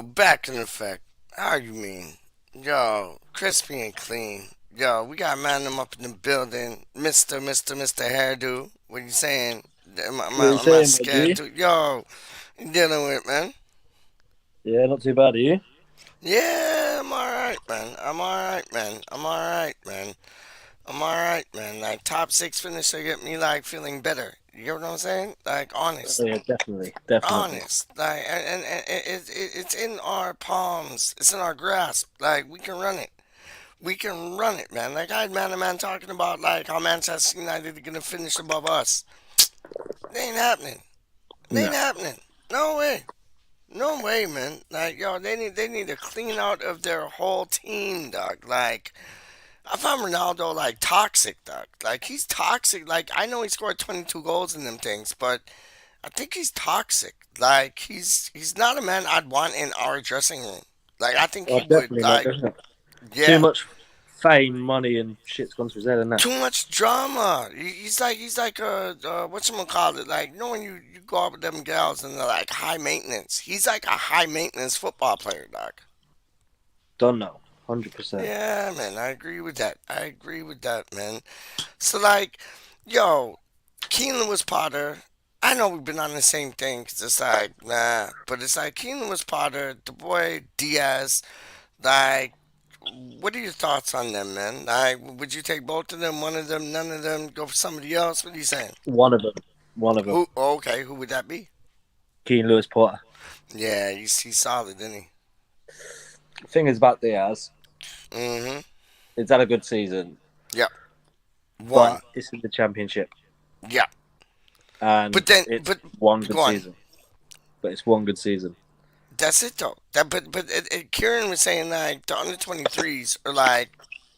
Yo, back in effect. How you mean? Yo, crispy and clean. Yo, we got man them up in the building. Mr. Hairdo. What you saying? What are you Am I saying, my scared G? to? Yo, you dealing with, man? Yeah, not too bad, are you? Yeah, I'm alright, man. I'm alright, man. I'm alright, man. Like, top six finisher get me, like, feeling better. You get what I'm saying? Like, Oh, honest. yeah, definitely, definitely. Honest, like, and it's in our palms. It's in our grasp. Like, we can run it. We can run it, man. Like, I had man a man talking about like how Manchester United are gonna finish above us. It ain't happening. It ain't No, happening. No way. No way, man. Like, yo, they need to clean out of their whole team, dog. Like, I found Ronaldo like toxic, dog. Like, he's toxic. Like, I know he scored 22 goals in them things, but I think he's toxic. Like, he's not a man I'd want in our dressing room. Like, I think oh, he would definitely not. like, Definitely not. Too yeah, much fame, money, and shit's gone to his head, and that. too much drama. He's like a whatchamacallit. Like, you know when you go out with them gals and they're like high maintenance. He's like a high maintenance football player, dog. Don't know, 100%. Yeah, man, I agree with that. I agree with that, man. So like, yo, Keenan was Potter. I know we've been on the same thing 'cause it's like, nah, but it's like Keenan was Potter, the boy Diaz. Like, what are your thoughts on them, man? Like, would you take both of them, one of them, none of them, go for somebody else? What are you saying? One of them, one of them. Who? Oh, okay, who would that be? Keen Lewis Potter. Yeah, he's solid, isn't he? The thing is about Diaz, Mm-hmm. it's had a good season, Yep. One. but it's in the championship, Yeah. and But then, it's but one good go on. season. But it's one good season. That's it though. Kieran was saying like the under 23s are like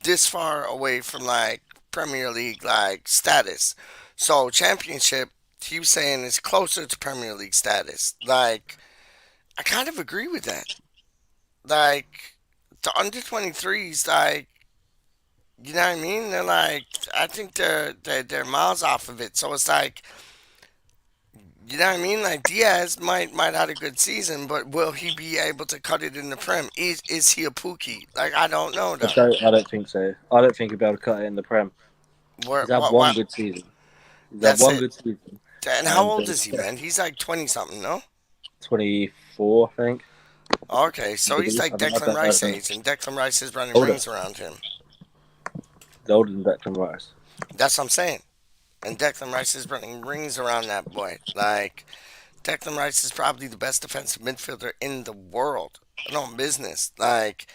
this far away from like Premier League like status. So championship, he was saying is closer to Premier League status. Like I kind of agree with that. Like the under 23s, like you know what I mean? They're like I think they're miles off of it. So it's like you know what I mean? Like Diaz might have a good season, but will he be able to cut it in the Prem? Is he a Pookie? Like I don't know though. I don't think so. I don't think he'll be able to cut it in the Prem. Where He's had what one what? good season. He's had That's one it. good season, And how and old is he, man? He's like 20 something, no? 24, I think. Okay, I so he's believe. like I Declan don't Rice know. age, and Declan Rice is running Older. rings around him. He's older than Declan Rice. That's what I'm saying. And Declan Rice is running rings around that boy. Like Declan Rice is probably the best defensive midfielder in the world. No business. Like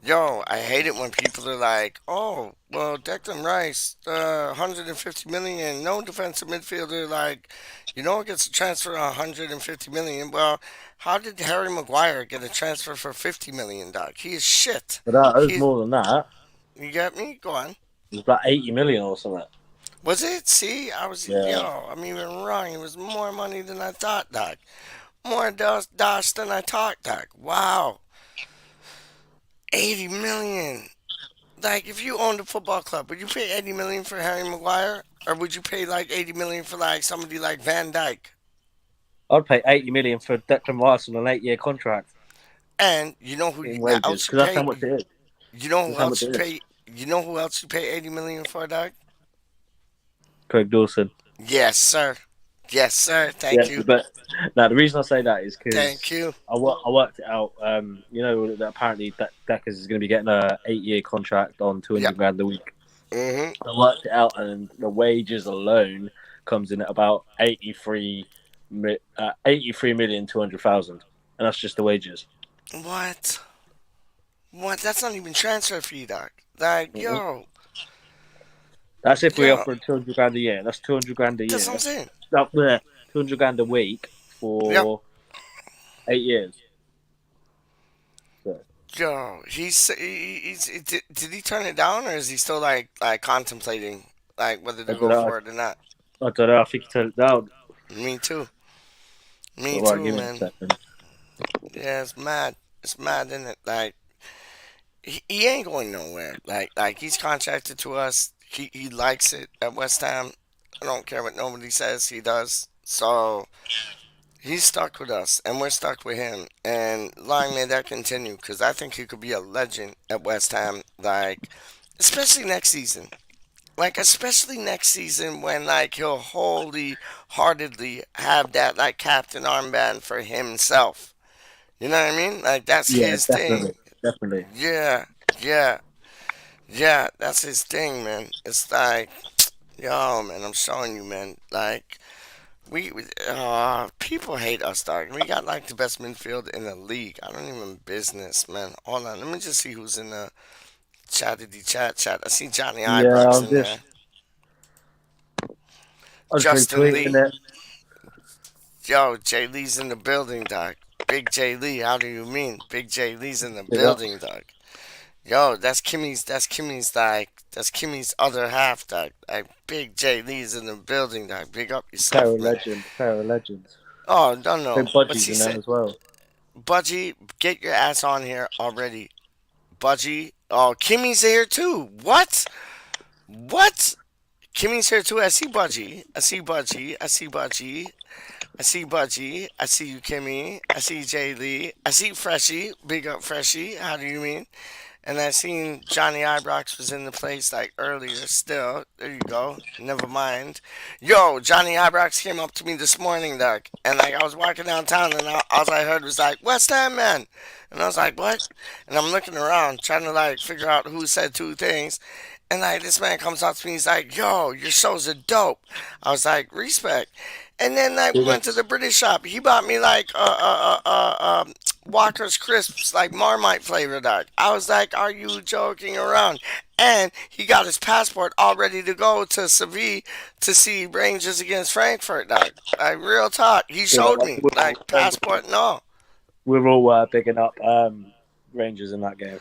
yo, I hate it when people are like, "Oh, well, Declan Rice, 150 million, no defensive midfielder, like, gets a transfer 150 million." Well, how did Harry Maguire get a transfer for 50 million, dog? He is shit. But that was He, more than that. you get me? Go on. It was about 80 million or something. Was it? See, Yeah. I'm even wrong. It was more money than I thought, dog. More dosh than I thought, dog. Wow, 80 million. Like, if you owned a football club, would you pay 80 million for Harry Maguire, or would you pay like 80 million for like somebody like Van Dyke? I'd pay 80 million for Declan Rice on an 8-year contract And you know who in wages else you because that's how pay? much it is. You know That's who how much else you it is. pay? You know who else you pay 80 million for, dog? Craig Dawson. Yes, sir. Yes, sir. Yeah, Thank you. but now the reason I say that is Thank because you. I worked it out. That apparently Deckers is going to be getting a 8-year contract on Yep. 200 grand a week. Mhm. I worked it out, and the wages alone comes in at about 83,200,000, and that's just the wages. What? What? That's not even transfer fee, dog. Like, Mhm. yo, That's if we yo. offer 200 grand a year. That's 200 grand a That's what I'm year. saying. Up there, 200 grand a week Yep. for 8 years. So, Yo, did he turn it down, or is he still like contemplating like whether I to don't go know. for it or not? I don't know. I think he turned it down. Me too. Me All right, too, give me a man. second. Yeah, it's mad. It's mad, isn't it? Like he ain't going nowhere. Like he's contracted to us. He likes it at West Ham. I don't care what nobody says. He does. So He's stuck with us, and we're stuck with him. And long may that continue, because I think he could be a legend at West Ham. Like, especially next season. Like, especially next season when like he'll wholly heartedly have that like captain armband for himself. You know what I mean? Like that's Yeah, his thing. definitely, definitely. Yeah, yeah, yeah. That's his thing, man. It's like, yo, man. I'm showing you, man. Like people hate us, dog. We got like the best midfield in the league. I don't even business, man. Hold on, let me just see who's in the chat. I see Johnny Yeah, Ibrox in there. I'm just Justin Lee. retweeting it. Yo, Jay Lee's in the building, dog. Big Jay Lee, how do you mean? Big Jay Lee's in the Big up. building, dog. Yo, that's Kimmy's other half, dog. Like Big Jay Lee's in the building, dog. Big up yourself, man. Pair of legends. Oh, don't Big know. What's budgies he in that say? as well. Budgie, get your ass on here already. Budgie. Oh, Kimmy's here too. What? What? Kimmy's here too. I see Budgie. I see Budgie. I see Budgie. I see Budgie. I see you, Kimmy. I see Jay Lee. I see Freshie. Big up Freshie. How do you mean? And I seen Johnny Ibrox was in the place like earlier still. There you go. Never mind. Yo, Johnny Ibrox came up to me this morning, Doc. And like I was walking downtown and all I heard was like, West Ham man. And I was like, what? And I'm looking around trying to like figure out who said two things. And like this man comes up to me, he's like, yo, your shows are dope. I was like, respect. And then like we Big went to the ups. British shop. He bought me like Walker's crisps, like Marmite flavor, dog. I was like, are you joking around? And he got his passport all ready to go to Seville to see Rangers against Frankfurt, dog. Like real talk. He Yeah, showed me like passport and all. we're all picking up Rangers in that game.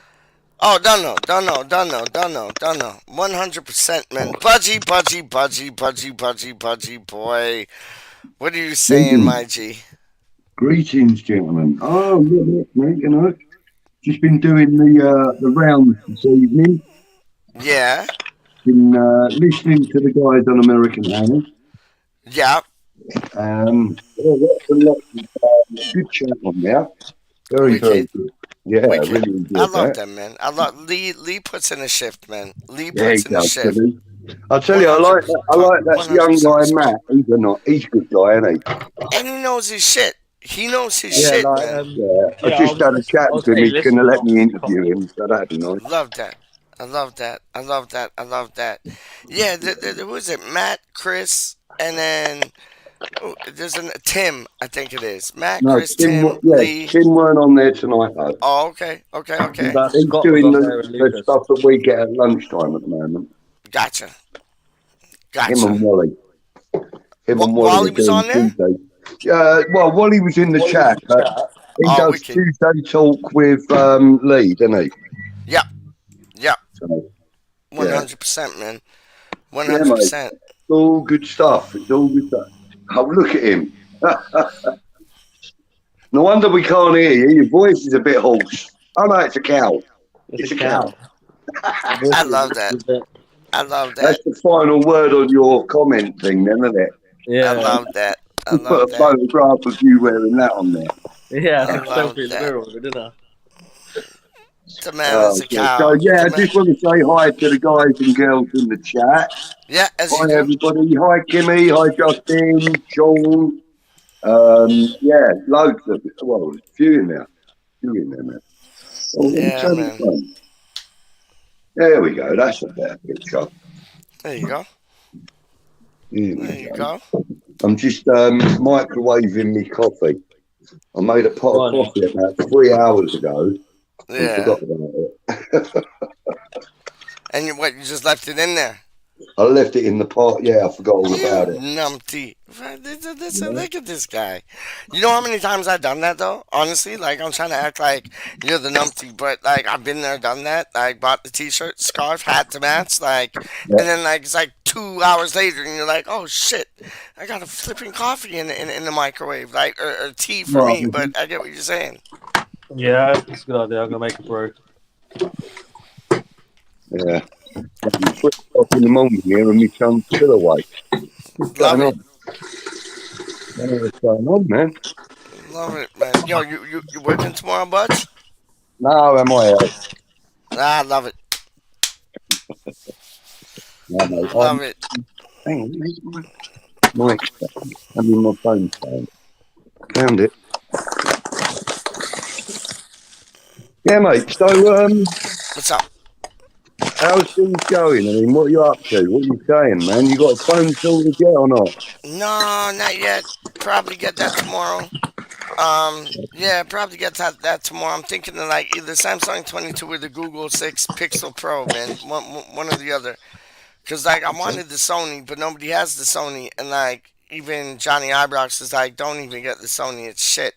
Oh, don't know. 100%, man. Budgie, boy. What are you saying, Greetings, my G? greetings, gentlemen. Oh, yeah, mate, just been doing the rounds this evening. Yeah, Been listening to the guys on American Hammer. yeah. Lots and lots of good chat on there. Very, very Wicked, good. Yeah, I wicked. really I enjoyed love that. them, man. I love Lee. Lee puts in a shift, man. Lee Yeah, he puts in a does, shift. doesn't he? I'll tell One you, hundred, I like that young 100% guy respect. Matt. He's a good guy, isn't he? And he knows his shit. He knows his Yeah, shit, like man. Yeah, I yeah, just had a chat I was with him. He's going to listening let on me the interview comments. him, so that'd be nice. Love that. I love that. Yeah, who is it? Matt, Chris, and then there's a Tim. I think it is Matt, No, Chris, Tim, yeah, Lee. Tim weren't on there tonight, though. Oh, okay. He's Scott was doing on there and the Lucas. stuff that we get at lunchtime at the moment. Gotcha. Him and Wally. Him and Wally Wally are was doing on there. Tuesday. Well, Wally was in the chat, but he Oh, does wicked. Tuesday talk with Lee, doesn't he? Yeah, yeah. So, 100%, man. yeah, mate. 100%. It's all good stuff. It's all good stuff. Oh, look at him. No wonder we can't hear you. Your voice is a bit hoarse. Oh, no, it's a cow. It's a cow. I love that. I love that. That's the final word on your comment thing, then, isn't it? Yeah, I love that. I You put love a that. photograph of you wearing that on there. yeah. I I took a love selfie in the that. mirror of it, didn't I? The man is a Okay. cow. So, yeah, I The man- just want to say hi to the guys and girls in the chat. Yeah, as you Hi, do. everybody. Hi, Kimmy. Hi, Justin. Sean. Yeah, loads of it. Well, there's a few in there. Man. Oh, let me Yeah, turn the man. phone. There we go. That's a better picture. There you go. Here There we you go. go. I'm just microwaving me coffee. I made a pot of Right. coffee about 3 hours ago and Yeah. forgot about it. And you just left it in there? I left it in the pot. Yeah, I forgot all about it. Numpty. Listen, look at this guy. You know how many times I've done that though? Honestly, like I'm trying to act like you're the numpty, but like I've been there, done that. Like bought the t-shirt, scarf, hat to match, like, Yeah. and then like it's like 2 hours later, and you're like, oh shit, I got a flipping coffee in the microwave, like or tea for Right. me. But I get what you're saying. Yeah, it's a good idea. I'm gonna make a brew. Yeah. 3 o'clock in the morning here and my son's still awake. What's Love going it. on? I don't know what's going on, man. Love it, man. Yo, you working tomorrow, Buds? No, am I? Ah, love it. No, mate. Love it. Hang on, mate. My stand. I mean, my phone stand. Found it. Yeah, mate. So, What's up? how's things going? I mean, what are you up to? What are you saying, man? You got a phone still to get or not? No, not yet. Probably get that tomorrow. Yeah, probably get that tomorrow. I'm thinking of like either Samsung 22 or the Google 6 Pixel Pro, man. One or the other. Cause like I wanted the Sony, but nobody has the Sony, and like even Johnny Ibrox is like, don't even get the Sony. It's shit.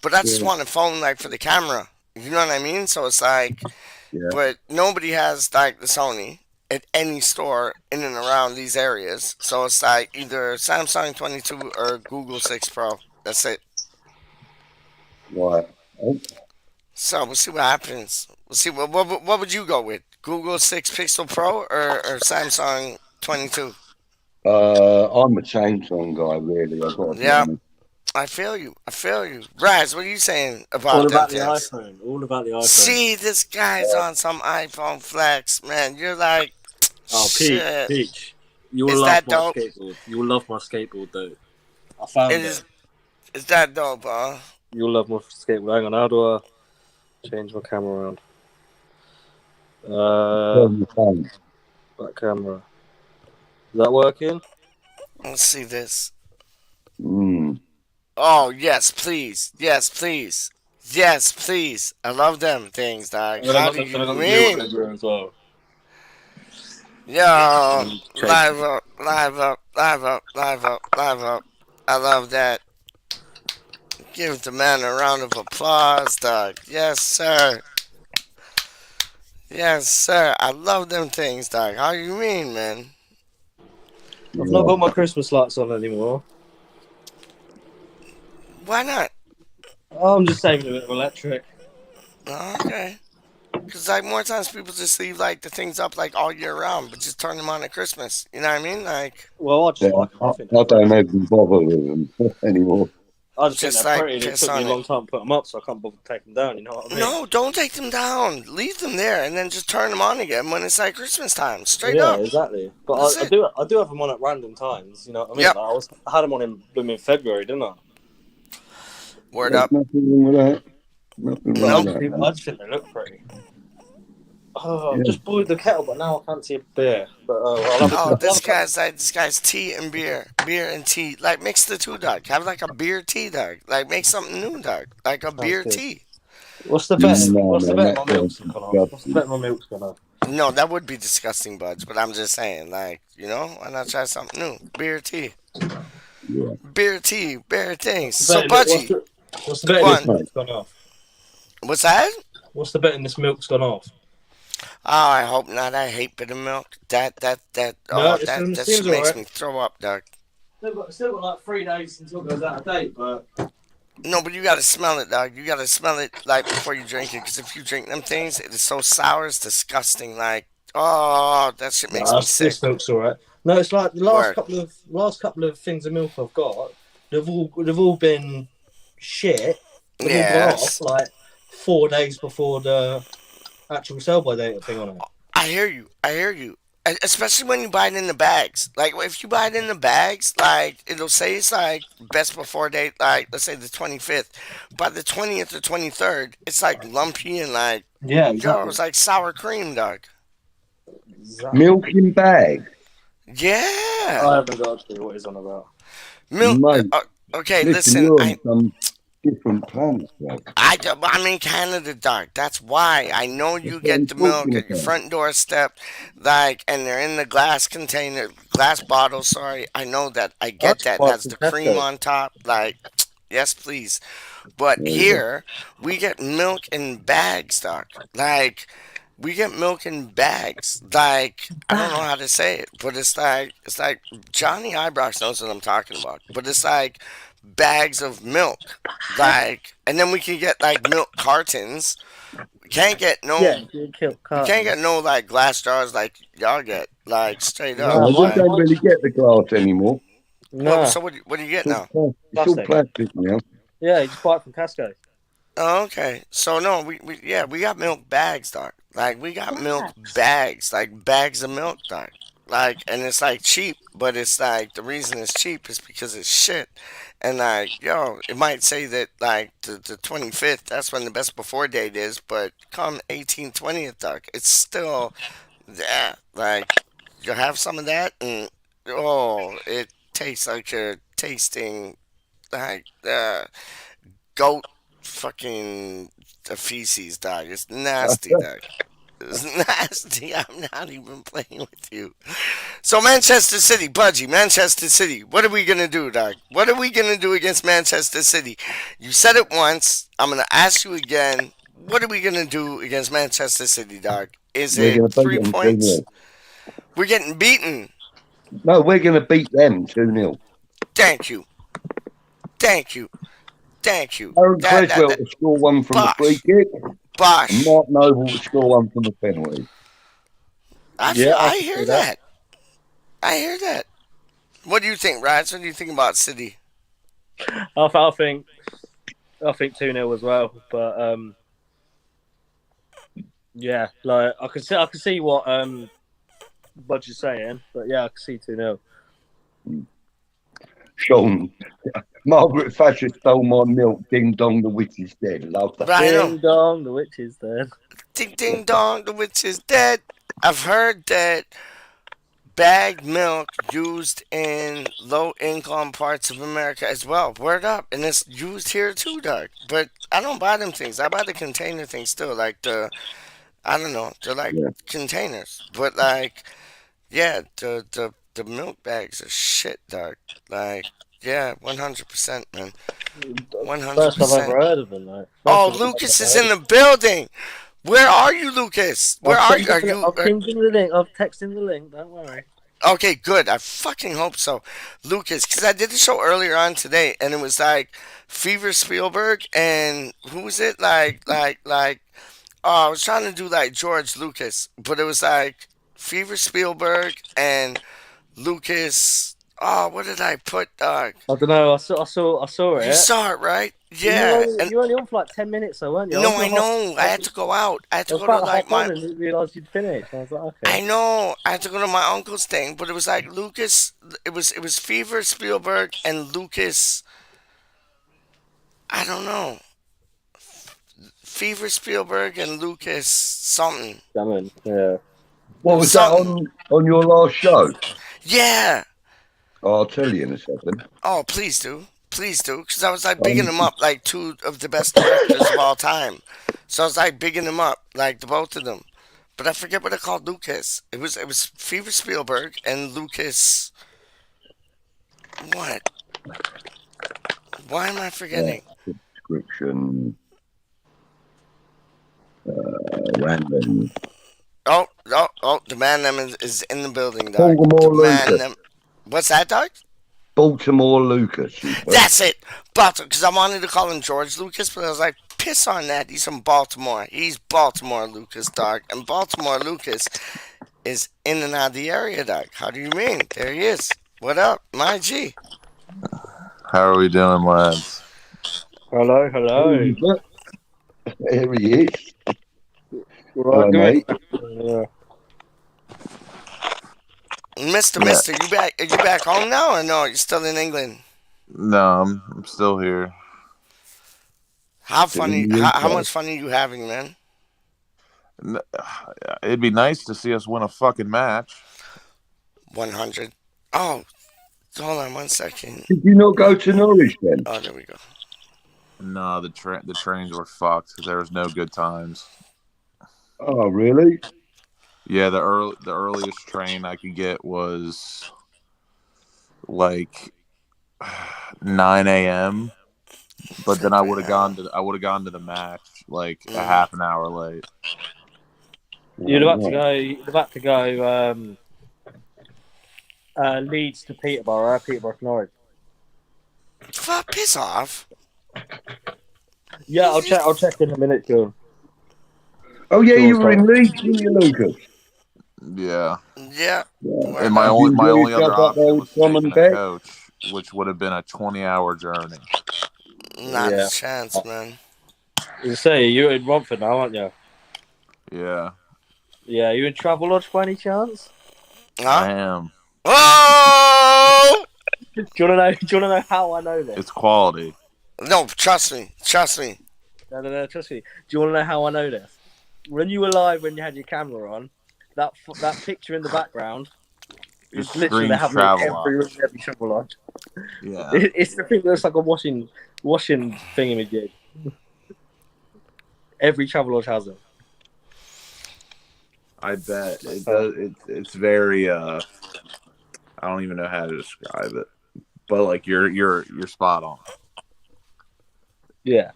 But I just Yeah, want a phone like for the camera. You know what I mean? So it's like, yeah. but nobody has like the Sony at any store in and around these areas. So it's like either Samsung 22 or Google 6 Pro. That's it. Right. Oh, So we'll see what happens. We'll see what would you go with? Google 6 Pixel Pro or Samsung 22? I'm a Samsung guy, really. I've got to be Yeah, honest. I feel you. I feel you. Raz, what are you saying All about them about the things? iPhone. All about the iPhone. See, this guy's on some iPhone flex, man. You're like, Oh, PeacH, shit. PeacH. You will Is love that my dope? skateboard. You will love my skateboard, though. I It found it. is that dope, huh? You'll love my skateboard. Hang on, how do I change my camera around? Turn your phone. Back camera. Is that working? Let's see this. Mm. Oh, yes, please. Yes, please. Yes, please. I love them things, dog. And then I How got, do then you I got the milk mean? everywhere as well. Yo, Change. live up, live up, live up, live up, live up. I love that. Give the man a round of applause, dog. Yes, sir. Yes, sir. I love them things, dog. How you mean, man? I've not Yeah. got my Christmas lights on anymore. Why not? Oh, I'm just saving a bit of electric. Oh, okay. Cause like more times people just leave like the things up like all year round, but just turn them on at Christmas. You know what I mean? Like Well, I Yeah, just like them. I, I think they're I don't pretty. even bother with them anymore. I just think just they're like pretty. And it piss took me on a it. long time to put them up, so I can't bother to take them down. You know what I mean? No, don't take them down. Leave them there, and then just turn them on again when it's like Christmas time. Straight Yeah, up. exactly. But That's I it. do I do have them on at random times. You know what I mean? Yep. Like I had them on in blooming February, didn't I? Word There's up. nothing wrong with that. Nothing wrong Nope. with that, I man. just think they look pretty. Oh, I've Yeah. just boiled the kettle, but now I fancy a beer. But Oh, I'll have this a couple. guy's like this guy's tea and beer and tea. Like mix the two, dog. Have like a beer tea, dog. Like make something new, dog. Like a Sounds beer good. tea. What's the betting? No, What's the man, betting that my sounds milk's gone off? What's the disgusting. betting my milk's gone off? No, that would be disgusting, buds. But I'm just saying, like, you know, why not try something new? Beer tea, Yeah. beer tea, beer things. What's the So, betting? Budgie, What's the go betting? Yes, This on. mate. milk's gone off. What's that? What's the betting? This milk's gone off. Oh, I hope not. I hate bitter milk. That. No, Oh, it that seems shit makes alright. me throw up, dog. Still got like 3 days until it goes out of date, but No, but you gotta smell it, dog. You gotta smell it like before you drink it, because if you drink them things, it is so sour, it's disgusting. Like, oh, that shit makes nah, me sick. this milk's alright. No, it's like the Word. last couple of things of milk I've got. They've all been shit. They've all gone off Yes. like 4 days before the actual sell by date thing on it. I hear you. I hear you. Especially when you buy it in the bags. Like if you buy it in the bags, like it'll say it's like best before date, like let's say the 25th. By the 20th or 23rd, it's like lumpy and like Yeah, yo, exactly. it's like sour cream, dog. Milk in bag. Yeah, I haven't got a clue what he's on about. milk. Mate, Okay, listen, listen. you're on some different planet, bro. I'm in Canada, dog. That's why I know That's you what get I'm the milk talking at your about. front doorstep, like, and they're in the glass container, glass bottle. Sorry, I know that. I I get just that. buy it Has from the cream Tesco. on top. Like, yes, please. But There you go. here we get milk in bags, dog. Like, we get milk in bags. Like, I don't know how to say it, but it's like Johnny Ibrox knows what I'm talking about. But it's like bags of milk. Like, and then we can get like milk cartons. We can't get Yeah, no you kill we can't get cartons. no like glass jars like y'all get. Like straight Yeah, up. Nah, we mine, Like don't mine's really get the glass anymore. what nah so what do you get It's all now? plastic. It's all plastic. plastic now. Yeah, you just buy it from Casco. Oh, okay. So no, we got milk bags, dog. Like we got milk Bags. bags, like bags of milk, dog. Like and it's like cheap, but it's like the reason it's cheap is because it's shit. And like, yo, it might say that like the 25th, that's when the best before date is, but come 18/20th, dog, it's still yeah, like you'll have some of that and oh, it tastes like you're tasting like goat fucking feces, dog. It's nasty, dog. It's nasty. I'm not even playing with you. So Manchester City, Budgie, Manchester City. What are we gonna do, dog? What are we gonna do against Manchester City? You said it once. I'm gonna ask you again. What are we gonna do against Manchester City, dog? Is We're it going to beat three them 2 points? 0. We're getting beaten. No, we're going to beat them 2 0. Thank you. Thank you. Thank you. Aaron That Creswell to score one from the free Bosh. kick, and Bosh. Mark Noble to score one from the penalty. Yeah, I I can hear see that. that. I hear that. What do you think, Raj? What do you think about City? I think 2-0 as well. But yeah, like I can see what Budge saying. But yeah, I can see 2-0. Sean, Margaret Thatcher stole my milk. Ding dong, the witch is dead. Love that. But I know. Ding dong, the witch is dead. Ding ding dong, the witch is dead. I've heard that bagged milk used in low income parts of America as well. Word up. And it's used here too, dog. But I don't buy them things. I buy the container things still. Like I don't know. They're like Yeah. containers. But like, yeah, the milk bags are shit, dog. Like, yeah, 100%, man. First time I've 100%. ever heard of them, mate. First Oh, time I've Lucas ever is heard in of the building. Where are you, Lucas? them. Where are you? Are you? I've pinged him the link. I've texted him the link. Don't worry. Okay, good. I fucking hope so, Lucas. Because I did the show earlier on today, and it was like Fever Spielberg and who was it? Oh, I was trying to do like George Lucas, but it was like Fever Spielberg and Lucas. Oh, what did I put? I don't know. I saw You it. saw it, right? You Yeah, and were only on for like 10 minutes, though, weren't you? no, I know. I had to go out. I had I to was go to about to like hop my. on and didn't realise you'd finished. I was like, I okay. know. I had to go to my uncle's thing, but it was like Lucas. It was Fever Spielberg and Lucas. I don't know. Fever Spielberg and Lucas something. Gammon, yeah. What was that Something. on your last show? Yeah. Oh, I'll tell you in a second. Oh, please do. Please do. Because I was like bigging Um, them up like two of the best directors of all time. So I was like bigging them up, like the both of them. But I forget what they called Lucas. It was Fever Spielberg and Lucas. What? Why am I forgetting? subscription, random. Oh, the man them is in the building, dog. The Baltimore man Lucas. them. What's that, dog? Baltimore Lucas. You put. That's it. Baltimore. Because I wanted to call him George Lucas, but I was like, piss on that. He's from Baltimore. He's Baltimore Lucas, dog. And Baltimore Lucas is in and out of the area, dog. How do you mean? There he is. What up, my G? How are we doing, lads? Hello, hello. There he is. Right, Hello, good. mate. Mister, Yeah. Mister, you back? Are you back home now, or no? You're still in England? No, I'm still here. How funny? in the How UK. much fun are you having, man? N- It'd be nice to see us win a fucking match. 100. Oh, hold on 1 second. Did you not go to Norwich then? Oh, there we go. No, the trains were fucked. There was no good times. Oh, really? Yeah, the earliest train I could get was like 9 a.m. But then I would have gone to the match like a half an hour late. You're about to go Leeds to Peterborough to Norwich. Fuck, piss off. Yeah, I'll check in a minute, John. Oh, yeah, Sure, you were sorry. in Leeds, weren't you, Lucas? Yeah, Yeah. Yeah. and my Did only you my enjoy only other yourself up there option with was Tom taking and a Beck? coach, which would have been a 20-hour journey. Not a Yeah. chance, man. You say you're in Romford now, aren't you? Yeah, Yeah, you in Travelodge by any chance? Huh? I am. Oh! Do you wanna know? Do you wanna know how I know this? It's quality. No, trust me. Trust me. No, trust me. Do you wanna know how I know this? When you were live, when you had your camera on, that picture in the background is Just literally they screams have me in Travelodge. every room, every Travelodge. Yeah, It's the thing that looks like a washing thingamajig. Every Travelodge has it. I bet it does. It's very. I don't even know how to describe it, but like you're spot on. Yeah,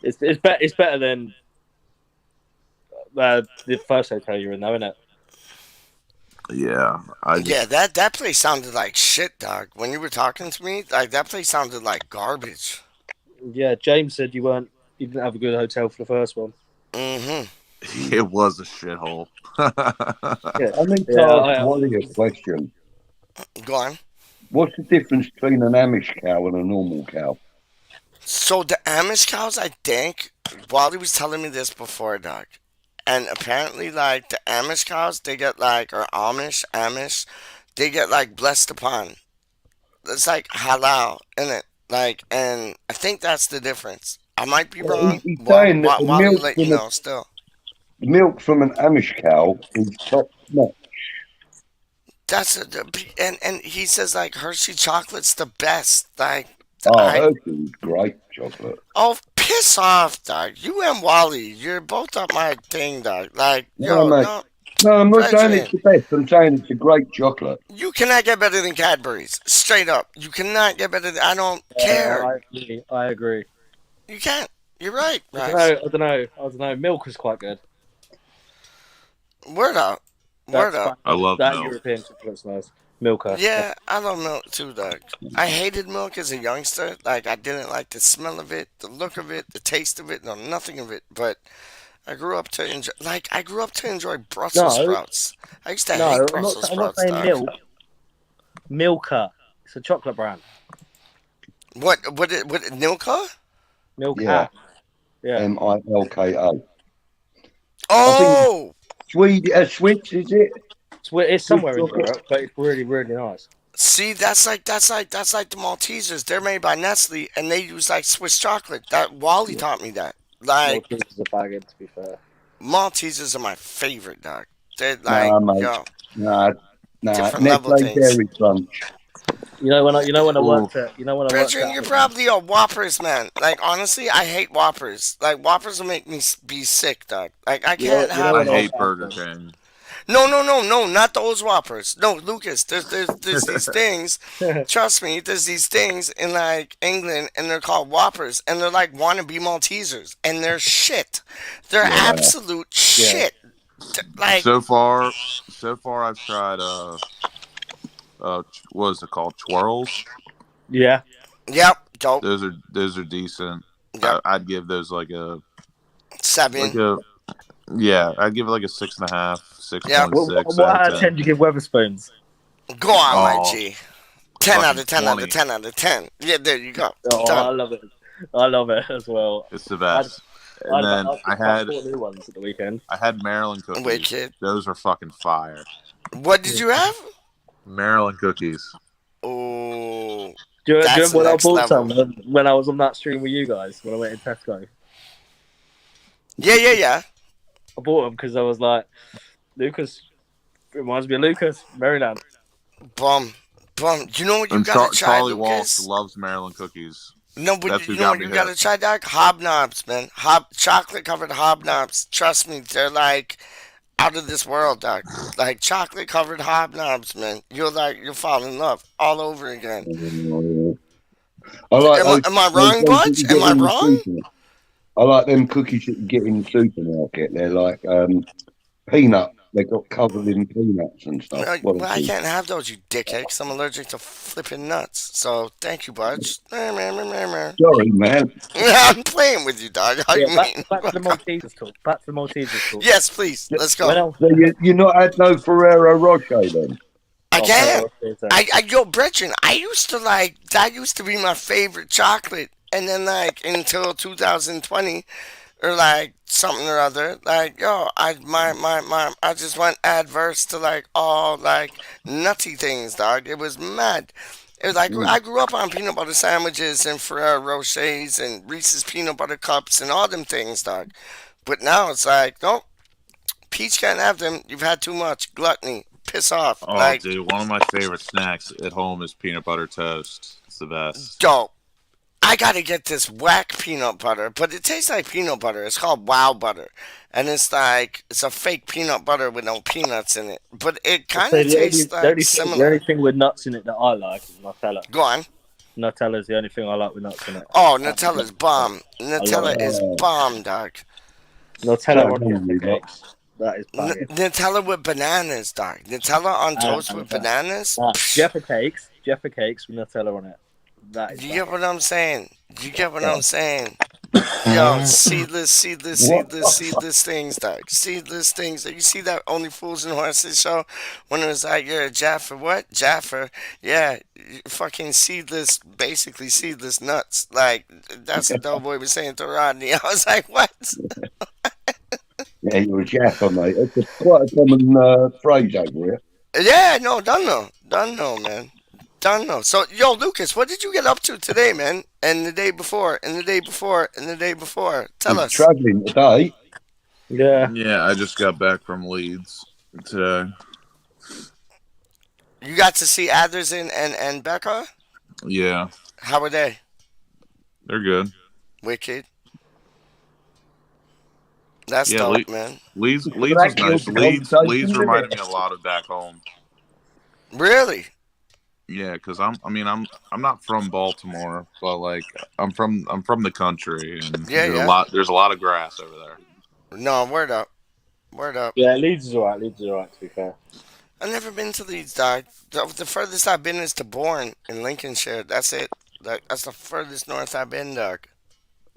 it's better than the first hotel you're in, though, isn't it? Yeah, I Yeah, just that place sounded like shit, dog. When you were talking to me, like that place sounded like garbage. Yeah, James said you didn't have a good hotel for the first one. Mm-hmm. it was a shithole. Yeah, I need to yeah, ask Wally a question. Go on. What's the difference between an Amish cow and a normal cow? So the Amish cows, I think, Wally was telling me this before, dog. And apparently, like the Amish cows, they get like, or Amish, they get like blessed upon. It's like halal in it. Like, and I think that's the difference. I might be Well, wrong. he's saying that Wally will let you know still. the milk from an Amish cow is top notch. That's and he says like Hershey chocolate's the best. Like Oh, I Hershey's great chocolate. oh piss off, dog. You and Wally, you're both up my thing, dog. Like No, yo, mate. no, No, I'm not saying Brethren, it's the best. I'm saying it's a great chocolate. you cannot get better than Cadbury's. Straight up, you cannot get better. I don't care. I agree. You can't. You're right, I don't Rhys. know. I don't know. Milk is quite good. Word out. Word That's out. fine. I love That milk. European chocolate's nice. Milka. Yeah, I love milk too, dog. I hated milk as a youngster. Like I didn't like the smell of it, the look of it, the taste of it, no nothing of it. But I grew up to enjoy. Like I grew up to enjoy Brussels No, sprouts. I used to hate no, Brussels I'm not sprouts, saying dog. milk. Milka. It's a chocolate brand. What Milka? Milka. Yeah, Yeah. Milka. I think Oh, Swiss, is it? It's Swiss somewhere in chocolate. Europe, but it's really, really nice. see, that's like the Maltesers. They're made by Nestle, and they use like Swiss chocolate. That Wally taught me that. Like Maltesers are bagging, to be fair. Maltesers are my favorite, dog. They're like Nah, mate. yo, Nah. different level Nestle things. Dairy Crunch. You know when I Ooh, worked at Brethren, you're probably a Whoppers man. Like honestly, I hate Whoppers. Like Whoppers will make me be sick, dog. Like I can't you know have I when I no. hate worked Burger at King. No, not those Whoppers. No, Lucas. There's these things. Trust me, there's these things in like England, and they're called Whoppers, and they're like wannabe Maltesers, and they're shit. They're Yeah. absolute Yeah. shit. Like So far, I've tried what is it called? Twirls. Yeah. yep, dope. Those are decent. Yep, I'd give those like a like 7. a yeah. I'd give it like a 6.5, six Yep. point What, six what out out of of 10 ten. do you give Weatherspoons? Go on, my Oh, G. 10 out fucking of 10 out of 20. 10 out of 10. Yeah, there you go. Oh, I Done. love it. I love it as well. It's the I best. And then I picked up 4 new ones at the weekend. I had Maryland cookies. Wicked. Those are fucking fire. What did you have? Maryland cookies. Oh, Do you that's remember the when I next bought level. some when I was on that stream with you guys when I went to Tesco? Yeah. I bought them because I was like, Lucas reminds me of Lucas, Maryland. Bum. You know what you And gotta try, Charlie Walsh Lucas? loves Maryland cookies. No, but That's who you know got what me you hit. gotta try, Doc? Hobnobs, man. Chocolate covered hobnobs. Trust me, they're like out of this world, Doc. Like chocolate covered hobnobs, man. You'll fall in love all over again. I like Am I those wrong, ones that Butch? you Am get I in the wrong? supermarket. I like them cookies that you get in the supermarket. They're like peanut. They got covered in peanuts and stuff. Well, I can't have those, you dickhead, 'cause I'm allergic to flipping nuts. So thank you, Butch. Sorry, man. I'm playing with you, dog. How you Yeah, mean? back to the Maltesers talk. Back to the Maltesers talk. Yes, please. Let's go. When else? So you're not had no Ferrero Rocher then? I Oh, can't. sorry, Yo, Brethren, that used to be my favorite chocolate and then like until 2020 or like something or other, like yo, I just went adverse to like all like nutty things, dog. It was mad. It was like Mm. I grew up on peanut butter sandwiches and Ferrero Rochers and Reese's peanut butter cups and all them things, dog. But now it's like, nope, PeacH can't have them. You've had too much gluttony. Piss off. Oh, Like, dude, one of my favorite snacks at home is peanut butter toast. It's the best. dope. I gotta get this whack peanut butter, but it tastes like peanut butter. It's called Wow Butter, and it's like it's a fake peanut butter with no peanuts in it, but it I'd kind say of tastes like the only similar. thing with nuts in it that I like is Nutella. Go on. Nutella's the only thing I like with nuts in it. Oh, I Nutella's bomb. love Nutella it. is Oh, bomb, dog. Nutella so on hungry, Jaffa cakes. That is banging. Nutella with bananas, dog. Nutella on toast with Uh, bananas. Jaffa cakes with Nutella on it. That is You get banging. what I'm saying? You get what yeah. I'm saying? Yo, What? seedless things, dog. Seedless things. You see that Only Fools and Horses show when it was like, you're a Jaffa. What? Jaffa. Yeah, fucking seedless, basically seedless nuts. Like, that's what Doughboy was saying to Rodney. I was like, what? Yeah, you're a Jaffa, mate. It's quite a common phrase over here. Yeah, no, done no, man. Done no. So, yo, Lucas, what did you get up to today, man? And the day before, and the day before, and the day before. Tell He's us. travelling today. Yeah. Yeah, I just got back from Leeds today. You got to see Athers and Becca? Yeah, How were they? they're good. Wicked. That's Yeah, dope, man. Leeds That was killed nice. the Leeds conversation, didn't reminded it? me a lot of back home. Really? Yeah, because I'm not from Baltimore, but like I'm from the country, and Yeah, yeah. there's a lot of grass over there. No, word up. Word up. Yeah, Leeds is alright. Leeds is alright, to be fair. I've never been to Leeds, dog. The furthest I've been is to Bourne in Lincolnshire. That's it. That's the furthest north I've been, dog.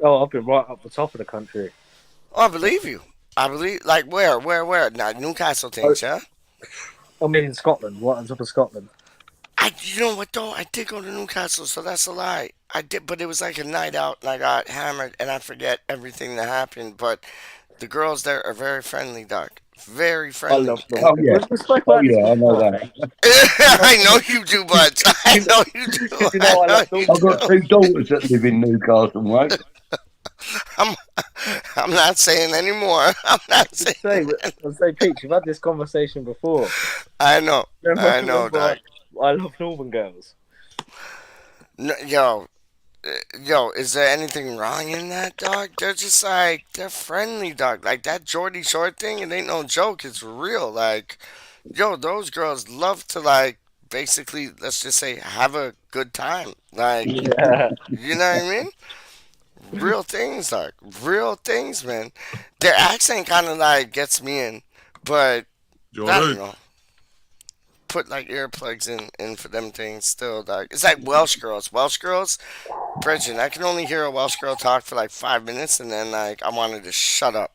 Oh, I've been right up the top of the country. Oh, I believe you. I believe, like, where? Nah, Newcastle Oh, things, yeah? I mean, in Scotland. Right on top of Scotland. You know what, though? I did go to Newcastle, so that's a lie. I did, but it was like a night out, and I got hammered, and I forget everything that happened, but the girls there are very friendly, dog. Very I friendly. love And Oh, Norfolk. yeah. We spoke Oh, about this yeah, I know before, that. mate. I know you do, bud. I know you do. You I know I know love you I've Norfolk. got do. two daughters that live in Newcastle, mate. I'm, I'm not saying anymore. I'm not saying. I'll say, PeacH, we've had this conversation before. I know. I know, Remember dog. I love Northern girls. No, yo, is there anything wrong in that, dog? They're just like they're friendly, dog. Like that Geordie Shore thing, it ain't no joke. It's real. Like, yo, those girls love to like basically, let's just say, have a good time. Like, Yeah. you know what I mean? Real things, dog. Real things, man. Their accent kind of like gets me in, but I don't Jordan, know. Put like earplugs in for them things still, dog. It's like Welsh girls. Welsh girls, Bridget, I can only hear a Welsh girl talk for like 5 minutes and then like I wanted to shut up.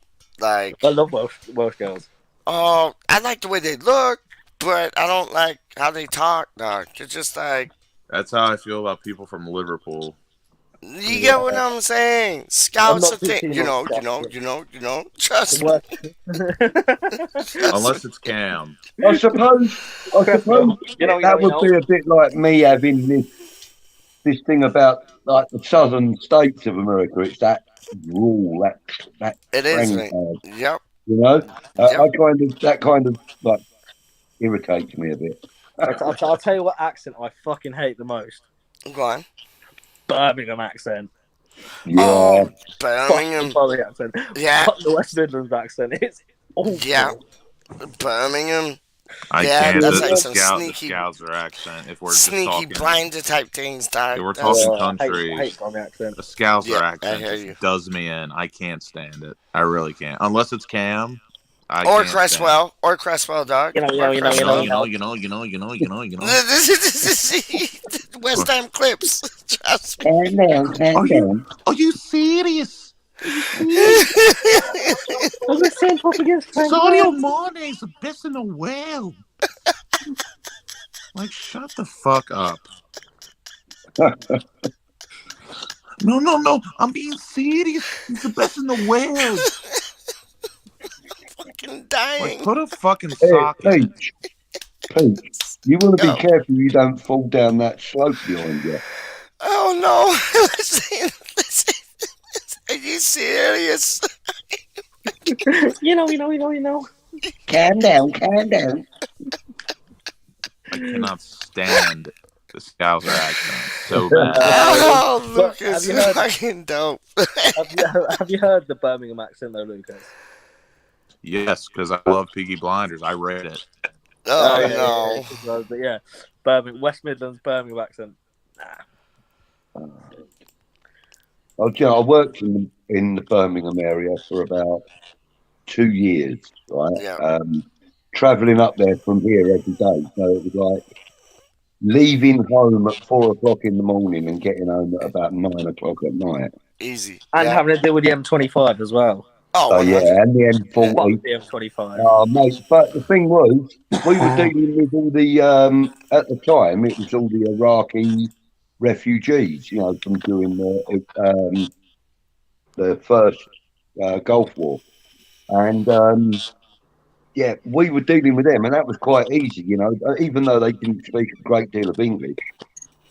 I Like, love Welsh girls. oh, I like the way they look, but I don't like how they talk, dog. It's just like, that's how I feel about people from Liverpool. you get what Yeah. I'm saying? I'm Scouts not a too thing, keen on stuff. Trust me, What? trust me. Unless it's Cam. I suppose that would be a bit like me having this thing about like the southern states of America. It's that rule, that It is, crank, mate. Yep, you know. yep. That kind of like irritates me a bit. I'll tell you what accent I fucking hate the most. Go on. Birmingham accent. Yeah, Oh, Fuck Birmingham. the Surrey accent. Yeah, Fuck the West Midlands accent. It's awful. yeah. Birmingham. I Yeah, can't. that's The, like the some scout, the sneaky, Scouser accent. If we're just sneaky talking, blinder type things, dog. if we're That's talking Yeah, I country, hate Birmingham accent. the Scouser yeah. I accent hear just you. does me in. I can't stand it. I really can't. Unless it's Cam, I Or can't stand it. Cresswell, dog. You know, Or Cresswell. West Ham Clips. Trust me. calm down, calm down. Are you serious? I'm the same up against Frank Sadio Lampard. Mane's the best in the world. Like, shut the fuck up. No. I'm being serious. He's the best in the world. Fucking dying. Like, put a fucking Hey, sock in it. PeacH, you want to be Yo. careful you don't fall down that slope behind you. Oh no. listen. Are you serious? You know. Calm down. I cannot stand the Scouser accent so bad. Oh, But Lucas, have you you're heard- fucking dope. Have you heard the Birmingham accent though, Lucas? Yes, because I love Peaky Blinders. I read it. Oh yeah, no. But yeah, Birmingham, West Midlands Birmingham accent. I worked in the Birmingham area for about 2 years, right? Yeah. Travelling up there from here every day. So it was like leaving home at 4 o'clock in the morning and getting home at about 9 o'clock at night. Easy. And Yeah. having to deal with the M25 as well. Oh, Yeah, 100. and the Fuck M40. the M25. Oh, mate, but the thing was, we were dealing with all the, at the time, it was all the Iraqi refugees, from during the first Gulf War. And, yeah, we were dealing with them, and that was quite easy, even though they didn't speak a great deal of English.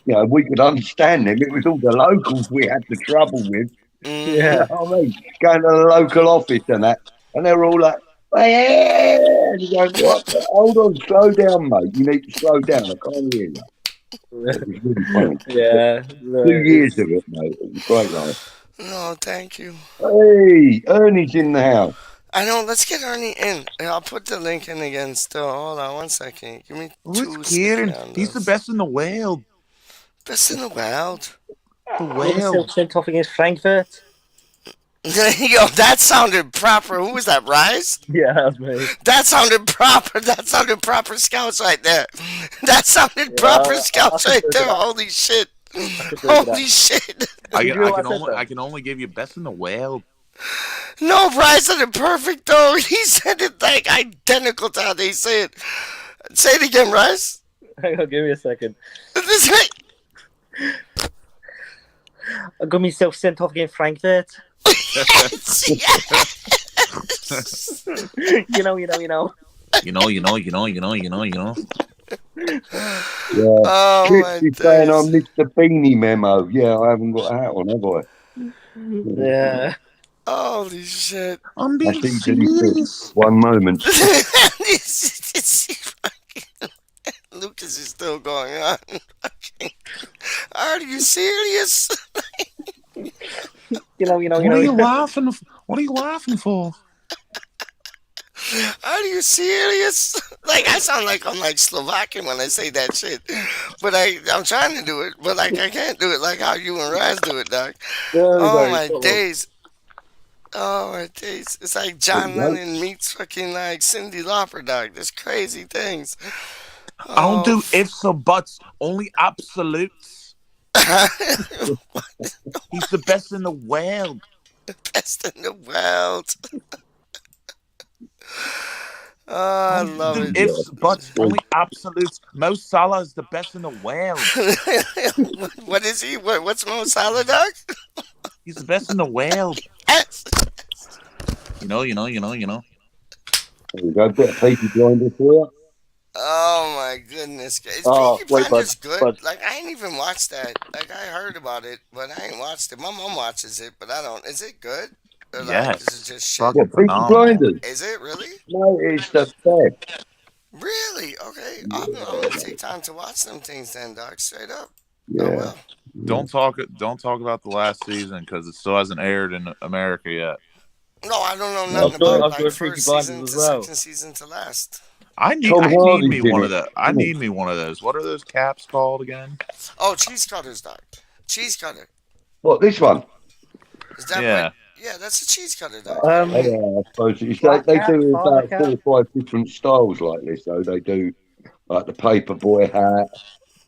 We could understand them. It was all the locals we had the trouble with. Mhm. You Yeah. know what I mean? Going to the local office and that, and they were all like, "Hey!" And you go, "What? Hold on, slow down, mate. You need to slow down. I can't hear you." It was really funny. Yeah. 2 years of it, mate. It was great life. No, thank you. Hey, Ernie's in the house. I know. Let's get Ernie in. And I'll put the link in again still. Hold on 1 second. Give me Who's 2 Kieran? seconds. He's the best in the world. Best in the world. The Still world. sent off against Frankfurt. Yo, that sounded proper. Who was that, Rhys? Yeah, that's me. That sounded proper. That sounded proper scouts right there. That sounded proper scouts I right could there. do that. Holy shit. Holy Holy shit. I can only give you best in the world. No, Rhys said it perfect though. He said it like identical to how they say it. Say it again, Rhys. Hang on, give me a second. This way. I got myself sent off against Frankfurt. Yes, yes. You know. You know. Yeah. Oh my Chris is saying I days. missed the beanie memo. Yeah, I haven't got a hat on, have I? Yeah. Holy shit. I'm being That's easily fixed. serious. 1 moment. Lucas is still going on. Are you serious? You know. What are you laughing? What are you laughing for? Are you serious? Like I sound like I'm like Slovakian when I say that shit. But I'm trying to do it, but like I can't do it like how you and Rhys do it, dog. Oh my days. Oh my days. It's like John Lennon meets fucking like Cyndi Lauper, dog. There's crazy things. I don't do ifs or buts, only absolutes. He's the best in the world. Best in the world. Oh, I love do it. ifs, buts, only absolutes. Mo Salah is the best in the world. What is he? What's Mo Salah, dog? He's the best in the world. Yes. You know. There we go. Bit of Peaky Blinders for you. Oh my goodness. Is Oh, Peaky wait, Blinders bud. good? Like I ain't even watched that. Like I heard about it, but I ain't watched it. My mom watches it, but I don't. Is it good? Or like, Yes. is it just shit? Fucking What, Peaky phenomenal. Blinders? Is it really? No, it's the best. Really? Okay. I'm gonna take time to watch them things then, dog. Straight up. Yeah. Oh well. Don't talk about the last season because it still hasn't aired in America yet. No, I don't know No, nothing about I've like got first Peaky season Blinders to as well. second season to last. I need Tom Hardy's me in one it. of the. I need me one of those. What are those caps called again? Oh, cheese cutters, dog. Cheese cutter. What, this one? Is that Yeah. what? Yeah, that's a cheese cutter, dog. Yeah, I suppose it's, Black they hat, do farmer about cap. 4 or 5 different styles like this. So they do like the paper boy hat,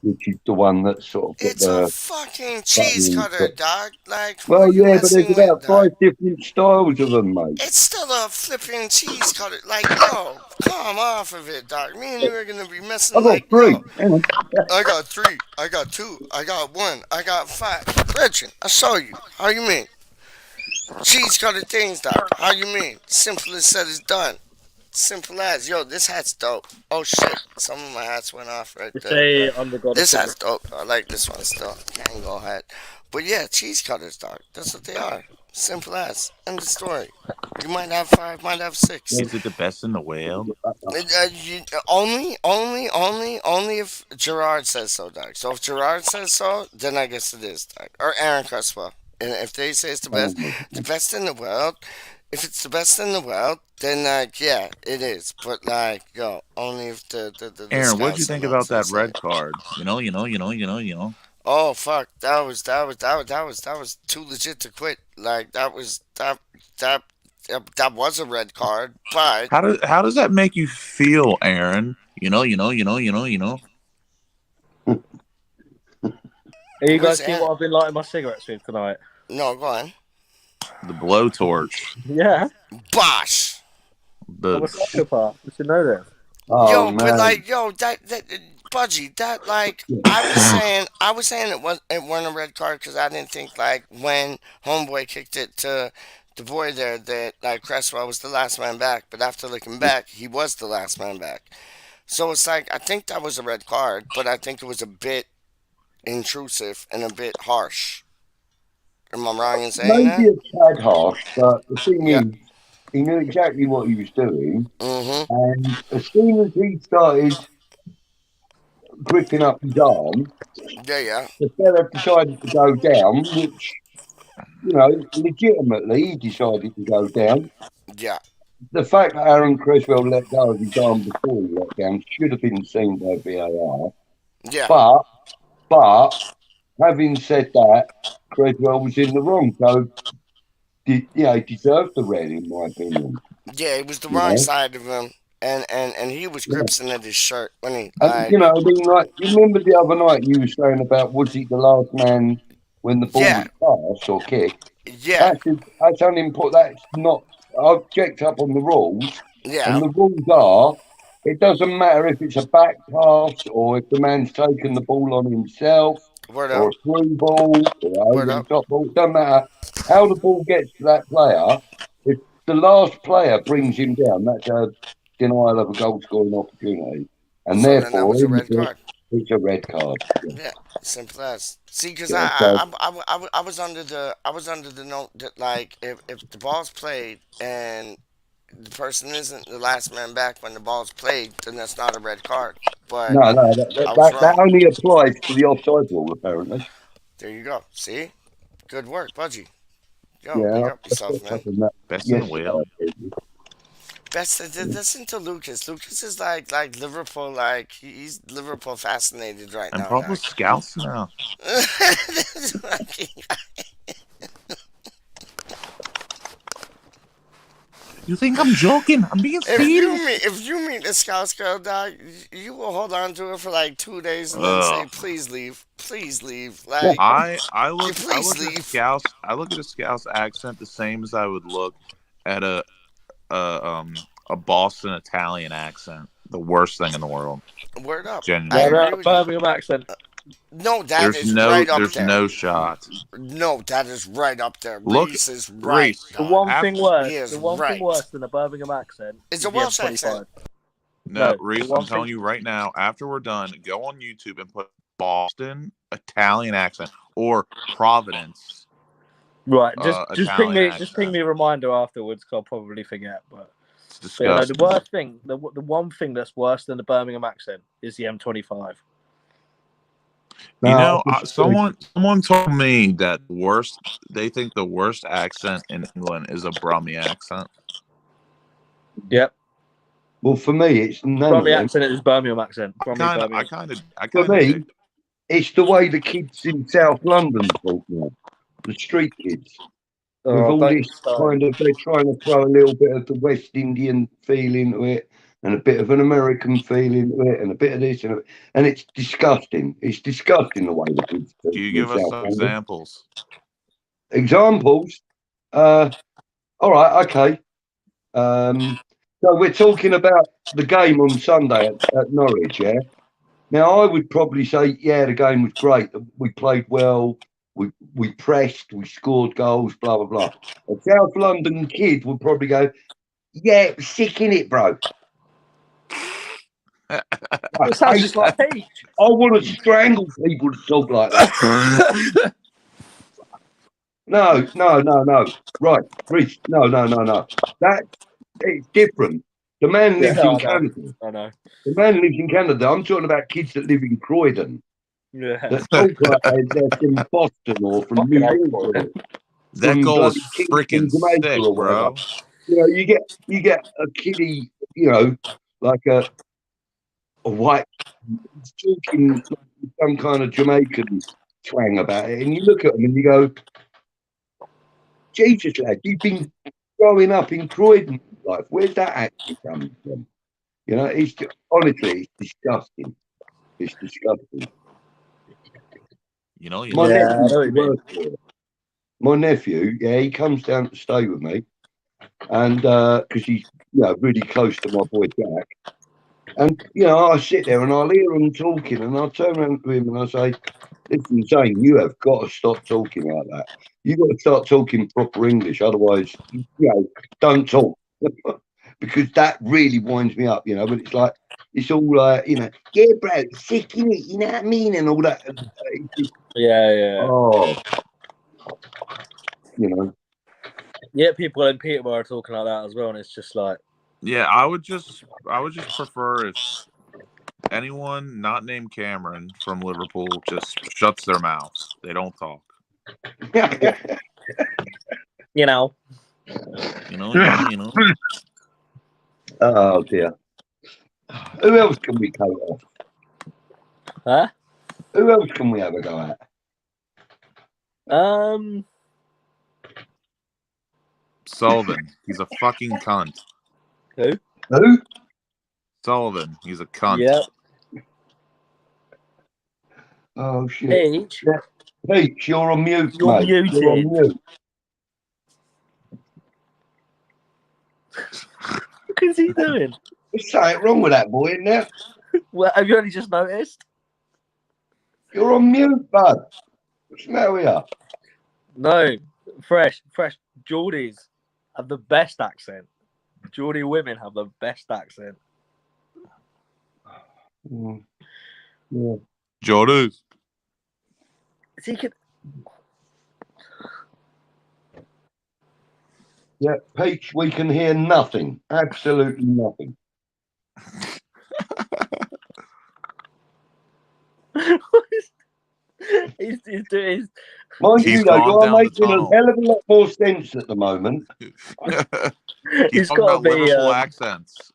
which is the one that's sort of got It's a the fucking button cheese in cutter, it. dog. Like, who are Well, you yeah, but there's messing with, about dog? 5 different styles of them, mate. It's still a flipping cheese cutter. Like, yo, come off of it, dog. Me and you are gonna be messing I've got like, 3. yo, Hang on. I got 3, I got 2, I got 1, I got 5. Brethren, I saw you. How you mean? Cheese cutter things, dog. How you mean? Simple as said is done. Simple as. Yo, this hat's dope. Oh shit. Some of my hats went off right You there. say I'm the god of This hat's cigarettes. dope. I like this one still. KnO hat. But yeah, cheese cutters, dog. That's what they are. Simple as. End of story. You might have 5, might have 6. Is it the best in the world? Only if Gerard says so, dog. So if Gerard says so, then I guess it is, dog. Or Aaron Cresswell. And if they say it's the best in the world, if it's the best in the world, then like yeah, it is. But like yo, only if the Aaron, what'd you scouts and think them about that say red it. card? You know. Oh fuck, that was too legit to quit. Like that was a red card, but How does that make you feel, Aaron? You know. Are you where's guys see Aaron? what I've been lighting my cigarettes with tonight? No, go on. The blowtorch. Yeah, Bosh. I'm a The psychopath. You should know this. Oh, Yo, but man. like, yo, that Budgie, that like, I was saying it wasn't a red card because I didn't think like when Homeboy kicked it to the boy there that like Cresswell was the last man back, but after looking back, he was the last man back. So it's like I think that was a red card, but I think it was a bit intrusive and a bit harsh. Am I wrong in saying Maybe that? a tad harsh, but the thing Yeah. is, he knew exactly what he was doing. Mhm. And as soon as he started gripping up his arm, Yeah. Yeah. the fella decided to go down, which, legitimately he decided to go down. Yeah. The fact that Aaron Creswell let go of his arm before he let down should have been seen by VAR. Yeah. But having said that, Creswell was in the wrong, so he deserved the red, in my opinion. Yeah. It was the You wrong know, side of him, and he was yeah. cripsing at his shirt when he And like. I mean, like, you remember the other night you were saying about was he the last man when the ball Yeah. was passed or kicked? Yeah. That's unimportant. That's not. I've checked up on the rules, and Yeah. the rules are it doesn't matter if it's a back pass or if the man's taken the ball on himself Word or up. a through ball or Word over the up. top ball. It doesn't matter how the ball gets to that player. If the last player brings him down, that's a denial of a goal scoring opportunity, and So then that therefore was a red card. it's a red card. Yeah, simple as. See, because Yeah, so I was under the note that like if the ball's played and the person isn't the last man back when the ball's played, then that's not a red card. But no, I was that wrong. only applies to the offside rule, apparently. There you go. See, good work, Budgie. Yo, Yeah, big I up yourself, picked up man. on that best in the yesterday. world. Best listen to Lucas. Lucas is like Liverpool. Like he's Liverpool fascinated right I'm now, probably dog. scouts now. You think I'm joking? I'm being serious. If you meet a Scouse girl, dog, you will hold on to her for like 2 days and then say, Ugh. please leave. Like, I you please look at a leave. Scouse accent the same as I would look at a Boston Italian accent. The worst thing in the world. Word up. I Yeah, Genuinely. agree that with you. Birmingham accent. No, that is right up There's there. no shot. No, that is right up there. Look, Reese is right, Rhys. The dog. one After, thing worse. He is The one thing right. worse than a Birmingham accent It's is a the Welsh M25. accent. No, The Rhys, one I'm telling thing. you right now, after we're done, go on YouTube and put Boston Italian accent or Providence Right, just Italian accent. just ping me a reminder afterwards, because I'll probably forget. But It's yeah, no, disgusting. the worst thing, the one thing that's worse than the Birmingham accent is the M25. You No, know, I disagree. someone told me that they think the worst accent in England is a Brummie accent. Yep, Well, for me, it's none of Brummie them. accent is Birmingham accent. I Brummie, Birmingham. kind For of me, dig. it's the way the kids in South London talk now, the street kids. With Oh, all don't this start. kind of, they're trying to throw a little bit of the West Indian feel into it, and a bit of an American feeling to it, and a bit of this, and it's disgusting. It's disgusting the way the kids Can talk you in give us South some London. examples? Examples? All right, okay. So we're talking about the game on Sunday at Norwich, yeah? Now, I would probably say, yeah, the game was great. We played well. We pressed. We scored goals, blah, blah, blah. A South London kid would probably go, yeah, it was sick, innit, bro? It sounds just like PeacH. I want to strangle people that talk like that. No. Right, Rhys, no. It's different. The man lives in Canada. I know. The man lives in Canada. I'm talking about kids that live in Croydon. Yeah. That talk like they're from Boston or from New York or That from goal was bloody freaking Kingston, Jamaica sick, or whatever. bro. You know, you get a kiddie, you know, like a white talking some kind of Jamaican twang about it, and you look at them and you go, Jesus, lad, you've been growing up in Croydon life. Where's that accent coming from? You know, it's honestly, it's disgusting. It's disgusting. You know, My Yeah, I nephew's know what the you mean. worst for it. My nephew, yeah, he comes down to stay with me, and because he's really close to my boy Jack, and I sit there and I'll hear him talking, and I'll turn around to him and I say, "Listen, Zane, you have got to stop talking like that. You've got to start talking proper English, otherwise, don't talk." Because that really winds me up, but it's like, it's all like, yeah, bro, sick, innit? You know what I mean? And all that. Yeah. Oh, Yeah, people in Peterborough are talking like that as well, and it's just like, yeah, I would just prefer if anyone not named Cameron from Liverpool just shuts their mouths. They don't talk. you know. Oh dear. Who else can we cut off? Huh? Who else can we have a go at? Sullivan, he's a fucking cunt. Who? Sullivan, he's a cunt. Yeah. Oh shit. PeacH. Yeah. PeacH, you're on mute, You're mate. muted. You're on mute. What is he doing? There's something wrong with that boy, isn't there? Well, have you only just noticed? You're on mute, bud. What's the matter with you? No, fresh. Geordies have the best accent. Geordie women have the best accent. Yeah. Jordans. He could. Yeah, PeacH, we can hear nothing. Absolutely nothing. he's doing. Mind you, though, you are making a tunnel. hell of a lot more sense at the moment. He's talking got to about be Liverpool accents.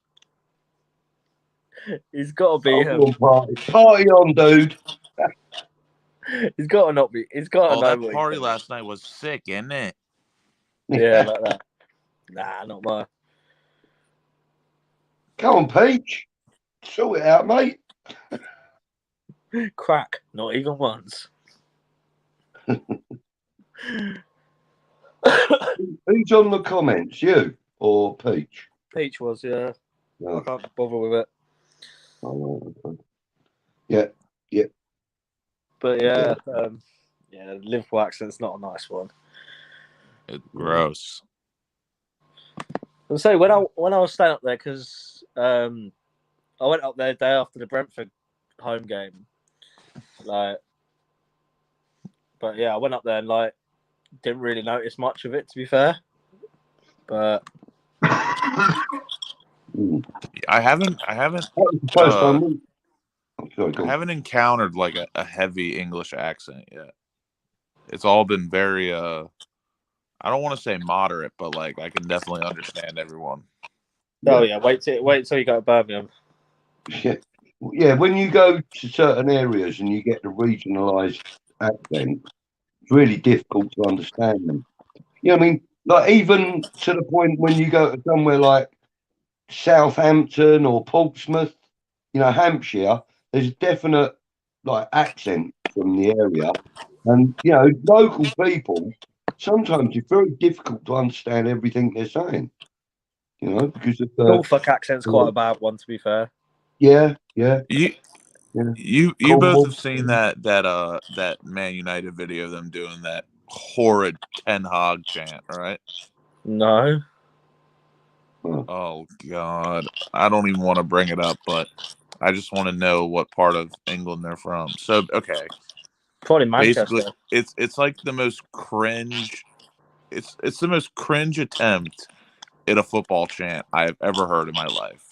He's got to be. Party on, dude. He's got to not be. He's got to know. That party last night was sick, isn't it? Yeah, like that. Nah, not mine. Come on, PeacH. Sort it out, mate. Crack, not even once. Who's on the comments, you or PeacH? PeacH was, yeah. No. I can't bother with it. Oh, okay. Yeah. But yeah, Liverpool accent's not a nice one. It's gross. And so when I was staying up there, because I went up there the day after the Brentford home game, but yeah, I went up there and didn't really notice much of it, to be fair. But I haven't. That was the first time. I haven't encountered a heavy English accent yet. It's all been very I don't want to say moderate, but I can definitely understand everyone. Oh yeah, wait till you go to Birmingham. Yeah, when you go to certain areas and you get the regionalised accent, it's really difficult to understand them. You know what I mean? Even to the point when you go to somewhere like Southampton or Portsmouth, Hampshire, there's a definite like accent from the area, and local people. Sometimes it's very difficult to understand everything they're saying. Because of the Norfolk accent's quite a bad one, to be fair. yeah. You both have seen that Man United video of them doing that horrid tHa chant, right? No. Oh God, I don't even want to bring it up, but I just want to know what part of England they're from. So okay, Probably Manchester. basically, it's like the most cringe. It's the most cringe attempt at a football chant I've ever heard in my life.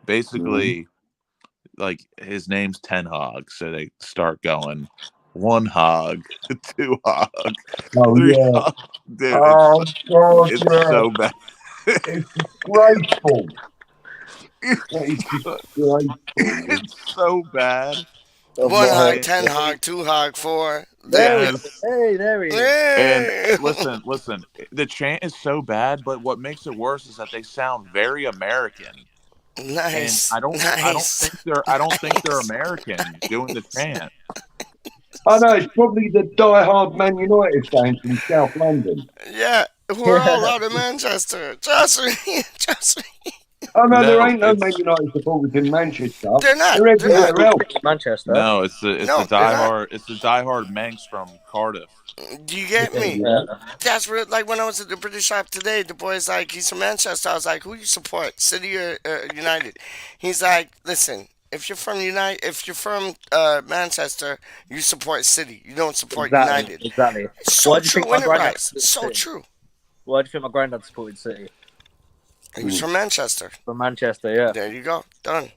Basically, like his name's tHa, so they start going 1 hog, 2 hog, 3 hog. Dude, it's so bad. It's disgraceful. It's so bad. 1 hog, 10 hog, 2 hog, 4. There he is. And listen. The chant is so bad, but what makes it worse is that they sound very American. Nice. And I don't think they're American doing the chant. I know, it's probably the die-hard Man United fans from South London. Yeah, we're all out of Manchester. Trust me. Oh no, there ain't no Man United supporters in Manchester. They're not. They're everywhere else. Manchester. No, it's the diehard Manx from Cardiff. Do you get me? Yeah. That's real. Like when I was at the British shop today, the boy's like, he's from Manchester. I was like, who you support, City or United? He's like, listen, if you're from Manchester, you support City. You don't support United. Exactly. So true, Rhys. So true. Why do you think my granddad supported City? He was from Manchester. From Manchester, yeah. There you go. Done.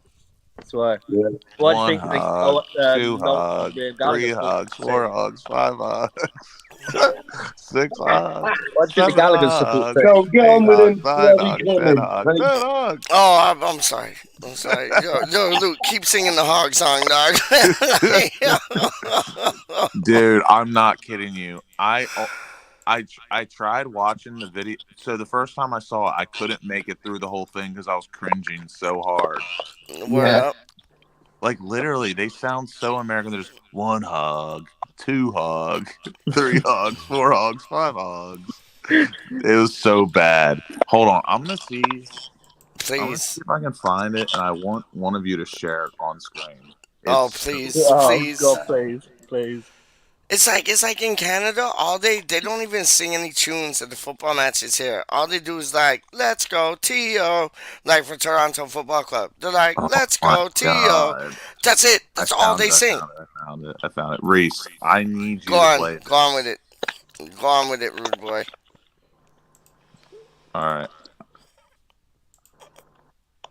That's why. Yeah. Why do 1 you think hog, 2 Noel hogs, Gallagher 3 hogs, 4 hogs, 5 hogs, 6 hogs. Why do you think the Gallagher support City? Go, get on with him. 5 hogs, 10 hogs, 10 hogs. Oh, I'm sorry. Yo, Luke, keep singing the hog song, dog. Dude, I'm not kidding you. I tried watching the video. So the first time I saw it, I couldn't make it through the whole thing because I was cringing so hard. Word up. Like literally, they sound so American. There's 1 hog, 2 hog, 3 hogs, 4 hogs, 5 hogs. It was so bad. Hold on, I'm gonna see Please. if I can find it, and I want one of you to share it on screen. Please. God, please. It's like in Canada, they don't even sing any tunes at the football matches here. All they do is like, let's go tHa, like for Toronto Football Club. They're like, let's go tHa. God. That's it. That's all they sing. I found it. Rhys, I need you Go to play on. Go on with it. Go on with it, rude boy. All right.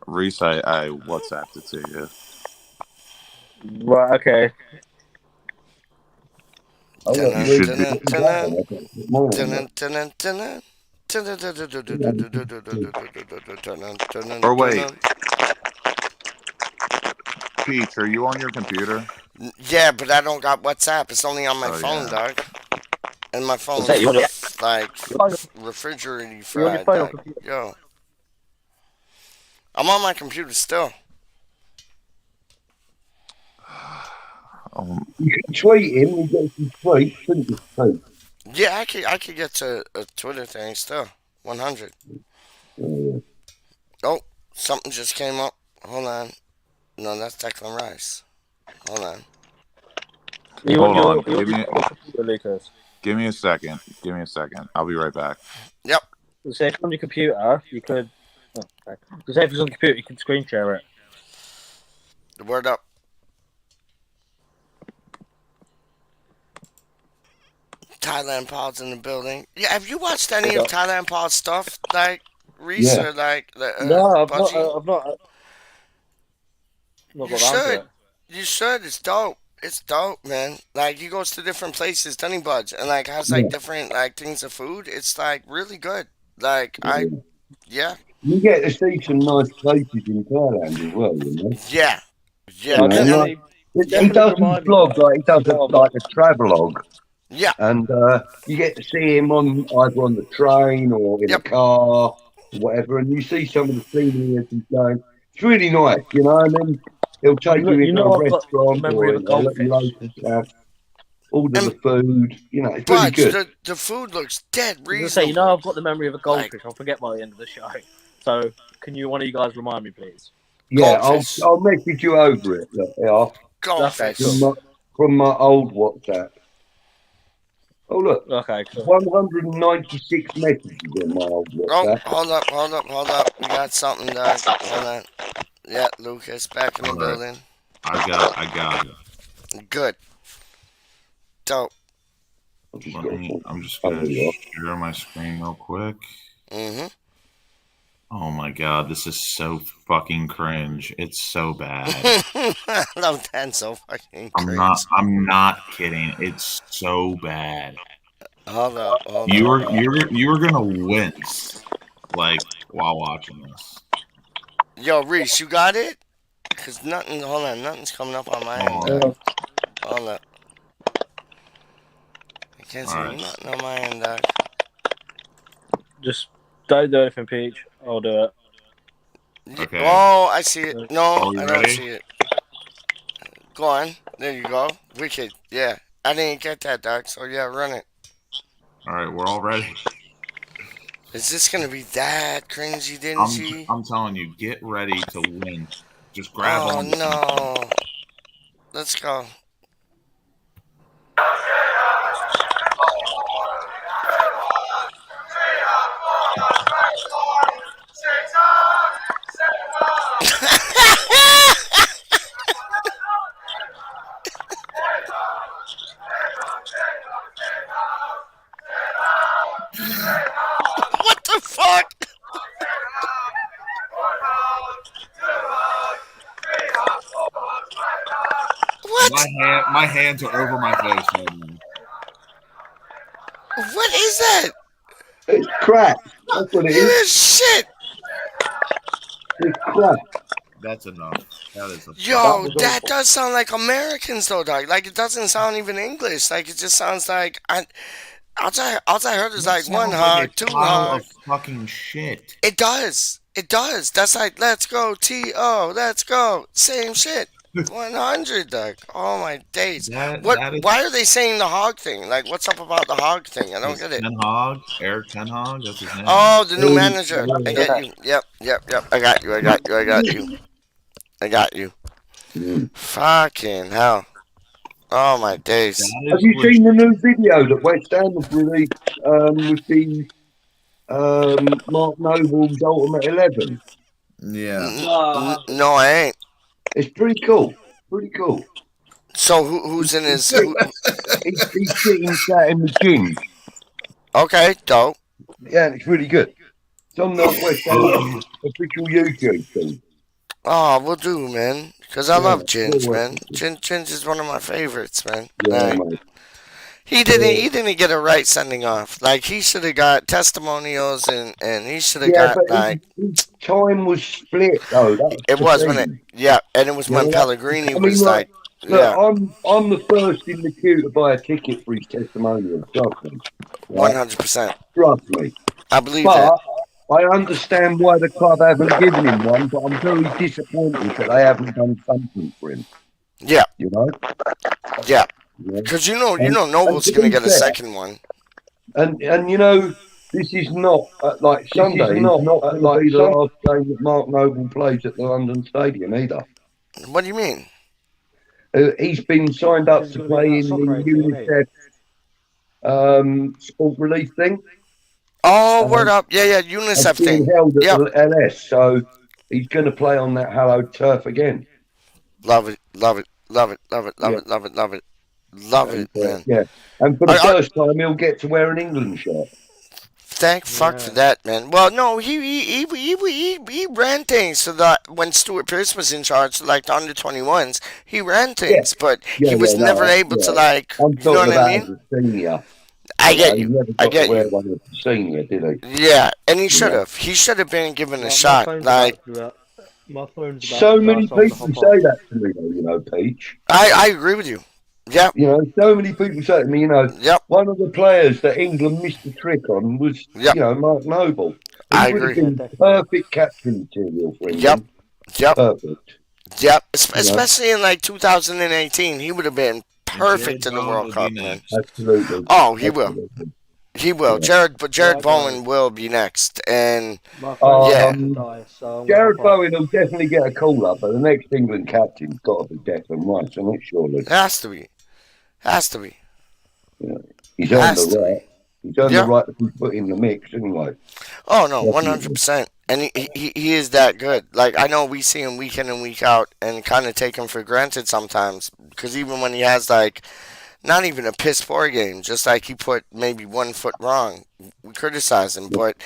Rhys, I WhatsApped it to you. Right, okay. Oh, Dun, you dun, should dun, be. Or wait. PeacH, are you on your computer? Yeah, but I don't got WhatsApp. It's only on my Oh, phone, yeah. dog. And my phone that you on is like refrigerator fried, dog. Yo. I'm on my computer still. You can tweet him and get some tweets, shouldn't you? Yeah, I could get to a Twitter thing still. 100. Oh, something just came up. Hold on. No, that's Declan Rhys. Hold on. Hold on. Give me a second. I'll be right back. Yep. So if it's on your computer, you could. So say if it's on your computer, you can screen share it. The word up. Thailand Paul's in the building. Yeah, have you watched any of Thailand Paul's stuff, like Rhys or like no, I've Budgie? not You got should. it. You should. It's dope. It's dope, man. Like he goes to different places, doesn't he, Budge? And like has like different like things of food. It's like really good. Like yeah. You get to see some nice places in Thailand as well, you know. Yeah. He does his vlog, like he does like a travelogue. Yeah. And you get to see him either on the train or in a car. whatever, and you see some of the scenery as he's going. It's really nice, you know. And then he'll take you into a I've got the restaurant memory or of a a goldfish. local cafe, order the And food. You know, it's really but good. the food looks dead I was gonna say, reasonable. I've got the memory of a Like goldfish. I'll forget by the end of the show. So, can one of you guys remind me, please? Yeah, goldfish, I'll message you over it. Look, yeah, Okay, goldfish. cool. from my old WhatsApp. Oh look, Okay, cool. 196 messages on my old Oh, WhatsApp. hold up. We got something, Doug. Hold on. Yeah, Lucas back in the All right. building. I got it. Good. Dope. I've just Let got me. to I'm just oh, gonna there you share my screen real quick. Mm-hmm. Oh my god, this is so fucking cringe. It's so bad. I love that so fucking cringe. I'm not kidding. It's so bad. Hold up. You were gonna wince like while watching this. Yo, Rhys, you got it? Cause nothing. Hold on, nothing's coming up on my end, Oh, Doug. Hold up. I can't see Alright. nothing on my end, Doug. Just don't do anything, PeacH. I'll do it. Okay. Oh, I see it. No, Are we I don't ready? see it. Go on. There you go. Wicked. Yeah. I didn't get that, Doug. So yeah, run it. Alright, we're all ready. Is this gonna be that cringy, didn't she? I'm telling you, get ready to win. Just grab Oh on. no. Let's go. What the fuck? What? My hands are over my face right now. What is that? It's crap. That's what it It is. is shit. It's crap. That's enough. That is a Yo, was that awful. does sound like Americans though, dog. Like it doesn't sound even English. Like it just sounds like all I heard is like one hug, two pile hug. of fucking shit. It does. It does. That's like let's go tHa, let's go. Same shit. 100, Doug. Oh my days. That is Why are they saying the hog thing? Like, what's up about the hog thing? I don't it's get it. tHa, Eric tHa, that's his name. Oh, the new manager. I Yeah. get you. Yep. I got you. I got you. Mm. Fucking hell. Oh my days. That Have is you seen the new video that West Ham have released with the Mark Noble's Ultimate 11? Yeah. No, I ain't. It's pretty cool. Pretty cool. So who's in his? He's sitting sat in the gym. Okay, dope. Yeah, and it's really good. It's on the West Ham official YouTube thing. Oh, we'll do, man. Cause I Yeah, love Ginge, yeah, man. Ginge is one of my favorites, man. Yeah, Like, mate. he didn't get a right sending off. Like he should have got testimonials and he should have Yeah, got but like his time was split though. That's it the was thing. when it and it was Yeah, when Pellegrini I mean, was like look, yeah, I'm the first in the queue to buy a ticket for his testimonial. Trust me. Right? 100%. Trust me. I believe that. But I understand why the club haven't given him one, but I'm very disappointed that they haven't done something for him. Yeah, You know? yeah. Yeah. Cause you know And Noble's to gonna be get a fair, second one. And you know, this is not like Sunday. Is not going to be the last game that Mark Noble plays at the London Stadium either. What do you mean? He's been signed up to play in the UNICEF sport relief thing. Oh, word up. Yeah, It's UNICEF being thing. held at Yep. the LS, so he's going to play on that hallowed turf again. Love it. Love it, man. Yeah, and for the I- first time, he'll get to wear an England shirt. Thank fuck for that, man. Well, no, he ran things so that when Stuart Pearce was in charge, like the under-21s, he ran things, but he was never able to like. I'm You know talking what I about mean? as a senior. I get He you. never I got get to wear you. one as a senior, did he? Yeah, and he should have. He should have been given a shot. Like my phone's about So to many die, so I'm people gonna hop say off. that to me, though, you know, PeacH. I agree with you. Yep. You know, so many people say to me, you know, Yep. one of the players that England missed the trick on was, Yep. you know, Mark Noble. He I would have agree. Yeah, been definitely. perfect captain material for Yep, England. yep, Perfect. yep. You know, Especially in like 2018, he would have been And perfect Jared in the Bowen World will be Cup, man. next. absolutely, Oh, he will. absolutely. He will. Yeah. Yeah, Jared I agree. Bowen will be next, and My phone's yeah, about to Um, die, so I'm gonna hop Jared off. Bowen will definitely get a call up, but the next England captain's got to be Declan Rice, isn't it? Surely. has to be, has to be, Yeah. He's earned the has to be. right. He's earned the Yeah. right to be put in the mix, anyway. Oh no, 100 Definitely. percent. And he is that good. Like I know we see him week in and week out, and kind of take him for granted sometimes. Because even when he has like not even a piss poor game, just like he put maybe 1 foot wrong, we criticize him. But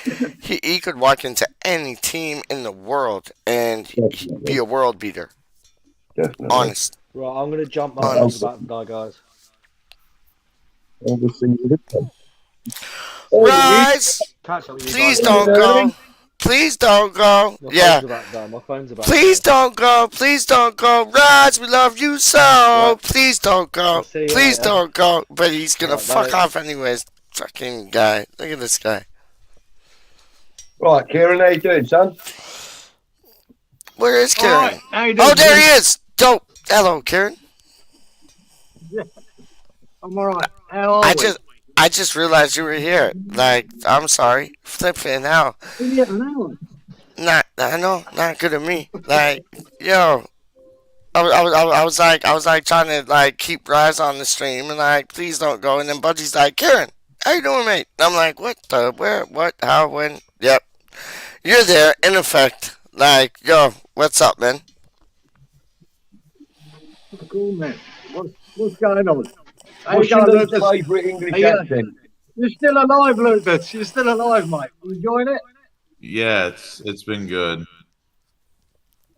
he could walk into any team in the world and he'd be Definitely. a world beater. Definitely. Honest, Right, I'm gonna jump. My phone's honest. about to die, guys. I'll just see you later. Oh, Rise, Catch up with you guys please England later. don't early. go. Please don't go. My Yeah. phone's about to die. My phone's about to Please die. don't go. Please don't go. Rise, we love you so. Right, Please don't I'll go. see you Please later. don't go. But he's gonna Right, fuck bye. off anyways. Fucking guy. Look at this guy. Right, Kieran, how you doing, son? Where is All right, Kieran? how you doing? Oh, there he is. Dope. Hello, Kieran. I'm all right. How are I we? just realized you were here. Like, I'm sorry. Flipping hell. Yeah, an hour. Not, I know, not good of me. Like, yo, I was like trying to like keep Rise on the stream and like, please don't go. And then Budgie's like, Kieran, how you doing, mate? And I'm like, what the, where, what, how, when? Yep, you're there in effect. Like, yo, what's up, man? Cool, man. What's going on? How you What's your going, least Lucas? favourite English Hey, accent? you're still alive, Lucas. You're still alive, mate. You enjoying it? Yeah, it's been good.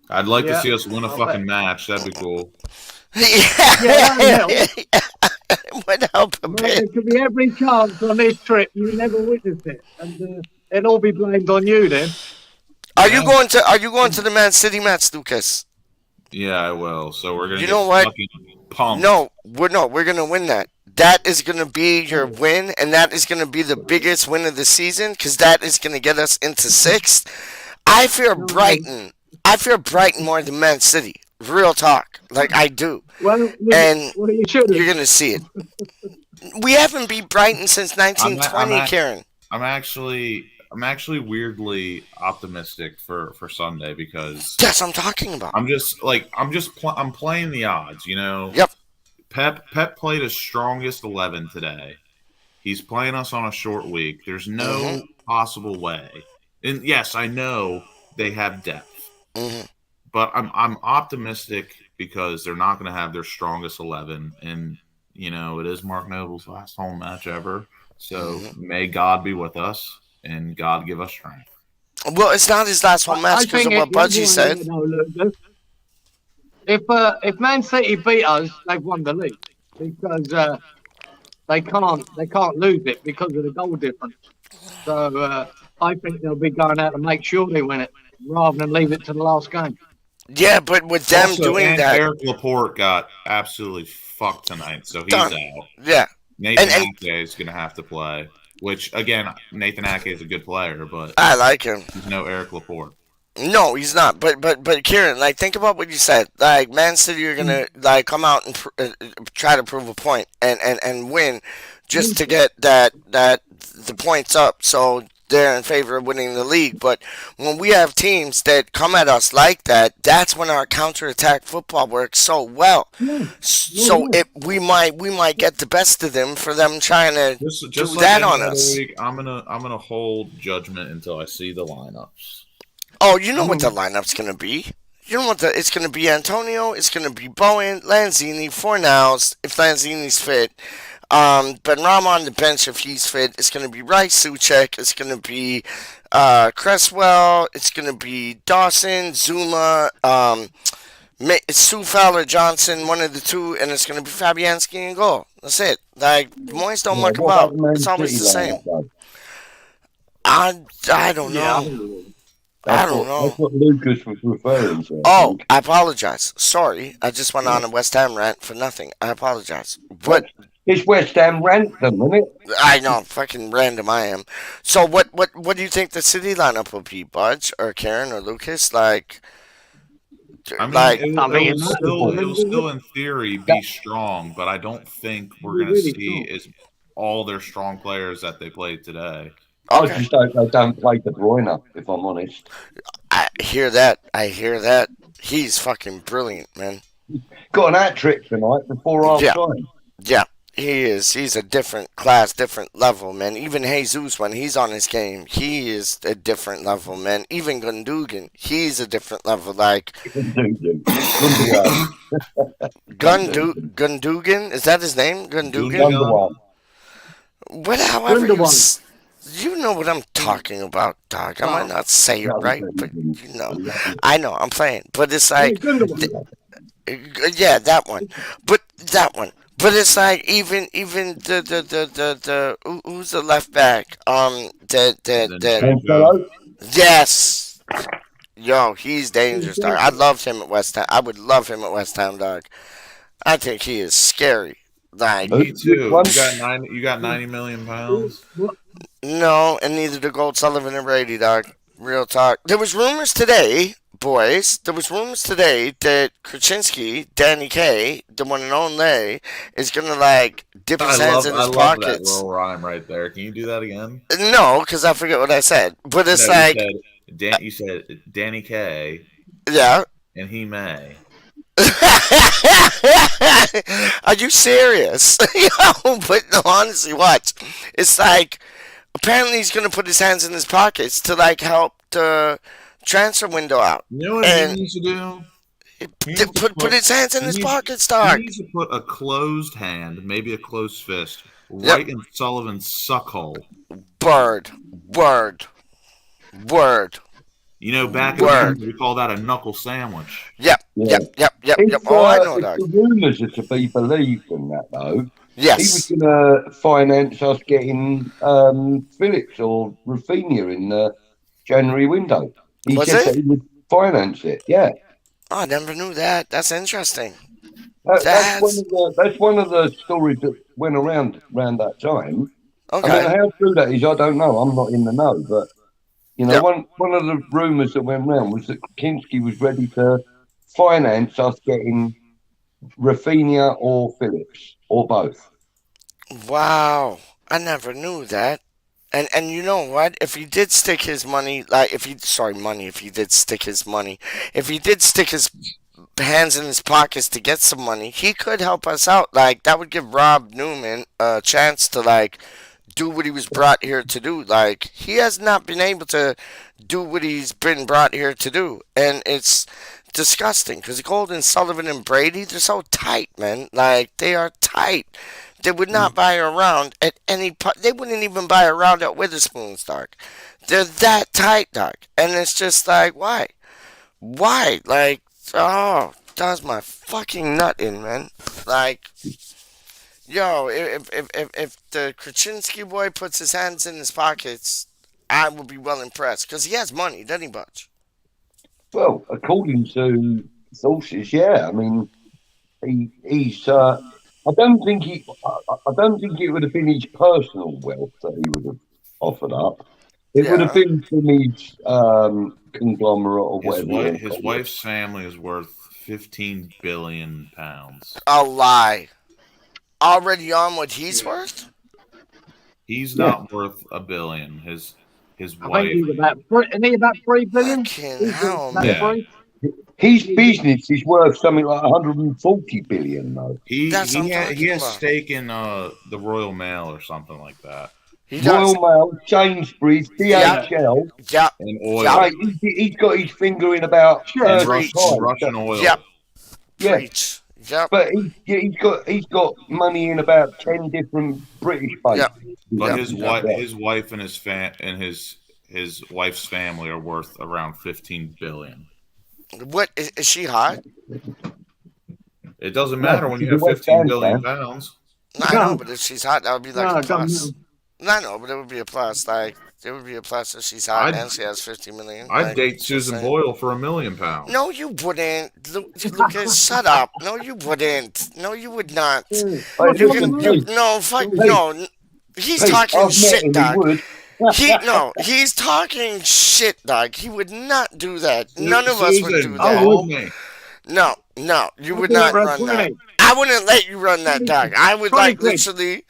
I'd like to Yeah. see us win a I fucking bet. match. That'd be cool. Yeah, that'll help. Would help a Mate, bit. there could be every chance on this trip you never witnessed it, and it'll all be blamed on you then. Are Yeah. you going to the Man City match, Lucas? Yeah, I will. So we're gonna You get know what? fucking pumped. No, we're gonna win that. That is gonna be your win, and that is gonna be the biggest win of the season because that is gonna get us into sixth. I fear No, Brighton. I fear Brighton more than Man City. Real talk, like I do, well, and you should you're have. gonna see it. We haven't beat Brighton since I'm 1920, at- Karen. I'm actually weirdly optimistic for Sunday because That's what I'm talking about. I'm playing the odds, you know. Yep. Pep played his strongest 11 today. He's playing us on a short week. There's no possible way. And yes, I know they have depth. Mhm. But I'm optimistic because they're not going to have their strongest 11 and you know, it is Mark Noble's last home match ever. So may God be with us and God give us strength. Well, it's not his last home match I because think of what the other Budgie way, said. you know, Lucas, if Man City beat us, they've won the league because they can't lose it because of the goal difference. So I think they'll be going out to make sure they win it rather than leave it to the last game. Yeah, but with them Also, doing and that, Eric Laporte got absolutely fucked tonight, so he's Done. out. yeah, Nathan and Ake is going to have to play, which, again, Nathan Ake is a good player, but I like him. he's no Eric Laporte. No, he's not. But Kieran, like, think about what you said. Like, Man City are gonna like come out and try to prove a point and win, just to get that the points up. So they're in favor of winning the league. But when we have teams that come at us like that, that's when our counterattack football works so well. So we might get the best of them for them trying to Just do like that any on other us. week, I'm gonna hold judgment until I see the lineups. Oh, you know what the lineup's gonna be. You know what it's gonna be. Antonio. It's gonna be Bowen, Lanzini, Fornals if Lanzini's fit. Ben Rama on the bench if he's fit. It's gonna be Rice, Suchek. It's gonna be Cresswell. It's gonna be Dawson, Zuma, it's Sue Fowler, Johnson, one of the two, and it's gonna be Fabianski in goal. That's it. Like Moyes don't muck What about about. the Man It's always City the same. lineup, though? I don't know. I don't know. That's what Lucas was referring to. I Oh, think. I apologize. Sorry, I just went on a West Ham rant for nothing. I apologize. But It's West Ham Rantham, isn't it? I know, fucking random I am. So what do you think the city lineup will be, Budge or Karen or Lucas? I mean, Like it I will, it mean, will it still matters it to will them, doesn't still it? in theory That be strong, but I don't think It'll we're be gonna really see strong. is all their strong players that they played today. I okay, just hope they don't play De Bruyne, if I'm honest. I hear that. I hear that. He's fucking brilliant, man. Got an hat trick tonight before half Yeah, time. yeah. He is. He's a different class, different level, man. Even Jesus, when he's on his game, he is a different level, man. Even Gundogan, he's a different level. Like Gundogan. Gundogan. Gundogan, is that his name? Gundogan. Gundogan. Gundogan. What? However you Gundogan. you know what I'm talking about, dog. I might Oh, not say it Lovely right, but thing. you know, Lovely I know I'm playing. But it's yeah, like, Gundogan. yeah, that one. But that one. But it's like even who's the left back? Then That Checo. Cancelo. yes. Yo, he's He's dangerous, dog. I dangerous. loved him at West Ham. I would love him at West Ham, dog. I think he is scary. Like Who? Me Which too. one? You got nine. You got 90 million pounds. What? no, and neither do Gold Sullivan or Brady, dog. Real talk. There was rumors today, boys. There was rumors today that Krasinski, Danny K, the one and only, is gonna like dip his hands in I his love that pockets. little rhyme right there. Can you do that again? No, because I forget what I said. But it's No, like, You said Danny K, yeah. and he may. Are you serious? Yo, but no, honestly, watch. It's like apparently he's gonna put his hands in his pockets to like help the transfer window out, You know what he and needs to do? He needs to put his hands in he his needs pockets, he dog. needs to put a closed hand, maybe a closed fist, Yep. right in Sullivan's suckhole. Word, word, word, You know, back in word. England, we call that a knuckle sandwich. Yep, Yeah. yep, yep, yep, yep. Oh, I know, If dog. the rumours are to be believed and that though, he was Yes. going to finance us getting Phillips or Rafinha in the January window. He Was said that it? he would finance it. Yeah, Oh, I never knew that. That's interesting. that's That's one of the stories that went around that time. I mean, okay. how true that is, I don't know. I'm not in the know, but you know, Yep. one of the rumours that went round was that Kinski was ready to finance us getting Rafinha or Phillips or both. Wow. I never knew that. And you know what? If he did stick his money, like if he sorry money, if he did stick his money, if he did stick his hands in his pockets to get some money, he could help us out. Like that would give Rob Newman a chance to like do what he was brought here to do. Like he has not been able to do what he's been brought here to do, and it's disgusting because Golden, Sullivan, and Brady, they're so tight, man. Like they are tight. They would not buy a round at any. They wouldn't even buy a round at Witherspoon's, dog. They're that tight, dog, and it's just like why, why, like oh, that's my fucking nut in, man. Like yo, if the Krasinski boy puts his hands in his pockets, I will be well impressed because he has money, doesn't he, Butch? Well, according to sources, yeah. I mean, he's. I don't think it would have been his personal wealth that he would have offered up. It would have Yeah. been from his conglomerate or whatever you want to His call it. wife's family is worth 15 billion pounds. A lie. Already on what he's worth? He's Yeah, not worth a billion. His I think wife. he's about three. Isn't he about 3 billion? Fucking He's hell, about man. Yeah. three. his business is worth something like 140 billion, though. That's what I'm He talking has about. stake in the Royal Mail or something like that, He Royal does. Mail, Sainsbury's, Yep. DHL. Yep. and Yep. oil Mate, he's got his finger in about Sure. and 30 Preach. pies. Russian oil. Yep. Yeah, Preach. Yep. but he's got money in about 10 different British Yep. bases. But Yep. his wife and his wife's family are worth around 15 billion. What is she hot? It doesn't No, matter when she's you a have West 15 Ham billion fan. pounds. I know, No, but if she's hot, that would be like no, a it doesn't plus. matter. I know, but it would be a plus. Like, it would be a plus if she's hot I'd and she has 50 million. I'd Like, date just Susan saying. Boyle for £1 million. No, you wouldn't. Lucas, shut up. No, you wouldn't. No, you would not. Yeah. Hey, What's You wrong can. listen, with You me? Pete, no. Fuck Pete, no. He's Pete, talking I've met shit, him. He dog. would. He's talking shit, dog. He would not do that. None of us would do Susan, I that. would. call me. No, you I'll would do it not for run that. 20. I wouldn't let you run that, 20 dog. I would 20 like quid. literally,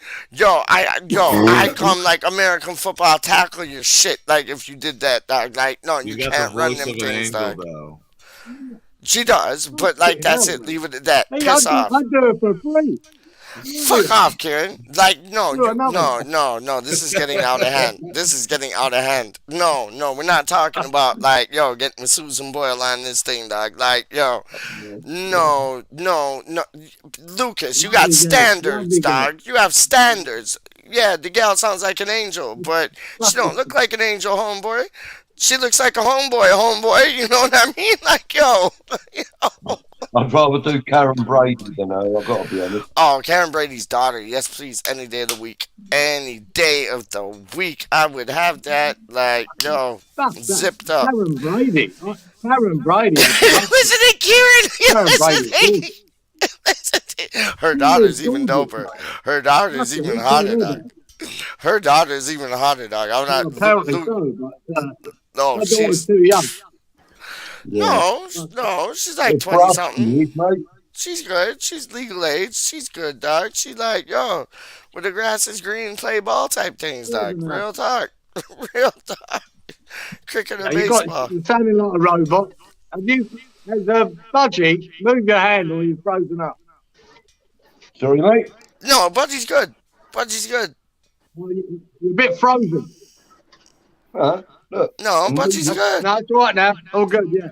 I come like American football tackle your shit. Like if you did that, dog. Like no, You you got the can't run voice them of an things, angel, dog. though. She does, but like that's it. Leave it at that. Hey, Piss off. I'd do it for free. Fuck off, Kieran. Like, no, Do another one. no. This is getting out of hand. This is getting out of hand. No, we're not talking about like, getting Susan Boyle on this thing, dog. Like, no. Lucas, you got Lovely girl. standards, Lovely girl. dog. You have standards. Yeah, the gal sounds like an angel, but she don't look like an angel, homeboy. She looks like a homeboy. You know what I mean? Like, I'd rather do Karen Brady than her. I've got to be honest. Oh, Karen Brady's daughter. Yes, please. Any day of the week. Any day of the week. I would have that, like, Fuck that. zipped up. Karen Brady. Karen Brady. Listen to Kieran. Karen Listen Brady. to listen to- Her daughter's even doper. Her daughter's even hotter, dog. Her daughter's even hotter, dog. I'm Well, not. apparently so, but No, my daughter's she's. too young. No, she's like It's 20 rough, something. he is, mate. She's good. She's legal age. She's good, dog. She like, where the grass is green, play ball type things, dog. Real talk. Real talk. Cricket or baseball. You're sounding like a robot. Has a budgie, move your hand or you've frozen up. Sorry, mate. No, Budgie's good. Budgie's good. Well, you're a bit frozen. Look, No, Budgie's good. No, it's all right now. All good, yeah.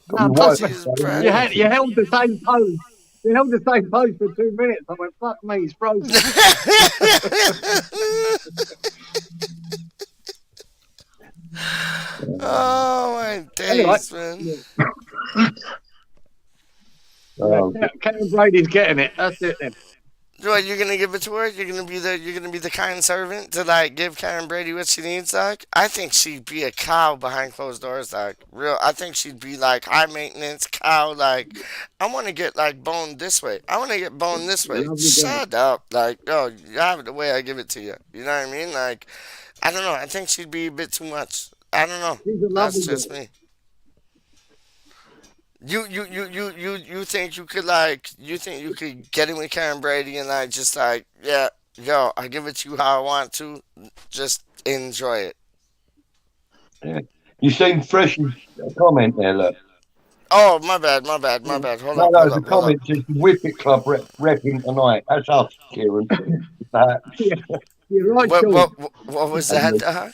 got No, my wife Budgie's saying, proud. You held the same pose. You held the same pose for 2 minutes. I went, fuck me, he's frozen. Oh my days, man. Karen Brady's getting it. That's it then. What, you're gonna give it to her? You're gonna be the kind servant to like give Karen Brady what she needs, dog? I think she'd be a cow behind closed doors, dog. Real, I think she'd be like high maintenance cow. Like, I want to get like boned this way. I want to get boned this way. Lovely girl. Shut up, like, you have it the way I give it to you. You know what I mean? Like, I don't know. I think she'd be a bit too much. I don't know. She's a lovely That's just girl. me. You think you could like you think you could get in with Karen Brady and like just like I give it to you how I want to, just enjoy it. Yeah. You seen Fresh's comment there, look. Oh my bad. Hold No, up, no, hold the up, hold up. comment says Whippet Club repping tonight. That's us, Kieran. Yeah, you're right, What Sean. what was that?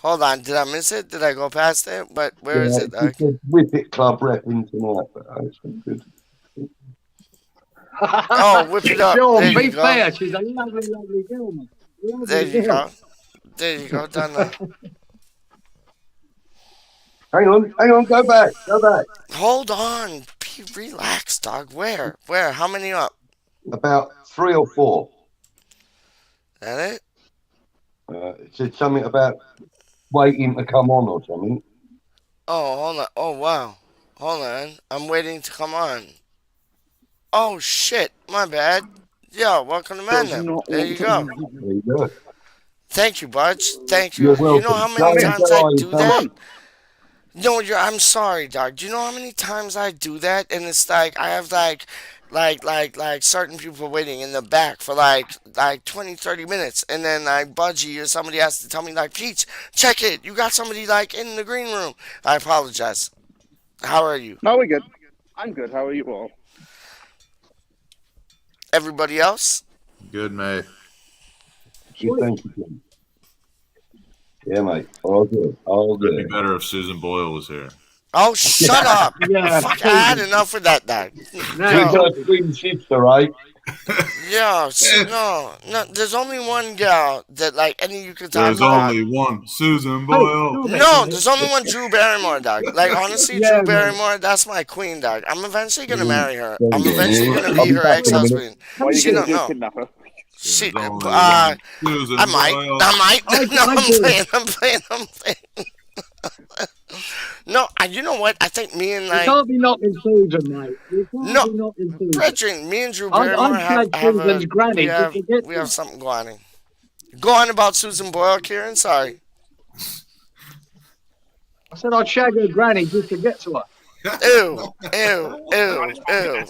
Hold on, did I miss it? Did I go past it? But where is it? It says Whippet Club repping tonight. But it's good. Oh, whip it up. Sean, There be you go. fair. She's a lovely, lovely girl, man. Lovely There you girl. go. There you go. Done now. Hang on, go back. Hold on. Relax, dog. Where? How many up? About 3 or 4. That it? It said something about waiting to come on or something. Oh, hold on. Oh, wow. Hold on. I'm waiting to come on. Oh, shit. My bad. Yo, welcome to Mandem. There you go. There you go. Thank you, Budge. Thank you. You're You welcome. know how many Go times I enjoy, do come that? on. No, I'm sorry, dog. Do you know how many times I do that? And it's like, I have like certain people waiting in the back for like 20, 30 minutes. And then like Budgie or somebody has to tell me like, PeacH, check it. You got somebody like in the green room. I apologize. How are you? No, we're good. I'm good. How are you all? Everybody else? Good, May. Good, thank you, Jim. Yeah, mate. All good. It'd be better if Susan Boyle was here. Oh, shut up. Yeah. Fuck, I had enough with that, dog. Now, We've got twin sister, right? No. There's only one gal that like any you could talk There's about. only one Susan Oh, Boyle. No, there's only one Drew Barrymore, dog. Like honestly, Yeah, Drew man. Barrymore, that's my queen, dog. I'm eventually gonna Mm. marry her. Yeah, I'm yeah. eventually gonna I'll be be her back in a minute. ex-husband. Why are you She going don't to do know. kidnapper? She, There's only one Susan I might. Boyle. No, I I'm do. playing. I'm playing. No, you know what? I think me and You like can't be knocking Susan, mate. You can't no, be knocking Susan. Brethren, me and Drew I'd Barrymore shag have Susan's granny just to get we to have her. something going on. Go on about Susan Boyle, Kieran. Sorry. I said I'd shag her granny just to get to her. Ew, ew.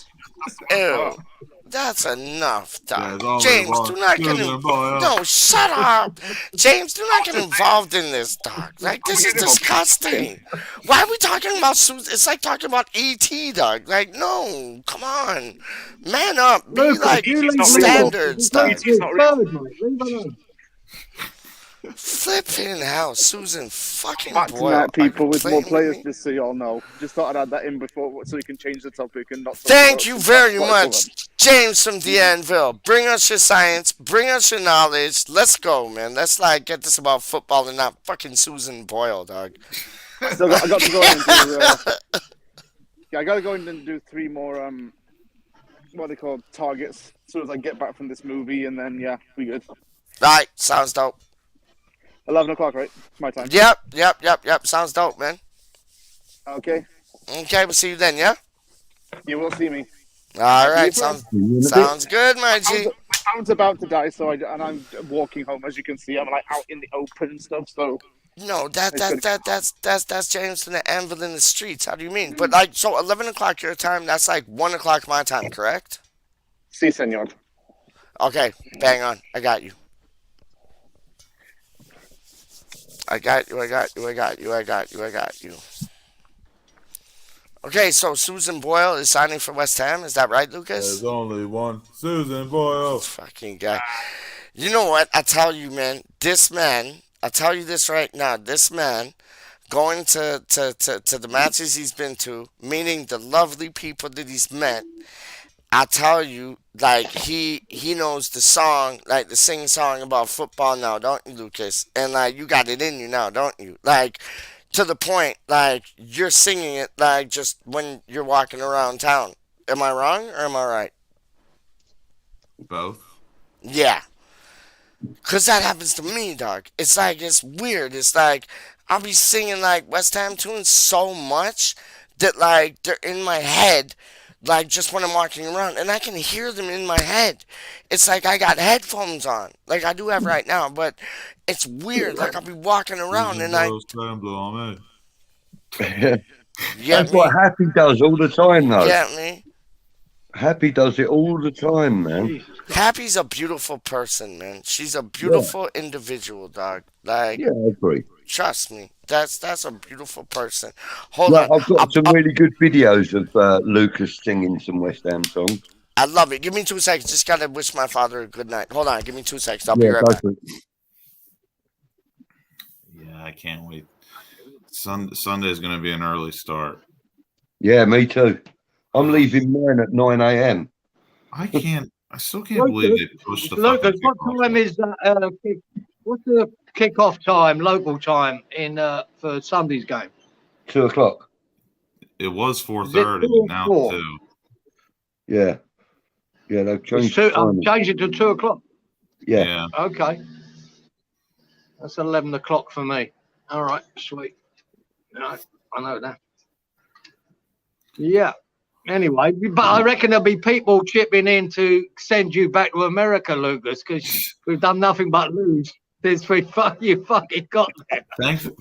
That's enough, There's Doc. only James, one do not get Susan Boyle. No, shut up. James, do not get involved in this, Doc. Like, this is disgusting. Why are we talking about Susan? It's like talking about E.T., Doc. Like, no, come on. Man up. Be Lucas, like you leave standards, Doc. Leave mate. Leave her alone. Flipping hell, Susan fucking Back Boyle. tonight, people, Are you with more playing players, me? just so you all know. Just thought I'd add that in before, so we can change the topic and not. Thank you very much, James from the Anvil. Bring us your science, bring us your knowledge. Let's go, man. Let's like get this about football and not fucking Susan Boyle, dog. So I got to go in and do. Yeah, I got to go in and do 3 more. What they call targets. As soon as I get back from this movie, and then yeah, we good. Right, sounds dope. 11 o'clock, right? My time. Yep. Sounds dope, man. Okay. Okay, we'll see you then, yeah? You will see me. All right, sounds good, my G. My phone's about to die, and I'm walking home. As you can see, I'm like out in the open and stuff. So No, that's James from the Anvil in the streets. How do you mean? But like, so 11 o'clock your time, that's like 1 o'clock my time, correct? si, senor. Okay, bang on. I got you. I got you. Okay, so Susan Boyle is signing for West Ham. Is that right, Lucas? There's only one Susan Boyle. Fucking guy. You know what? I tell you, man. This man. I tell you this right now. This man, going to the matches he's been to, meeting the lovely people that he's met. I tell you, like he knows the song, like the sing song about football now, don't you, Lucas? And like you got it in you now, don't you? Like to the point, like you're singing it like just when you're walking around town. Am I wrong or am I right? Both. Yeah. Cause that happens to me, dog. It's like it's weird. It's like I'll be singing like West Ham tunes so much that like they're in my head, like just when I'm walking around, and I can hear them in my head. It's like I got headphones on, like I do have right now, but it's weird. Like I'll be walking around Susan and I Boyle's playing Blue on me. That's what Happy does all the time, though. Get me? Happy does it all the time, man. Happy's a beautiful person, man. She's a beautiful individual, dog. Like, Yeah, I agree. trust me, that's a beautiful person. Hold Well, on, I've got some really good videos of Lucas singing some West Ham songs. I love it. Give me 2 seconds. Just gotta wish my father a good night. Hold on, give me 2 seconds. I'll be Yeah, right go back. for it. Yeah, I can't wait. Sunday's going to be an early start. Yeah, me too. I'm leaving mine at 9 a.m. I still can't believe they pushed the Lucas, fucking what kickoff. time is that? What's the kickoff time, local time for Sunday's game? 2 o'clock. It was Is it 4:30, 2 or now 4? 2. Yeah. Yeah, they've It's changed 2. the time. Change it to 2 o'clock. Yeah. Okay. That's 11 o'clock for me. All right, sweet. All right, I know that. Yeah. Anyway, but I reckon there'll be people chipping in to send you back to America, Lucas, because we've done nothing but lose since you fucking got there.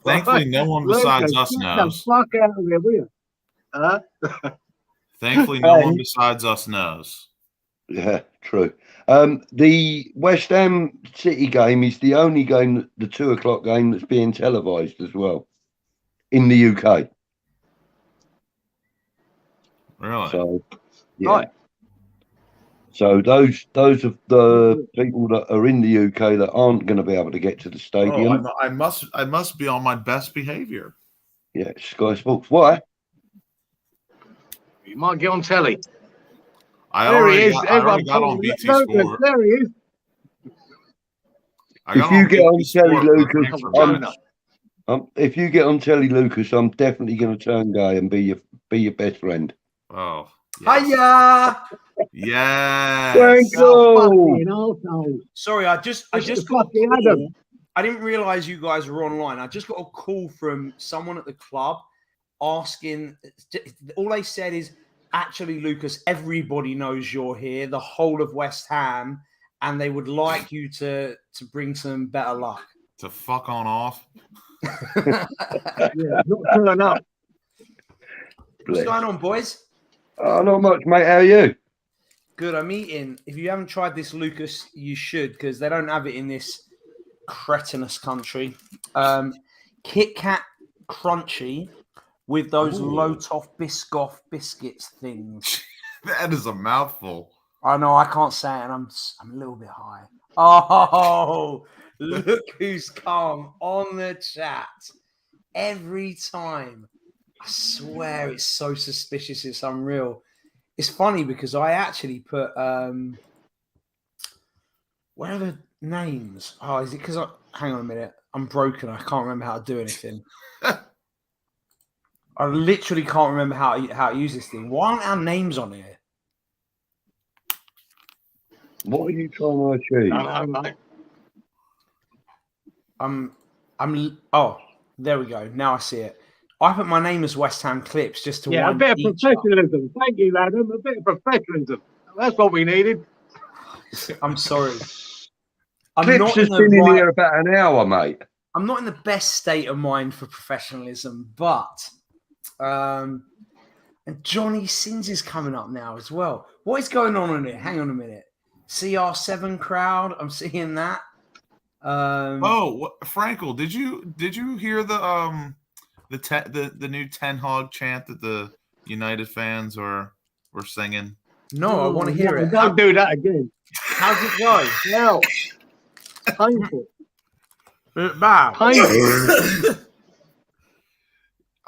Thankfully, no one besides Lucas, us get knows. the fuck out of here, will you? Huh? Thankfully, no one besides us knows. Yeah, true. The West Ham City game is the only game, the 2 o'clock game, that's being televised as well in the UK. Really? So, yeah. Right. So those of the people that are in the UK that aren't going to be able to get to the stadium, I must be on my best behavior. yeah, Sky Sports. Why? You might get on telly. I There he already is. got Everyone on BT Lucas, Sport. there he is. I got If you get on BT telly, Sport, but Lucas, thanks for Jonah. if you get on telly, Lucas, I'm definitely going to turn gay and be your best friend. Oh, Hiya! Yes. Thank Oh, you. fucking arsehole. Sorry, I just Mr. got a fucking call. Adam. I didn't realise you guys were online. I just got a call from someone at the club asking. All they said is, actually, Lucas, everybody knows you're here, the whole of West Ham, and they would like you to bring some better luck. To fuck on off. Yeah, not turn up. What's Bless. going on, boys? Oh, not much, mate. How are you? Good. I'm eating. If you haven't tried this, Lucas, you should, because they don't have it in this cretinous country. Kit Kat Crunchy with those Ooh. low-top Biscoff biscuits things. That is a mouthful. I know I can't say it, and I'm a little bit high. Oh, look who's come on the chat every time. I swear it's so suspicious. It's unreal. It's funny because I actually put where are the names? Oh, is it because hang on a minute. I'm broken. I can't remember how to do anything. I literally can't remember how to use this thing. Why aren't our names on here? What are you trying to achieve? I know, mate. Oh, there we go. Now I see it. I put my name as West Ham Clips just to Yeah, a wind bit of PeacH up. professionalism. Thank you, Adam. A bit of professionalism. That's what we needed. I'm sorry. I'm Clips not has in the been in right. here about an hour, mate. I'm not in the best state of mind for professionalism, but and Johnny Sins is coming up now as well. What is going on in it? Hang on a minute. CR7 crowd. I'm seeing that. Frankel, did you hear the new tHa chant that the United fans were singing? No, I want to hear it. Don't do that again. How's it go? No. Painful. Is it bad? Painful.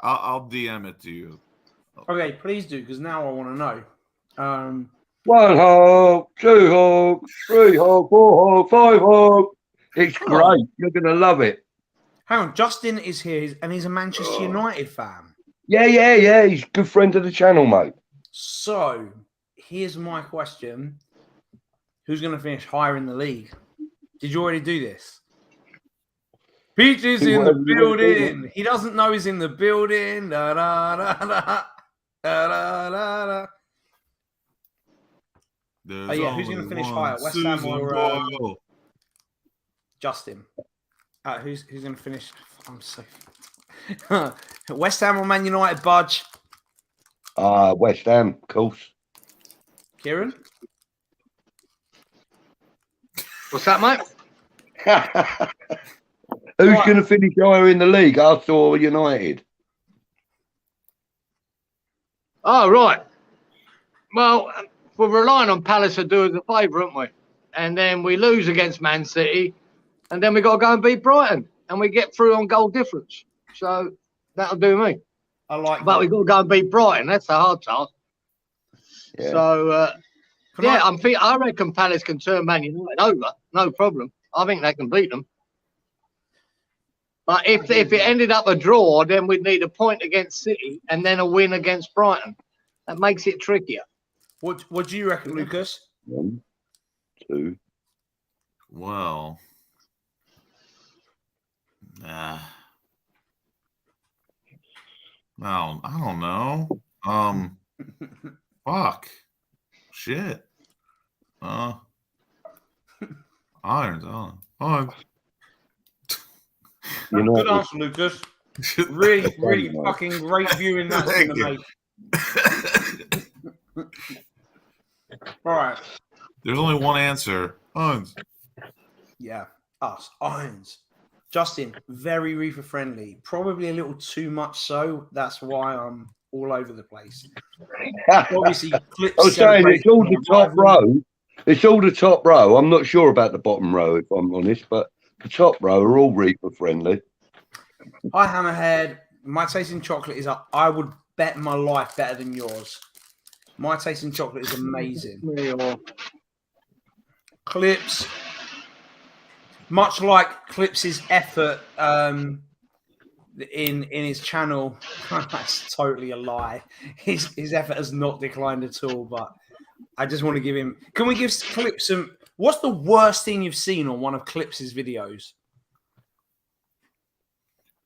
I'll DM it to you. Okay, please do, because now I want to know. 1 hog, 2 hog, 3 hog, 4 hog, 5 hog. It's great. You're going to love it. Hang on, Justin is here, and he's a Manchester United fan. Yeah. He's a good friend of the channel, mate. So, here's my question. Who's going to finish higher in the league? Did you already do this? PeacH is in the building. He doesn't know he's in the building. Da, da, da, da. Da, da, da, da. Oh, yeah, who's going to finish higher? West Ham or Justin? Who's going to finish? I'm so... West Ham or Man United, Budge? West Ham, of course. Kieran? What's that, mate? Who's going to finish higher in the league, us or United? Oh, right. Well, we're relying on Palace to do us a favour, aren't we? And then we lose against Man City, and then we got to go and beat Brighton, and we get through on goal difference. So that'll do me. I like But we got to go and beat Brighton. That's a hard task. Yeah. So, I reckon Palace can turn Man United over. No problem. I think they can beat them. But if it ended up a draw, then we'd need a point against City and then a win against Brighton. That makes it trickier. What do you reckon, Lucas? 1, 2. Well, no, I don't know. Fuck, shit. Irons. Good answer, Lucas. Really fucking great viewing that's going to make. All right. There's only one answer. Irons. Yeah, us. Irons. Justin, very reefer friendly. Probably a little too much so. That's why I'm all over the place. Obviously, I was saying it's all the top row. It's all the top row. I'm not sure about the bottom row, if I'm honest, but the top row are all reaper friendly. Hi, Hammerhead. My taste in chocolate is up. I would bet my life better than yours. My taste in chocolate is amazing. Clips, much like Clips's effort in his channel. That's totally a lie. His effort has not declined at all. But I just want to give him. Can we give Clips some? What's the worst thing you've seen on one of Clips' videos?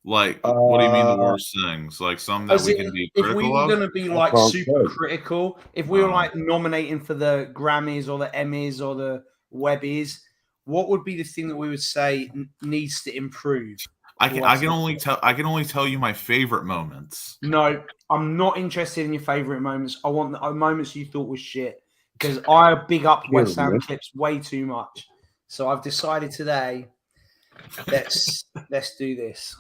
Like, what do you mean the worst things? Like some that As we in, can be if we critical were of? going to be I like can't super say. critical, if we were like nominating for the Grammys or the Emmys or the Webbies, what would be the thing that we would say needs to improve? I can only tell you my favorite moments. No, I'm not interested in your favorite moments. I want the moments you thought was shit, because I big up West Ham Clips way too much. So I've decided today, let's do this.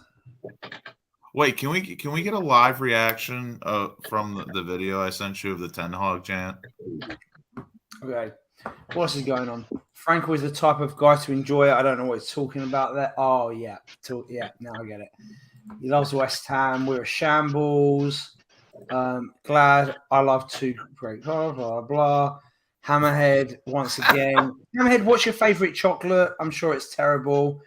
Wait, can we get a live reaction from the video I sent you of the tHa chant? Okay, what else is going on? Franco is the type of guy to enjoy it. I don't know what he's talking about there. Oh yeah, now I get it. He loves West Ham. We're a shambles. Glad I love to break. Blah blah blah. Hammerhead once again. Hammerhead, what's your favorite chocolate? I'm sure it's terrible.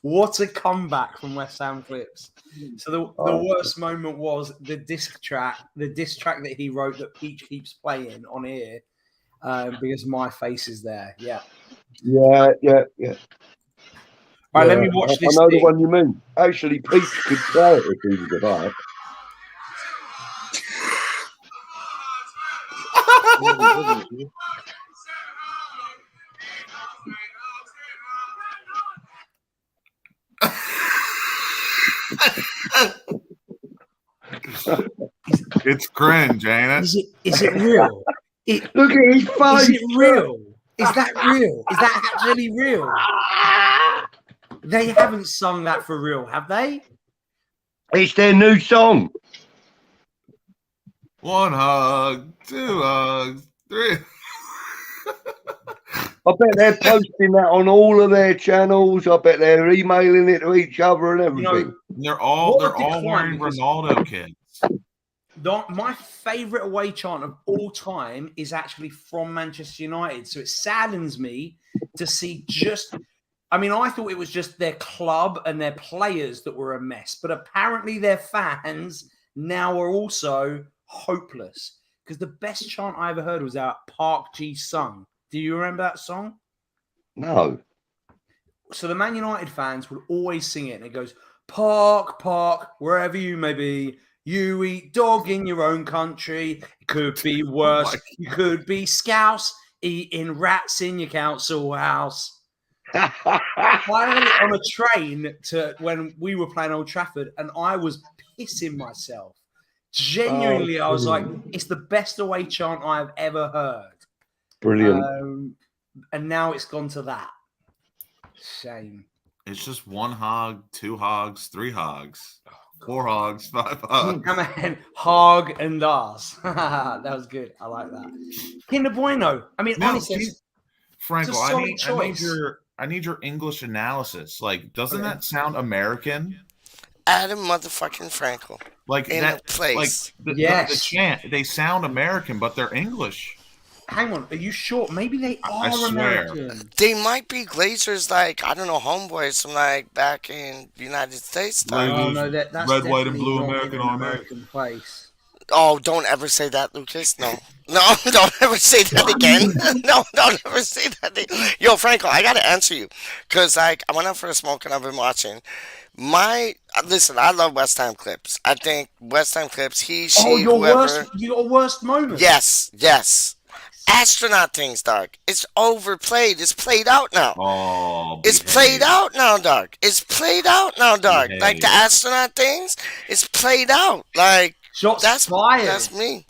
What a comeback from West Ham Clips. So the worst moment was the diss track that he wrote that PeacH keeps playing on here, because my face is there. Yeah. Yeah. All right, let me watch this. I know the one you mean. Actually, PeacH could play it if he was alive. It's cringe, ain't it? Is it real? Look at his face. Is it real? Is that real? Is that actually real? They haven't sung that for real, have they? It's their new song. 1 hug, 2 hugs, 3. I bet they're posting that on all of their channels. I bet they're emailing it to each other and everything. They're all wearing Ronaldo kits. My favourite away chant of all time is actually from Manchester United. So it saddens me to see I thought it was just their club and their players that were a mess. But apparently their fans now are also hopeless. Because the best chant I ever heard was our PeacH sung. Do you remember that song? No. So the Man United fans would always sing it. And it goes, PeacH, wherever you may be. You eat dog in your own country. It could be worse. You could be scouse eating rats in your council house. I heard it on a train to when we were playing Old Trafford, and I was pissing myself. Genuinely, I was like, it's the best away chant I've ever heard. Brilliant. And now it's gone to that. Shame. It's just 1 hog, 2 hogs, 3 hogs. 4 hogs, 5 hogs. Man, hog and ours. That was good. I like that. Kinder Bueno. Honestly, Franco, I need your English analysis. Like, doesn't that sound American? Adam motherfucking Franco. Like in that a place. Like the chant, they sound American, but they're English. Hang on, are you sure? Maybe they are American. They might be Glazers, like, I don't know, homeboys from like back in the United States. No, that's red, white, and blue American place. Oh, don't ever say that, Lucas. No, don't ever say that again. No, don't ever say that again. Yo, Franco, I gotta answer you, cause like I went out for a smoke and I've been watching. Listen, I love West Ham Clips. I think West Ham Clips. Whoever. Your worst moment. Yes. Astronaut things, dog. It's overplayed. It's played out now. Oh, it's played out now, dog. It's played out now, dog. Behave. Like the astronaut things, it's played out. Like shots fired. That's me.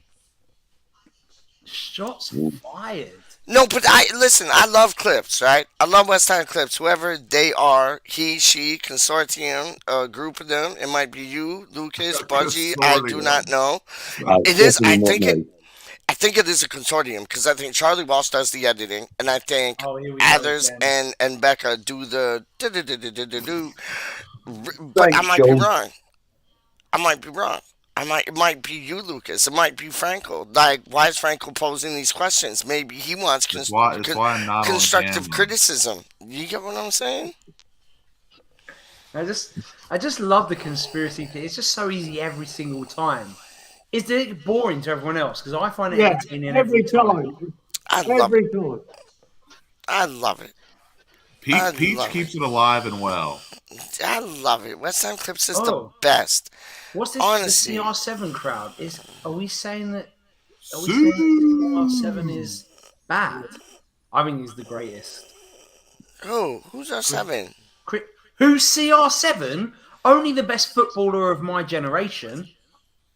Shots fired. No, but I love Clips, right? I love West Ham Clips. Whoever they are, he, she, consortium, a group of them. It might be you, Lucas, Budgie. I do not know. It is. I think it is a consortium because I think Charlie Walsh does the editing, and I think Athers and Becca do the do. But I might be wrong. It might be you, Lucas. It might be Franco. Like, why is Franco posing these questions? Maybe he wants It's why I'm not on constructive camera. criticism. You get what I'm saying? I just love the conspiracy thing. It's just so easy every single time. Is it boring to everyone else? Because I find it Yeah, entertaining every time. time. I love Every it. time. I love it. I PeacH love keeps it alive and well. I love it. West Ham Clips is the Oh. best. What's this? Honestly. The CR7 crowd is. Are we saying that? Are we saying that CR7 is bad? I think he's the greatest. Who's our 7? Who's CR7? Only the best footballer of my generation.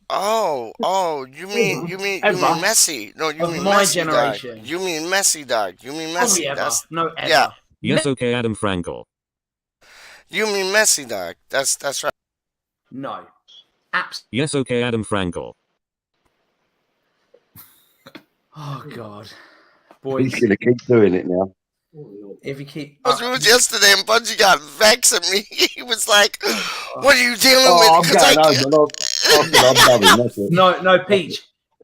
You mean Messi? No, you Of mean my Messi, generation. dog. You mean Messi, dog. You mean Only Messi. ever. No, ever. Yeah. Yes, okay, Adam Frankel. You mean Messi, dog. That's right. No. Absolutely. Yes, okay, Adam Frankel. Oh God, He's boys. going to keep doing it now. If you keep. It was yesterday, and Bungie got vexed at me. He was like, "What are you dealing Oh, I'm with?" going home. I'm done. That's it. No, PeacH.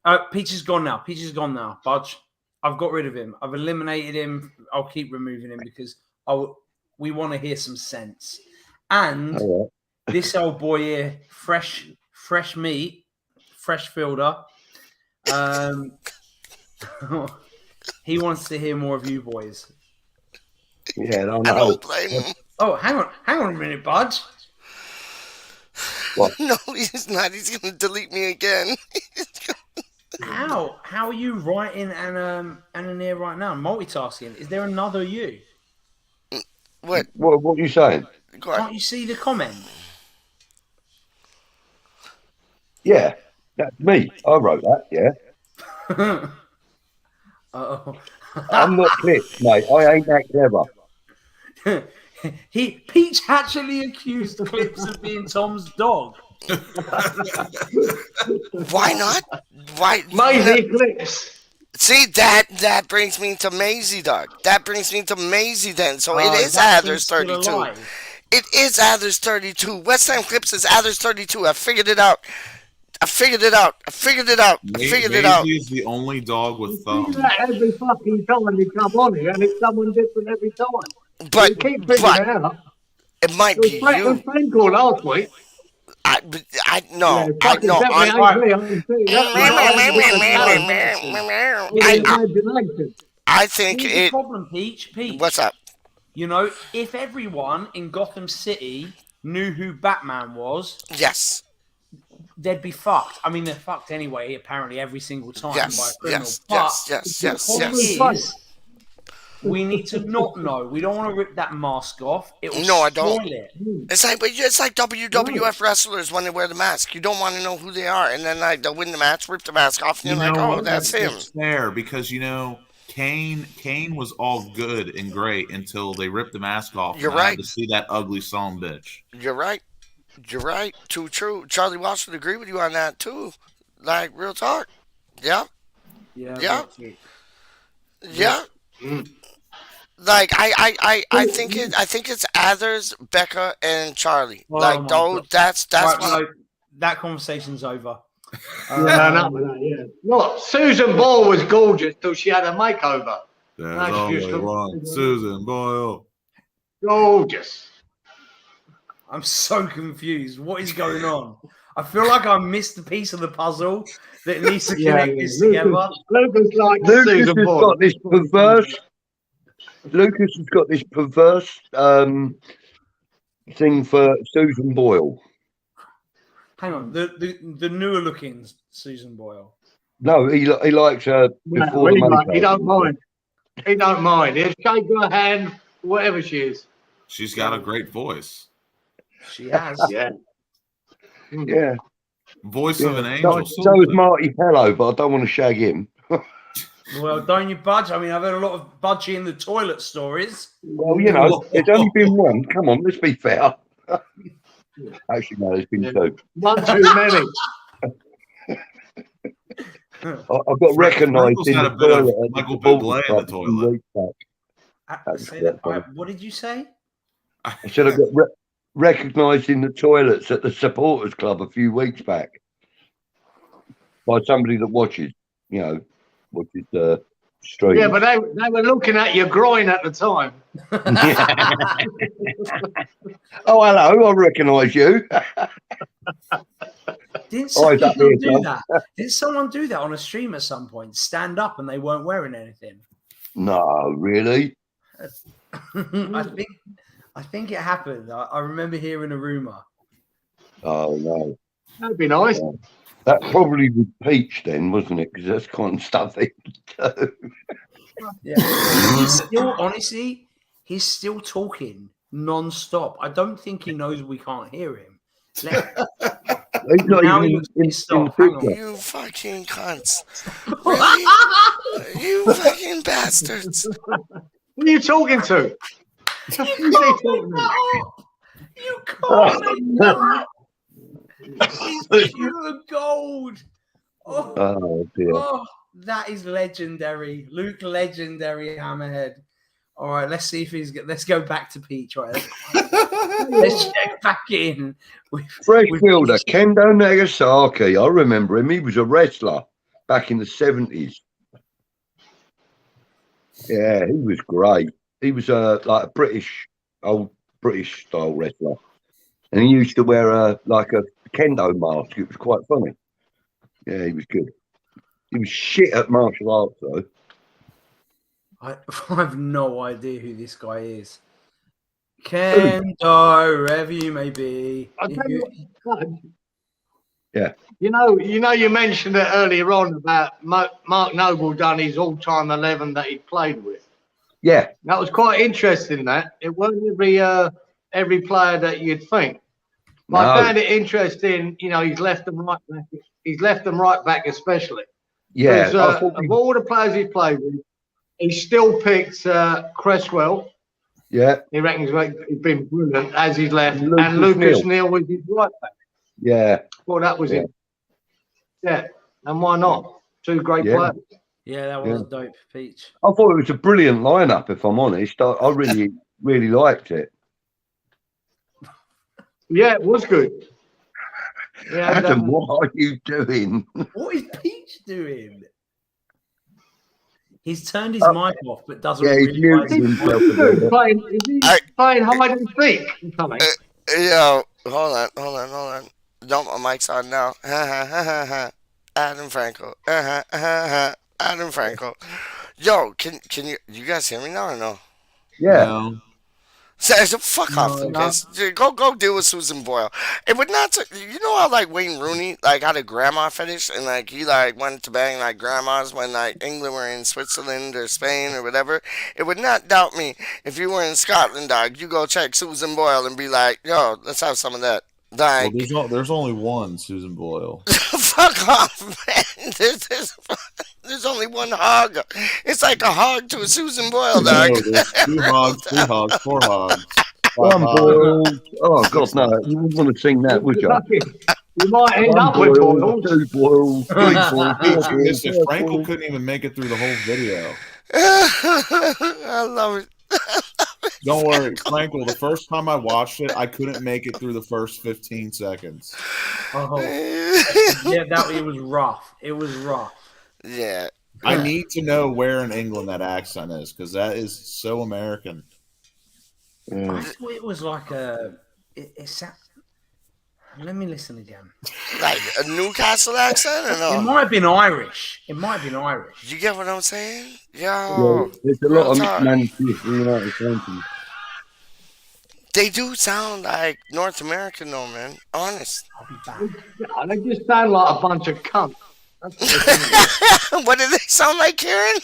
PeacH is gone now. PeacH is gone now. Budge, I've got rid of him. I've eliminated him. I'll keep removing him because we want to hear some sense. And All right. this old boy here, fresh meat, fresh fielder. He wants to hear more of you boys. Yeah, I I know. don't blame him. Oh, hang on a minute, Budge. What? No, he's not. He's gonna delete me again. How are you writing and in here right now? Multitasking. Is there another you? What? What are you saying? Go on. Can't you see the comment? Yeah, that's me. I wrote that. Yeah, Uh-oh. I'm not clipped, mate. I ain't that clever. PeacH actually accused Clips of being Tom's dog. Why not? Why? Maisie Clips. See, that brings me to Maisie, dog. That brings me to Maisie then. So it is that Athers thing's still 32. alive. It is Athers 32. West Ham Clips is Athers 32. I figured it out. Maisie is the only dog with You thumbs. do that every fucking time you come on here, and it's someone different every time. But You keep figuring it out. it might It was be Frank you. called last week. No. Fucking definitely ain't me. I can see that. I think Here's the it. problem, PeacH. What's up? You know, if everyone in Gotham City knew who Batman was, Yes. they'd be fucked. I mean, they're fucked anyway, apparently, every single time by a Yes. criminal. Yes. But Yes. the point is, we need to not know. We don't want to rip that mask off. It will No, I don't. spoil it. It's like WWF wrestlers when they wear the mask. You don't want to know who they are, and then like they'll win the match, rip the mask off, and you're like, oh, that's him. It's fair because Kane was all good and great until they ripped the mask off. You're and I had right. to see that ugly son of a bitch. You're right. Too true. Charlie Walsh would agree with you on that too. Like real talk. Yeah. Yeah. Yeah. that's it. Yeah. Like I think it's Athers, Becca, and Charlie. Oh like my those. God. That's Right, what. no, that conversation's over. Yeah, enough of that, yeah. Look, Susan Ball was gorgeous till she had a makeover. There's Nice only beautiful. one Susan Boyle. Gorgeous. I'm so confused. What is going on? I feel like I missed a piece of the puzzle that needs to connect this together. Lucas likes Lucas Susan has Ball. got this perverse. Lucas has got this perverse thing for Susan Boyle. Hang on, the newer looking Susan Boyle. No, he likes her before the makeover. He don't mind. He don't mind. He'll shake her hand, whatever she is. She's got a great voice. She has. Yeah. Yeah. Voice of an So, angel. so is Marty Pello, but I don't want to shag him. Well, don't you budge? I mean, I've heard a lot of budgie in the toilet stories. Well, you know, there's only been one. Come on, let's be fair. Actually, no, there's been two. One too many. I've got recognised in had the a bit of toilet at Michael the Supporters Bublé in Club the a few toilet. weeks back. Say that. What did you say? I said I got recognised in the toilets at the Supporters Club a few weeks back. by somebody that watches the stream. Yeah, but they were looking at your groin at the time. Oh, hello, I recognise you. Didn't Oh, is that someone me, do Tom? that? Didn't someone do that on a stream at some point? Stand up and they weren't wearing anything. No, really? I think it happened. I remember hearing a rumor. Oh no, That'd be nice. Yeah. That probably was PeacH then, wasn't it? Because that's kind of stuff they do. Yeah, he's still honestly, he's still talking non-stop. I don't think he knows we can't hear him. He's not Now even you're in pissed off. the Hang on. picture. You fucking cunts. Really? You fucking bastards. Who are you talking to? Who's he talking to? You can't make that. It's pure gold. Oh dear. Oh, that is legendary. Luke, legendary hammerhead. All right, let's see if let's go back to PeacH. Right, let's check back in. Fresh fielder, Kendo Nagasaki. I remember him. He was a wrestler back in the 70s. Yeah, he was great. He was like a old British style wrestler. And he used to wear like a kendo mask. It was quite funny. Yeah, he was good. He was shit at martial arts, though. I have no idea who this guy is. KnO, wherever you may be. I'll tell you what, Yeah. You know, you mentioned it earlier on about Mark Noble done his all-time 11 that he played with. Yeah. That was quite interesting. That it wasn't every player that you'd think. But I found it interesting. You know, he's left and right back. He's left and right back especially. Yeah. Of all the players he played with, he still picks Cresswell. Yeah. He reckons he's been brilliant as he's left, and Lucas Neal was his right back. Yeah. Well, that was it. Yeah, and why not? Two great players. Yeah, that was dope, PeacH. I thought it was a brilliant lineup, if I'm honest. I really, really liked it. Yeah, it was good. Yeah, Adam, what are you doing? What is PeacH doing? He's turned his mic off, but doesn't realise he's playing hide and seek or something. Yo, hold on. No, my mic's on now. Adam Franco. Adam Franco. Yo, can you guys hear me now or no? Yeah. No. So fuck off, Lucas. Go deal with Susan Boyle. It would not. You know how like Wayne Rooney like had a grandma fetish and like he like wanted to bang like grandmas when like England were in Switzerland or Spain or whatever. It would not doubt me if you were in Scotland, dog. You go check Susan Boyle and be like, yo, let's have some of that. Like, well, there's only one Susan Boyle. Fuck off, man. There's only one hog. It's like a hog to a Susan Boyle, dog. No, there's 2 hogs, 3 hogs, 4 hogs. One boil. Oh, God, no. You wouldn't want to sing that, would you? You might end up with boils. 2 boils, 3 boils, 4 boils. If Frankel couldn't even make it through the whole video. I love it. Don't worry, Frankel, the first time I watched it, I couldn't make it through the first 15 seconds. Oh. Yeah, it was rough. It was rough. Yeah. I need to know where in England that accent is, because that is so American. I thought it was like let me listen again. Like a Newcastle accent or no? It might have been Irish. You get what I'm saying? Yeah, Yo. there's a lot of United States. They do sound like North American though, man. Honest. I'll be back. Yeah, they just sound like a bunch of cunts. What do they sound like, Kieran?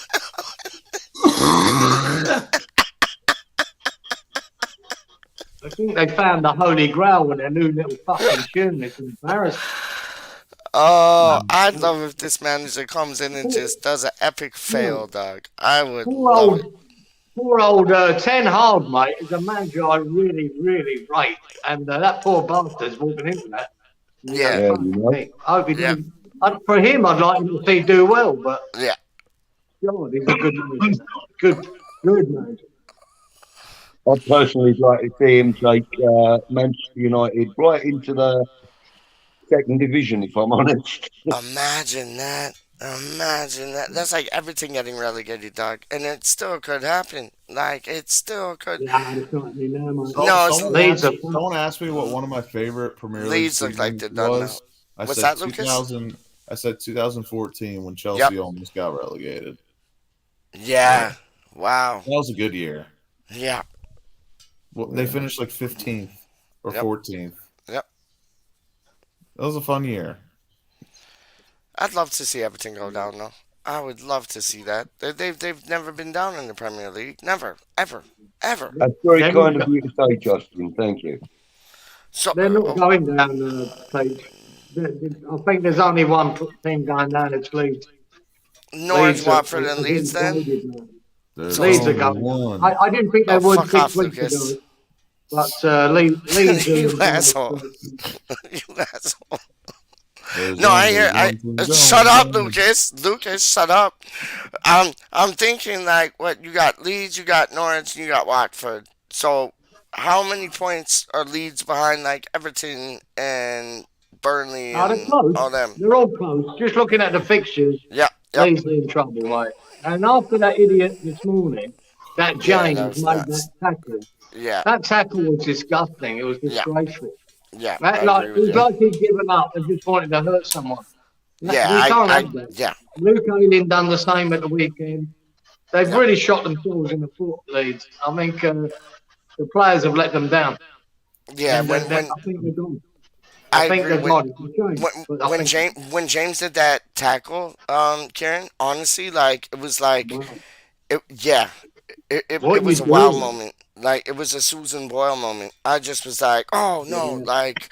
I think they found the Holy Grail with their new little fucking tune. It's embarrassing. Oh, I'd love if this manager comes in and just does an epic fail, dog. I would love it. Poor old tHa, mate, is a manager I really, really rate. And that poor bastard's walking into that. Yeah. I hope he does. For him, I'd like him to see do well, but yeah. God, he's a good manager. Good manager. I'd personally like to see him take Manchester United right into the second division, if I'm honest. Imagine that. Imagine that. That's like everything getting relegated, dog. And it still could happen. Like, it still could. Yeah, it's not me now, mate. No, it's Leeds are Someone asked me what one of my favorite Premier League Leeds look like seasons they're done now. was. I What's said that, Lucas? 2000. I said 2014 when Chelsea almost got relegated. Yeah. Wow. That was a good year. Yeah. Well, they finished like 15th or 14th. Yep. That was a fun year. I'd love to see Everton go down, though. I would love to see that. They've never been down in the Premier League. Never. Ever. Ever. That's very kind of you to say, Justin. Thank you. So They're not going down, PeacH. I think there's only one team going down. It's Leeds. Norwich, Watford, and Leeds, then? Leeds are going. I didn't think they would 6 weeks ago. But Leeds you asshole. You asshole. No, I hear. Shut up, Lucas. Lucas, shut up. I'm thinking like, what you got? Leeds, you got Norwich, and you got Watford. So, how many points are Leeds behind like Everton and Burnley and all them? They're all close. Just looking at the fixtures. Yeah. Leeds are in trouble, right? And after that idiot this morning, that James made that tackle. Yeah. That tackle was disgusting. It was disgraceful. Yeah. It was like he'd given up and just wanted to hurt someone. Yeah. We can't have that. Yeah. Luke Ayling done the same at the weekend. They've really shot themselves in the foot, Leeds. I think the players have let them down. Yeah. I think they're gone. I think agree they're gone. When James did that tackle, Kieran, honestly, like it was like, it was a wow moment. Like it was a Susan Boyle moment. I just was like, oh no, like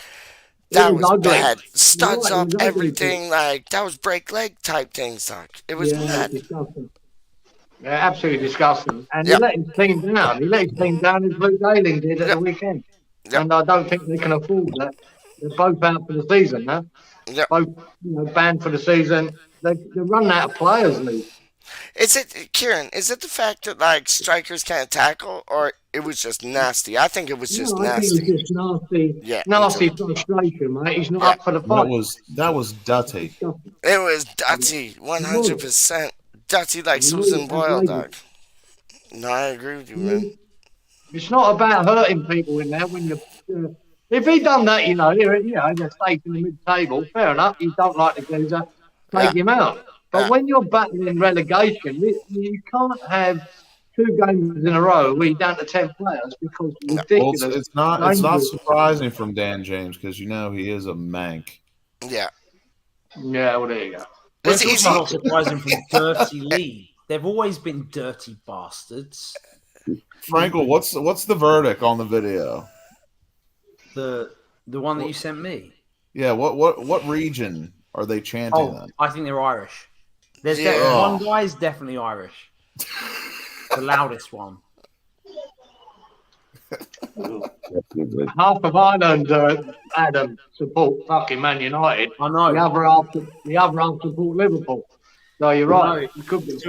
that was bad. Studs up, everything. Like that was break leg type things. Like it was mad. Disgusting. Yeah, absolutely disgusting. And he let his team down. He let his team down as Luke Ayling did at the weekend. And I don't think they can afford that. They're both out for the season now. Both banned for the season. They're running out of players, Lee. Is it, Kieran, is it the fact that like strikers can't tackle, or it was just nasty? I think it was just nasty. I think it was just nasty. Yeah, nasty frustration, mate. He's not up for the fight. That was dirty. It was dirty, 100%. Dirty like Susan Boyle, dog. No, I agree with you, man. It's not about hurting people in there when you. If he done that, they're safe in the mid-table. Fair enough. You don't like the geezer, take him out. But when you're battling relegation, you can't have 2 games in a row where you're down to 10 players because it's ridiculous. Well, it's not surprising from Dan James because he is a mank. Yeah. Yeah, well, there you go. It's also not surprising from Dirty League. They've always been dirty bastards. Frankel, what's the verdict on the video? The one that you sent me. Yeah, what region are they chanting in? I think they're Irish. There's one guy is definitely Irish. The loudest one. Half of Ireland, Adam, support fucking Man United. I know. The other half support Liverpool. No, you're right. It could be.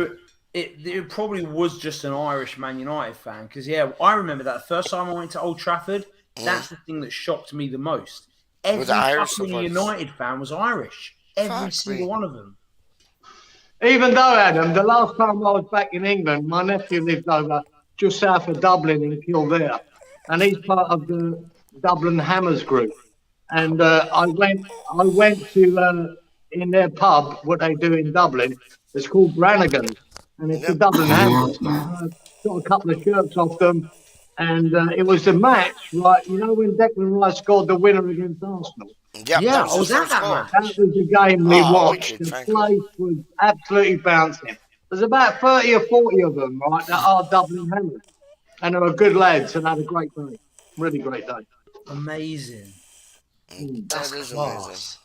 It probably was just an Irish Man United fan because I remember that the first time I went to Old Trafford. That's the thing that shocked me the most. Every fucking United fan was Irish. Every single one of them. Even though, Adam, the last time I was back in England, my nephew lived over just south of Dublin in Kildare, and he's part of the Dublin Hammers group. And I went to in their pub, what they do in Dublin. It's called Brannigan's, and it's the Dublin Hammers. Got a couple of shirts off them. And it was a match, right? You know when Declan Rhys scored the winner against Arsenal? Yeah, I was at that match. That was the game we watched. The place was absolutely bouncing. There's about 30 or 40 of them, right, that are Dublin Hammers. And they were good lads and had a great day. Really great day. Amazing. That is amazing.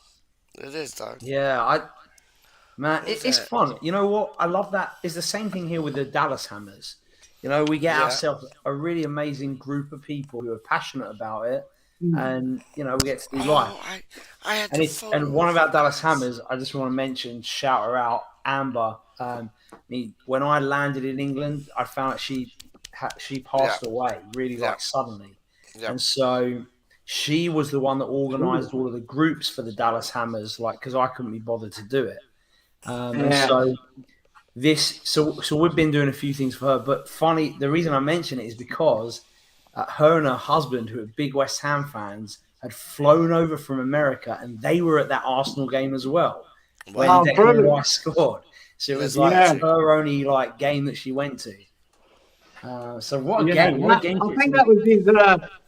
It is, dog. Yeah, it's fun. You know what? I love that. It's the same thing here with the Dallas Hammers. We get ourselves a really amazing group of people who are passionate about it, and we get to do live. And one of our Dallas Hammers, I just want to mention, shout her out, Amber. When I landed in England, I found that she passed away really suddenly, and so she was the one that organised all of the groups for the Dallas Hammers, like because I couldn't be bothered to do it. And so we've been doing a few things for her. But funny, the reason I mention it is because her and her husband, who are big West Ham fans, had flown over from America, and they were at that Arsenal game as well when Declan Rhys scored. So it was like her only like game that she went to. So what a game! What a game! I think that was his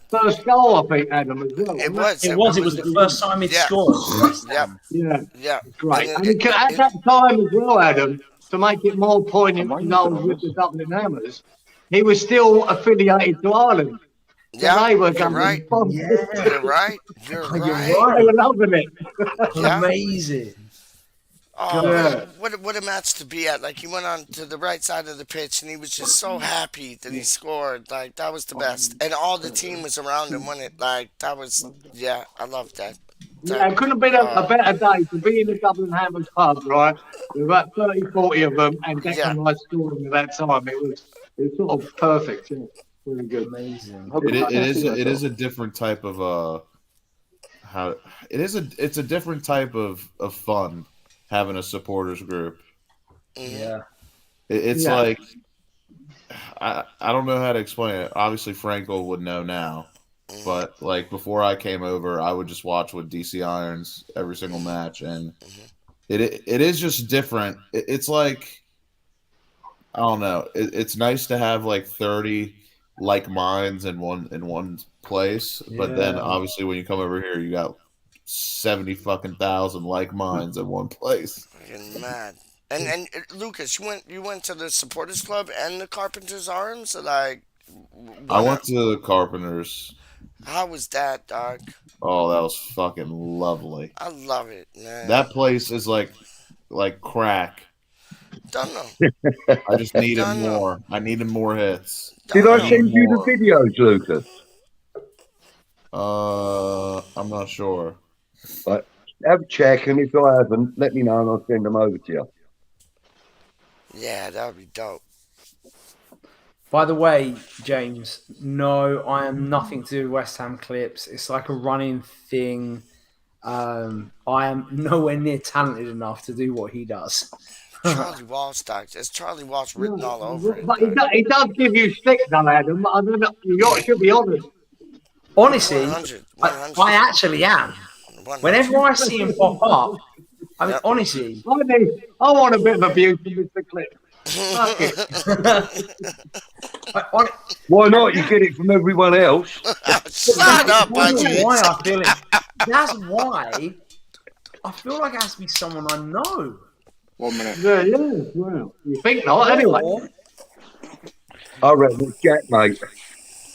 first goal. I think Adam as well. It was. It was the first time he'd scored. Yeah, great. And at that time as well, Adam, to make it more poignant with the Dublin Hammers, he was still affiliated to Ireland. So they were going right. You're right. You're right. They were loving it. Amazing. Oh, what a match to be at. Like, he went on to the right side of the pitch, and he was just so happy that he scored. Like, that was the best. And all the team was around him when it, like, that was, I loved that. Yeah, it couldn't have been a better day to be in the Dublin Hammers pub, right? There were about 30, 40 of them, and Declan Rhys scoring at that time. It was sort of perfect. Yeah. Really good. Amazing. It is a different type of it's a different type of fun having a supporters group. Yeah. It's like I don't know how to explain it. Obviously Frankel would know now. But like before I came over, I would just watch with DC Irons every single match, and it is just different. It's like I don't know. It's nice to have like 30 like minds in one place, but then obviously when you come over here, you got 70 fucking thousand like minds in one place. Fucking mad. And Lucas, you went to the supporters club and the Carpenters Arms, like. I went to Carpenters. How was that, dog? Oh, that was fucking lovely. I love it, man. That place is like crack. DuN. I just needed more. I needed more hits. Did I send you the videos, Lucas? I'm not sure. Right. Have a check, and if I haven't, let me know, and I'll send them over to you. Yeah, that would be dope. By the way, James, no, I am nothing to do with West Ham clips. It's like a running thing. I am nowhere near talented enough to do what he does. Charlie Walsh, dog. There's Charlie Walsh written all over it. But he does give you stick, though, Adam. I don't know. You should be honest. Honestly, 100. I actually am. 100. Whenever I see him pop up, I mean, honestly. I want a bit of abuse from Mr. Clip. Fuck it. Why not? You get it from everyone else. Shut up, buddy. Why I feel it. That's why I feel like it has to be someone I know. 1 minute. Yeah. Well, you think not, anyway. I reckon it's Jack, mate.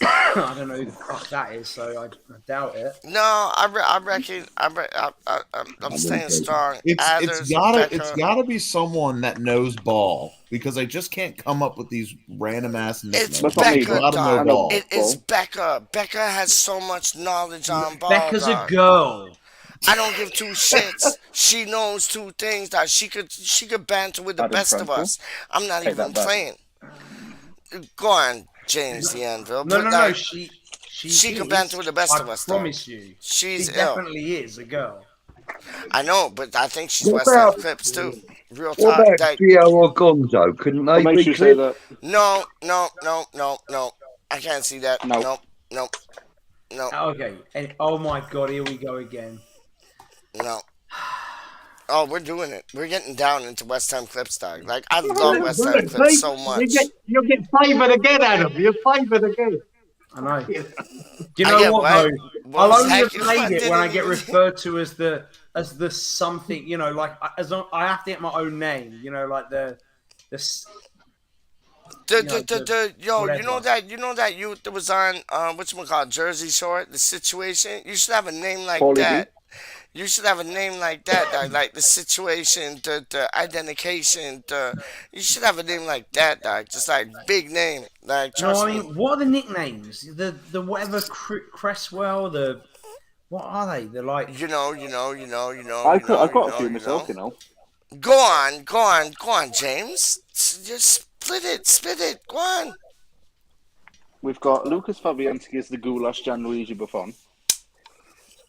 I don't know who the fuck that is, so I doubt it. No, I reckon I'm staying strong. It's gotta be someone that knows ball, because I just can't come up with these random ass names. It's Becca, dog. It's Becca. Becca has so much knowledge on ball. Becca's dog. a girl. I don't give two shits. She knows two things that she could banter with the best of us. I'm not even playing. Go on, James the Anvil. No. She can banter with the best of us. I promise you. She definitely is a girl. I know, but I think she's West Ham Clips too. Real talk. What about Gio or Gonzo? Couldn't they What makes be you say clipped? that? No. I can't see that. No. Okay. And oh my god, here we go again. No. Oh, we're doing it. We're getting down into West Ham Clips, dog. Like, I love West Ham Clips so much. You'll get favoured again, Adam. You're favoured again. I know. Do you know what though? I'll only have played it when I get referred to as the something. You know, like I have to get my own name. You know, like the. You know that youth that was on whatchamacallit, Jersey Shore, The Situation. You should have a name like that. You should have a name like that, dog. Like The Situation, the Identification. You should have a name like that, dog. Just like big name, like. No, I mean, what are the nicknames? The whatever Cresswell. What are they? They're like. You know. I've got a few myself, you know. Go on, James. Just split it. Go on. We've got Lucas Fabianski as the Goulash Gianluigi Buffon.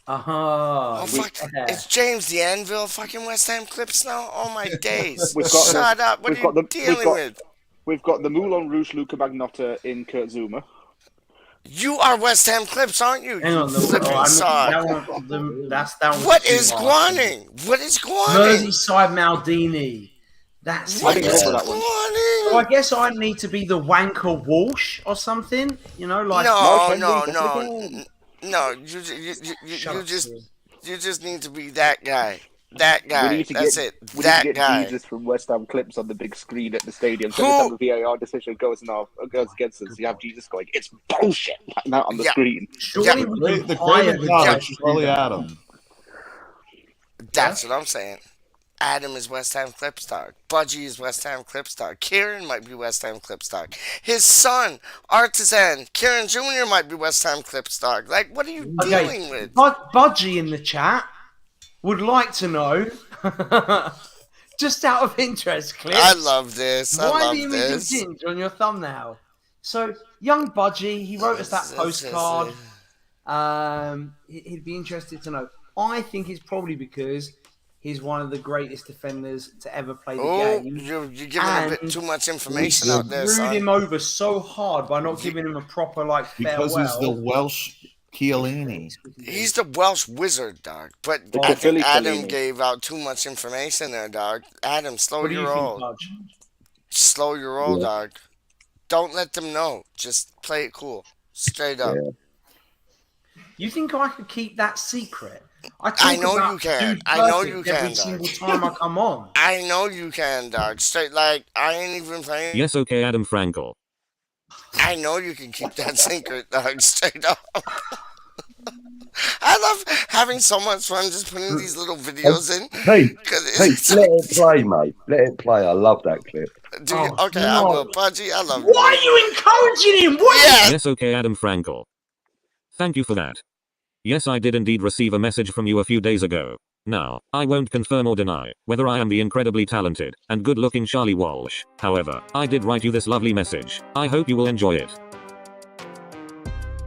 Uh-huh. Oh fuck! Yeah. It's James the Anvil fucking West Ham Clips now. Oh my days! We've got Shut up! What are you dealing with? We've got the Moulin Rouge Luca Magnotta in Kurt Zuma. You are West Ham Clips, aren't you? Hang You on, flipping sod. that one What too is harsh. Guaning? What is Guaning? Merseyside Maldini. That's What it. is that one. Guaning? So I guess I need to be the wanker Walsh or something, you know, like No. You just need to be that guy. That guy. That's it. We That need to get guy. Jesus from West Ham Clips on the big screen at the stadium. So Who- every time a VAR decision goes against us, you have Jesus going, "It's bullshit!" like that on the Yeah. screen. surely we The can hire Craven the Cottage, judge to do Charlie that. Adam. That's what I'm saying. Adam is West Ham Clips dog. Budgie is West Ham Clips dog. Kieran might be West Ham Clips dog. His son, Artisan, Kieran Jr. might be West Ham Clips dog. Like, what are you dealing with? Budgie in the chat would like to know, just out of interest, Clips. I love this. I Why love the image this. of Ginge on your thumbnail? So, young Budgie, he wrote us that postcard. He'd be interested to know. I think it's probably because he's one of the greatest defenders to ever play the Oh, game. you're giving a bit too much information out there, Screwed son. him over so hard by not giving him a proper Because farewell. he's the Welsh Chiellini. He's the Welsh wizard, dog. But The I think Philly Adam Chiellini. gave out too much information there, dog. Adam, slow What do you your think, roll. Budge? Slow your roll, dog. Don't let them know. Just play it cool. Straight up. Yeah. You think I could keep that secret? I know you can. I know you can, every dog. single time I come on. I know you can, dog. Straight like I ain't even playing. Yes, okay, Adam Frankel. I know you can keep that secret, dog. Straight up. I love having so much fun just putting these little videos in. Hey, 'Cause hey, it's let it play, mate. Let it play. I love that clip. Dude, Oh, okay, no. I will. Pudgy, I love Why you. are you encouraging him? What? Yeah. Yes, okay, Adam Frankel. Thank you for that. Yes, I did indeed receive a message from you a few days ago. Now, I won't confirm or deny whether I am the incredibly talented and good-looking Charlie Walsh. However, I did write you this lovely message. I hope you will enjoy it.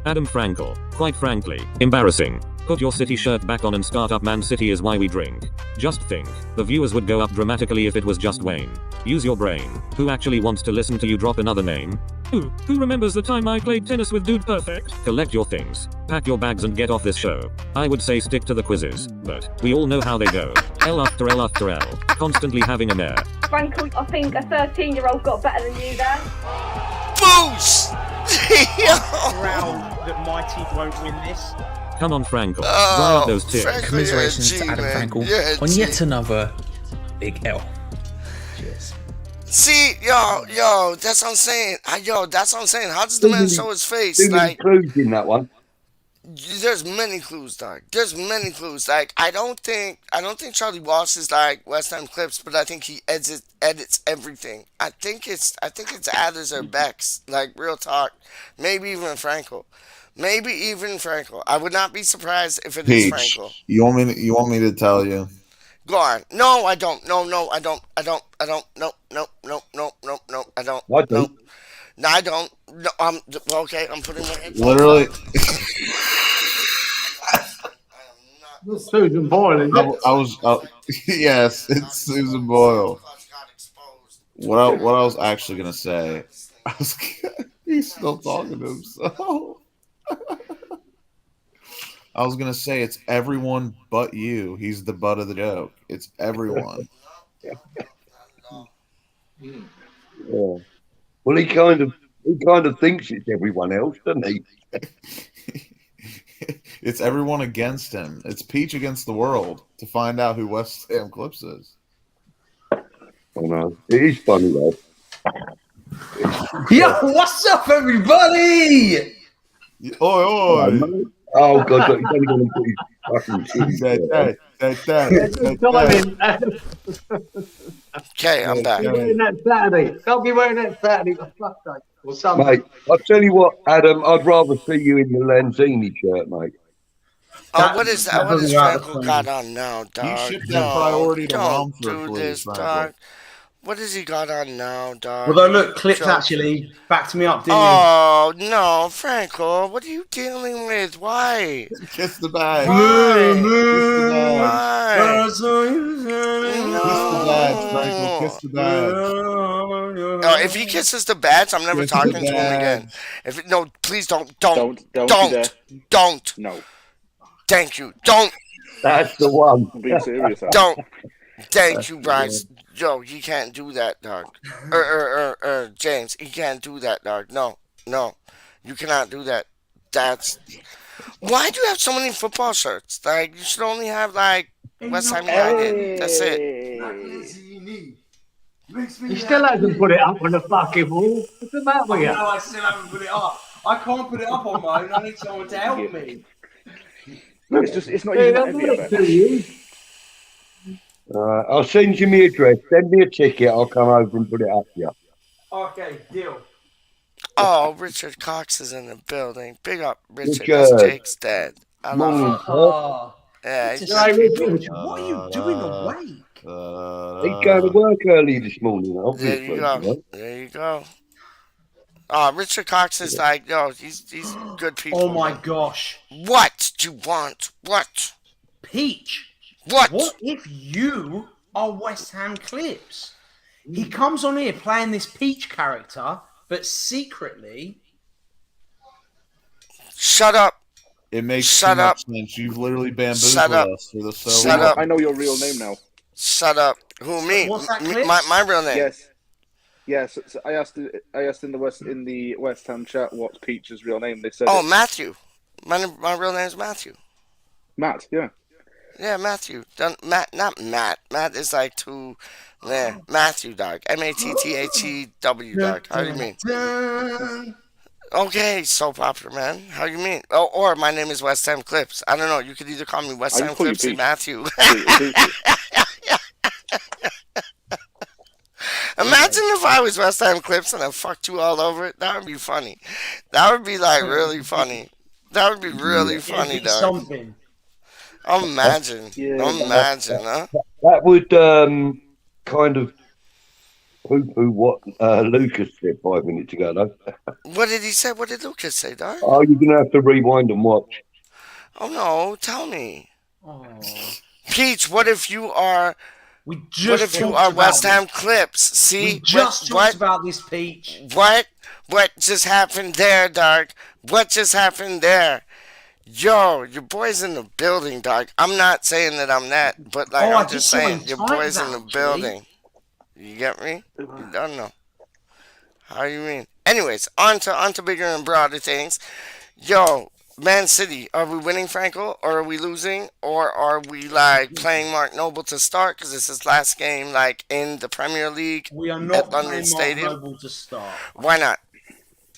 Adam Frankel, quite frankly, embarrassing. Put your City shirt back on and start up. Man City is why we drink. Just think, the viewers would go up dramatically if it was just Wayne. Use your brain. Who actually wants to listen to you drop another name? Who remembers the time I played tennis with Dude Perfect? Collect your things, pack your bags and get off this show. I would say stick to the quizzes, but we all know how they go. L after L after L, constantly having a mare. Frankel, I think a 13-year-old got better than you there. Boost! Proud that my team won't win this. Come on, Frankel, Oh, dry up those tears. Frankel, Commiserations you're a to G, Adam man. Frankel You're a on G. yet another big L. Cheers. See, yo, that's what I'm saying. That's what I'm saying. How does the man show his face? Too many Like, clues in that one. there's many clues, dog. There's many clues. Like, I don't think Charlie Walsh is like West Ham Clips, but I think he edits everything. I think it's Adders or Bex. Like, real talk. Maybe even Frankel. I would not be surprised if it is PeacH, Frankel. you want me to tell you? Go on. No, I don't. No, I don't. No, I don't. I do. No, I don't. No, okay, I'm putting my headphones Literally, Susan Boyle, isn't it? I was yes, it's Susan Boyle. What I was actually gonna say, he's still talking to himself. I was gonna say it's everyone but you. He's the butt of the joke. It's everyone. Yeah. Well, he kind of thinks it's everyone else, doesn't he? It's everyone against him. It's PeacH against the world to find out who West Ham Clips is. I know. It is funny though. Yo, what's up, everybody? Oi, oi. Oh God, look, he's only going to put his fucking Okay, I'm back. Can't be wearing that Saturday. Can't be wearing that Saturday for fuck's sake. Or something. Mate, I'll tell you what, Adam, I'd rather see you in your Lanzini shirt, mate. Oh, what is that? that What is doesn't matter Frankel for me. got on now, dog? You shipped that priority to Don't Romford, do please, this, Frankel. dog. What has he got on now, dog? Although, look, Clips Joking. actually backed me up, didn't Oh, no, Franco, what are you dealing with? Why? Kiss the badge. Why? Why? Why? Kiss the badge, Franco. Kiss the badge. Oh, if he kisses the badge, I'm never Kiss the talking to him again. badge. No, please don't. Don't you dare. Don't. No. Thank you. Don't. That's the one. I'm being serious. Al. Don't. Thank you, Rhys. Yo, he can't do that, dog. James, he can't do that, dog. No, you cannot do that. That's why do you have so many football shirts? Like you should only have like West Ham United. That's it. He still hasn't put it up on the fucking wall. What's the matter with you? No, I still haven't put it up. I can't put it up on my own. I need someone to help me. It's not even that heavy. I'll send you my address. Send me a ticket. I'll come over and put it up here. Okay, deal. Oh, Richard Cox is in the building. Big up, Richard. Richard. That's Jake's dad. I love him. Oh, Yeah, it's he's a just Richard, what are you doing awake? He's going to work early this morning, There obviously. you go. There you go. Oh, Richard Cox is like, yo, he's good people. Oh my man. gosh. What do you want? What? PeacH. What? What if you are West Ham Clips? He comes on here playing this PeacH character, but secretly. Shut up. It makes Shut too up. much sense. You've literally bamboozled Shut up. us for the so Shut long. up. I know your real name now. Shut up. Who, me? What's that, Me- Clips? my real name. Yes. Yes. So I asked in the West Ham chat what's PeacH's real name. They said Oh, it's Matthew. My real name is Matthew. Matt. Yeah. Yeah, Matthew. Not Matt. Matt is like too. Yeah, Matthew, dog. MATTHEW, dog. How do you mean? Dun. Okay, so popular, man. How you mean? Oh, or my name is West Ham Clips. I don't know. You could either call me West I Ham call you Clips or PeacH. Matthew. PeacH. Imagine if I was West Ham Clips and I fucked you all over it. That would be funny. That would be like really funny. That would be really funny, It'd be dog. something. Imagine. Yeah. Imagine, huh? That would kind of poo-poo what Lucas said 5 minutes ago, though. What did he say? What did Lucas say, dog? Oh, you're going to have to rewind and watch. Oh, no. Tell me. Oh. PeacH, what if you are... We What just if you talked are about West Ham this. Clips? See? We just talked what? about this, PeacH. What just happened there, dog? What just happened there? Yo, your boy's in the building, dog. I'm not saying that I'm that, but like Oh, I I'm just just saw saying, him your type boy's that, in the actually. building. You get me? You don't know. How you mean? Anyways, on to bigger and broader things. Yo, Man City, are we winning, Franco, or are we losing, or are we like playing Mark Noble to start because it's his last game like in the Premier League We are at not London playing Mark Stadium? Noble to start Why not?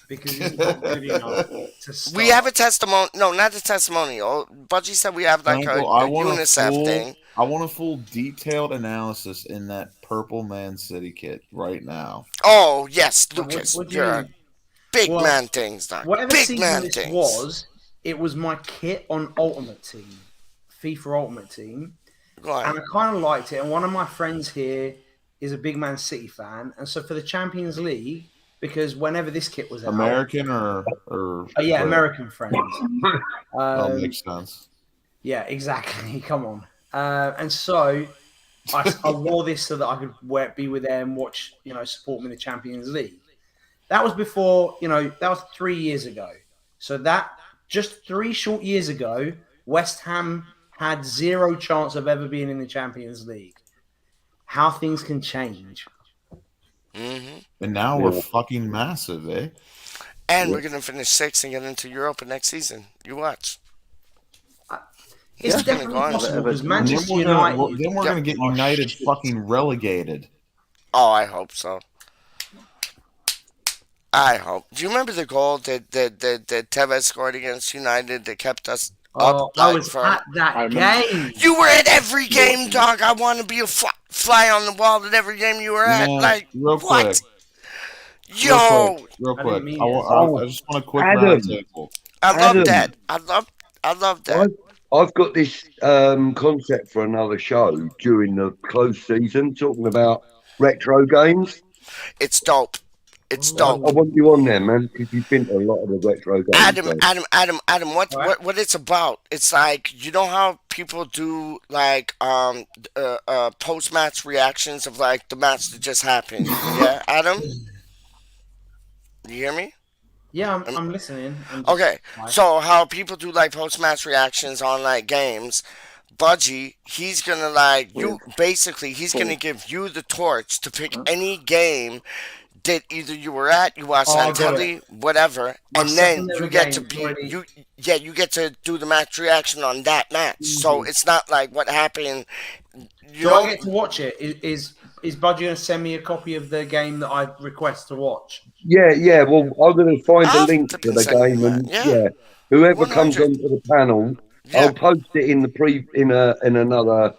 because he's not good enough to start. We have a testimony. No, not a testimonial. Budgie said we have like Franco, a UNICEF thing. I want a full detailed analysis in that purple Man City kit right now. Oh yes, What- Lucas, what do you you're a mean? big Well, man things, dog. Whatever Big season man this things. was, it was my kit on Ultimate Team, FIFA Ultimate Team, Go on. and I kind of liked it. And one of my friends here is a big Man City fan, and so for the Champions League, because whenever this kit was out, American or oh yeah, American friends. Oh, makes sense. Yeah, exactly. Come on. And so I wore this so that I could be with them, watch, support them in the Champions League. That was before, that was 3 years ago. So that just 3 short years ago, West Ham had zero chance of ever being in the Champions League. How things can change. Mm-hmm. And now we're fucking massive, eh? And we're gonna finish 6th and get into Europa next season. You watch. It's Yeah. definitely Gonna go on. possible because And then Manchester we're United. gonna get United fucking relegated. Oh, I hope so. I hope. Do you remember the goal that tHa scored against United that kept us Oh, up? I like, was for- at that game. You were at every game, dog. I want to be a fly on the wall at every game you were at. Man, Like, real what? quick. Yo, Real I quick. didn't mean I, it. I just want a quick Adam. round table. I love Adam. that. I love that. I've got this concept for another show during the close season, talking about retro games. It's dope. It's dope. I want you on there, man, because you've been to a lot of the retro games. Adam, So. Adam, what it's about? It's like you know how people do like post match reactions of like the match that just happened. Yeah, Adam, you hear me? Yeah, I'm listening. Okay, so how people do like post match reactions on like games. Budgie, he's gonna like you basically he's gonna give you the torch to pick any game that either you were at, you watched on telly, whatever, and then you get to be you get to do the match reaction on that match. Mm-hmm. So it's not like what happened. Do I get to watch it? Is Budgie gonna send me a copy of the game that I request to watch? Yeah. Well, I'm gonna find a link to the game, and whoever 100. Comes onto the panel, I'll post it in the in another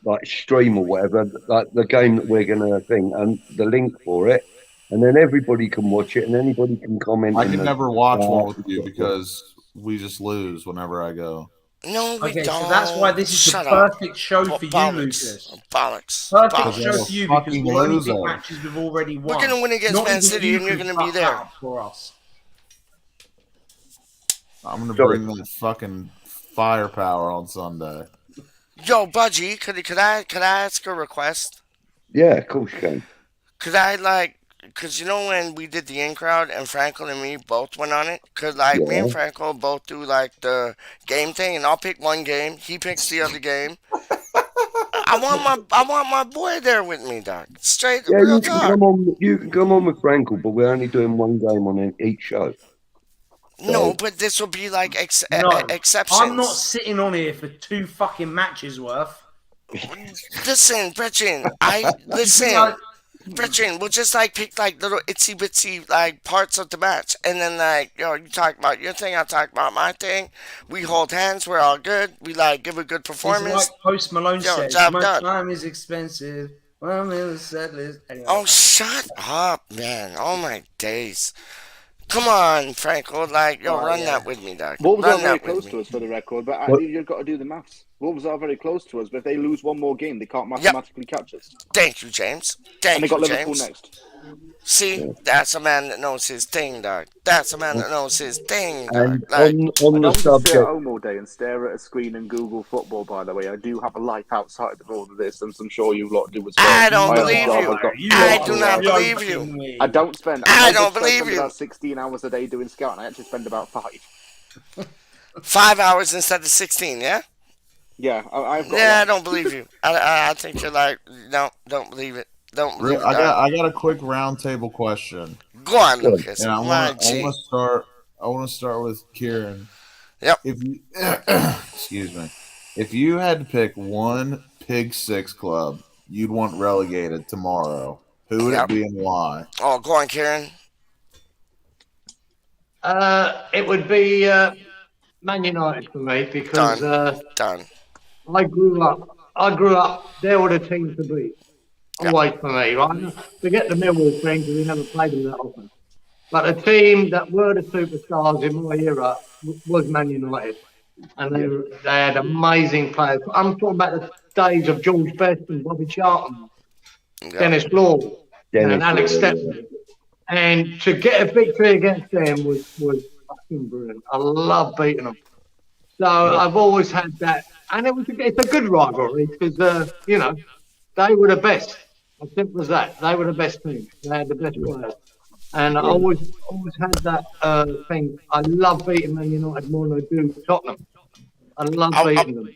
like stream or whatever, like the game that we're gonna think, and the link for it. And then everybody can watch it, and anybody can comment. I can never watch one with you because we just lose whenever I go. No, we don't. So that's why this is the perfect show for you, Lucas. Bollocks. Perfect show for you because all the big matches we've already won. We're gonna win against Man City, and you're gonna be there for us. I'm gonna bring that fucking firepower on Sunday. Yo, Budgie, could I ask a request? Yeah, of course you can. Could I because you know when we did the in crowd and Frankel and me both went on it? Could me and Frankel both do like the game thing, and I'll pick one game, he picks the other game. I want my boy there with me, Doc. Straight real talk. You can come on with Frankel, but we're only doing one game on each show. So. No, but this will be like exceptions. I'm not sitting on here for 2 fucking matches worth. Listen, Gretchen, Gretchen, we'll just like pick like little itsy bitsy like parts of the match, and then like you talk about your thing, I talk about my thing. We hold hands, we're all good. We like give a good performance. It's like Post Malone said, my time is expensive. Anyway. Oh, shut up, man! Oh my days. Come on, Franco. Run that with me, Doc. Wolves are very close to us for the record, but you've got to do the maths. Wolves are very close to us, but if they lose one more game, they can't mathematically catch us. Thank you, James. And they got Liverpool next. See, that's a man that knows his thing, Doc. That's a man that knows his thing, Doc. And on the subject, sit at home all day and stare at a screen and Google football. By the way, I do have a life outside of all of this, and I'm sure you lot do as well. I don't believe you. I do not believe you. I don't spend. I don't believe you. About 16 hours a day doing scouting. I actually spend about 5. 5 hours instead of 16. Yeah. Yeah, I don't believe you. I think you're no, don't believe it. Don't believe it. I got a quick roundtable question. Go on, Lucas. And I want to start with Kieran. Yep. If you excuse me, if you had to pick one Pig Six club you'd want relegated tomorrow, who would it be and why? Oh, go on, Kieran. It would be Man United for me because done. I grew up. They were the team to beat. Always for me, right? Forget the Millwall thing because we never played them that often. But the team that were the superstars in my era was Man United, and they had amazing players. I'm talking about the days of George Best and Bobby Charlton, Dennis Law, and Alex Stepney. And to get a victory against them was fucking brilliant. I love beating them. So I've always had that, and it's a good rivalry because they were the best. As simple as that. They were the best team. They had the best players, and I always had that thing. I love beating Man United more than I do Tottenham. I love beating them.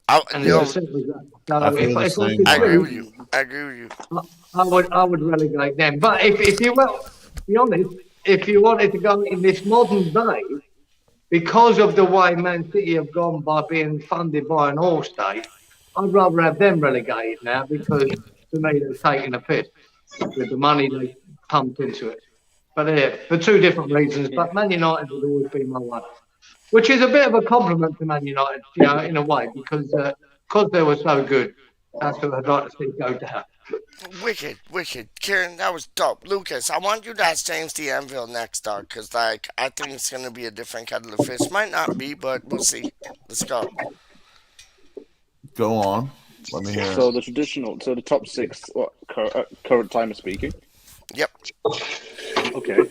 And it's as simple as that. So I agree with you. I would relegate them. But if you were, to be honest, if you wanted to go in this modern day, because of the way Man City have gone by being funded by an all-state, I'd rather have them relegated now because, to me, they're taking a piss with the money they pumped into it. But for 2 different reasons. But Man United would always be my one, which is a bit of a compliment to Man United, in a way, because they were so good. That's what I'd like to see go down. Wicked. Kieran, that was dope. Lucas, I want you to ask James D. Anvil next, dog, because, I think it's going to be a different kettle of fish. Might not be, but we'll see. Let's go. Go on. Let me hear So it. the traditional, so the top six, what current time of speaking. Yep. Okay.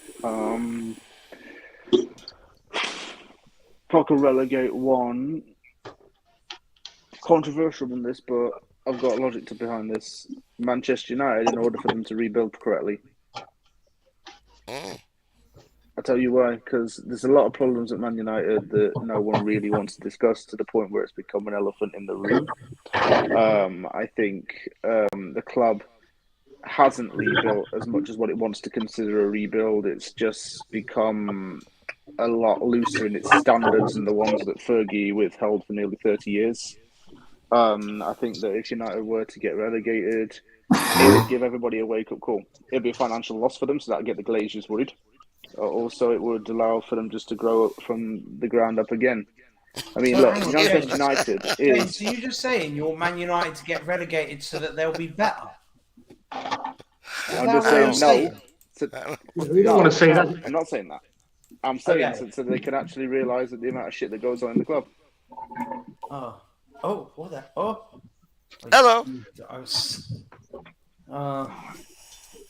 If relegate one, controversial than this, but I've got logic to behind this. Manchester United, in order for them to rebuild correctly. Mm. I'll tell you why, because there's a lot of problems at Man United that no one really wants to discuss, to the point where it's become an elephant in the room. I think the club hasn't rebuilt as much as what it wants to consider a rebuild. It's just become a lot looser in its standards than the ones that Fergie withheld for nearly 30 years. I think that if United were to get relegated, it would give everybody a wake-up call. It'd be a financial loss for them, so that'd get the Glazers worried. Also, it would allow for them just to grow up from the ground up again. I mean, look, Manchester United is... So you're just saying you're Man United to get relegated so that they'll be better? I'm just saying no. We don't want to say that. I'm not saying that. I'm saying so they can actually realise that the amount of shit that goes on in the club. Oh, what the? Oh. Hello.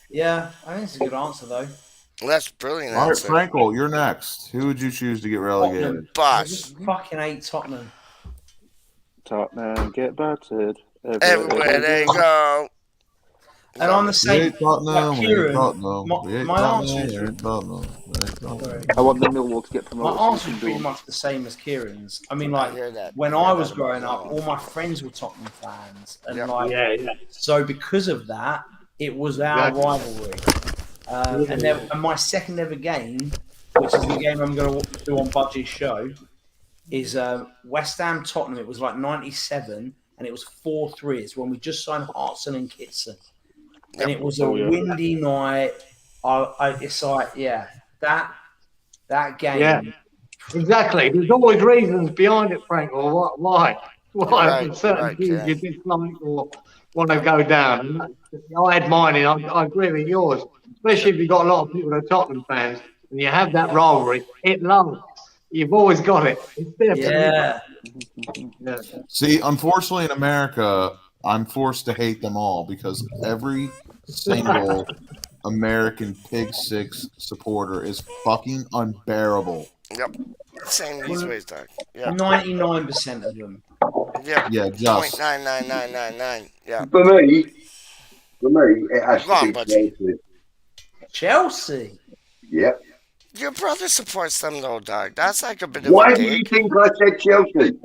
Yeah, I think it's a good answer though. That's brilliant. All right, Answer. Frankel, you're next. Who would you choose to get relegated? Boss. Fucking hate Tottenham. Tottenham get battered everywhere they go. And I'm the same. Tottenham, Kieran, my answer is I want the Millwall to get promoted. My answer is pretty much the same as Kieran's. I mean, like when I was growing up, all my friends were Tottenham fans, and so because of that, it was our rivalry. And my second ever game, which is the game I'm going to do on Budgie's show, is West Ham Tottenham. It was like '97, and it was 4-3. It's when we just signed Hartson and Kitson. And it was a windy night. It's like, that game. Yeah, exactly. There's always reasons behind it, Frank, or why certain teams you dislike or want to go down. I had mine, and I agree with yours. Especially if you've got a lot of people that are Tottenham fans, and you have that rivalry. It lasts. You've always got it. It's there. Yeah. See, unfortunately, in America, I'm forced to hate them all because every single American Pig Six supporter is fucking unbearable. Yep. Same these ways, Doc. Yeah. 99% of them. Yeah. Yeah, just 0.99999. Yeah. For me, it has Go on, to be Budgie. Chelsea. Yep. Your brother supports them though, Doc. That's like a bit of Why a do you dig. think I said Chelsea?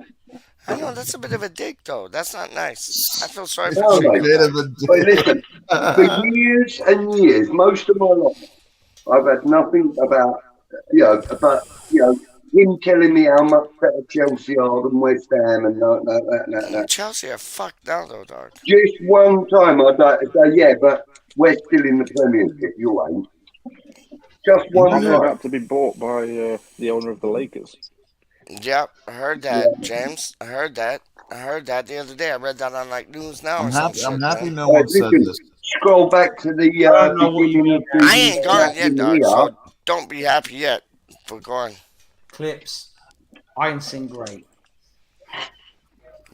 I know that's a bit of a dig though. That's not nice. I feel sorry No, for mate. you. But listen, for years and years, most of my life, I've had nothing about him telling me how much better Chelsea are than West Ham and no. Chelsea are fucked now though, Doc. Just one time I'd like to say, yeah, but we're still in the Premiership. You ain't. Just one They're time. about to be bought by the owner of the Lakers. Yep, I heard that, James. I heard that the other day. I read that on like News Now. I'm happy. I'm happy man. no one said this. Scroll back to the beginning of the I ain't gone yet, Doc. So don't be happy yet. We're going. Clips. I can sing great.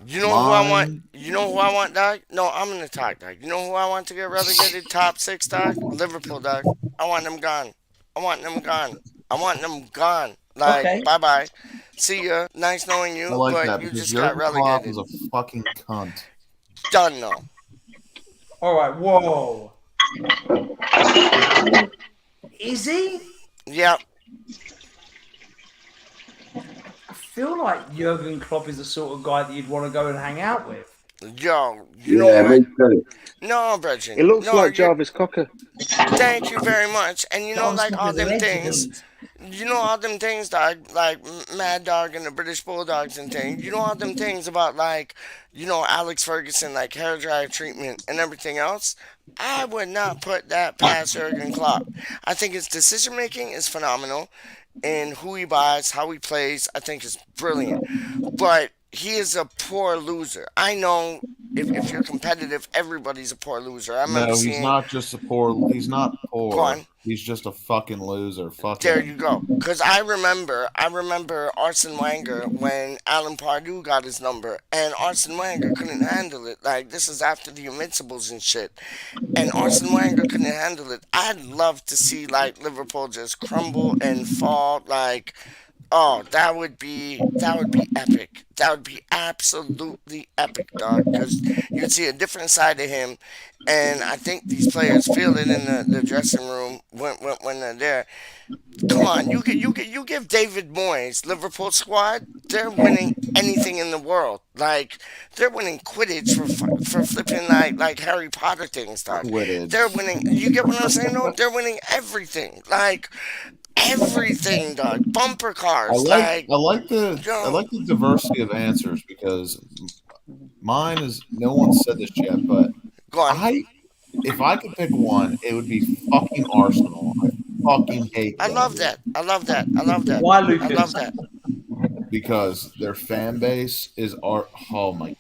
You know who I want? You know who I want, Doc? No, I'm gonna talk, Doc. You know who I want to get relegated top 6, Doc? Liverpool, Doc. I want them gone. I want them gone. Like, bye-bye. See ya. Nice knowing you, I like but that you because just your got Klopp relegated. is a fucking cunt. Done, though. All right, whoa. Is he? Yep. I feel like Jurgen Klopp is the sort of guy that you'd want to go and hang out with. Yo, you know what? me too. No, Bridget. It looks no, like Jarvis Cocker. Thank you very much. And you know, like all them things. You know all them things, Dog, like Mad Dog and the British Bulldogs and things. You know all them things about, like, you know, Alex Ferguson, like hair dry treatment and everything else. I would not put that past Jurgen Klopp. I think his decision making is phenomenal, and who he buys, how he plays, I think is brilliant. But he is a poor loser. I know if you're competitive, everybody's a poor loser. I remember No, seeing. he's not just a poor. He's not poor. Go on. He's just a fucking loser. There Fucking you go. Cause I remember Arsene Wenger when Alan Pardew got his number, and Arsene Wenger couldn't handle it. Like this is after the Invincibles and shit, and Arsene Wenger couldn't handle it. I'd love to see like Liverpool just crumble and fall. Like, oh, that would be epic. That would be absolutely epic, dog. Cause you'd see a different side of him, and I think these players feel it in the dressing room when they're there. Come on, you give David Moyes Liverpool squad, they're winning anything in the world. Like they're winning Quidditch for flipping like Harry Potter things, dog. They're Quidditch. winning. You get what I'm saying? No, they're winning everything. Like everything, dog. Bumper I cars, like like I like the I yo, like the diversity of answers because mine is no one said this yet, but go on. I if I could pick one, it would be fucking Arsenal. I fucking hate I them love that. I love that. I love that. Why, I love Lucas? that. because their fan base is oh my.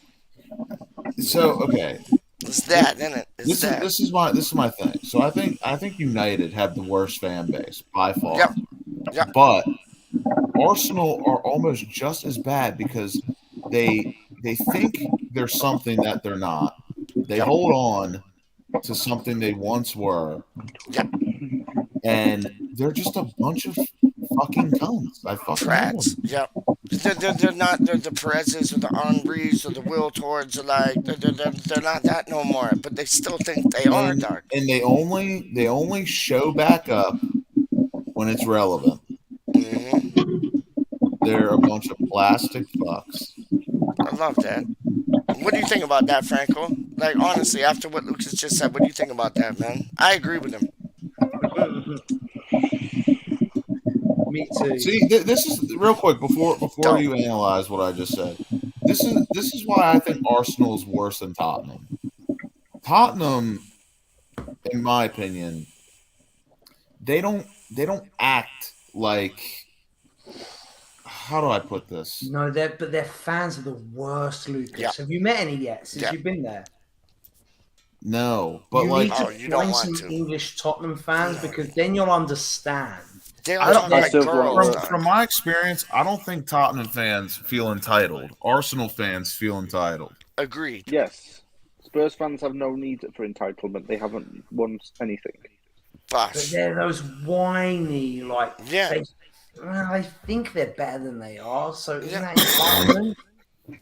So okay, It's that, isn't it? It's this is that. this is my thing. So I think United have the worst fan base by Yep. far, Yep. but Arsenal are almost just as bad because they think they're something that they're not. They Yep. hold on to something they once were, Yep. and they're just a bunch of fucking cunts. I fucking hate Prats. them. Yep. They're not they're the Perez's or the Henrys or the Will Tords or like they're not that no more. But they still think they are, And dog. and they only show back up when it's relevant. Hmm. They're a bunch of plastic fucks. I love that. What do you think about that, Franco? Like honestly, after what Lucas just said, what do you think about that, man? I agree with him. Me too. See, this is real quick before Don't. you analyze what I just said. This is why I think Arsenal is worse than Tottenham. Tottenham, in my opinion, they don't act like how do I put this? No, their fans are the worst, Lucas. Yeah. Have you met any yet since Yeah. you've been there? No, but You like need to Oh, you don't find want some to. English Tottenham fans No. because then you'll understand. They I all don't talk like like That's girls, the- dog. from my experience, I don't think Tottenham fans feel entitled. Arsenal fans feel entitled. Agreed. Yes. Spurs fans have no need for entitlement. They haven't won anything. But Bosh. they're those whiny, like, Yeah. I think they're better than they are. So isn't Yeah. that entitlement?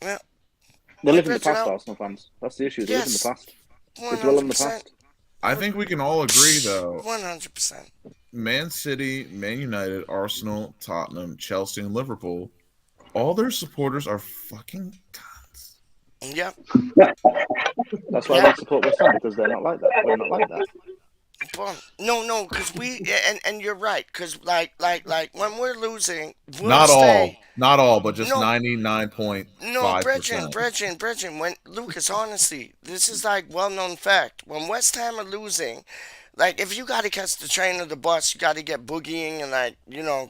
Yeah. They live in the Let's get past, out. Arsenal fans. That's the issue. They live in the Yes. past. They One dwell in hundred the percent. past. I think we can all agree though. 100%. Man City, Man United, Arsenal, Tottenham, Chelsea, and Liverpool, all their supporters are fucking cunts. Yep. That's why Yeah. they support West Ham because they're not like that. We're not like that. Well, no, because and you're right, because like when we're losing, we'll Not all, stay. not all, but just No, 99.5%. Brethren, when Lucas, honestly, this is like well-known fact. When West Ham are losing, like if you got to catch the train or the bus, you got to get boogieing and like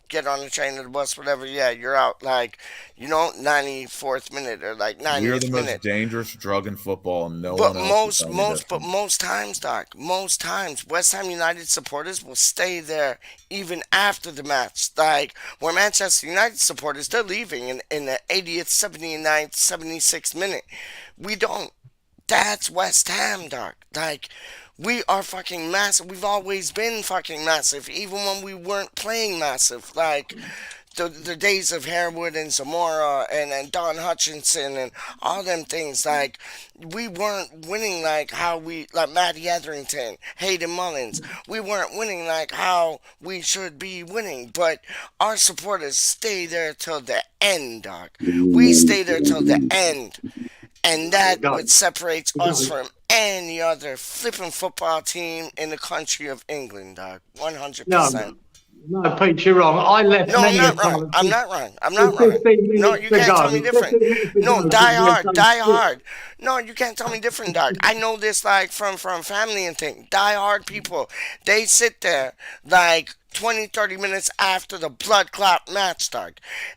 get on the train or the bus, whatever. Yeah, you're out like 94th minute or like We are the 90th most minute. dangerous drug in football, and no But one else will tell me most different. times, Doc, most times, West Ham United supporters will stay there even after the match. Like, where Manchester United supporters, they're leaving in the 80th, 79th, 76th minute. We don't. That's West Ham, Doc. Like, we are fucking massive. We've always been fucking massive, even when we weren't playing massive. Like, the days of Harewood and Zamora and Don Hutchinson and all them things, like we weren't winning like how we like Matty Etherington, Hayden Mullins. We weren't winning like how we should be winning, but our supporters stay there till the end, dog. We stay there till the end. And that what separates us from any other flipping football team in the country of England, dog. 100%. No, PeacH, you're wrong. I left No, I'm many not a wrong. time. I'm not wrong. I'm not With wrong. 15 No, minutes you to can't tell go. me different. 15 minutes to No, go. die Give me a hard, chance die to- hard. No, you can't tell me different, dog. I know this like from family and thing. Die hard people. They sit there like 20, 30 minutes after the blood clot match, dog.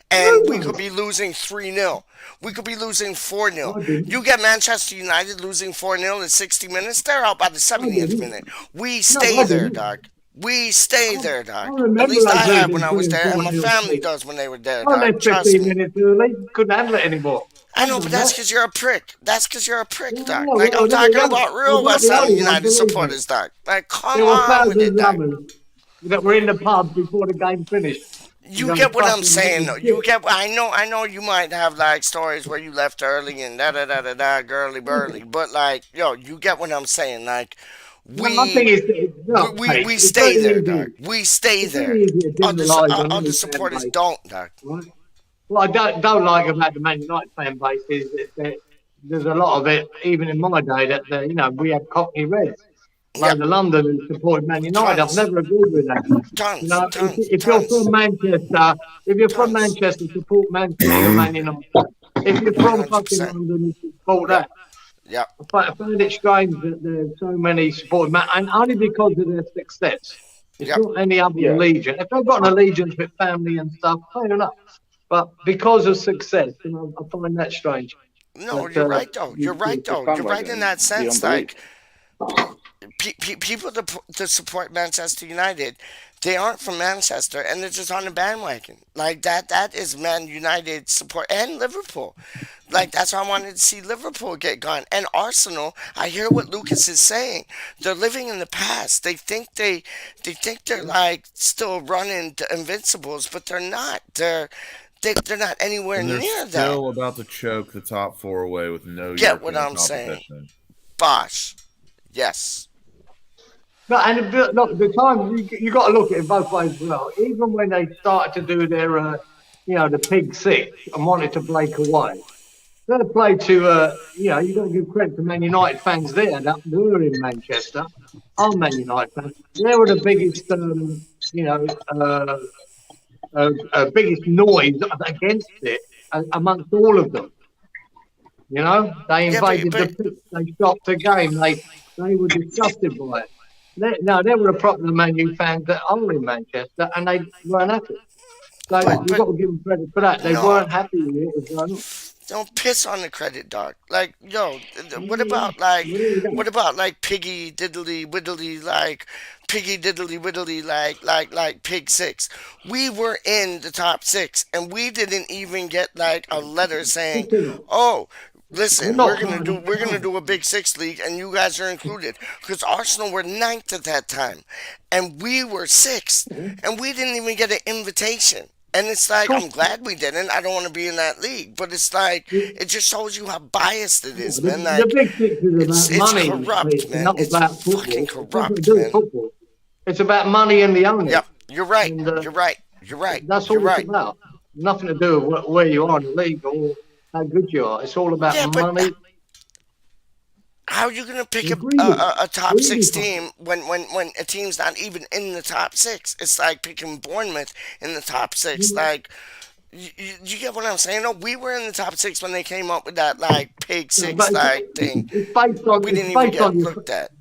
And we could be losing 3-0. We could be losing 4-0. You get Manchester United losing 4-0 in 60 minutes, they're out by the 70th minute. We stay there, dog. We stay there, I dog. At remember least I us have when losing I was 3 and there, and 4 my nil family to. does when they were there, I dog. left Trust 15 me. minutes early. Couldn't handle it anymore. I I've know, but done that's that. because you're a prick. That's because you're a Yeah, prick, yeah, dog. Like, I'm talking about I was real not West the Ham only one, United believe me. supporters, dog. Like, come There were on with it, thousands dog. of us that were in the pub before the game finished. You You know, get what I'm fucking saying, getting though. You shit. get. I know. You might have like stories where you left early and da da da da da, girly burly. But like, yo, you get what I'm saying. Like, No, I think we we, no, we, mate, we it's stay very there, easy. dog. We stay It's there. very easy to generalise on Other any fan supporters base, don't, dog. right? What I don't like about the Man United fan base is that there's a lot of it, even in my day, that you know we had Cockney Reds, Yeah, loads of London who supported Man United. I've tons, never agreed with that. You tons, know, tons, if you're from tons, Manchester, if you're from tons. Manchester, support Man City or Man United. If you're from fucking 100%. London, you support Yep, that. yep, I find it strange that there's so many supporting Man, and only because of their success. It's yep. not any other Yeah. allegiance. If they've got an allegiance with family and stuff, fair enough. But because of success, you know, I find that strange. No, That you're right though. You're right The though. You're right in bandwagon, that the sense. unbelief. Like people to support Manchester United, they aren't from Manchester and they're just on the bandwagon. Like that is Man United support and Liverpool. Like that's why I wanted to see Liverpool get gone. And Arsenal, I hear what Lucas is saying. They're living in the past. They think they're like still running the Invincibles, but they're not. They're not anywhere And they're near that. still about to choke the top four away with no Get what European I'm saying? competition. Bosh. Yes. No, and look, the time you got to look at it both ways as well. Even when they started to do their, you know, the Pig Six and wanted to break away, they played to, you know, you got to give credit to Man United fans there that were in Manchester. Are Man United fans? They were the biggest, you know, biggest noise against it amongst all of them. You know, they Yeah, invaded the but pitch, they stopped the game, they were disgusted by it. No, there were a problem of Man U fans that are in Manchester and they weren't happy. So you've but got to give them credit for that. They no. weren't happy with it as well. Don't piss on the credit, dog. Like, yo, Yeah. what about like Piggy Diddly Widdly, like Piggy Diddly Widdly, like Pig Six? We were in the top six, and we didn't even get like a letter saying, "Oh, We're listen, not trying we're to. gonna do a Big Six league, and you guys are included." Because Arsenal were ninth at that time, and we were sixth, and we didn't even get an invitation. And it's like, I'm glad we didn't. I don't want to be in that league. But it's like, it just shows you how biased it is, man. The Like, Big Six is about it's money, corrupt, Pete, and man. not It's about fucking football. It's nothing to corrupt, do with man. football. It's about money and the owners. Yep, you're right. And You're right. You're right. that's You're all it's right. about. Nothing to do with where you are in the league or how good you are. It's all about Yeah, but money how are you going to pick and greedy. a top Greedy six fuck. team when a team's not even in the top six? It's like picking Bournemouth in the top six. Like, you get what I'm saying? No, we were in the top six when they came up with that like Pig Six But like thing. it's We didn't even based get on your. looked at.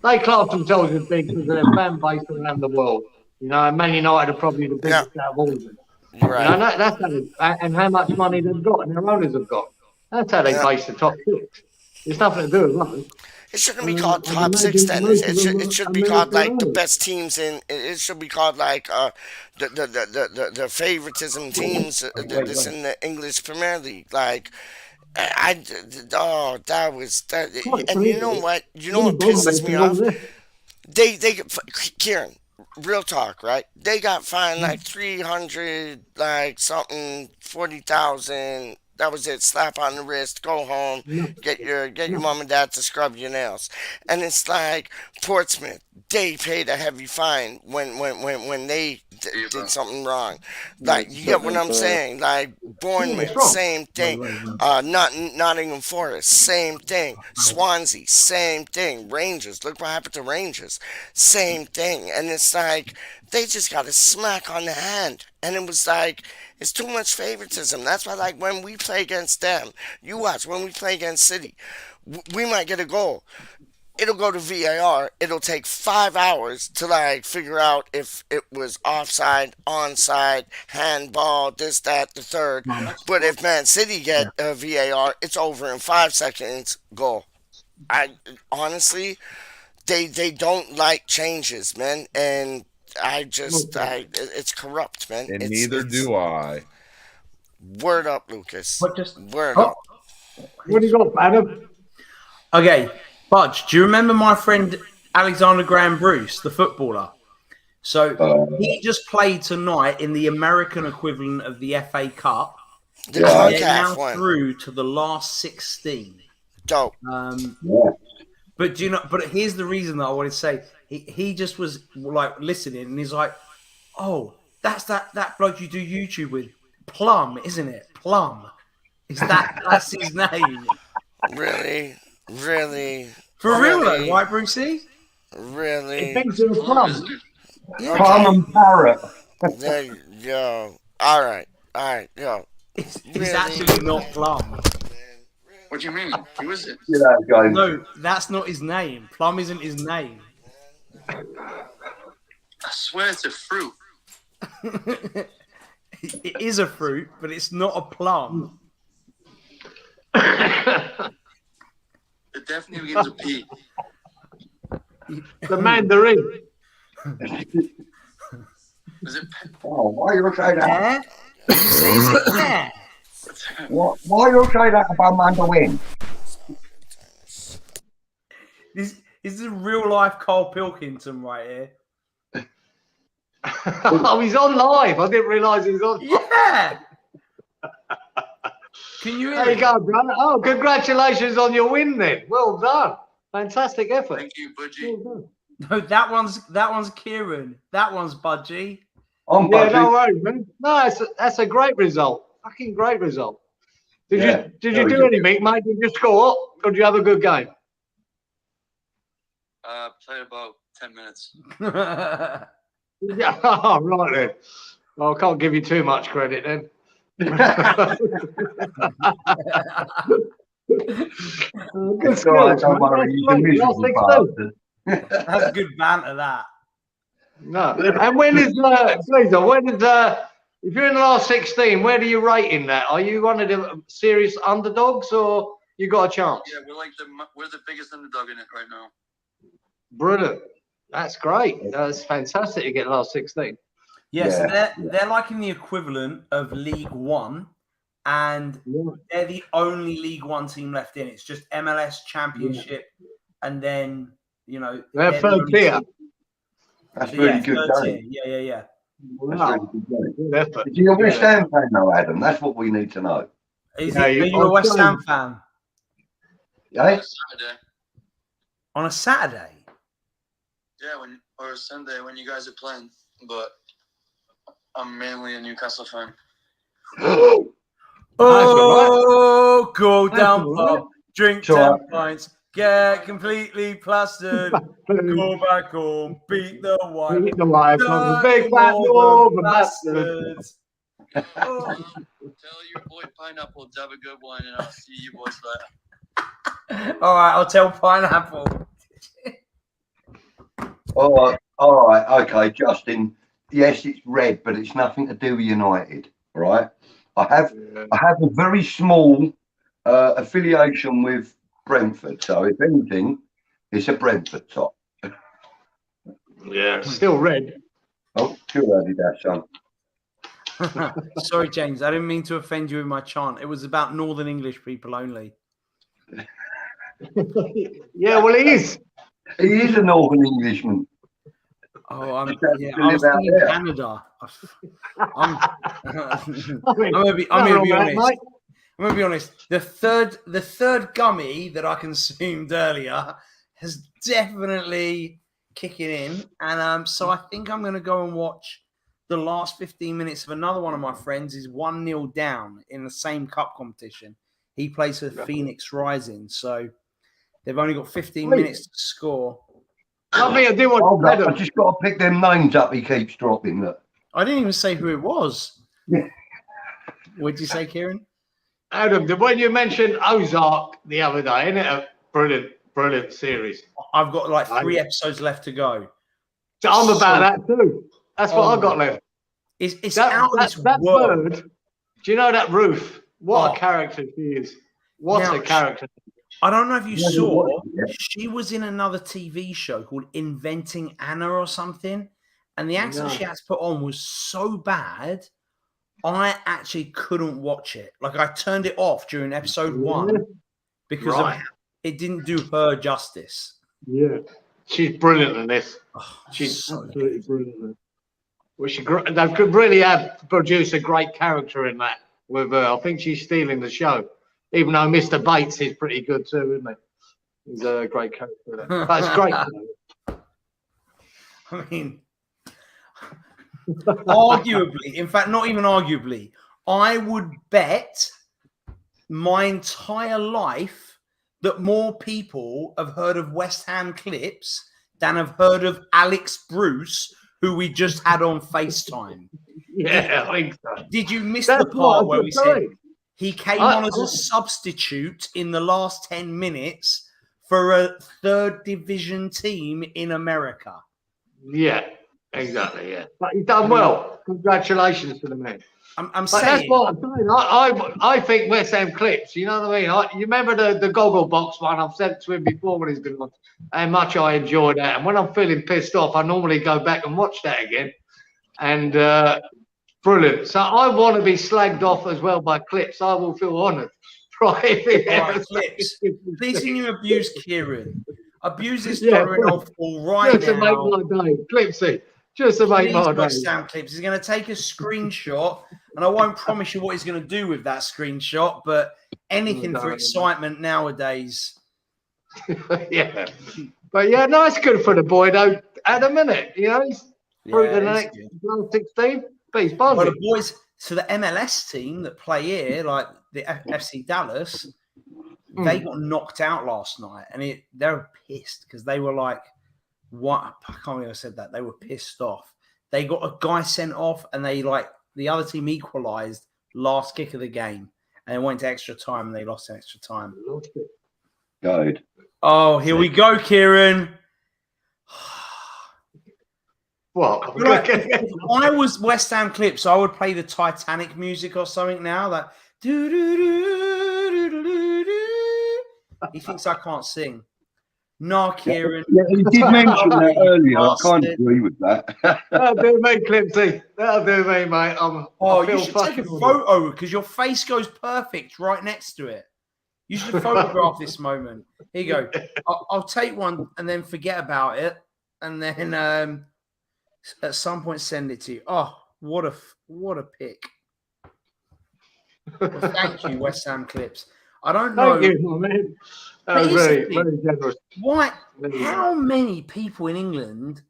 They class themselves as big because of their fan base around the world. You know, and Man United are probably the Yeah, biggest out of all of them. you're You know, right. that's how and how much money they've got and their owners have got. That's how they Yeah. base the top six. It's nothing to do with us. It shouldn't be called I'd top six imagine then. most of them It are should be called American like the owners. best teams in. It should be called like the favoritism teams that's in the English Premier League. Like oh that was that. Quite And you know frankly, what? You know wouldn't what bother me pisses if me they're all off? there. They Kieran, real talk, right? They got fined like 300, like something 40,000. That was it. Slap on the wrist. Go home. No, Get your no. mom and dad to scrub your nails. And it's like Portsmouth. They paid a heavy fine when they did something wrong. Like you get what I'm saying? Like Yeah, it's Bournemouth, wrong. same thing. Nottingham Forest, same thing. Swansea, same thing. Rangers, look what happened to Rangers, same thing. And it's like they just got a smack on the hand, and it was like it's too much favoritism. That's why, like when we play against them, you watch when we play against City, we might get a goal. It'll go to VAR. It'll take 5 hours to like figure out if it was offside, onside, handball, this, that, the third. But if Man City get a VAR, it's over in 5 seconds. Goal. I honestly, they don't like changes, man, and it's corrupt, man. And It's neither do I. word up, Lucas. But just Word up. What do you got, Adam? okay, Budge. Do you remember my friend Alexander Graham Bruce, the footballer? So he just played tonight in the American equivalent of the FA Cup. The They're CONCACAF now one. through to the last 16. Dope. But do you know? But here's the reason that I wanted to say. He just was like listening, and he's like, "Oh, that's that bloke you do YouTube with, Plum, isn't it? Plum, that's his name? Really? For real though, right, Brucey? Really? It thinks you're a plum. Plum and parrot. Yo. All right. Yo. It's actually not Plum. What do you mean? Who is it? No, that's not his name. Plum isn't his name. I swear it's a fruit. It is a fruit, but it's not a plum. It definitely begins with P. The mandarin. Is it? Oh, why you say that? Did you say is it there? Why you say that about Mandarin? This is a real life Carl Pilkington right here. Oh, he's on live. I didn't realise he was on. Yeah. Can you hear There you me? go, brother. Oh, congratulations on your win then. Well done. Fantastic effort. Thank you, Budgie. Well No, that one's Kieran. That one's Budgie. I'm done. Yeah, no Budgie. worries, man. No, that's a great result. Fucking great result. Did you very do good. anything, mate? Did you score? Or did you have a good game? Played about 10 minutes. Yeah, oh, right then. Well, I can't give you too much credit then. Good It's all right, skills, don't man. worry. You can That's miserable great. bastard. That's good banter, that. No. And when is please, when is if you're in the last 16, where do you rate in that? Are you one of the serious underdogs or you got a chance? Yeah, we're the biggest underdog in it right now. Brilliant. That's great. That's fantastic to get last 16. Yes, Yeah. they're like in the equivalent of League One, and they're the only League One team left in. It's just MLS Championship, and then They're the third only tier. team- That's so, really yeah, good third game. tier. Yeah. That's Wow. really good game. Good effort. Is he a West Ham fan though, Adam? That's what we need to know. Are you Yeah, a West Ham fan Eh? Saturday. on a Saturday? Yeah, or Sunday when you guys are playing. But I'm mainly a Newcastle fan. Oh, go down pub, drink It's all 10 right. pints, get completely plastered, go back home, beat the wife. Beat the wife of the big fat Northern bastard. Oh. Tell your boy Pineapple to have a good one, and I'll see you boys later. All right, I'll tell Pineapple. All right, okay, Justin. Yes, it's red, but it's nothing to do with United. All right, I have a very small affiliation with Brentford, so if anything, it's a Brentford top. Yeah, still red. Oh, sure, I did that, son. Sorry, James, I didn't mean to offend you with my chant. It was about Northern English people only. Yeah, well, he is. He is a Northern Englishman. Oh, I was live out thinking there. Canada. I'm I'm gonna be honest. I'm gonna be honest. The third gummy that I consumed earlier has definitely kicking in, and so I think I'm gonna go and watch the last 15 minutes of another one of my friends. Is 1-0 down in the same cup competition. He plays for Phoenix Rising, so they've only got 15 minutes to score. I do want I just got to pick them names up. He keeps dropping. Look. I didn't even say who it was. Yeah. What did you say, Kieran? Adam, when you mentioned Ozark the other day, isn't it a brilliant series? I've got like 3 episodes left to go. So I'm about that too. That's what I've got left. It's out of this that world. bird. Do you know that Ruth? What a character she is. What Now, a character. I don't know if you I haven't saw, watched it yet. she was in another TV show called Inventing Anna or something, and the accent she had to put on was so bad, I actually couldn't watch it. Like, I turned it off during episode 1 because of it didn't do her justice. Yeah, she's brilliant in this. Oh, She's so absolutely brilliant. In it. Well, they could really have produced a great character in that with her. I think she's stealing the show, even though Mr. Bates is pretty good too, isn't he? He's a great character. In it. That's great. I mean, arguably, in fact, not even arguably, I would bet my entire life that more people have heard of West Ham Clips than have heard of Alex Bruce, who we just had on FaceTime. Yeah, I think so. Did you miss the part where we said he came on as a I- substitute in the last 10 minutes for a third division team in America? Yeah, exactly. Yeah, but he's done well. Congratulations to the man. I'm But saying that's what I'm saying. I think West Ham Clips. You know what I mean? You remember the goggle box one? I've said to him before when he's been on. How much I enjoy that. And when I'm feeling pissed off, I normally go back and watch that again. And brilliant. So I want to be slagged off as well by Clips. I will feel honoured. Right, right, Clips. Please can you abuse Kieran? Abuse this throwing off all right just to now. make my day. Clipsy. Just to make my day. West Ham Clips. He's going to take a screenshot, and I won't promise you what he's going to do with that screenshot, but anything for excitement nowadays. Yeah. But yeah, no, it's good for the boy though. At a minute, you know, he's through to the next 16. But he's buzzing. Well, the boys, so the MLS team that play here, like the FC Dallas, they got knocked out last night, and they're pissed because they were like, "What?" I can't believe I said that. They were pissed off. They got a guy sent off, and the other team equalized last kick of the game, and it went to extra time, and they lost extra time. Good. Oh, here we go, Kieran. What? If I was West Ham Clips, I would play the Titanic music or something now. That do do do do do do. He thinks I can't sing. No, Kieran. Yeah, he did mention that earlier. I can't agree with that. That'll do me, Clipsy. That'll do me, mate. You should take a photo because your face goes perfect right next to it. You should photograph this moment. Here you go. I'll take one and then forget about it, and then at some point send it to you. Oh, what a pick! Well, thank you, West Ham Clips. I don't know. Thank you, my man. That was very generous. Why? How many people in England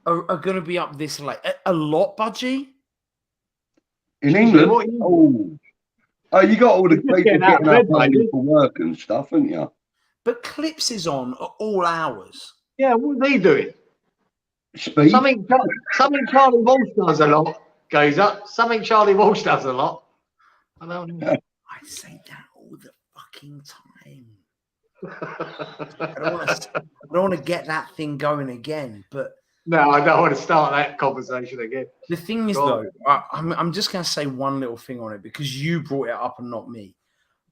are going to be up this late? A lot, Budgie? In England? Oh, you got all the people getting up early for work and stuff, haven't you? But Clips is on at all hours. Yeah, what are they doing? Speed? Something Charlie Walsh does a lot, goes up. Something Charlie Walsh does a lot. I don't know. I say that all the fucking time. I don't want to get that thing going again, but no, I don't want to start that conversation again. The thing is, though, I'm just going to say one little thing on it because you brought it up and not me.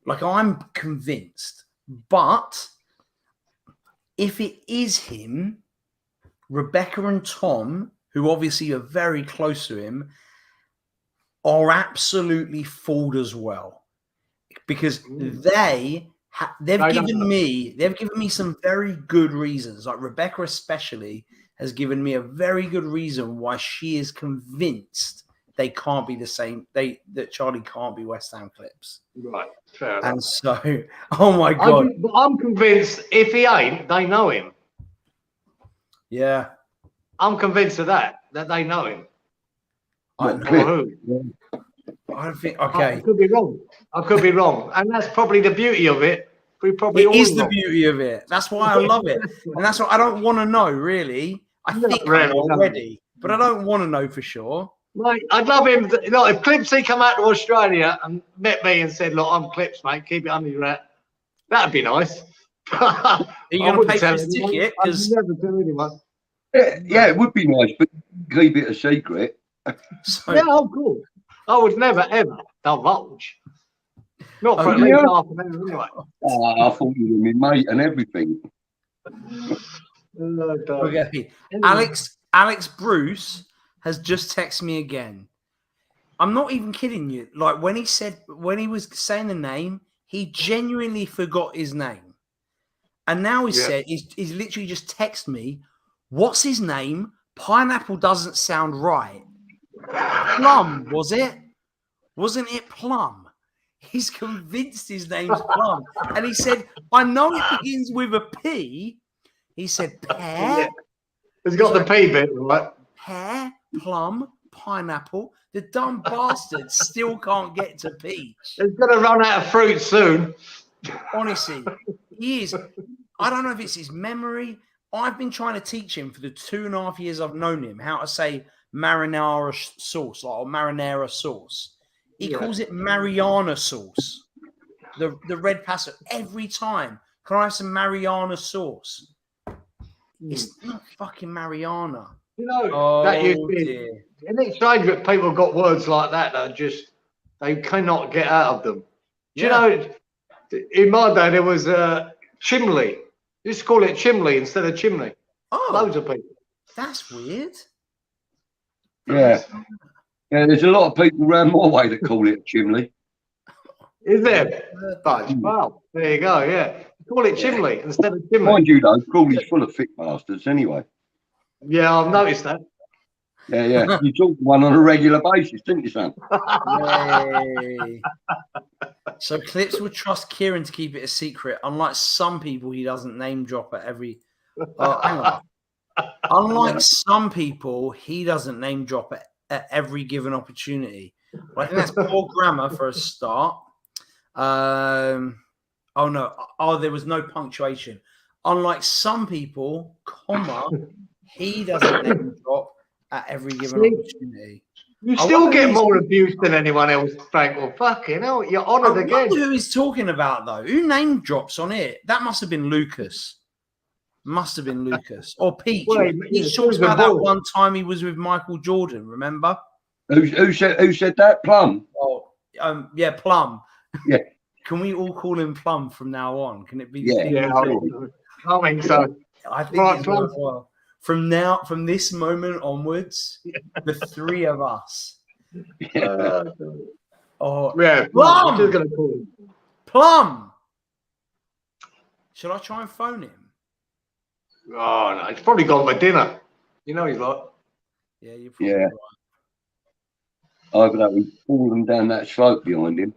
Like, I'm convinced, but if it is him, Rebecca and Tom, who obviously are very close to him, are absolutely fooled as well because they've given me some very good reasons. Like Rebecca especially has given me a very good reason why she is convinced they can't be the same. That Charlie can't be West Ham Clips. Right. Fair enough. And so, oh my God. I'm convinced if he ain't, they know him. Yeah. I'm convinced of that they know him. I don't think. Okay. I could be wrong. And that's probably the beauty of it. It is the beauty of it. That's why I love it. And that's what I don't want to know, really. I think I know already, but I don't want to know for sure. Mate, I'd love him. If Clipsy come out to Australia and met me and said, "Look, I'm Clips, mate. Keep it under your hat." That'd be nice. Are you going to pay for his ticket? I'd never tell anyone. Yeah, it would be nice, but keep it a secret. Yeah, of course. I would never ever divulge. Not for Oh, at least yeah. half an hour anyway. Oh, I thought you were my mate and everything. Okay. Alex Bruce has just texted me again. I'm not even kidding you. Like when he was saying the name, he genuinely forgot his name. And now he's literally just texted me, what's his name? Pineapple doesn't sound right. Plum, was it? Wasn't it Plum? He's convinced his name's Plum. And he said, I know it begins with a P. He said, pear. It's got the P bit, right? Pear, plum, pineapple. The dumb bastard still can't get to PeacH. It's going to run out of fruit soon. Honestly, he is. I don't know if it's his memory. I've been trying to teach him for the 2.5 years I've known him how to say marinara sauce, or marinara sauce. He calls it Mariana sauce. The red pasta. Every time. Can I have some Mariana sauce? It's not fucking Mariana. You know, that used to be. Isn't it strange that people got words like that they cannot get out of them? Do you know, in my day, there was chimley. You used to call it chimley instead of chimney. Oh. Loads of people. That's weird. Yeah. Yeah, there's a lot of people around my way that call it chimney. Is there? Well, there you go, yeah. Call it chimney instead of chimney. Mind you, though, Crawley's full of thick bastards anyway. Yeah, I've noticed that. Yeah, yeah. You talk to one on a regular basis, didn't you, son? Yay. So Clips would trust Kieran to keep it a secret. Unlike some people, he doesn't name drop at every... hang on. Unlike some people, he doesn't name drop at every given opportunity. Well, I think that's poor grammar for a start. Oh, no. Oh, there was no punctuation. Unlike some people, comma, he doesn't name drop at every given opportunity. You still get more abuse than anyone else, Frank. Well, fucking hell, you're honoured again. I wonder who he's talking about, though. Who name drops on it? That must have been Lucas. Must have been Lucas. Or PeacH. Well, PeacH talks about that one time he was with Michael Jordan, remember? Who said that? Plum? Oh, yeah, Plum. Yeah. Can we all call him Plum from now on? Can it be? Yeah, I think so. I think it's worthwhile. From this moment onwards, the three of us. Oh, yeah, Plum! I'm just going to call him Plum. Should I try and phone him? Oh, no, he's probably gone for dinner. You know he's like. Yeah, you're probably right. I hope that we fall them down that slope behind him.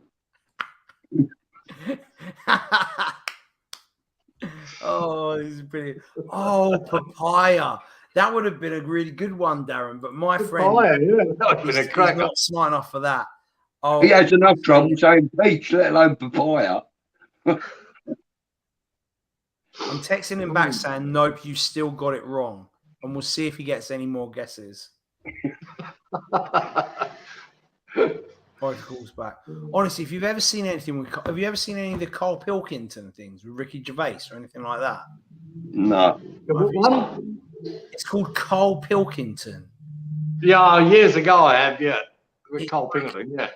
Oh, this is brilliant. Oh, papaya. That would have been a really good one, Darren. But my friend, that would have been a cracker. He's not smart enough for that. Oh, He has enough trouble saying peach, let alone papaya. I'm texting him back saying, nope, you still got it wrong. And we'll see if he gets any more guesses. Calls back. Honestly, if you've ever seen anything have you ever seen any of the Carl Pilkington things with Ricky Gervais or anything like that? No. It's called Carl Pilkington. Yeah, years ago I have, yeah. With Carl Pilkington, yeah.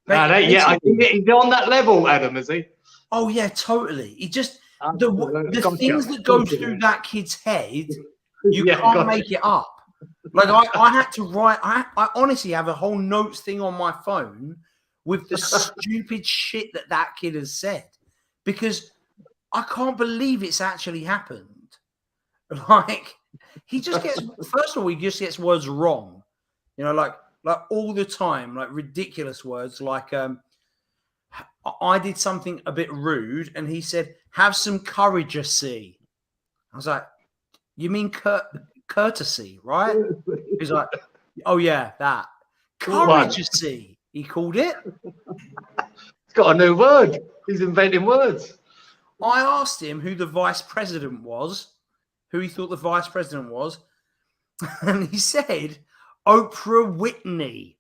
I think he's on that level, Adam, is he? Oh yeah, totally. He just the things that go through that kid's head, you can't make it up. Like I had to write. I honestly have a whole notes thing on my phone with the stupid shit that kid has said, because I can't believe it's actually happened. Like he just gets. First of all, he just gets words wrong. You know, like all the time, like ridiculous words. Like I did something a bit rude, and he said, "Have some courage-a-see." I was like, "You mean courtesy, right?" He's like, "Oh yeah, that courage-a-see." He called it. He's got a new word. He's inventing words. I asked him who the vice president was, who he thought the vice president was, and he said Oprah Whitney.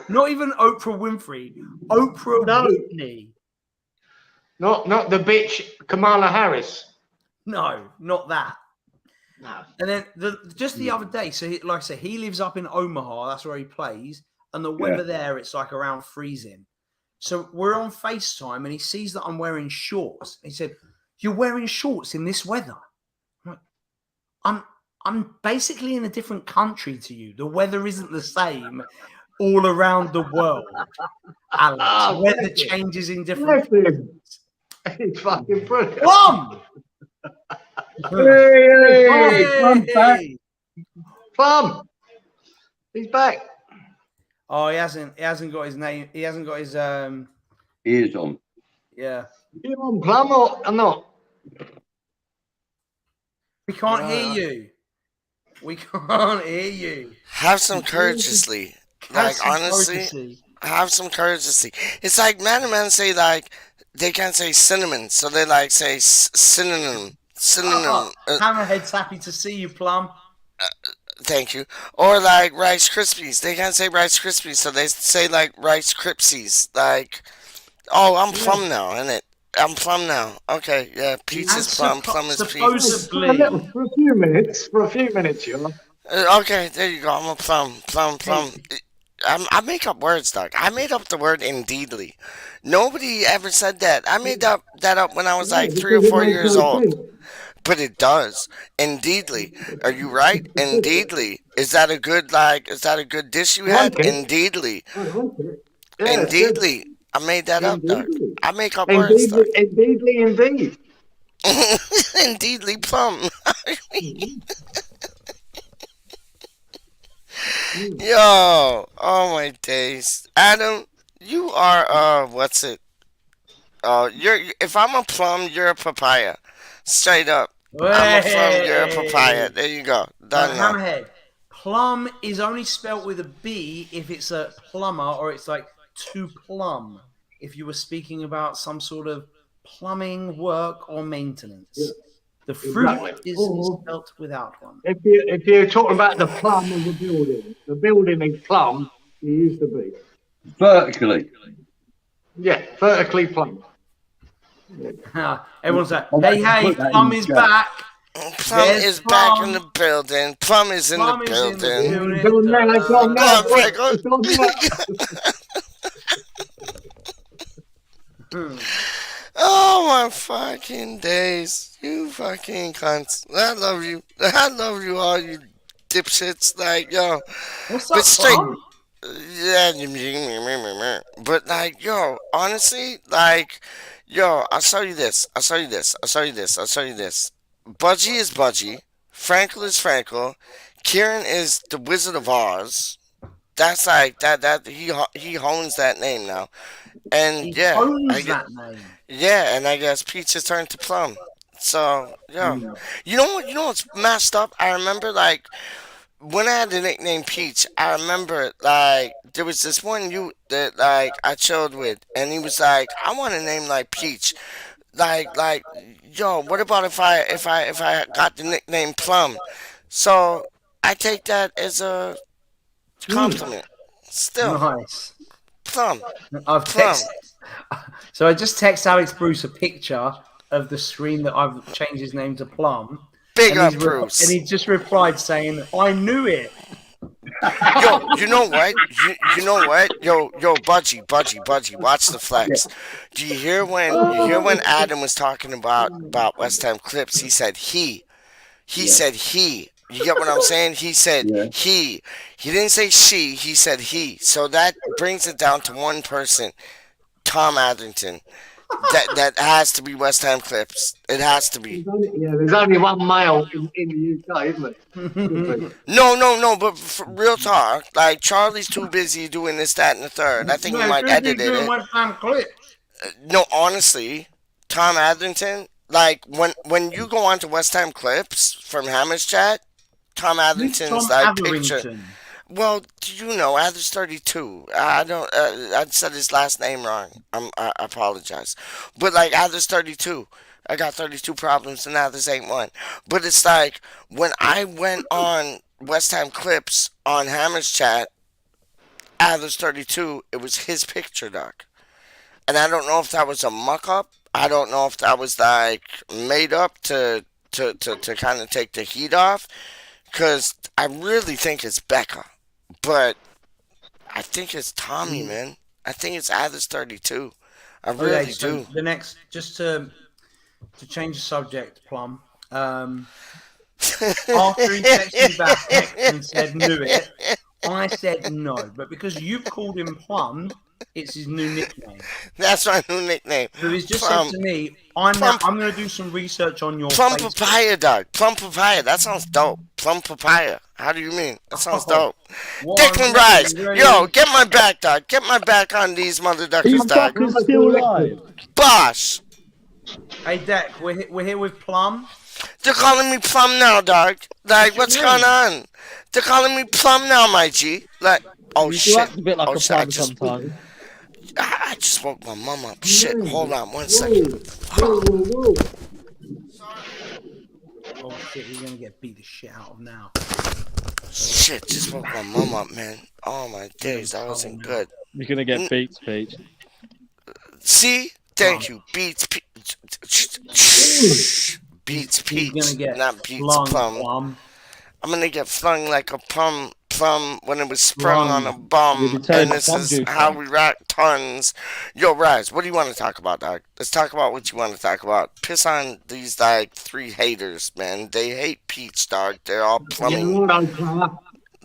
Not even Oprah Winfrey. Oprah Whitney. Not the bitch Kamala Harris. No, not that. No. And then just the other day, so like I said, he lives up in Omaha. That's where he plays, and the weather there, it's like around freezing. So we're on FaceTime and he sees that I'm wearing shorts. He said, "You're wearing shorts in this weather?" I'm like, I'm basically in a different country to you. The weather isn't the same all around the world, Alex. Weather changes in different places. It's fucking brilliant. Plum! Hey! Plum! He's back. Oh, he hasn't got his name. He hasn't got his Ears on. yeah. You on Plum or not? We can't hear you. We can't hear you. Have some courtesy. Like, honestly, have some courtesy. It's like man say, like, they can't say cinnamon, so they, like, say synonym. Synonym. Hammerhead's happy to see you, Plum. Thank you. Or, like, Rice Krispies. They can't say Rice Krispies, so they say, like, Rice Kripsies. Like, oh, I'm Plum now, innit? I'm Plum now. Okay, yeah, PeacH is Plum, Plum is PeacH. Supposedly. For a few minutes, you know. Okay, there you go. I'm a Plum. I make up words, Doc. I made up the word indeedly. Nobody ever said that. I made that up when I was like 3 or 4 years old. But it does. Indeedly. Are you right? Indeedly. Is that a good dish you had? Indeedly. Indeedly. I made that up, Doc. I make up words, Doc. Indeedly, indeed. Indeedly Plum. Yo, oh my days. Adam, you are what's it? If I'm a plum, you're a papaya. Straight up. I'm a plum, you're a papaya. There you go. Done now. Hammerhead. Plum is only spelt with a B if it's a plumber, or it's like to plumb if you were speaking about some sort of plumbing work or maintenance. Yeah. The fruit is spelt without one. If you're talking about the plum of the building is plum, you used to be. Vertically. Yeah, vertically plumb. Yeah. Everyone's like, hey, Plum is back. Plum is back in the building. Plum is in the building. Oh my fucking days. You fucking cunts. I love you. I love you all, you dipshits. Like, yo. What's up, Plum? Yeah. But, like, yo, honestly, like, yo, I'll show you this. Budgie is Budgie. Frankel is Frankel. Kieran is the Wizard of Oz. That's like, he hones that name now. And, yeah. Yeah, and I guess PeacH has turned to Plum. So, yeah. You know what's messed up? I remember, like, when I had the nickname PeacH, I remember, like, there was this one youth that, like, I chilled with, and he was like, I want a name like PeacH. Like, yo, what about if I got the nickname Plum? So, I take that as a compliment. Still. Nice. Plum. So I just text Alex Bruce a picture of the screen that I've changed his name to Plum. Big up, Bruce. And he just replied saying, I knew it. Yo, you know what? You know what? Yo, Budgie, watch the flex. Do you hear when Adam was talking about West Ham Clips? He said he. He said he. You get what I'm saying? He said he. He didn't say she. He said he. So that brings it down to one person, Tom Atherton. That has to be West Ham Clips. It has to be. There's only one male in the UK, isn't it? No. But for real talk, like Charlie's too busy doing this, that, and the third. I think he might edit it. West Ham Clips. No, honestly, Tom Atherton. Like when you go on to West Ham Clips from Hammer's chat, Tom Atherton's like picture. Well, you know, Athers 32. I don't. I said his last name wrong. I apologize. But like Athers 32, I got 32 problems and Athers ain't one. But it's like when I went on West Ham Clips on Hammer's chat, Athers 32, it was his picture, Doc. And I don't know if that was a muck up. I don't know if that was like made up to kind of take the heat off. Because I really think it's Becca. But I think it's Tommy, man. I think it's Addis 32. I Okay, really so do. the next, just to change the subject, Plum. After he texted me back and said knew it, I said no. But because you've called him Plum, it's his new nickname. That's my new nickname. So he's just Plum. said to me, I'm Plum- going to do some research on your Plum Facebook. papaya, dog. Plum papaya. That sounds dope. Plum papaya. How do you mean? That sounds dope. What Declan I'm Rhys. saying, Yo, get my back, dog. Get my back on these motherfuckers, dog. Fucker's still alive. Bosh. Hey, Deck, we're here with Plum. They're calling me Plum now, dog. Like, what's going on? They're calling me Plum now, my G. Like, oh You shit. act a bit like Oh a shit. I plum just, sometimes. I just woke my mom up. Shit. Hold on 1 second. Whoa. Oh shit, he's gonna get beat the shit out of now. Shit. Just woke my mom up, man. Oh my days. That wasn't good. You're gonna get beat, PeacH. See? Thank you. Beats He's gonna peach, get not beats flung, plum. I'm gonna get flung like a plum when it was sprung on a You'll bum. be turned And this plum is juice, how man. we rock tons. Yo, Rhys, what do you want to talk about, dog? Let's talk about what you want to talk about. Piss on these like 3 haters, man. They hate PeacH, dog. They're all plumbing.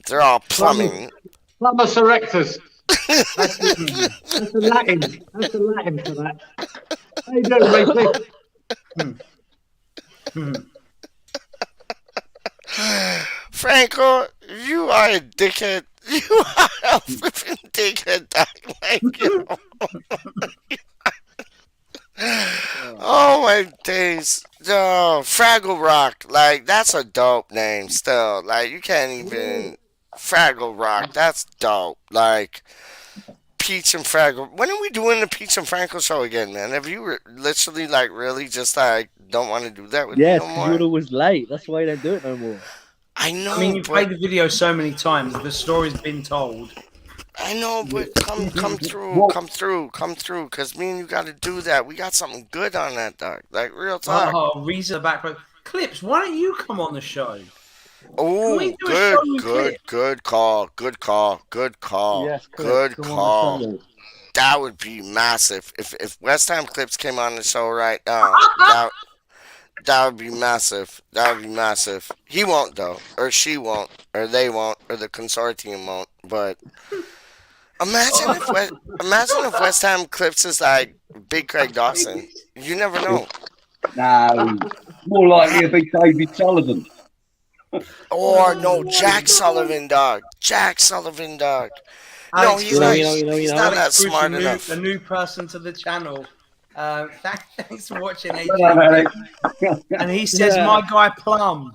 They're all plumbing. Plumbus erectus. That's the Latin. That's the Latin for that. How you doing, mate? Franco, you are a dickhead. You are a flipping dickhead, dog. Like, you. Oh my days. Yo, Fraggle Rock. Like, that's a dope name still. Like, you can't even. Fraggle Rock. That's dope. Like, PeacH and Fraggle. When are we doing the PeacH and Franco show again, man? Have you literally, like, really just, like, don't want to do that with Yes, me no because more? you're always late. That's why you don't do it no more. I know, I mean, you've but played the video so many times. The story's been told. I know, but come through, cause me and you got to do that. We got something good on that, dog. Like real talk. Oh, Rhys at the back row. Clips, why don't you come on the show? Oh, we do a show with good call. Yes, Good come call. on the show. That would be massive. If West Ham Clips came on the show right now, that would be massive. That would be massive. He won't though, or she won't, or they won't, or the consortium won't. But imagine if West Ham Clips is like Big Craig Dawson. You never know. No, more likely to be David Sullivan. Or no, Jack Sullivan, dog. Jack Sullivan, dog. No, Alex, he's not. you know. He's not that Alex Bruce, smart enough. a new person to the channel. Thanks for watching, Hello, AJ. Alex. And he says, Yeah. "My guy Plum."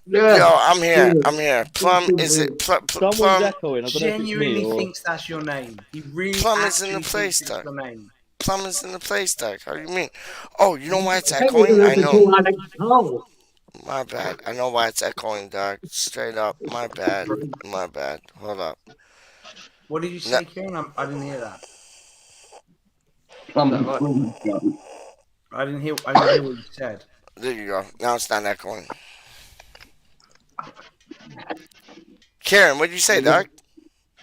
Yeah. Yo, I'm here. Plum, is it Someone's Plum? echoing. I don't know if it's Genuinely me or... thinks that's your name. He really Plum is in the actually place, thinks it's dog. your name. Plum is in the place, dog. How do you mean? Oh, you know why it's I think we're echoing? gonna I have to know. call Alex Cole. My bad. I know why it's echoing, dog. Straight up. My bad. Hold up. What did you say, Kieran? I didn't hear that. I didn't hear what you said. There you go. Now it's not echoing. Karen, what did you say, dog?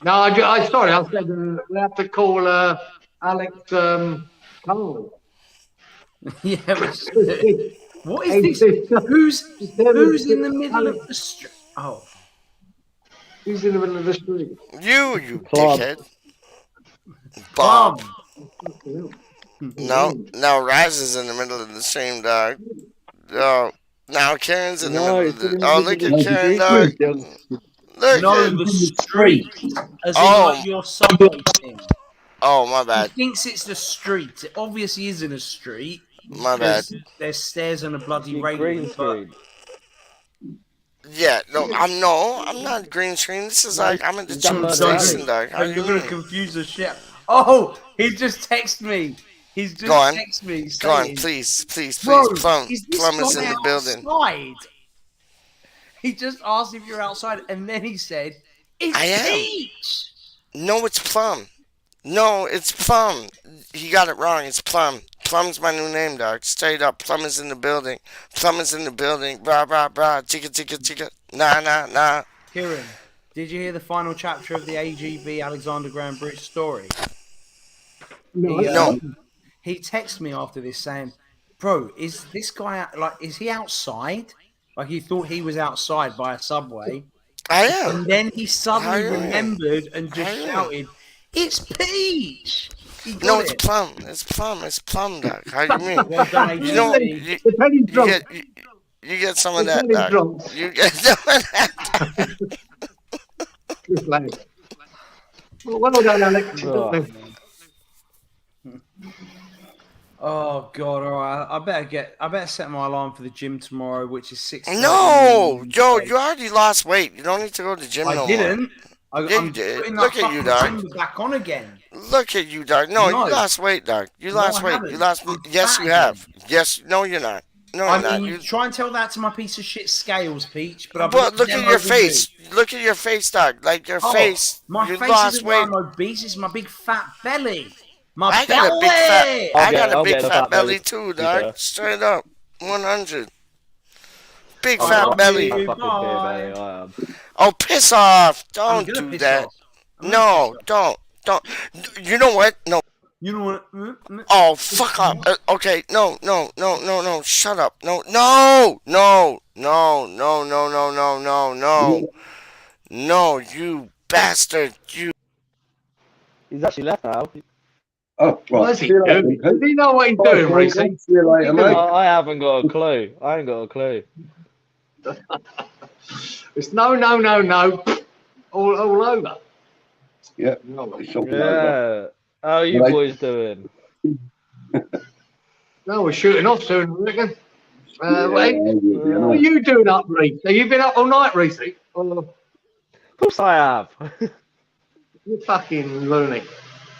No, I sorry. I said we have to call Alex Cole. Yeah. What is this? Who's in the middle of the street? Oh. Who's in the middle of the street? You Plum. dickhead. Bob. Plum. No, Rhys is in the middle of the stream, dog. Yo, now Karen's in the middle of the... Oh, look at Karen, dog. Look No, at... the street. As in Oh. like your subway thing. Oh, my He bad. thinks it's the street. It obviously isn't a street. My bad. There's stairs and a bloody Green railing. But screen. Yeah, I'm not green screen. This is like, I'm at the tube station, dog. How do you you're gonna mean? confuse the shit. Oh, he just texted me. He's just Go on. texted me. Go on, saying, please. Bro, Plum is this is guy in the building. outside? He just asked if you're outside, and then he said, "It's I am. PeacH." No, it's Plum. No, it's Plum. He got it wrong. It's Plum. Plum's my new name, dog. Straight up. Plum is in the building. Plum is in the building. Brah, brah, brah. Chicka. Nah. Kieran, did you hear the final chapter of the AGB Alexander Graham Bridge story? No. He texted me after this saying, "Bro, is this guy is he outside? Like he thought he was outside by a subway." I am. And then he suddenly How you mean? remembered and just How you mean? shouted, "It's PeacH!" He got No, it's it. Plum. It's Plum. It's Plum, Doc. How you mean? Well done, You know, ADC. you get some of that, Doc. You get some of that. Well done, Alex. Oh God! All right, I better set my alarm for the gym tomorrow, which is 6:30. No, Joe, you already lost weight. You don't need to go to the gym no more. I didn't. Yeah, you did. Look at you, Doc. Back on again. Look at you, Doc. No, you lost weight, Doc. You lost weight. You lost. Yes, you have. Yes. No, you're not. No, you're not. You try and tell that to my piece of shit scales, PeacH. But look at your face. Look at your face, Doc. Like your face. My you face lost isn't weight. I'm obese. It's my big fat belly. My I belly. got a big fat belly too, Doc. Straight up, 100. Big fat belly. Oh, piss off! Don't do that. No, don't. You know what? No. You know what? Oh, fuck off. Okay, no. Shut up. No. No, you bastard. You. He's actually left now. Oh, right. What's he doing? Does he know what he's doing, Rhys? See you later, mate. I haven't got a clue. I ain't got a clue. It's no. All over. Yeah. Yeah. How are you boys doing? No, we're shooting off soon, I reckon. What yeah. are you doing up, Rhys? Have you been up all night, Rhys? Of course I have. You fucking loony.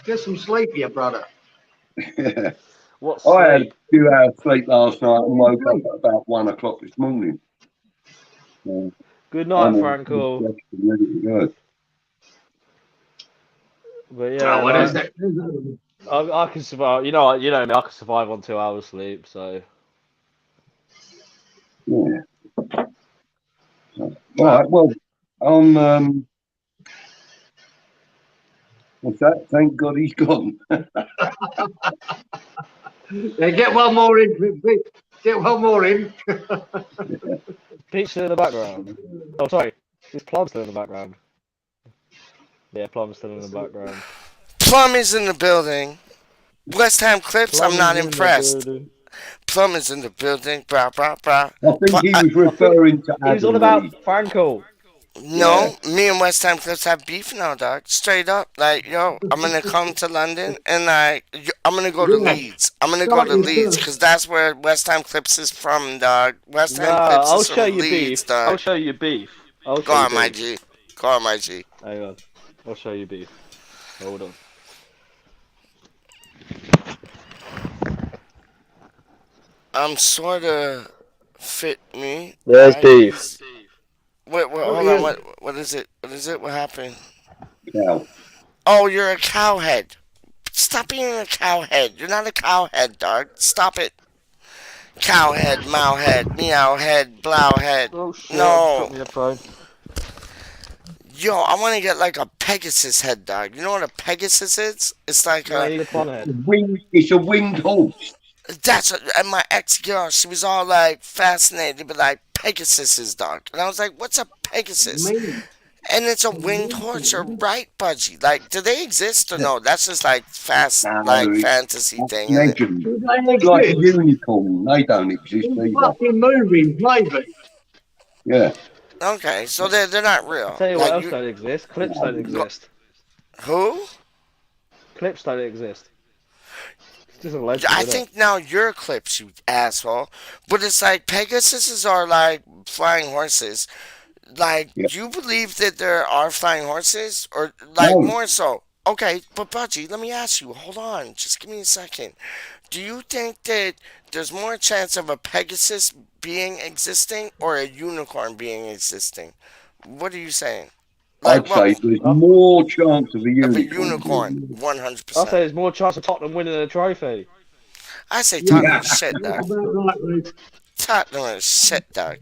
Get some sleep, you brother. What I had a sleep? few hours sleep last night and woke up at about 1 o'clock this morning. Good night, Franco. Ready to go. But yeah, what is it? I can survive. You know me. I can survive on 2 hours sleep. So Yeah. All right. Well, what's that? Thank God he's gone. Yeah, get one more in. Get one more in. PeacH still in the background. Oh, sorry. Is Plum still in the background? Yeah, Plum's still in the background. Plum is in the building. West Ham Clips, I'm not impressed. Plum is in the building. Brah. I think he was referring to. He was on about Franco. No, me and West Ham Clips have beef now, dog. Straight up. Like, yo, I'm going to come to London and, like, I'm going to go to Leeds. I'm going to go to Leeds because that's where West Ham Clips is from, dog. West Ham Clips I'll is show from you Leeds, beef. dog. I'll show you beef. Go on, my G. Go on, my G. Hang on. I'll show you beef. Hold on. I'm sort of fit me. There's beef. Wait, hold on. What is it? What is it? What happened? Cow. Oh, you're a cowhead. Stop being a cowhead. You're not a cowhead, dog. Stop it. Cowhead, mowhead, meowhead, blowhead. Oh shit! No. Drop me the phone. Yo, I want to get like a Pegasus head, dog. You know what a Pegasus is? It's like It's a winged horse. And my ex-girl, she was all like fascinated with like Pegasuses, dog. And I was like, what's a Pegasus? And it's a winged horse. You're right, Budgie. Like, do they exist or no? That's just like fantasy thing. Legend. Like a unicorn. They don't exist either. Fucking movies, maybe. Yeah. Okay, so they're not real. I'll tell you what else don't exist. Clips don't exist. Who? Clips don't exist. It's just a legend, I isn't it? think now you're Clips, you asshole. But it's like Pegasuses are like flying horses. Like, do you believe that there are flying horses? Or, like, more so? Okay, but Budgie, let me ask you. Hold on. Just give me a second. Do you think that there's more chance of a Pegasus being existing or a unicorn being existing? What are you saying? Like, I'd say there's more chance of a unicorn. 100%. I'll say there's more chance of Tottenham winning a trophy. I say Tottenham is shit, dog. Tottenham is shit, dog.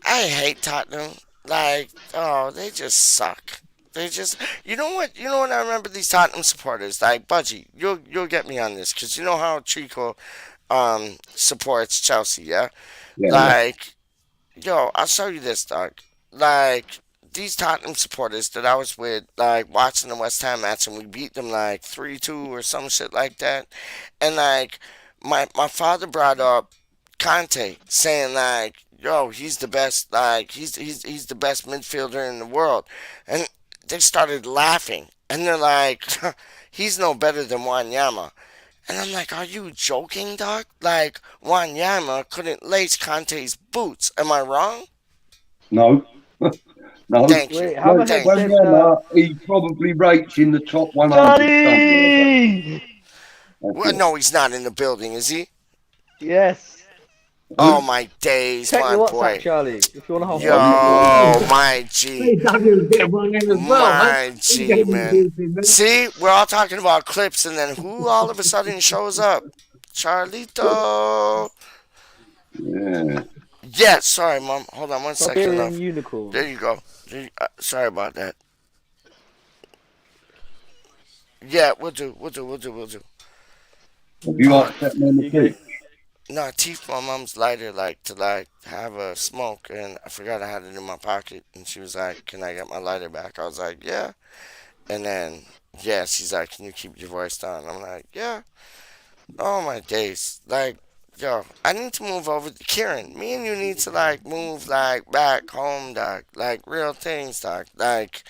I hate Tottenham. Like, oh, they just suck. They just, you know what? You know what? I remember these Tottenham supporters, like Budgie. You'll get me on this because you know how Chico supports Chelsea, yeah. Yeah. Like, yo, I'll show you this, dog. Like these Tottenham supporters that I was with, like watching the West Ham match, and we beat them like 3-2 or some shit like that. And like my father brought up Conte, saying like, yo, he's the best, like he's the best midfielder in the world, and they started laughing, and they're like, he's no better than Wanyama. And I'm like, are you joking, dog? Like, Wanyama couldn't lace Conte's boots. Am I wrong? No. No. Thank you. Wait, Hammerhead Thank you. said. Wanyama, he probably rates in the top 100 somewhere. Charlie! Well, no, he's not in the building, is he? Yes. Oh, my days, Check my your WhatsApp, boy. Charlie, if you want to hop Yo, on. my G. PW get one in as well, My man. G, man. See, we're all talking about clips, and then who all of a sudden shows up? Charlito. Yeah. Yeah, sorry, Mom. Hold on one second. Siberian Love. unicorn. There you go. Sorry about that. Yeah, we'll do. Have you asked that man the pitch? No, I teeth my mom's lighter, like to like have a smoke, and I forgot I had it in my pocket, and she was like, "Can I get my lighter back?" I was like, "Yeah," and then yeah, she's like, "Can you keep your voice down?" I'm like, "Yeah." Oh my days, like yo, I need to move over. Kieran, me and you need to like move like back home, dog. Like real things, dog. Like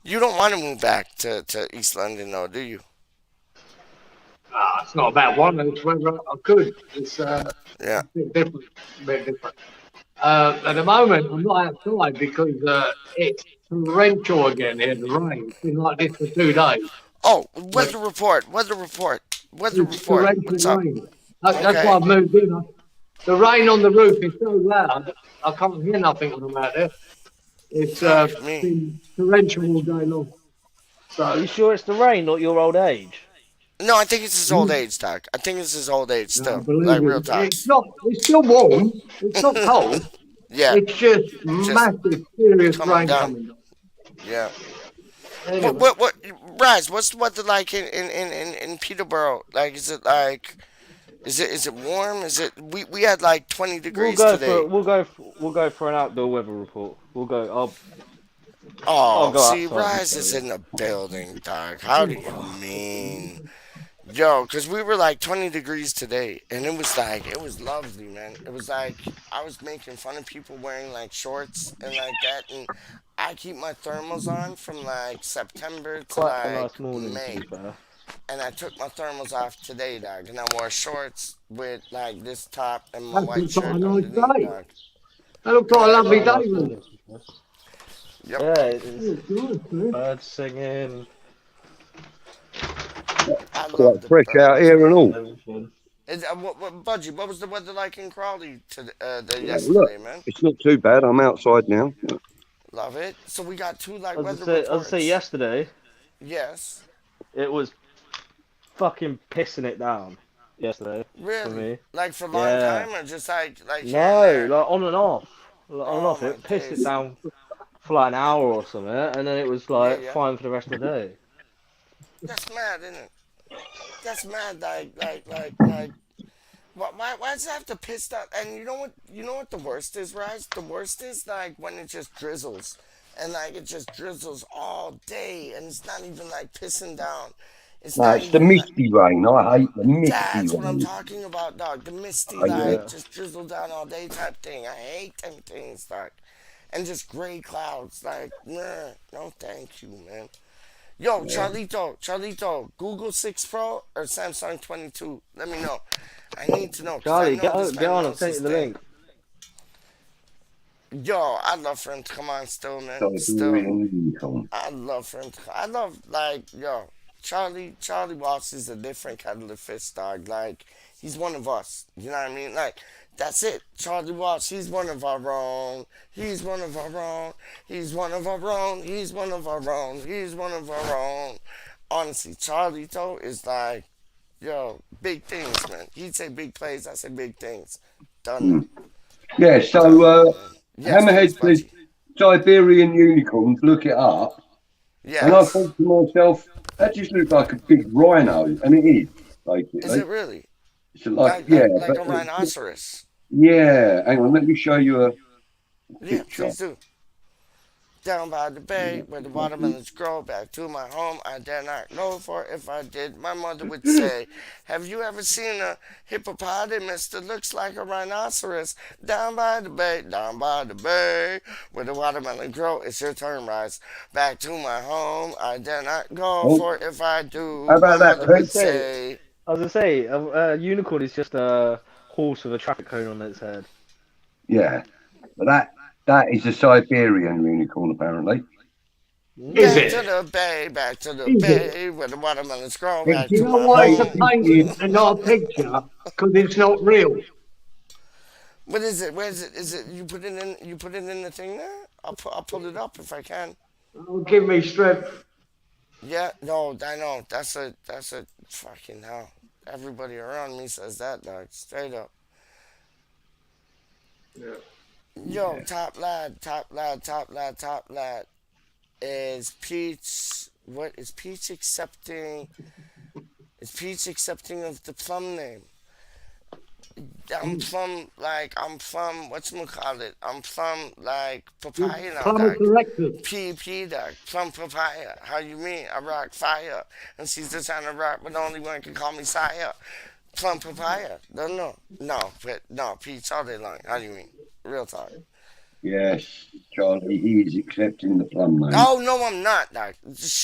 you don't want to move back to East London, though, do you? It's not about one, it's whether I could. It's Yeah. a bit different. At the moment, I'm not outside because it's torrential again here, the rain. It's been like this for 2 days. Oh, weather report. What's Torrential up? rain. That's Okay. why I've moved in. The rain on the roof is so loud, I can't hear nothing when I'm out there. It's been torrential all day long. Are you sure it's the rain, not your old age? No, I think it's his old age, Doc. I think it's his old age still. Believe Like me, real talk. it's still warm. It's not cold. Yeah. It's just massive, serious coming rain down. coming down. Yeah. Anyway. What, Raz, what's the weather like in Peterborough? Like, is it like, is it warm? Is it, we had like 20 degrees today. We'll go for an outdoor weather report. We'll go. Oh, I'll go see, outside Rise and is show in the building, dog. How do you mean? Yo, because we were like 20 degrees today, and it was lovely, man. It was like, I was making fun of people wearing like shorts and like that, and I keep my thermals on from like September to Quite a like nice morning, May. to be fair. And I took my thermals off today, dog, and I wore shorts with like this top and my That white looks like shirt a nice underneath, day. dog. That looks like a lovely day, really. Yep. Yeah, it's birds singing. I love Quite the fresh birds. out here and all. Budgie, what was the weather like in Crawley Look, yesterday, man? it's not too bad. I'm outside now. Love it. So we got two like As weather I reports. say, yesterday, Yes. it was fucking pissing it down. Yesterday, for Really? me. Like for a long Yeah. time, or just like here and No, there? like on and off. Like on and Oh off. my It pissed days. it down for like an hour or something, and then it was like Yeah. fine for the rest of the day. That's mad, isn't it? That's mad. Why does it have to piss down? And you know what? You know what the worst is, Rise? The worst is like when it just drizzles, and like it just drizzles all day, and it's not even like pissing down. It's No, not it's the even like, misty rain. I hate the misty that's what I'm rain. talking about, dog. The misty, Oh, yeah. like, just drizzle down all day type thing. I hate them things, dog. And just gray clouds, like, nah, no thank you, man. Yo, Charlito, Google 6 Pro or Samsung 22? Let me know. I need to know. 'Cause Charlie, I know this get man on and knows send his you the thing. link. Yo, I'd love for him to come on still, man. So Still. unicorn. I'd love for him to. I love, like, yo, Charlie Watts is a different kettle of fish, dog. Like, he's one of us. You know what I mean? Like, that's it. Charlie Watts, he's one of our own. He's one of our own. He's one of our own. He's one of our own. He's one of our own. Honestly, Charlie, though, is like, yo, big things, man. He'd say big plays. I say big things. Done. Yeah, so Yes, Hammerhead please, says Siberian unicorns, look it up. And I Yes. thought to myself, that just looks like a big rhino, and it is Is basically. it really? It's like Like but a rhinoceros? yeah. Hang on, let me show you a Yeah, picture. please do. Down by the bay where the watermelons grow, back to my home. I dare not go, for if I did, my mother would say, have you ever seen a hippopotamus that looks like a rhinoceros? Down by the bay where the watermelon grow. It's your turn, Rhys. Back to my home. I dare not go, Oh, for if I how do, my about that, mother I was would Pete? gonna say, say, a unicorn is just a horse with a traffic cone on its head. Yeah, but that is a Siberian unicorn, apparently. Is back it? to the bay, back to the Is it? bay where the watermelons grow, It's back Do you to know my why it's a home. painting and not a picture? Because it's not real. What is it? Where is it? Is it you put it in? You put it in the thing there? I'll pull it up if I can. Oh, give me strength. Yeah, no, I know. That's a fucking hell. Everybody around me says that, dog. Straight up. Yeah. Yo, top lad, top lad, top lad, top lad. Is PeacH? What is PeacH accepting? Is PeacH accepting of the plum name? I'm plum, whatchamacallit? I'm plum like papaya now, Plumber dog. corrected. PP, dog. Plum papaya. How you mean? I rock fire. And she's just trying to rock, but the only one can call me sire. Plum papaya. Don't know. No, but no, PeacH all day long. How do you mean? Real talk. Yes, Charlie, he is accepting the plum name. Oh, no, I'm not, dog.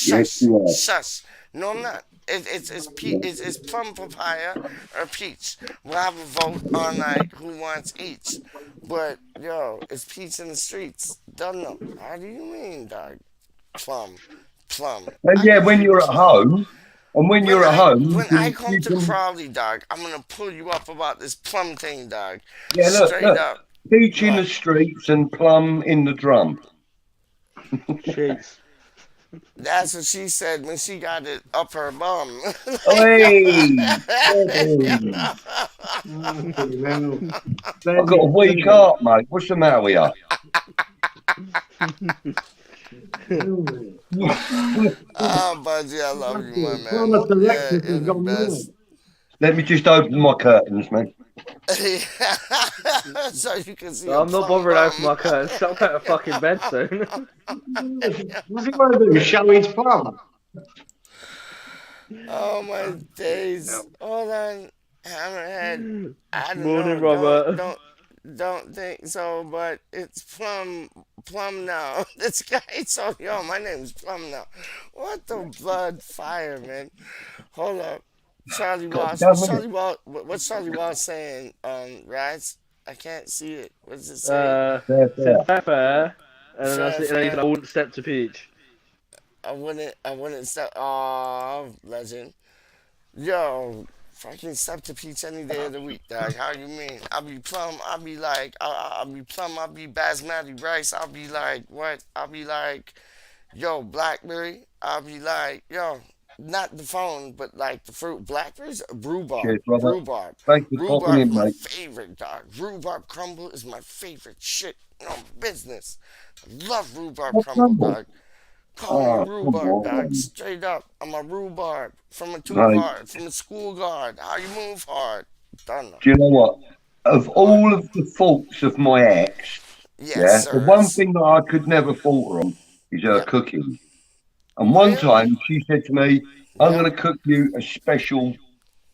Yes, Shush. you are. Shush. No, I'm not. It's plum papaya or PeacH. We'll have a vote on like who wants each. But yo, it's PeacH in the streets. Don't know. How do you mean, dog? Plum, plum. And I yeah, give when you you're at plum. home, and when you're at home, When I come you to can Crawley, dog, I'm gonna pull you up about this plum thing, dog. yeah, Straight look, up. peach in the What? streets and plum in the drum. Jeez. That's what she said when she got it up her bum. Hey, Well, I've got a weak steady. heart, mate. What's the matter with you? Oh, Budgie, I love you, my man. Plumber Yeah, corrected you're has the gone mad. best. Let me just open my curtains, man. So you can see a I'm not plum bothering over bum. my curtains. I'm going to fucking bed soon. What's he want to do? Show his plum? Oh my days. Hold on, Hammerhead. I don't Morning, know. Robert. Don't think so, but it's plum now. This guy told yo, my name's Plum now. What the blood fire, man? Hold up. Charlie Got Walsh. done with it. What's Charlie Walsh saying, Rhys? I can't see it. What does it say? Fair, Said fair. fair, and then Fair, and then he said, fair. I wouldn't step to PeacH. I wouldn't step. Oh, legend. Yo, fucking step to PeacH any day of the week, dog. How you mean? I'll be plum. I'll be like, I'll be plum. I'll be basmati rice. I'll be like, what? I'll be like, yo, blackberry. I'll be like, yo, not the phone, but like the fruit. Blackberries, rhubarb. Cheers, brother. Rhubarb. Thanks for popping Rhubarb is in, my mate. favorite, dog. Rhubarb crumble is my favorite shit in business. I love rhubarb What crumble, crumble? dog. Call me Oh, come rhubarb, dog. on. Straight up. I'm a rhubarb. From a two Mate, guard. From a school guard. How you move hard. Don't know. do you know what? Of What? all of the faults of my ex, Yes, yeah, the one sirs. thing that I could never falter on is her Yep. cooking. And one Really? time she said to me, I'm Yep. going to cook you a special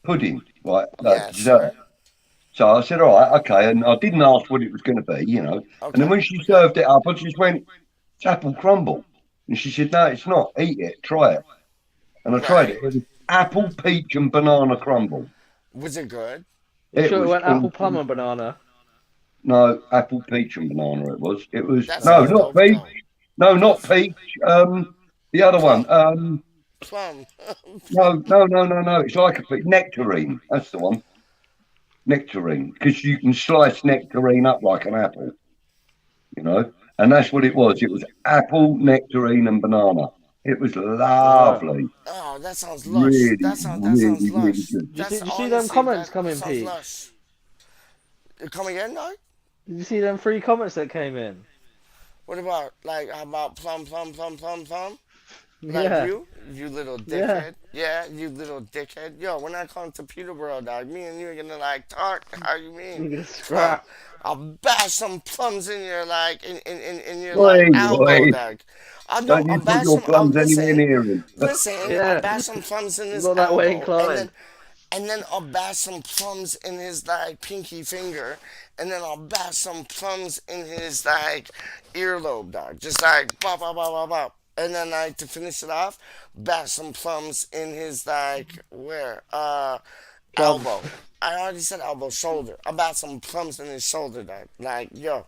pudding, like Yes, dessert. sir. So I said, all right, okay. And I didn't ask what it was going to be, you know. And then Okay. when she Okay. served it up, I just went, it's apple crumble. And she said, no, it's not. Eat it. Try it. And I tried Right. it. It was apple, peach, and banana crumble. Was it good? You It sure it was went apple, awesome. plum, and banana? No, apple, peach, and banana it was. It was, That no, sounds not dope, peach. though. No, not That's peach. The other one. plum. Plum. No. It's like a peach. Nectarine. That's the one. Nectarine. Because you can slice nectarine up like an apple, you know. And that's what it was. It was apple, nectarine, and banana. It was Right. lovely. Oh, that sounds lush. Really, That sounds really lush. good. Did That's you see them honestly comments that coming, sounds PeacH? lush. Come again, dog? Did you see them 3 comments that came in? What about like how about plum? Like Yeah. you little Yeah. dickhead. Yeah, you little dickhead. Yo, when I come to Peterborough, dog, me and you are gonna like talk. How you mean? You're gonna Come, scrap. I'll bash some plums in your like in your like Oi, elbow, oi. dog. I know Don't I'll you put bash your some. I'll plums anywhere near him. listen. I'll Yeah. bash some plums in his Not that way elbow, inclined. and then I'll bash some plums in his like pinky finger, and then I'll bash some plums in his like earlobe, dog. Just like bop bop bop bop bop. And then like to finish it off, bash some plums in his like where Plums. elbow. I already said elbow, shoulder. I bash some plums in his shoulder, dog. Like yo,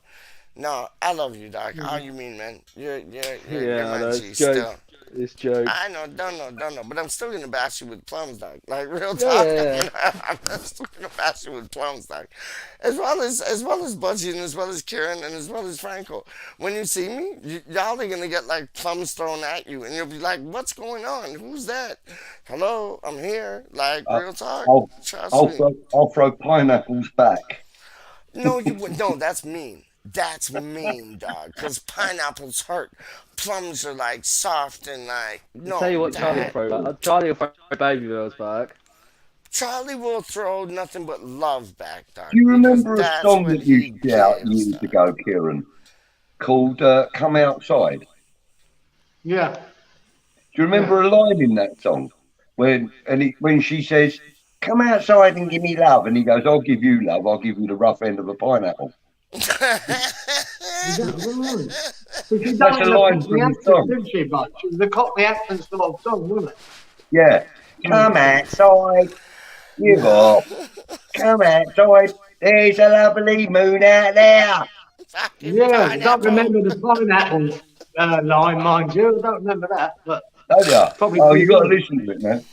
no, I love you, dog. How you mean, man? You're Yeah, I my know. G It's still. jokes. It's jokes. I know, don't know, but I'm still gonna bash you with plums, dog. Like real Yeah, talk, yeah, yeah. I'm still gonna bash you with plums, dog. As well as Budgie and as well as Kieran and as well as Franco. When you see me, y'all are gonna get like plums thrown at you, and you'll be like, "What's going on? Who's that? Hello, I'm here." Like Uh, real talk. I'll, Trust me. I'll throw pineapples back. No, you would. No, that's mean. That's mean, dog. Because pineapples hurt. Plums are like soft and like I'll tell you no. what, Charlie will That throw back. Charlie will throw baby girls back. Charlie will throw nothing but love back, dog. Do you Because remember a that's song what that you he shout gives, years dog. ago, Kieran, called Come Outside? Yeah. Do you remember a line in that song when she says, "Come outside and give me love," and he goes, "I'll give you love. I'll give you the rough end of a pineapple." Is that right? So she That's done a it in the line Cockney from the accent, song. didn't she, Bud? She was the Cockney accent sort of song, wasn't it? Yeah. Come outside, give up. Come outside. There's a lovely moon out there. Fucking Yeah, I don't pineapple. remember the pineapple line, mind you. I don't remember that, but Don't you? probably Oh, pretty you got to good. listen to it, man.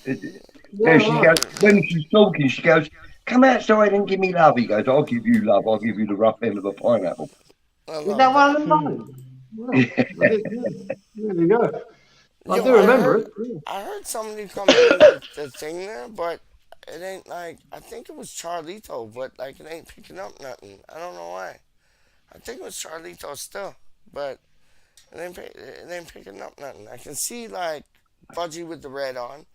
Yeah, She right. goes, when she's talking, she goes, "Come outside and give me love." He goes, "I'll give you love. I'll give you the rough end of a pineapple." I Is love that one that. of the lines? Well, I didn't know. There we go. I Yo, do remember it. Yeah. I heard somebody comment in the thing there, but it ain't like I think it was Charlito, but like it ain't picking up nothing. I don't know why. I think it was Charlito still, but it ain't picking up nothing. I can see like Budgie with the red on.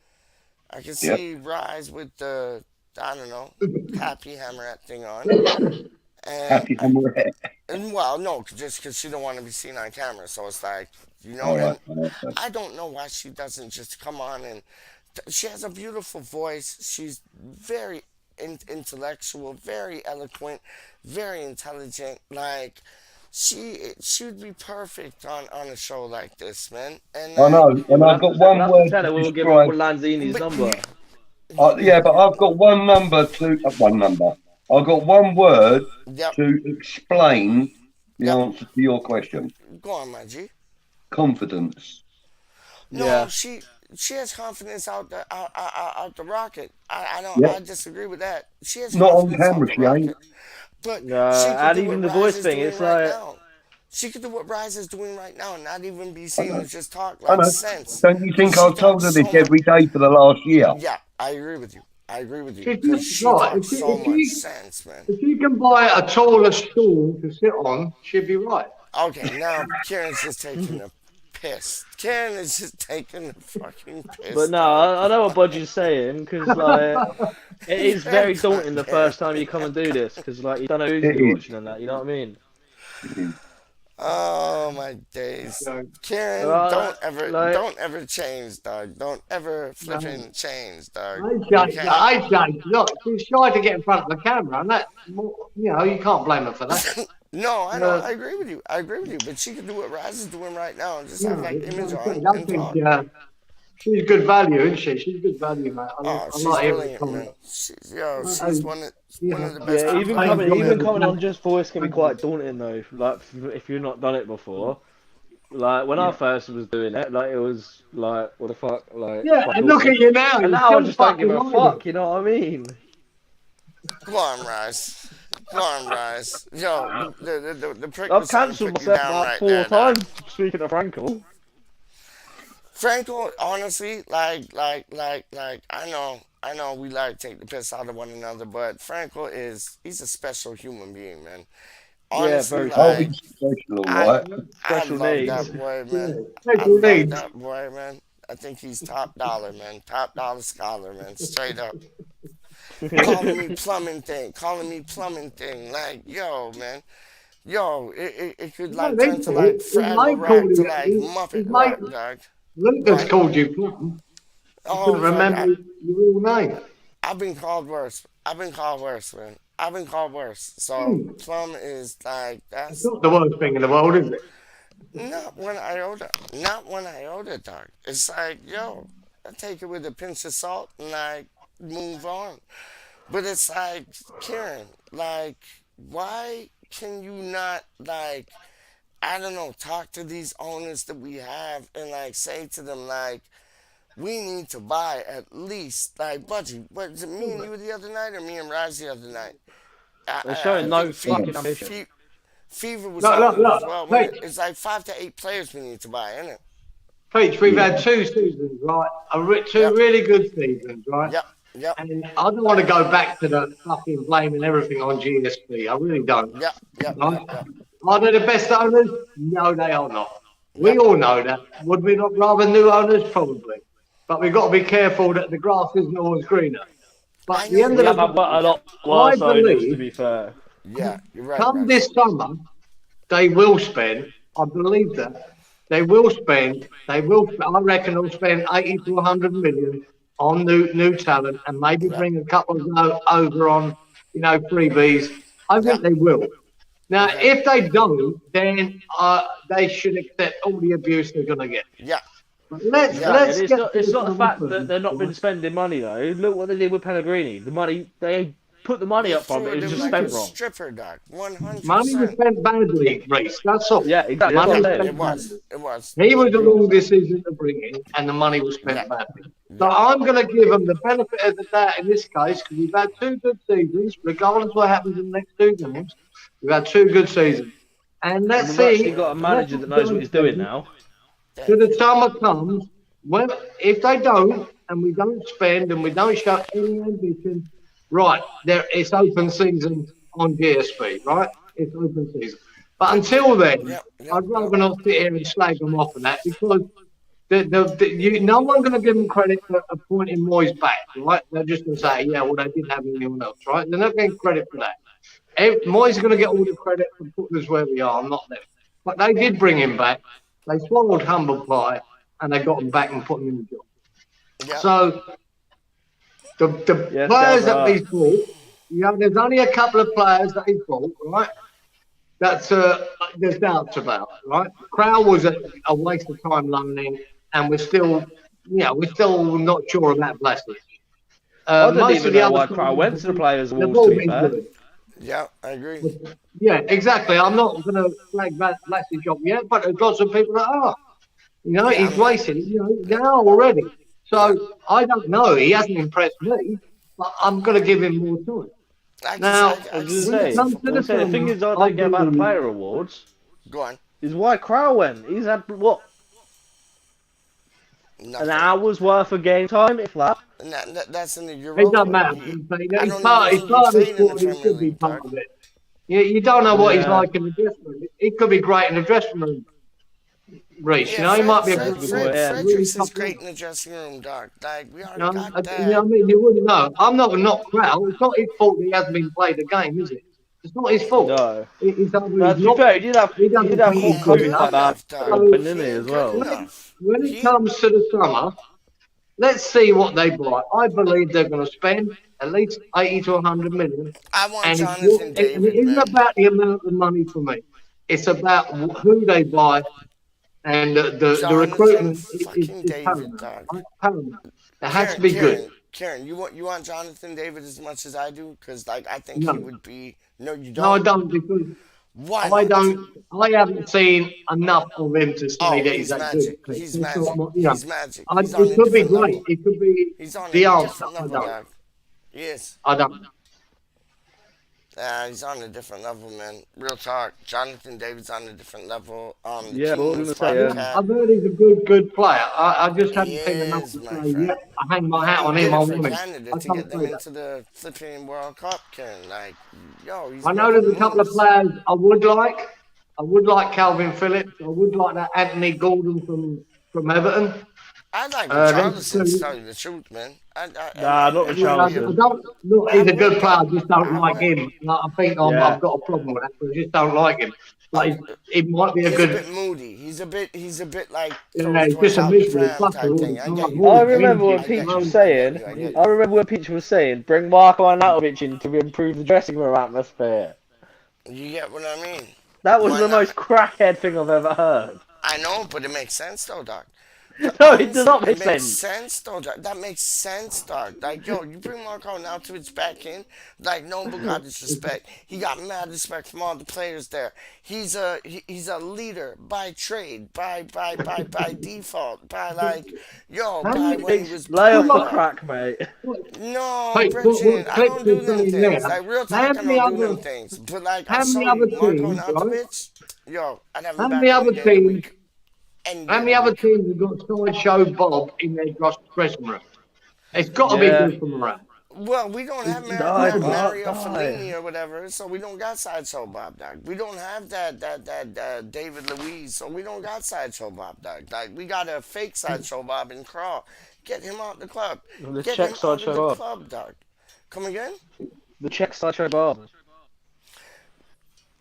I can Yep. see Rise with the I don't know happy hammerette thing on, and Happy Hammerhead. and well no, just because she don't want to be seen on camera, so it's like All right. and I don't know why she doesn't just come on and she has a beautiful voice. She's very intellectual, very eloquent, very intelligent. Like she would be perfect on a show like this, man. And I know, and We'll I've have to, got one we'll have to word tell her to we'll give her describe. Lanzini's but number. Yeah, but I've got one number to one number. I've got one word yep, to explain the yep. answer to your question. Go on, my G. Confidence. No, Yeah. she has confidence out the rocket. I don't Yeah. I disagree with that. She has Not on confidence out camera, the she ain't. rocket, but No, she could and do even what the Rise voice is thing, doing it's right like, now. She could do what Rise is doing right now and not even be I seen know. and just talk I like know. sense. Don't you Cause think she I've told talks her so this much. every day for the last year? Yeah, I agree with you. I agree with you She's because just she right. talks so much sense, man. If she can buy a taller stool to sit on, she'd be right. Okay, now Karen's just taking the piss. Karen is just taking the fucking piss, but no, dog. I know what Budgie's saying because like it is Karen very daunting the can't. first time you come and do this because like you don't know who's It gonna be is. watching and that. You know what I mean? It is. Oh my days. So, Karen, Like, don't ever change, dog. Don't ever flipping change, dog. You can't. I changed. Look, she's shy to get in front of the camera, and that, you can't blame her for that. No, I know. no, I agree with you. I agree with you. But she could do what Raz is doing right now and just Yeah, have like image on I and think talk. she's good value, isn't she? She's good value, mate. Oh, I she's like hearing brilliant, man. comments. She's one of the best yeah, people. even coming on just voice can be quite daunting though. Like if you've not done it before. Like when I first was doing it, like it was like what the fuck, like Yeah, quite and look daunting. at you now. And You're now I still just don't give fucking a like fuck. it. You know what I mean? Come on, Rise. Come on, Rise. Yo, the prick I've was trying to cancelled put you myself down about right 4 there, dog. times. Speaking of Frankel. Franco, honestly, I know we like to take the piss out of one another, but he's a special human being, man. Yeah, Honestly, very Oh, so. like, he's special, all I, right. I Special love needs. that boy, Yeah, man. I special love needs. that boy, man. I think he's top dollar, man. Top dollar scholar, man. Straight up. Calling me plumbing thing. Like, yo, man. Yo, it could No, like they turn to call, like his Fraggle mate called Rock to you, like Muppet his mate Rock, dog. Lucas What? called you Plum. He Oh couldn't fuck! remember your real name. I've been called worse. I've been called worse, man. I've been called worse. So Hmm. plum is like It's that's not the worst thing in the world, is it? not one iota. Not one iota, dog. It's like yo, I take it with a pinch of salt and like move on. But it's like Kieran, like why can you not like I don't know talk to these owners that we have and like say to them like we need to buy at least like budget. What is it? Me and you the other night, or me and Rhys the other night? They're I showing no think fucking ambition. Fever was Look, on look, it as look. well. When Peach, it's like 5 to 8 players we need to buy, isn't it? Peach, we've Yeah. had 2 seasons, right? Two Yep, really good seasons, right? yep, yep, And I don't want to go back to the fucking blaming everything on GSP. I really don't. yep, yep, Right? yep, yep, Are they the best owners? No, they are not. We yep. all know that. Would we not rather new owners? Probably. But we've got to be careful that the grass isn't always greener. But I at the know, end We of have but the had a lot day, I worse owners, to believe, be fair. yeah, you're right, come Rhys. this summer, they will spend, I believe that, they will spend, I reckon they'll spend 80 to 100 million on new talent and maybe Yep, bring a couple over on, freebies. I yep. think they will. Now, Okay. if they don't, then they should accept all the abuse they're going to get. Yeah, But let's yeah. Exactly. And let's it's get not to it's the not the summer fact that first, they've not been right? spending money though. Look what they did with Pellegrini. The money they put the money They up front, threw but it at was him just like a spent wrong. stripper, dog. Money was 100%. spent badly, Rhys. That's all. Yeah, exactly. That's Money what I'm was saying. It spent was. badly. It was. He I was the agree. wrong decision to bring in, and the money was Yeah, spent badly. So yeah, I'm going to give them the benefit of the doubt in this case because we've had 2 good seasons, regardless of what happens in the next 2 games. We've had 2 good seasons, and And let's we've actually see. got a Let's manager that not knows what judge he's doing them now. till thank the you. summer comes. When if they don't, and we don't spend, and we don't show any ambition, right? It's open season on GSP, right? It's open season. But until then, Yep, yep, I'd yep. rather not sit here and slag them off on that because no one going to give them credit for appointing Moyes back, right? They're just going to say, yeah, well, they didn't have anyone else, right? They're not getting credit for that. Moyes is going to get all the credit for putting us where we are, not them. But they did bring him back. They swallowed humble pie and they got him back and put him in the job. Yep. So the Yes, players that Gabba. he's bought, there's only a couple of players that he's bought, right? That's there's doubts about, right? Crow was a waste of time loaning, and we're still not sure about Blessing. I don't Most of even the know other why Crow went to the Players they've Awards, all to be been fair. good. Yeah, I agree. Yeah, exactly. I'm not going to flag Blessing's job yet, but there's lots of people that are. Yeah, He's I'm not. wasted. They are already. Yeah, So I don't know. He hasn't impressed me, but I'm going to give him more time. Now, I was can going to see when it say, it. comes to I the was say the thing summer, is, I I don't get about the believe. Player Awards Go on. is why Crow went. He's had what an Nothing. hour's worth of game time, if that. And that's in the It Europa. doesn't matter. I He's don't even part, he's think he part of the played in the squad. He Premier should be League, part dog. of it. You don't know what he's Yeah, like in the dressing room. He could be great in the dressing room, Rhys. Yeah, He might be a that's a great good player. point. Yeah. Really Fredericks is tough player. great in the dressing room, dog. Like we You already know, got what that. I mean? You wouldn't know. I'm not Crow. It's not his fault that he hasn't been played a game, is it? It's not his fault. No. He's No, to be fair, he he did doesn't have think He he's Hulk good ain't Hogan good enough. like that enough, at dog. one point, So didn't He he, ain't as good well? enough. when it He comes to the summer, let's see what they buy. I believe they're going to spend at least 80 to 100 million. I want And Jonathan it David, isn't man. about the amount of money for me. It's about who they buy, and the Jonathan recruitment is fucking David, paramount. dog. Right? Paramount. It has to Karen, be good. Karen, you want Jonathan David as much as I do? Because like I think he No, would be. No, you no, I don't. don't because Why not? I haven't seen enough of him to say Oh, that he's he's that good. magic. He's It's not, magic. He's magic. He's on it a could be different great. level. It could be He's on a the answer. different I level, don't. dog. Yes. I don't. He's on a different level, man. Real talk. Jonathan David's on a different level. The Yeah, but I was Kings going to say, podcast. I've heard he's a good player. I just He haven't seen enough is, to my say, friend. yep, I hang my hat He on did him. I it for want him. Canada I to can't get them say that. into the flipping World Cup, Karen. Like, yo, he's I know there's a making couple of moves. players I would like. I would like Calvin Phillips. I would like that Anthony Gordon from Everton. I like Them Richarlison, to two. tell you the truth, man. Nah, not Yeah, I Richarlison. don't. Look, he's a good player. I just don't I like would, him. Like, I think Yeah. I've got a problem with that. I just don't like him. Like he might be a he's a good. bit moody. He's a bit like Yeah, throws he's toys just a out the miserable pram fucker type all thing. the I get time. you. I Always remember what whinging. Peach was I get saying. you. I get I you. remember what Peach was saying. Bring Marco Arnautovic in to improve the dressing room atmosphere. You get what I mean? That was Why the not? most crackhead thing I've ever heard. I know, but it makes sense though, Doc. No, it does Honestly, not it make makes sense. sense though. That makes sense, dog. Like, yo, you bring Marco Arnautovic back in, like, no but got disrespect. He got mad respect from all the players there. He's a leader by trade, by default, by like, yo, by when he was Lay off born, the dog. crack, mate. No, Hey, Bridget, what I don't Clips do is them saying there? things. Like, real How talk, I many don't do other? them things. But like, I'll How many show you, other Marco teams, right? Arnautovic, yo, I'd have him How back many any other day of the teams? week. Any How day of many the other week. teams have got sideshow Bob in their dressing room? It's got to be Yeah. good from around. Well, we don't have Die, Mark, Mario die. Fellini or whatever, so we don't got Sideshow Bob Dog. We don't have that David Luiz, so we don't got Sideshow Bob Dog. Like, we got a fake Sideshow Bob in Crawl. Get him out the club. The Get Czech him out of Sideshow the Bob. club, dog. Come again? The Czech Sideshow Bob.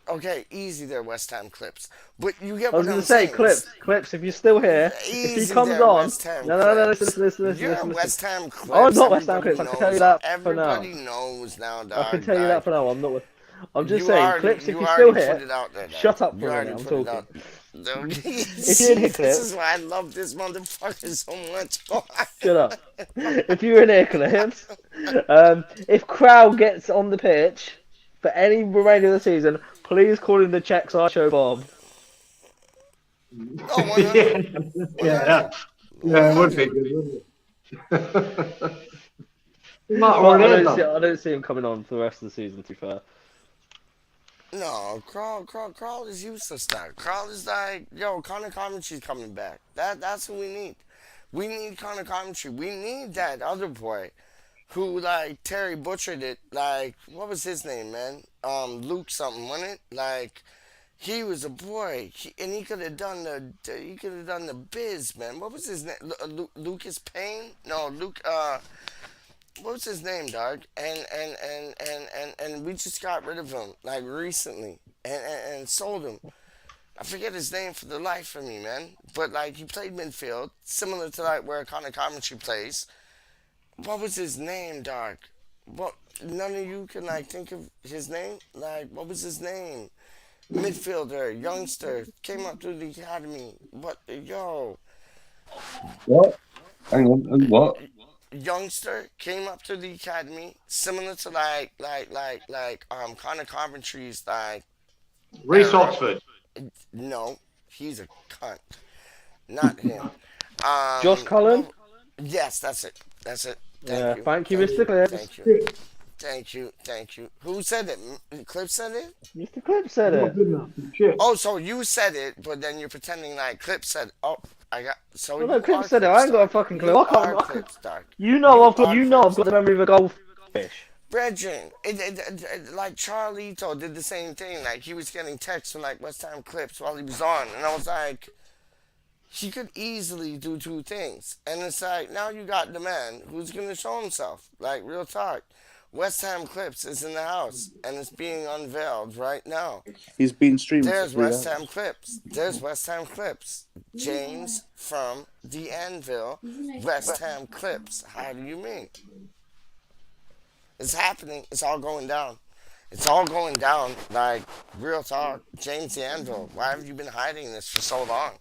Okay, easy there, West Ham Clips. But you get I was what going I'm to say, saying. Clips, if you're still here, if he Easy comes there, on... West Ham No, Clips. listen. You're West Ham Clips. I'm not West Ham Everybody Clips, I can tell you knows. that for now. Everybody knows now, dog. I can tell you that for now, I'm not... I'm just You saying, already, Clips, if you you're still already here... put it out there. Dog. Shut up You for a already minute, I'm put it talking. out. If you're in here, This Clips... is why I love this motherfucker so much. Shut up. If you're in here, Clips, if Crowd gets on the pitch for any remainder of the season, please call him the Czech Sideshow Bob. Oh, 100. Yeah, it would be good, wouldn't it? You might But already I have don't see him coming on for the rest of the season, to be fair. No, Crawl is useless now. Crawl is like, yo, Connor Coventry's coming back. That's who we need. We need Connor Coventry. We need that other boy who, like, Terry butchered it. Like, what was his name, man? Luke something, wasn't it? Like, he was a boy, and he could have done the biz, man. What was his name? Lucas Payne? No, Luke. What was his name, dog? And we just got rid of him like recently, and sold him. I forget his name for the life of me, man. But like, he played midfield, similar to like where Connor Coventry plays. What was his name, dog? What? None of you can like think of his name. Like, what was his name? Midfielder, youngster, came up through the academy. What? Yo. What? Hang on. What? Youngster came up to the academy, similar to Connor Coventry's like Rhys Oxford. No, he's a cunt. Not him. Josh Cullen? Yes, that's it. That's it. Thank you, Mr. Clips. Thank you. Who said it? Clip said it? Mr. Clips said it. Oh, so you said it, but then you're pretending like Clip said. Oh, I got. So No, Clips said it. I ain't got a fucking clue. You I can't. are Clips, dog. You know I've got the memory of a goldfish. Brethren, like Charlito did the same thing. Like, he was getting texts from like West Ham Clips while he was on, and I was like, he could easily do two things. And it's like, now you got the man who's gonna show himself. Like, real talk. West Ham Clips is in the house, and it's being unveiled right now. He's been streaming. There's West Ham Clips. There's West Ham Clips. James from the Anvil. West Ham Clips. How do you mean? It's happening. It's all going down. It's all going down. Like, real talk. James the Anvil. Why have you been hiding this for so long?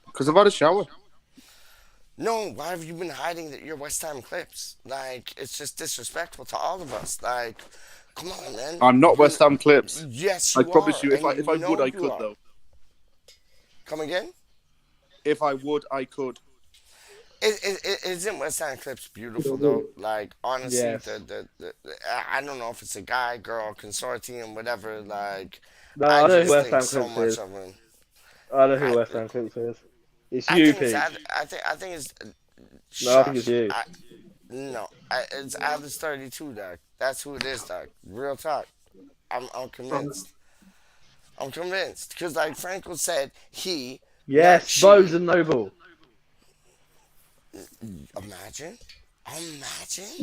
Because I've had a shower. No, why have you been hiding that you're West Ham Clips? Like, it's just disrespectful to all of us. Like, come on, man. I'm not West Ham Clips. Yes, you I promise are, you, if and I would, I could, are. though. Come again? If I would, I could. Isn't West Ham Clips beautiful, though? Like, honestly, Yes. I don't know if it's a guy, girl, consortium, whatever. Like, No, I know who just West think Ham so Clips much is. of him. I know who West Ham Clips is. It's I you, think it's Peach. I think it's. No, I think it's you. It's Atlas 32, dog. That's who it is, dog. Real talk. I'm convinced. I'm convinced because, like Frankel said, he. Yes, Bows and Noble. Imagine.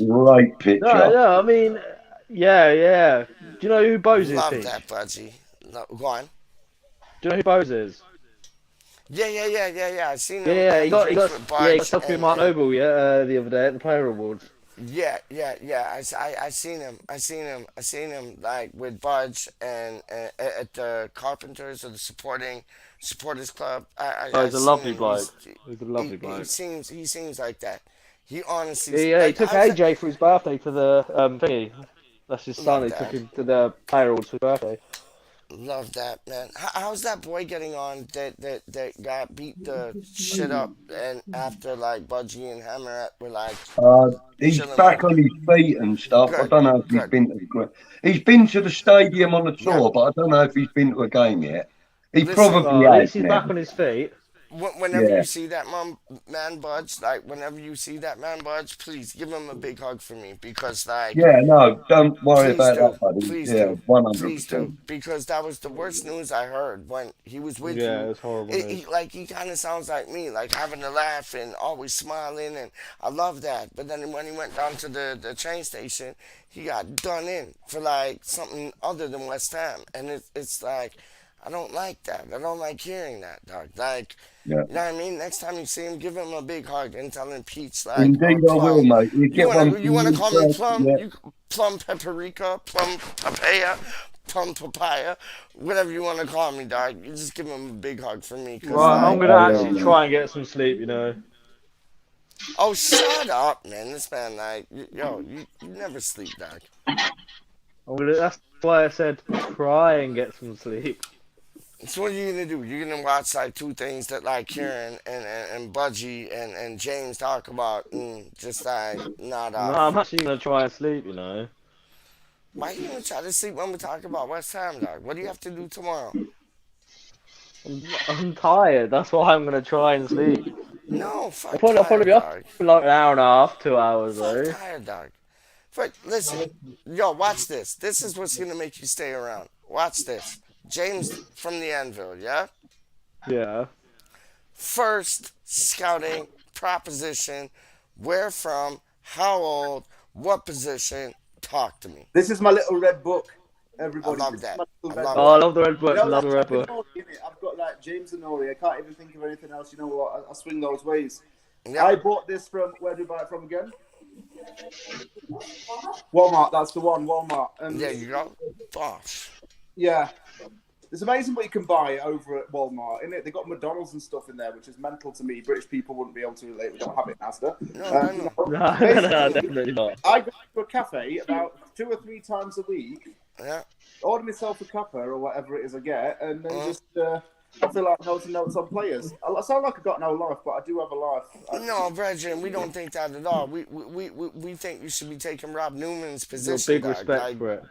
Great picture. No, I mean, yeah. Do you know who Bose is, Love PeacH? that, Budgie. Go on. Do you know who Bose is? Yeah. I seen him Yeah, in he got drinks with he got Budge selfie with Mark Noble the other day at the Player Awards. yeah. I seen him. I seen him like with Budge and at the Carpenters or the supporters club. Oh, I he's a seen lovely him. bloke. He's a lovely He bloke. seems like that. He honestly Yeah, he like took how's that? AJ for his birthday to the thingy. That's his son. Love He took that. him to the Player Awards for his birthday. Love that, man. How's that boy getting on that got beat the shit up and after like Budgie and Hammer were like He's chilling with back him? on his feet and stuff. I Good, don't know if he's good. been to he's been to the stadium on the Yeah. tour, but I don't know if he's been to a game yet. He Listen, probably At has least he's now. back on his feet. whenever Yeah. you see that man Budge, like whenever you see that man Budge, please give him a big hug for me because like Yeah, no, don't worry please about do, that, buddy. please Yeah, do, please 100%. do, because that was the worst news I heard when he was with Yeah, you. it's horrible news. He kind of sounds like me, like having a laugh and always smiling, and I love that. But then when he went down to the train station, he got done in for like something other than West Ham, and it's like I don't like that. I don't like hearing that, dog. Like, Yeah. you know what I mean? Next time you see him, give him a big hug and tell him PeacH, like, Indeed, or I will, Plum. mate. You get one You wanna from call me yourself. Plum? Yeah. Plum paprika, plum papaya, plum papaya, whatever you wanna call me, dog. You just give him a big hug for me, cause Right, I'm like, gonna I will, actually mate. try and get some sleep. You know. oh shut up, man. This man, like, you never sleep, dog. That's why I said try and get some sleep. So what are you gonna do? You're gonna watch like two things that like Kieran and Budgie and James talk about and just like nod No, off. I'm actually gonna try and sleep. You know. Why you gonna try to sleep when we talk about West Ham, dog? What do you have to do tomorrow? I'm tired. That's why I'm gonna try and sleep. No, I'll fuck probably tired, be up dog. for like an hour and a half, 2 hours Fuck though. tired, dog. But listen, yo, watch this. This is what's gonna make you stay around. Watch this. James from the Anvil, yeah? Yeah. First scouting proposition. Where from? How old? What position? Talk to me. This is my little red book, I everybody. love This is that. my little I red love Oh, I that. love the red book. You know, Love the red like, book. I've got like James and Nori. I can't even think of anything else. You know what? I swing those ways. Yep. I bought this from, where did I buy it from again? Walmart. That's the one, Walmart. And There you go. Bosh. yeah, it's amazing what you can buy over at Walmart. In it, they got McDonald's and stuff in there, which is mental to me. British people wouldn't be able to relate. We don't have it in Asda. No. No, basically, definitely not. I go to a cafe about 2 or 3 times a week, Yeah. order myself a cuppa or whatever it is I get, and then Uh-huh. just fill out notes on players. I sound like I've got no life, but I do have a life. No, Brethren, we don't think that at all. We think you should be taking Rob Newman's Got position, big dog. respect Like, for it.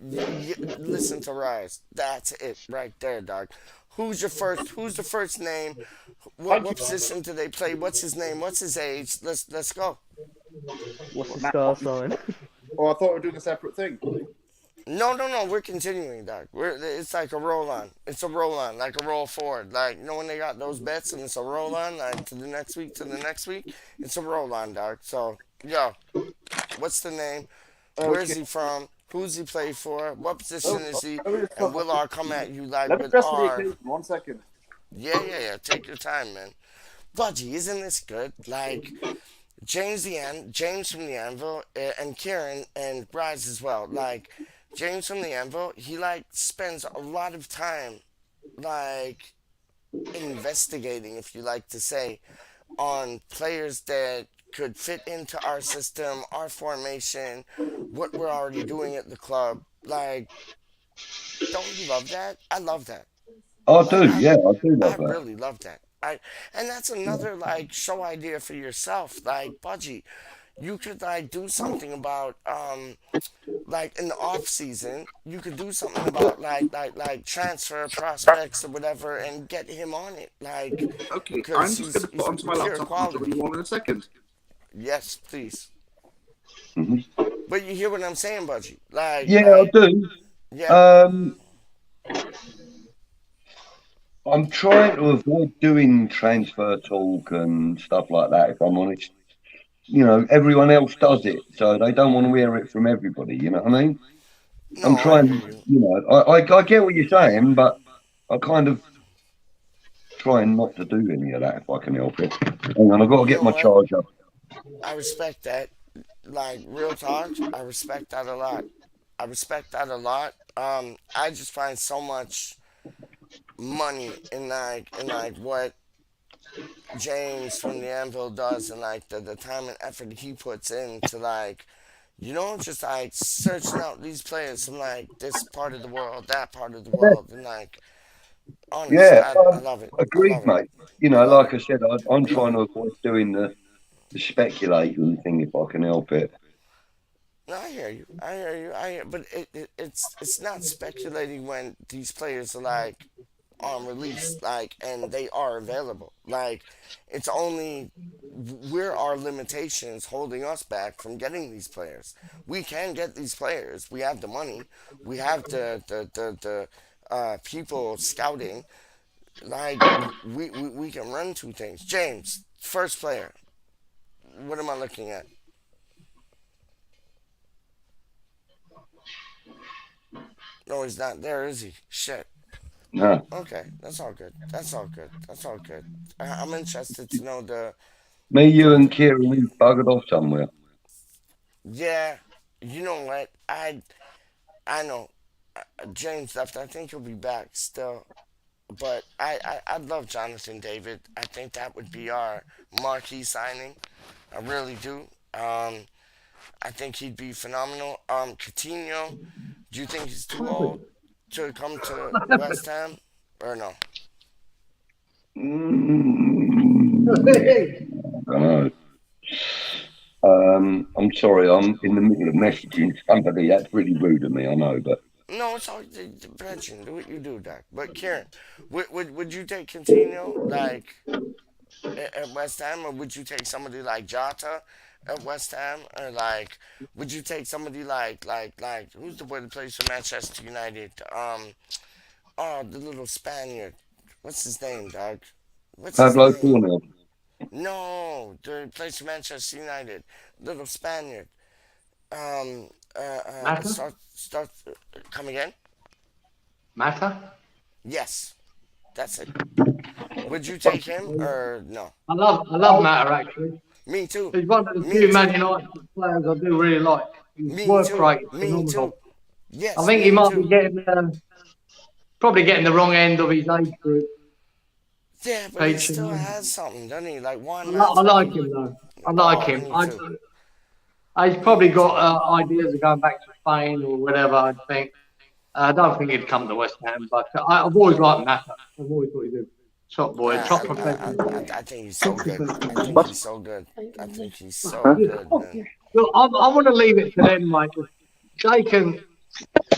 listen to Rhys. That's it right there, dog. Who's the first name? What position do they play? What's his name? What's his age? Let's go. What's the star sign? Oh, I thought we were doing a separate thing. No. We're continuing, dog. It's like a roll on. It's a roll on, like a roll forward. Like, you know when they got those bets and it's a roll on, like to the next week, It's a roll on, dog. So, yo, what's the name? Where's he from? Who's he play for? What position is he? And we'll all come at you like Let me with press for the our. occasion. 1 second. Yeah. Take your time, man. Budgie, isn't this good? Like, James from the Anvil, and Kieran and Rhys as well. Like, James from the Anvil, he like spends a lot of time, like, investigating, if you like to say, on players that could fit into our system, our formation, what we're already doing at the club. Like, don't you love that? I love that. I Like, do, yeah, I do I love that. really love that. And that's another like show idea for yourself. Like, Budgie, you could like do something about like in the off season, you could do something about like transfer prospects or whatever and get him on it. Like, Okay, I'm because just going to put onto my pure laptop and quality. join you all in a second. Yes, please. Mhm. But you hear what I'm saying, Budgie? Like, Yeah, I do. yeah. I'm trying to avoid doing transfer talk and stuff like that, if I'm honest. You know, everyone else does it, so they don't want to hear it from everybody. You know what I mean? I'm No, I hear trying, you. you know, I get what you're saying, but I kind of trying not to do any of that if I can help it. Hang on, I've got to You get know my what? charger. I respect that. Like real talk, I respect that a lot. I respect that a lot. I just find so much money in like what James from the Anvil does and like the time and effort he puts into like just like searching out these players from like this part of the world, that part of the world, and like honest, Yeah, I love it. I agreed, love it. mate. You I know, love like it. I said, I'm I love trying it. to avoid doing the speculating thing if I can help it. No, I hear you. I hear you. But it's not speculating when these players are like on release, like, and they are available. Like, it's only where our limitations holding us back from getting these players. We can get these players. We have the money. We have the people scouting. Like, we can run two things. James, first player. What am I looking at? No, he's not there, is he? Shit. No, Okay, that's all good. That's all good. That's all good. I'm interested to know me, you, the and Kieran, we buggered off somewhere. yeah. You know what? I know James left. I think he'll be back still. But I love Jonathan David. I think that would be our marquee signing. I really do. I think he'd be phenomenal. Coutinho, do you think he's too old to come to West Ham or no? I don't know. I'm sorry, I'm in the middle of messaging somebody. That's really rude of me, I know, but No, it's all Bretchen. Do what you do, Doc. But Kieran, would you take Coutinho like at West Ham, or would you take somebody like Jota at West Ham, or like would you take somebody like who's the boy that plays for Manchester United? Oh, the little Spaniard. What's his name, Doc? What's his Pablo name? Cornell. No, the plays for Manchester United. Little Spaniard. Um, Matter? start. Come again? Matter? Yes, that's it. Would you take him or no? I love Matter actually. Me too. He's one of the Me few too. Man United players I do really like. His Me work too. rate is Me too. phenomenal. I Yes, think he me might be too. getting probably getting the wrong end of his age group. Yeah, but he PeacH. still has something, doesn't he? Like why I not? like him though. I like Oh, him. me too. He's probably got ideas of going back to Spain or whatever. I think. I don't think he'd come to West Ham, but I've always liked Matter. I've always thought he's a top boy, top professional. I think he's so Top good. I professional. think he's so good. I think he's so good, man. Look, I want to leave it to them, mate. They can.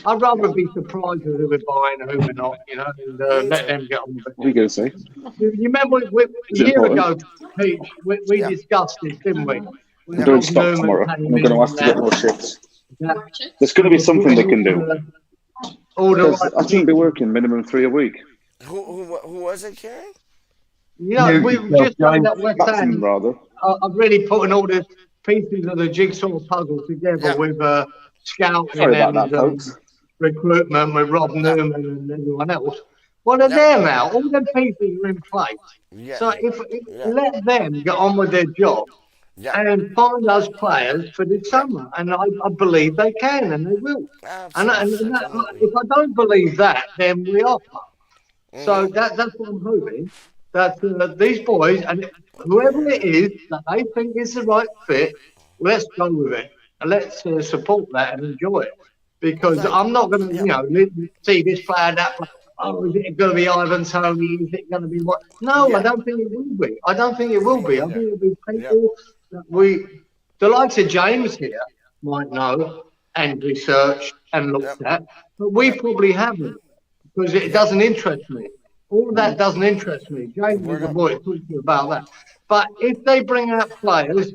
I'd rather be surprised with who we're buying and who we're not, and Me let too. them get on with it. What are you going to say? You remember a Is it year important? ago, PeacH, we Yeah. discussed this, didn't we? I'm When doing Rob stock Newman tomorrow. came I'm going to in ask to get more shifts. that There's going to be something they can do. all the Because right I shouldn't be working minimum 3 a week. Who was it, Kieran? we've just done that West Maximum, Ham. rather. I've really putting all the pieces of the jigsaw puzzle together Yeah. with scouting Sorry about and that, folks. recruitment with Rob Yeah. Newman and everyone else. Well, they're Yeah. there now. All the pieces are in place. Yeah. So if Yeah. let them get on with their job Yeah. and find those players for this Yeah. summer, and I believe they can and they will. And Absolutely. if I don't believe that, then we are fucked. So Mhm. that's what I'm hoping. That these boys and whoever it is that they think is the right fit, let's go with it and let's support that and enjoy it. Because Like, I'm not going to, yeah. see this player, that player. Oh, is it going to be Ivan Tony? Is it going to be what? No, I Yeah. don't think it will be. I don't think it will Me be. I neither. think it'll be Yeah. people that the likes of James here might know and researched and looked Yep. at, but we Yep. probably haven't because it doesn't interest me. All of that doesn't interest me. James We're is the not. boy to talk to you about that. But if they bring out players,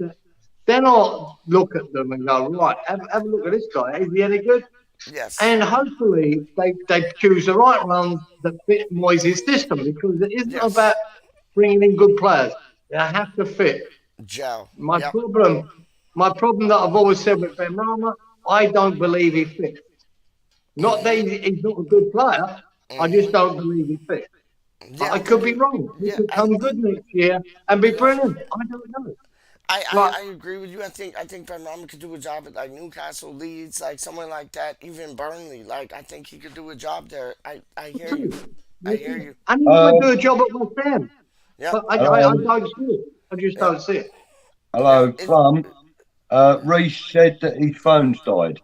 then I'll look at them and go, right, have a look at this guy. Is he any good? Yes. And hopefully they choose the right ones that fit Moyes' system, because it isn't about bringing in good players. They have to fit. Joe. My problem that I've always said with Ben Rama, I don't believe he fits. Not that he's not a good player. I just don't believe he fits. Yeah, I could be wrong. He could come good next year and be brilliant. I don't know. I agree with you. I think Ben Rama could do a job at like Newcastle, Leeds, like somewhere like that, even Burnley. Like I think he could do a job there. I hear you. I hear you. And he might do a job at West Ham. Yeah. But I don't see it. I just don't see it. Hello, Plum. Rhys said that his phone's died.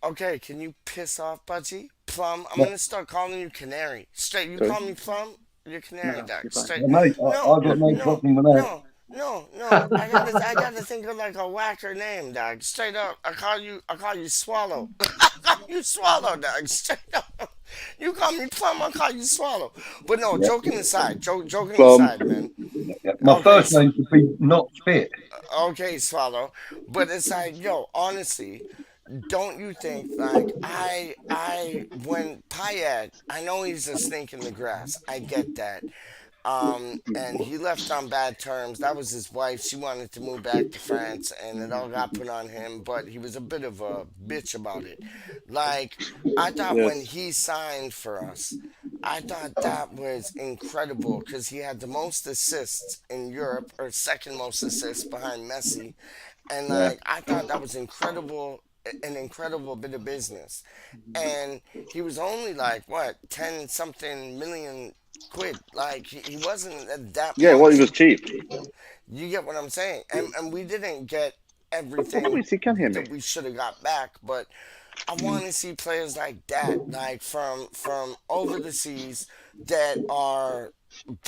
Okay, can you piss off, Budgie? Plum, I'm gonna start calling you Canary. Straight, you call me Plum, you're Canary, Doc. Straight. Mate, I've got no problem with that. No. I gotta think of like a whacker name, Doc. Straight up, I call you Swallow. You Swallow, Doc. Straight up. You call me Plum, I call you Swallow. But no, joking aside, joking aside, man. My first name should be Not Fit. Okay, Swallow. But it's like, yo, honestly, don't you think like when Payet, I know he's a snake in the grass. I get that. And he left on bad terms. That was his wife. She wanted to move back to France, and it all got put on him. But he was a bit of a bitch about it. Like I thought when he signed for us, I thought that was incredible because he had the most assists in Europe, or second most assists behind Messi, and like I thought that was incredible. An incredible bit of business, and he was only like what 10 something million quid. Like he wasn't that. Yeah, much. well, he was cheap. You get what I'm saying, and we didn't get everything that we should have got back. But I want to see players like that, like from over the seas, that are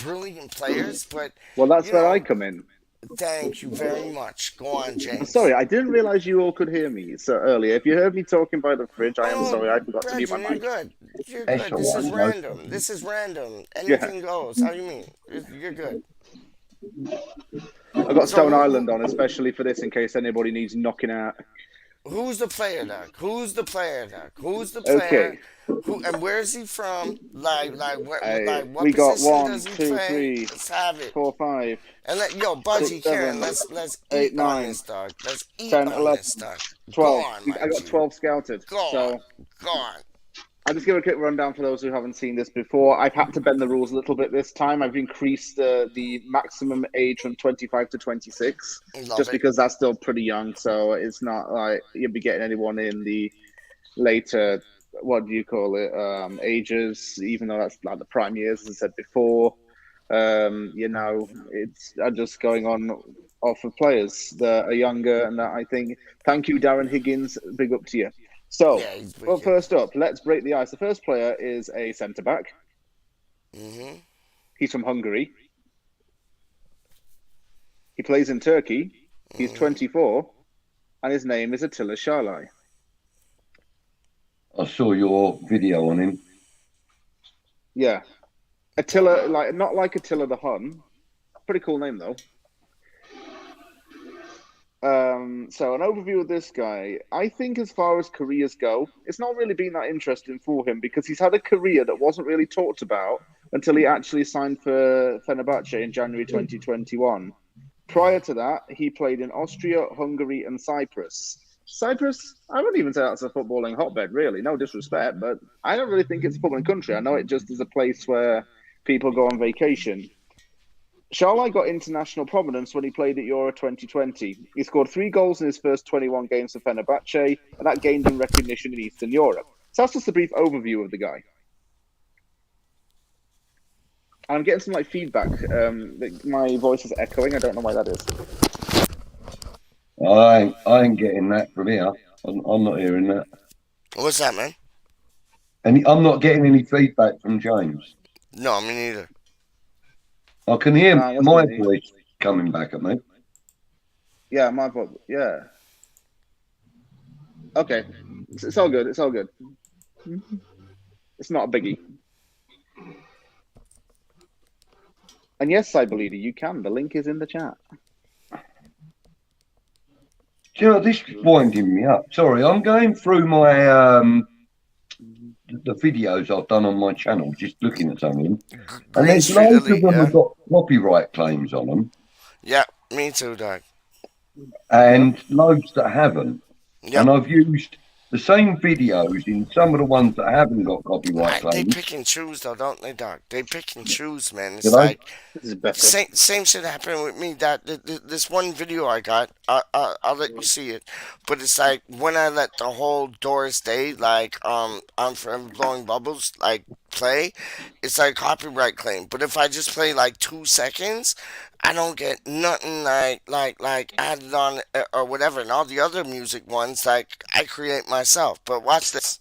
brilliant players. But well, that's where I come in. Thank you very much. Go on, James. Sorry, I didn't realize you all could hear me so earlier. If you heard me talking by the fridge, I am sorry. I forgot to mute my mic. You're good. You're good. This is random. This is random. Anything goes. How do you mean? You're good. I've got Stone Island on, especially for this, in case anybody needs knocking out. Who's the player, Doc? Who's the player, Doc? Who's the player? Who and where is he from? Like what we got position 1, does he 2, play? 3, Let's have it. 4, 5. And Budgie, 6, 7, Karen, let's 8, eat on 9, this, dog. Let's eat 10, on 11, this, dog. 12. Go on, I got 12 scouted. Go on. I'll just give a quick rundown for those who haven't seen this before. I've had to bend the rules a little bit this time. I've increased the maximum age from 25 to 26, because that's still pretty young. So it's not like you'll be getting anyone in the later, what do you call it, ages, even though that's like the prime years, as I said before. It's just going on off of players that are younger, and that I think, thank you, Darren Higgins, big up to you. So, first up, let's break the ice. The first player is a centre-back. Mm-hmm. He's from Hungary. He plays in Turkey. He's 24, and his name is Attila Szalai. I saw your video on him. Yeah. Attila, not like Attila the Hun. Pretty cool name, though. So an overview of this guy. I think as far as careers go, it's not really been that interesting for him because he's had a career that wasn't really talked about until he actually signed for Fenerbahce in January 2021. Prior to that, he played in Austria, Hungary, and Cyprus. Cyprus, I wouldn't even say that's a footballing hotbed, really. No disrespect, but I don't really think it's a footballing country. I know it just is a place where people go on vacation. Szalai got international prominence when he played at Euro 2020. He scored 3 goals in his first 21 games for Fenerbahce, and that gained him recognition in Eastern Europe. So that's just a brief overview of the guy. I'm getting some feedback. My voice is echoing. I don't know why that is. I ain't getting that from here. I'm not hearing that. What's that, man? And I'm not getting any feedback from James. No, me neither. I can hear my voice coming back at me. Yeah, my voice. Yeah. Okay. It's all good. It's all good. It's not a biggie. And yes, I believe you can. The link is in the chat. Do you know, this is winding me up. Sorry, I'm going through my the videos I've done on my channel, just looking at some of them, and Green there's Street loads of Elite, them yeah. have got copyright claims on them, Yeah, me too, dog. and loads that haven't. Yep. And I've used the same videos in some of the ones that haven't got copyright They claims. pick and choose though, don't they, dog? They pick and choose, man. It's You know? like This is better. same shit happened with me. That this one video I got, I'll let you see it. But it's like when I let the whole Doris Day, like I'm Forever Blowing Bubbles, like play, it's like copyright claim. But if I just play like 2 seconds, I don't get nothing like added on or whatever. And all the other music ones, like I create myself. But watch this.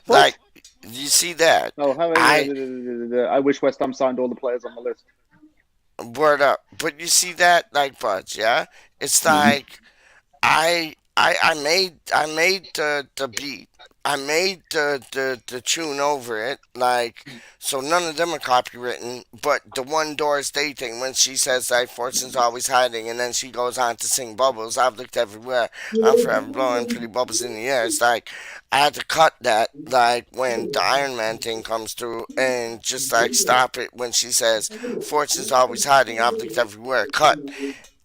Like, you see that? Oh, I wish West Ham signed all the players on the list. Word up. But you see that, like, Budge, yeah? It's like I made the beat. I made the tune over it, like, so none of them are copywritten, but the one Doris Day thing, when she says, like, fortune's always hiding, and then she goes on to sing bubbles, I've looked everywhere, I'm forever blowing pretty bubbles in the air. It's like, I had to cut that, like, when the Iron Man thing comes through, and just, like, stop it when she says, fortune's always hiding, I've looked everywhere, cut.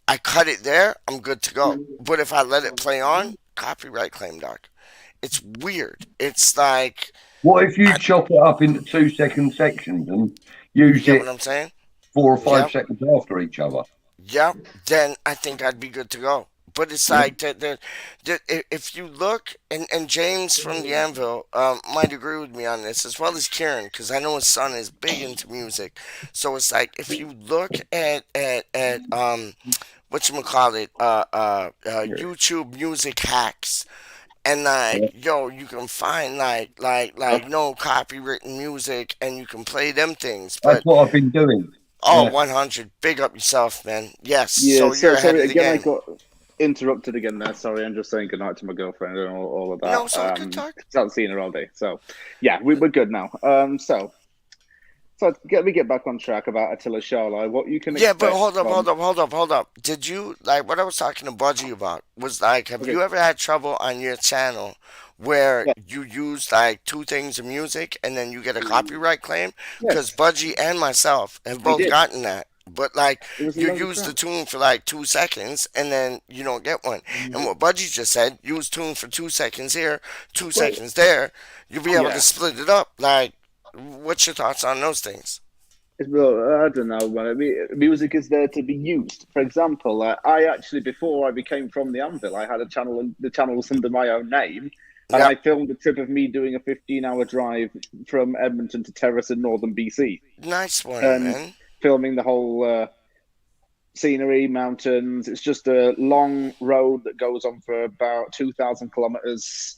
I cut it there, I'm good to go. But if I let it play on, copyright claim, dog. It's weird. It's like, What if you chop it up into 2-second sections and you use get it what I'm saying? 4 or 5 Yep. seconds after each other? Yeah, then I think I'd be good to go. But it's like if you look, and James from the Anvil might agree with me on this, as well as Kieran, because I know his son is big into music. So it's like if you look at whatchamacallit, YouTube music hacks, and like, yo, you can find like no copywritten music, and you can play them things. That's But what I've been doing. oh, Yeah. 100, big up yourself, man. Yes. Yeah, So you're ahead sorry of the again. I game. got interrupted again there. Sorry, I'm just saying goodnight to my girlfriend and all of that. No, it's all good talk. Haven't seen her all day, so yeah, we're good now. So let me get back on track about Attila Sharlai. What you can Yeah, expect but hold from- up. Did you, like, what I was talking to Budgie about was like, have you ever had trouble on your channel where you use like 2 things of music and then you get a copyright claim? Because Budgie and myself have both did. gotten that. But like, It was a you load of use the crap. tune for like 2 seconds and then you don't get one. And what Budgie just said, use tune for 2 seconds here, 2 seconds there. You'll be able Yeah. to split it up. Like, what's your thoughts on those things? Well, I don't know, man. I mean, music is there to be used. For example, I actually, before I became from the Anvil, I had a channel, and the channel was under my own name. And I filmed a trip of me doing a 15-hour drive from Edmonton to Terrace in northern BC. Nice one, And man. filming the whole scenery, mountains. It's just a long road that goes on for about 2,000 kilometers.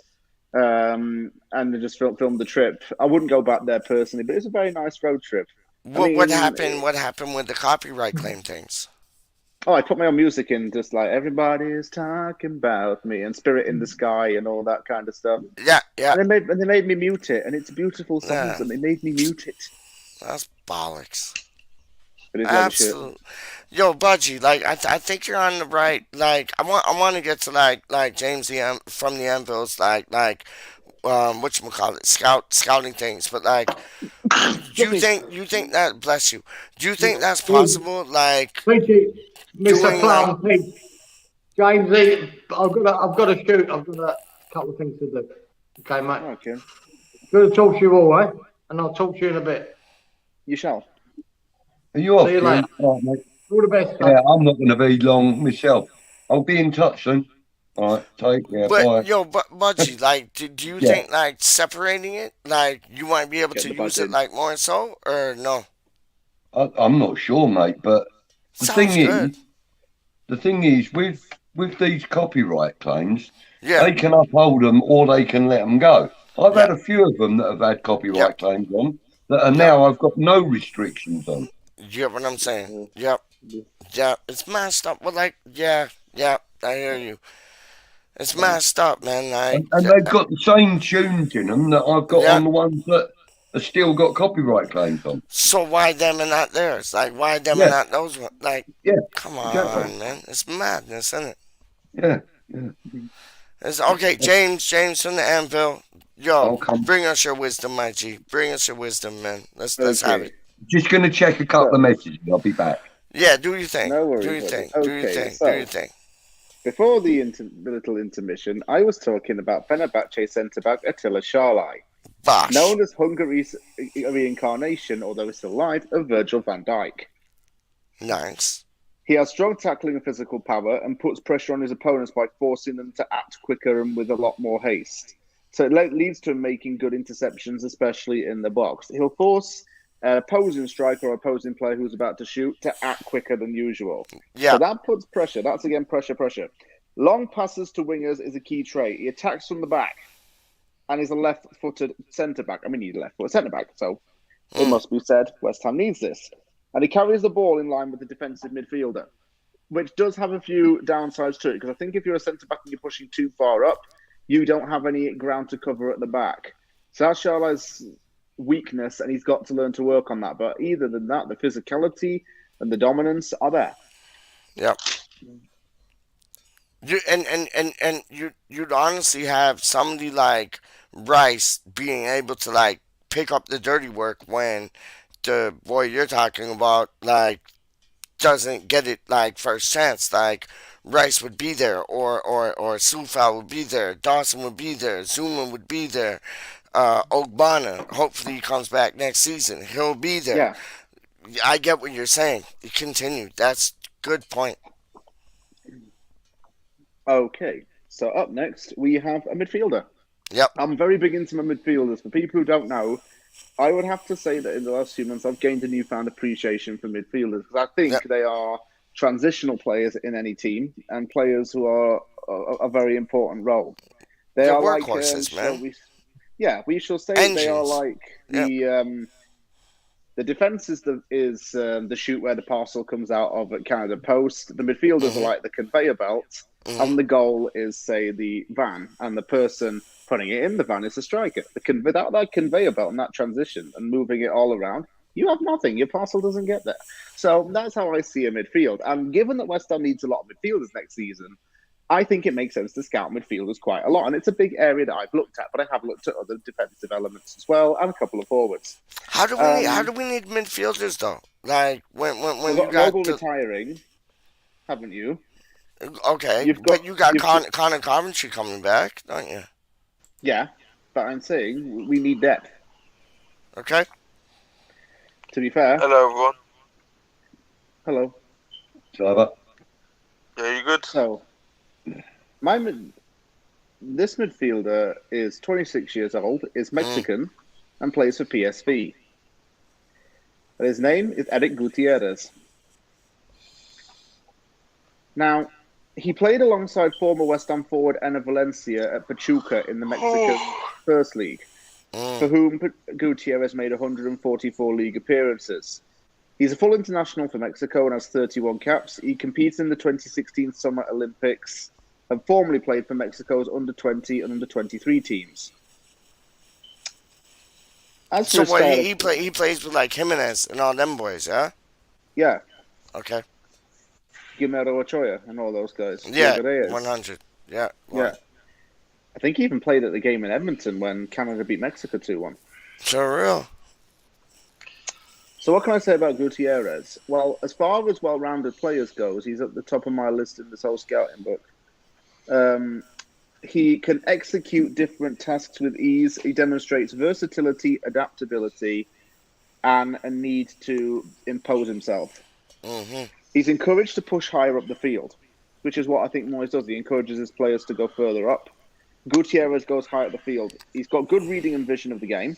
And I just filmed the trip. I wouldn't go back there personally, but it's a very nice road trip. What happened? What happened with the copyright claim things? Oh, I put my own music in, just like everybody is talking about me and Spirit in the Sky and all that kind of stuff. Yeah. And they made me mute it, and it's beautiful songs, and they made me mute it. That's bollocks. It is Absolutely. Yo, Budgie, like I think you're on the right. Like I want to get to like James from the Anvils, like whatchamacallit, scouting things, but like, do you think that, bless you, do you think that's possible? Like, Thank you, Mr. doing Clown Pig. James, I've got to shoot. I've got a couple of things to do. Okay, mate. Okay. Good to talk to you all, eh? And I'll talk to you in a bit. You shall. Are you off? See you Kieran? later. All right, mate. All the best. Yeah, I'm not going to be long myself. I'll be in touch soon. All right, take care. but Bye. yo, Budgie, like, do you Yeah. think like separating it, like you might be able Get to the use budget. it like more so, or no? I'm not sure, mate, but the Sounds good. thing is, with these copyright claims, Yeah. they can uphold them or they can let them go. I've had a few of them that have had copyright claims on that are now I've got no restrictions on. You get what I'm saying? Yep. It's messed up. Well, like, I hear you. It's messed up, man. Like, And they've got the same tunes in them that I've got on the ones that have still got copyright claims on. So why them and not theirs? Like, why them and not those ones? Like, come on, man. It's madness, isn't it? Yeah. It's okay, James from the Anvil. Yo, bring us your wisdom, my G. Bring us your wisdom, man. Let's have it. Just going to check a couple of messages. I'll be back. Yeah, do your thing. No worries. Do your thing. Okay, do your thing. so do your thing. Before the little intermission, I was talking about Fenerbahce centre-back Attila Szalai, known as Hungary's reincarnation, although he's still alive, of Virgil van Dijk. Nice. He has strong tackling and physical power and puts pressure on his opponents by forcing them to act quicker and with a lot more haste. So it leads to him making good interceptions, especially in the box. He'll force an opposing striker or opposing player who's about to shoot to act quicker than usual. Yeah. So that puts pressure. That's, again, pressure. Long passes to wingers is a key trait. He attacks from the back and is a left-footed centre-back. I mean, he's a left-footed centre-back, so it must be said West Ham needs this. And he carries the ball in line with the defensive midfielder, which does have a few downsides to it, because I think if you're a centre-back and you're pushing too far up, you don't have any ground to cover at the back. So that's Charlotte's weakness, and he's got to learn to work on that. But either than that, the physicality and the dominance are there. Yep. You'd honestly have somebody like Rhys being able to like pick up the dirty work when the boy you're talking about like doesn't get it like first chance. Like Rhys would be there, or Sufal would be there, Dawson would be there, Zuma would be there, Ogbonna, hopefully he comes back next season. He'll be there. Yeah. I get what you're saying. Continue. That's good point. Okay, so up next we have a midfielder. Yep. I'm very big into my midfielders. For people who don't know, I would have to say that in the last few months I've gained a newfound appreciation for midfielders, because I think they are transitional players in any team and players who are a very important role. They're like workhorses, man. We shall say they are like the defense is the chute where the parcel comes out of at Canada Post. The midfielders are like the conveyor belt, and the goal is, say, the van, and the person putting it in the van is the striker. Without that conveyor belt and that transition and moving it all around, you have nothing. Your parcel doesn't get there. So that's how I see a midfield. And given that West Ham needs a lot of midfielders next season, I think it makes sense to scout midfielders quite a lot. And it's a big area that I've looked at, but I have looked at other defensive elements as well, and a couple of forwards. How do we need midfielders though? Like when you got retiring, haven't you? Okay, you got Connor Coventry coming back, don't you? Yeah, but I'm saying we need depth. Okay. To be fair. Hello, everyone. Hello. Trevor. Yeah, you good? So, this midfielder is 26 years old, is Mexican, and plays for PSV. And his name is Eric Gutierrez. Now, he played alongside former West Ham forward Enner Valencia at Pachuca in the Mexican First League, for whom Gutierrez made 144 league appearances. He's a full international for Mexico and has 31 caps. He competed in the 2016 Summer Olympics and formerly played for Mexico's under-20 and under-23 teams. So what, he plays with like Jimenez and all them boys, yeah? Yeah. Okay. Guillermo Ochoa and all those guys. Yeah, 100. Yeah. Yeah. I think he even played at the game in Edmonton when Canada beat Mexico 2-1. For real. So what can I say about Gutierrez? Well, as far as well-rounded players goes, he's at the top of my list in this whole scouting book. He can execute different tasks with ease. He demonstrates versatility, adaptability, and a need to impose himself. Mm-hmm. He's encouraged to push higher up the field, which is what I think Moyes does. He encourages his players to go further up. Gutierrez goes high up the field. He's got good reading and vision of the game.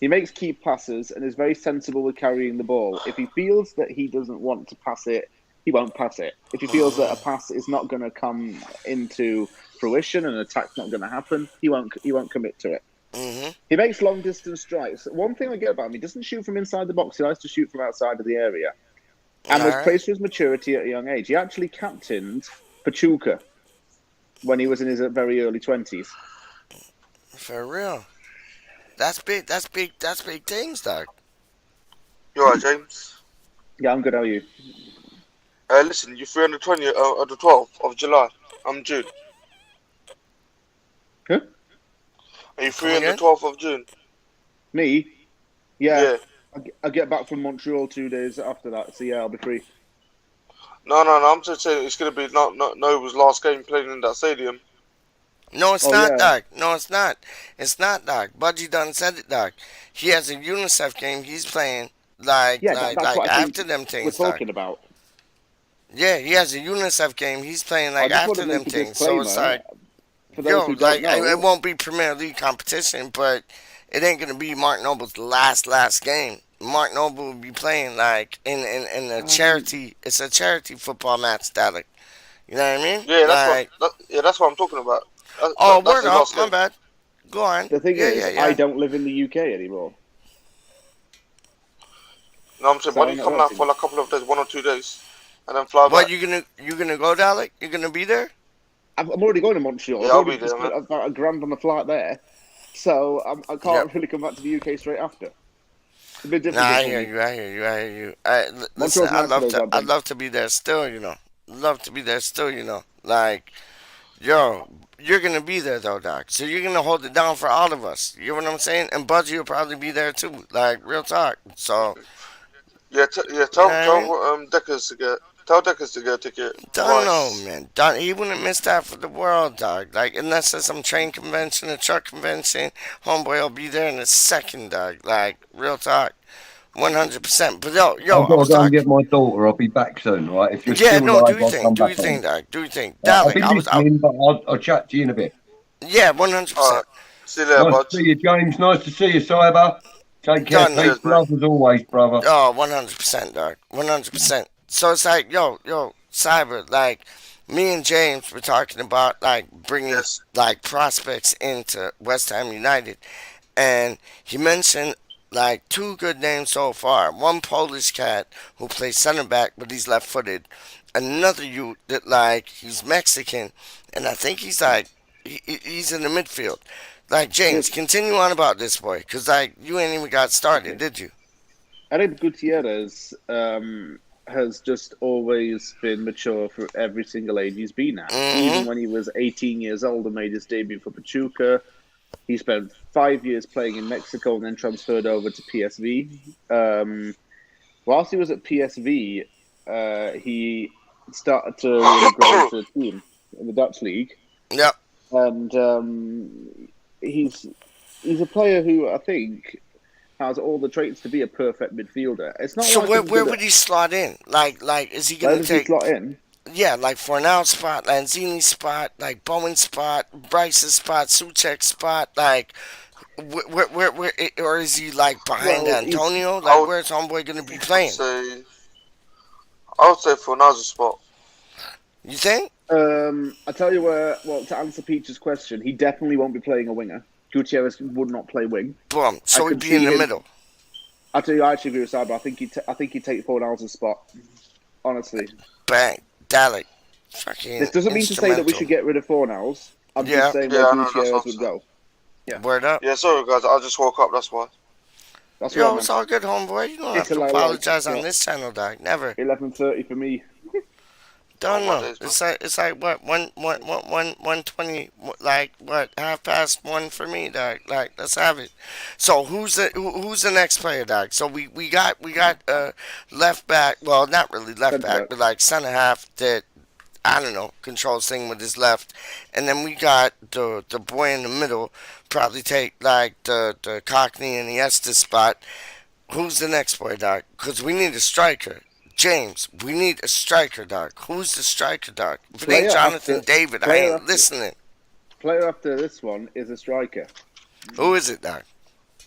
He makes key passes and is very sensible with carrying the ball. If he feels that he doesn't want to pass it, he won't pass it. If he feels that a pass is not going to come into fruition and an attack's not going to happen, he won't commit to it. Mm-hmm. He makes long distance strikes. One thing I get about him, he doesn't shoot from inside the box. He likes to shoot from outside of the area. And there's praise for his maturity at a young age. He actually captained PeacH when he was in his very early 20s. For real. That's big. That's big. That's big things, dog. You alright, James? Yeah, I'm good. How are you? Listen, you're free on the 20th, the 12th of July. I'm June. Huh? Are you free on the 12th of June? Me? Yeah. I get back from Montreal 2 days after that, so yeah, I'll be free. No. I'm just saying it's going to be not Nova's last game playing in that stadium. No, it's not, dog. No, it's not. It's not, dog. Budgie done said it, dog. He has a UNICEF game he's playing, like after them things, we're talking about. Yeah, he has a UNICEF game he's playing, like, after them things. So it's like, it won't be Premier League competition, but it ain't going to be Mark Noble's last game. Mark Noble will be playing, like, in a charity, it's a charity football match, dog. You know what I mean? Yeah, that's what I'm talking about. Word up, my bad. Go on. The thing is, I don't live in the UK anymore. No, I'm saying, why don't you come out for like a couple of days, 1 or 2 days, and then fly back? What, you gonna go, Dalek? You gonna be there? I'm already going to Montreal. Yeah, I'll be there, man. About $1,000 on the flight there, so I can't really come back to the UK straight after. It's a bit different. I hear you. Listen, I'd love to be there still, you know. Love to be there still, you know. Like, yo, you're gonna be there though, Doc. So you're gonna hold it down for all of us. You know what I'm saying? And Budgie will probably be there too. Like, real talk. So tell Deckers to get. Tell Deckers to get a ticket. Don't know, man. He wouldn't miss that for the world, dog. Like, unless there's some train convention, a truck convention, homeboy will be there in a second, dog. Like, real talk. 100%. But yo, I've got to go and get my daughter. I'll be back soon, right? If you're still no, alive, do your I'll come thing, back on. dog. Do your thing. I'll be listening, but I'll chat to you in a bit. Yeah, 100%. See you later, nice to see you, James. Nice to see you, Cyber. Take care. Peace, love as always, brother. Oh, 100%, dog. 100%. So it's like, yo, Cyber, like, me and James were talking about, like, bringing, like, prospects into West Ham United. And he mentioned, like, 2 good names so far. One Polish cat who plays center back, but he's left-footed. Another youth that, like, he's Mexican. And I think he's, like, he's in the midfield. Like, James, continue on about this boy. Because, like, you ain't even got started, did you? Eric Gutierrez has just always been mature for every single age he's been at. Even when he was 18 years old and made his debut for PeacH, he spent 5 years playing in Mexico and then transferred over to PSV. Whilst he was at PSV, he started to really grow into a team in the Dutch league. Yep. And he's a player who I think has all the traits to be a perfect midfielder. It's not. So where would he slot in? Like is he going to take? Slot in? Yeah, like Fornal's spot, Lanzini's spot, like Bowen's spot, Bryce's spot, Souček's spot, like where or is he like behind Antonio? Like where's homeboy going to be playing? I would say Fornal's spot. You think? I tell you where. Well, to answer PeacH's question, he definitely won't be playing a winger. Gutierrez would not play wing. Boom. So he'd be in the middle. I tell you, I actually agree with Cyber. I think he'd take Fornal's spot. Honestly. Bang. Dalek. Fucking. This doesn't mean to say that we should get rid of Fornal's. I'm just saying where Gutierrez would go. Yeah. Word up. Yeah, sorry guys, I just woke up. That's why. Yo, it's all good, homeboy. You don't have to apologize on this channel, dog. Never. 11:30 for me. Don't know. It's like what 1:20, like what 1:30 for me, dog. Like let's have it. So who's the next player, dog? So we got left back. Well, not really left back, but like center half that I don't know controls thing with his left, and then we got the boy in the middle. Probably take like the Cockney and the Estes spot. Who's the next boy, dog? Because we need a striker. James, we need a striker, dog. Who's the striker, dog? If it ain't Jonathan David, I ain't listening. Player after this one is a striker. Who is it, dog?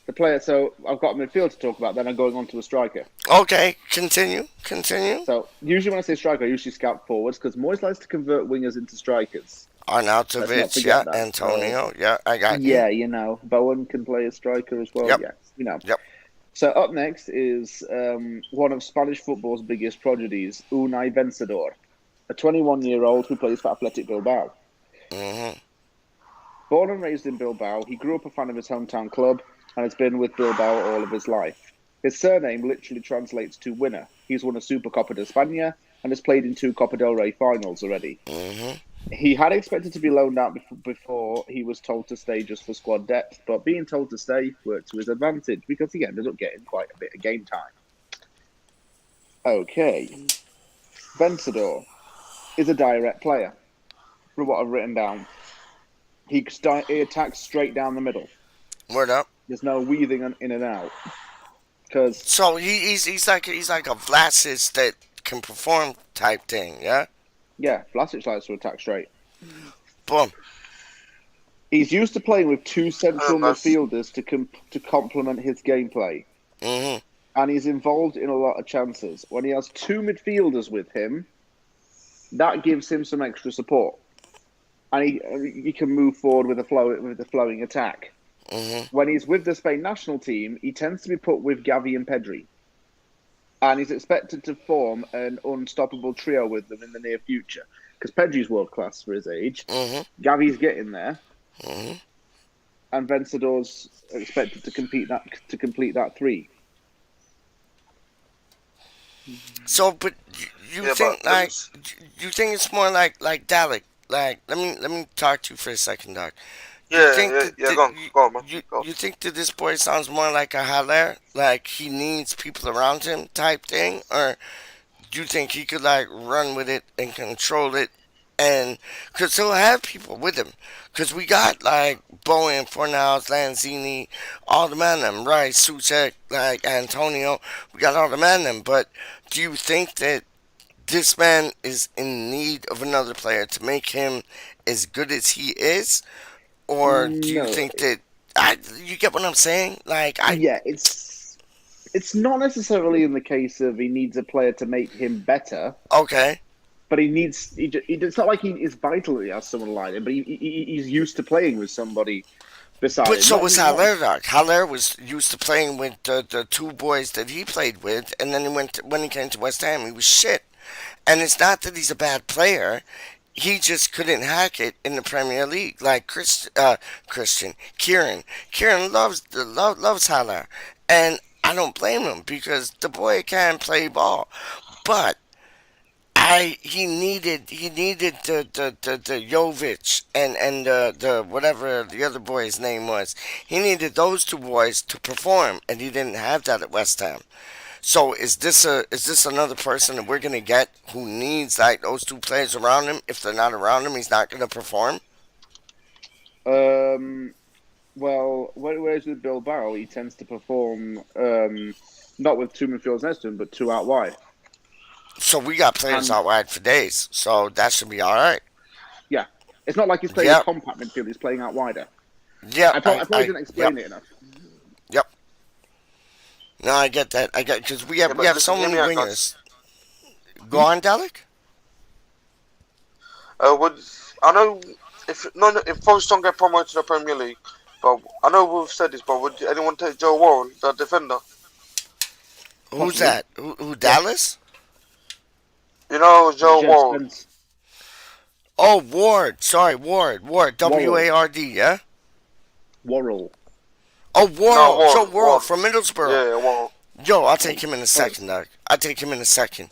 The player, so I've got a midfield to talk about, then I'm going on to a striker. Okay, continue. So, usually when I say striker, I usually scout forwards, because Moyes likes to convert wingers into strikers. Let's not Arnautovic, forget that. Antonio, I got Yeah, you. Bowen can play a striker as well. Yep. Yes, Yep. So up next is one of Spanish football's biggest prodigies, Unai Vencedor, a 21-year-old who plays for Athletic Bilbao. Mm-hmm. Born and raised in Bilbao, he grew up a fan of his hometown club and has been with Bilbao all of his life. His surname literally translates to winner. He's won a Super Copa de España and has played in 2 Copa del Rey finals already. Mm-hmm. He had expected to be loaned out before he was told to stay just for squad depth, but being told to stay worked to his advantage because he ended up getting quite a bit of game time. Okay. Vencedor is a direct player, from what I've written down. He attacks straight down the middle. Word up. There's no weaving in and out. So he's like a Vlasic that can perform type thing, yeah? Yeah, Vlasic likes to attack straight. Boom. He's used to playing with 2 central midfielders to complement his gameplay. Mm-hmm. And he's involved in a lot of chances. When he has 2 midfielders with him, that gives him some extra support. And he can move forward with a flowing attack. Mm-hmm. When he's with the Spain national team, he tends to be put with Gavi and Pedri. And he's expected to form an unstoppable trio with them in the near future. Because Pedri's world class for his age. Mm-hmm. Gavi's getting there. Mm-hmm. And Vencedor's expected to complete that 3. So, but you think it's more like Dalek? Like, let me talk to you for a second, Doc. Go on, man. You think that this boy sounds more like a Haller? Like he needs people around him type thing? Or do you think he could like run with it and control it? And because he'll have people with him. Because we got like Bowen, Fornals, Lanzini, all the men them, Rhys, Soucek, like Antonio. We got all the men them. But do you think that this man is in need of another player to make him as good as he is? Or do you think that you get what I'm saying? It's not necessarily in the case of he needs a player to make him better. Okay. But it's not like he is vital that he has someone like him, but he's used to playing with somebody beside him. But so was Haller, Doc. Haller was used to playing with the 2 boys that he played with, and then when he came to West Ham, he was shit. And it's not that he's a bad player. He just couldn't hack it in the Premier League like Christian. Kieran loves Haller. And I don't blame him because the boy can play ball. But he needed the Jovic and the whatever the other boy's name was. He needed those 2 boys to perform, and he didn't have that at West Ham. So is this another person that we're gonna get who needs like those 2 players around him? If they're not around him, he's not gonna perform. Well, whereas with Bilbao, he tends to perform not with 2 midfielders next to him, but 2 out wide. So we got players out wide for days, so that should be all right. Yeah, it's not like he's playing a compact midfield; he's playing out wider. Yeah, I probably didn't explain it enough. Yep. No, I get that. Because we have so many wingers. Go on, Dalek. I know if Forest don't get promoted to the Premier League, but I know we've said this, but would anyone take Joe Warren, the defender? Who's that? Who Dallas? You know Joe Warren. Oh, Ward. Sorry, Ward. Ward. Yeah. Worrell. Oh, Worrell. No, Joe Worrell from Middlesbrough. Yeah, Worrell. Yo, I'll take him in a second, Doc. I'll take him in a second.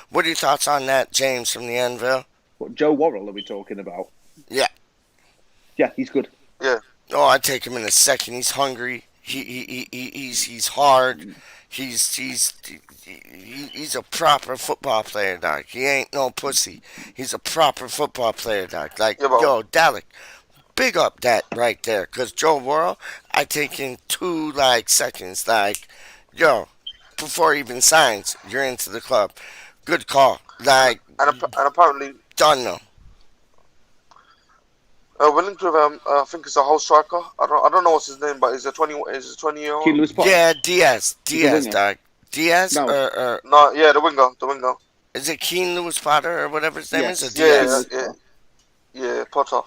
What are your thoughts on that, James from the Anvil? What, Joe Worrell are we talking about? Yeah. Yeah, he's good. Yeah. Oh, I'd take him in a second. He's hungry. He's hard. He's a proper football player, Doc. He ain't no pussy. He's a proper football player, Doc. Like, yo, Dalek, big up that right there. Because Joe Worrell, I take in 2, seconds. Yo, before he even signs, you're into the club. Good call. And apparently... DuN, though. We're linked with I think it's a whole striker. I don't know what's his name, but he's a 20-year-old. Yeah, Diaz, Doc. Diaz no. or no, yeah, the winger. The winger. Is it Keane Lewis Potter or whatever his name is? Or Diaz? Yeah. Yes. Yeah. Yeah, Potter.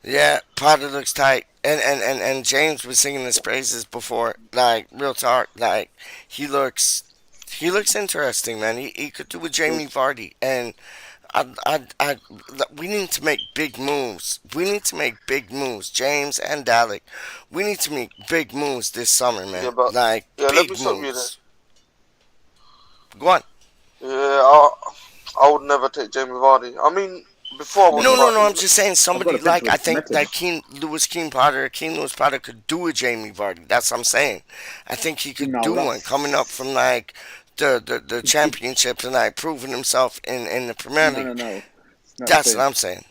Yeah, Potter looks tight, and James was singing his praises before. Like real talk, like he looks he looks interesting, man. He could do with Jamie Vardy, and I we need to make big moves. We need to make big moves, James and Dalek. We need to make big moves this summer, Yeah, man. but Like yeah, let me big stop you there. moves. Go on. Yeah, I would never take Jamie Vardy. I mean, before I would, No, no, but no. I'm just saying I've got somebody a picture like I of think Metal. like Keen Lewis Potter could do a Jamie Vardy. That's what I'm saying. I think he could No, do one that's coming up from like the championships and like proving himself in the Premier no, League. no, no. It's not the That's what same. I'm saying.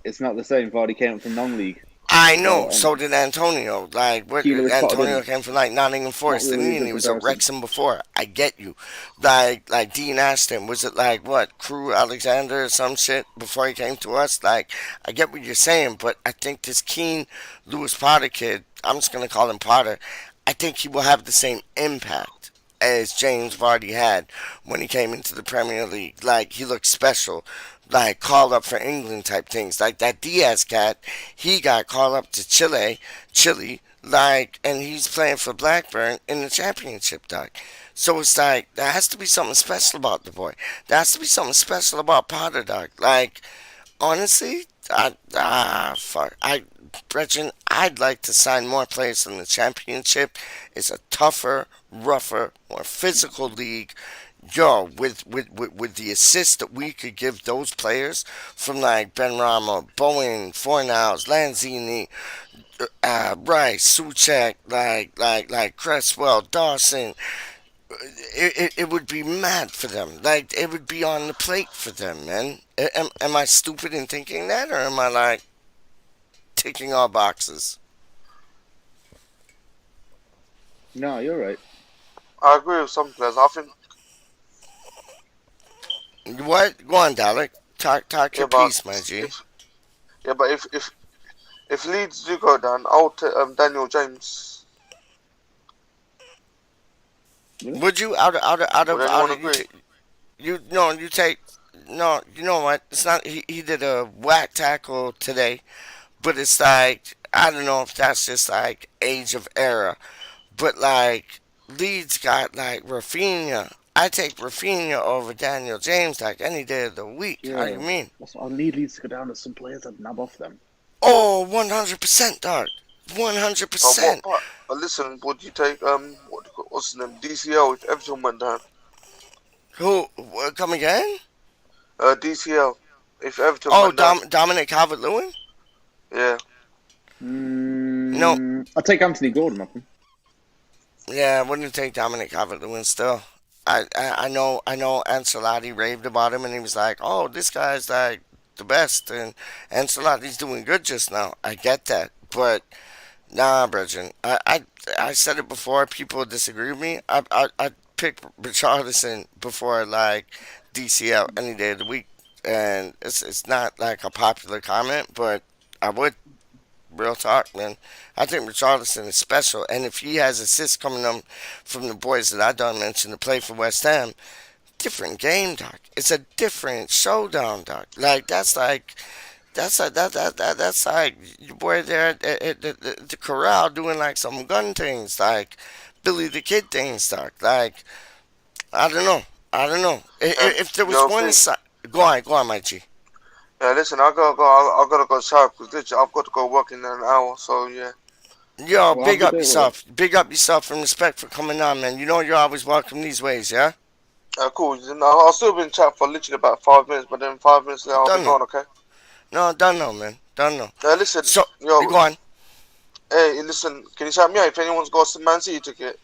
It's not the same. Vardy came from non-league. I know. So So did Antonio. Like, what, Keylor is Potter Antonio didn't. came from like Nottingham Not Forest, really a and good he was at comparison. Wrexham before. I get you. Like Dean Ashton. Was it like what Crew Alexander or some shit before he came to us? Like, I get what you're saying, but I think this Keen Lewis Potter kid. I'm just gonna call him Potter. I think he will have the same impact as James Vardy had when he came into the Premier League. Like he looked special, like called up for England type things. Like that Diaz cat, he got called up to Chile, like, and he's playing for Blackburn in the Championship, dog. So it's like there has to be something special about the boy. There has to be something special about Potter, dog. Like honestly, fuck. Gretchen, I'd like to sign more players in the championship. It's a tougher, rougher, more physical league. Yo, with the assist that we could give those players from like Ben Rama, Bowen, Fornals, Lanzini, Rhys, Suchek, like Cresswell, Dawson, it would be mad for them. Like it would be on the plate for them, man. Am I stupid in thinking that, or am I like ticking all boxes? No, you're right. I agree with some players. I think What? Go on, Dalek. Talk yeah, your but piece, my G. if Leeds do go down, I'll take Daniel James. Would you out Would of anyone agree? you no you take no you know what? It's not he did a whack tackle today, but it's like I don't know if that's just like age of era, but like Leeds got like Rafinha. I take Rafinha over Daniel James like any day of the week. How you Yeah, mean? that's what I need Leeds to go down. There's some players I'd nab off them. Oh, 100%, dog. But what? 100%. But listen, would you take what's his name? DCL if Everton went down. Who? Come again? DCL if Everton Oh, went down. Dominic Calvert-Lewin? Yeah. No. I'll take Anthony Gordon off him. Yeah, I wouldn't take Dominic Calvert-Lewin still. I know Ancelotti raved about him and he was like, oh, this guy's like the best and Ancelotti's doing good just now. I get that. But nah, Bridget. I said it before, people disagree with me. I pick Richarlison before like DCL any day of the week. And it's not like a popular comment, but I would. Real talk, man. I think Richarlison is special, and if he has assists coming up from the boys that I done mention to play for West Ham, different game, doc. It's a different showdown, doc. Like that's like your boy there at the corral doing like some gun things, like Billy the Kid things, doc. Like I don't know. If there was Yo, one Pete. side, go on, my G. Yeah, listen, I gotta go shower because I've got to go work in an hour. So yeah. Yo, Well, big have a up good day, yourself. Big up yourself and respect for coming on, man. You know you're always welcome these ways, yeah? Cool. You know, I'll still be in chat for literally about 5 minutes, but then 5 minutes later I'll Done be no. gone. Okay. No, done no, man. Done no. Listen, So, yo, go on. hey, listen, can you shout me out if anyone's got some Man City ticket?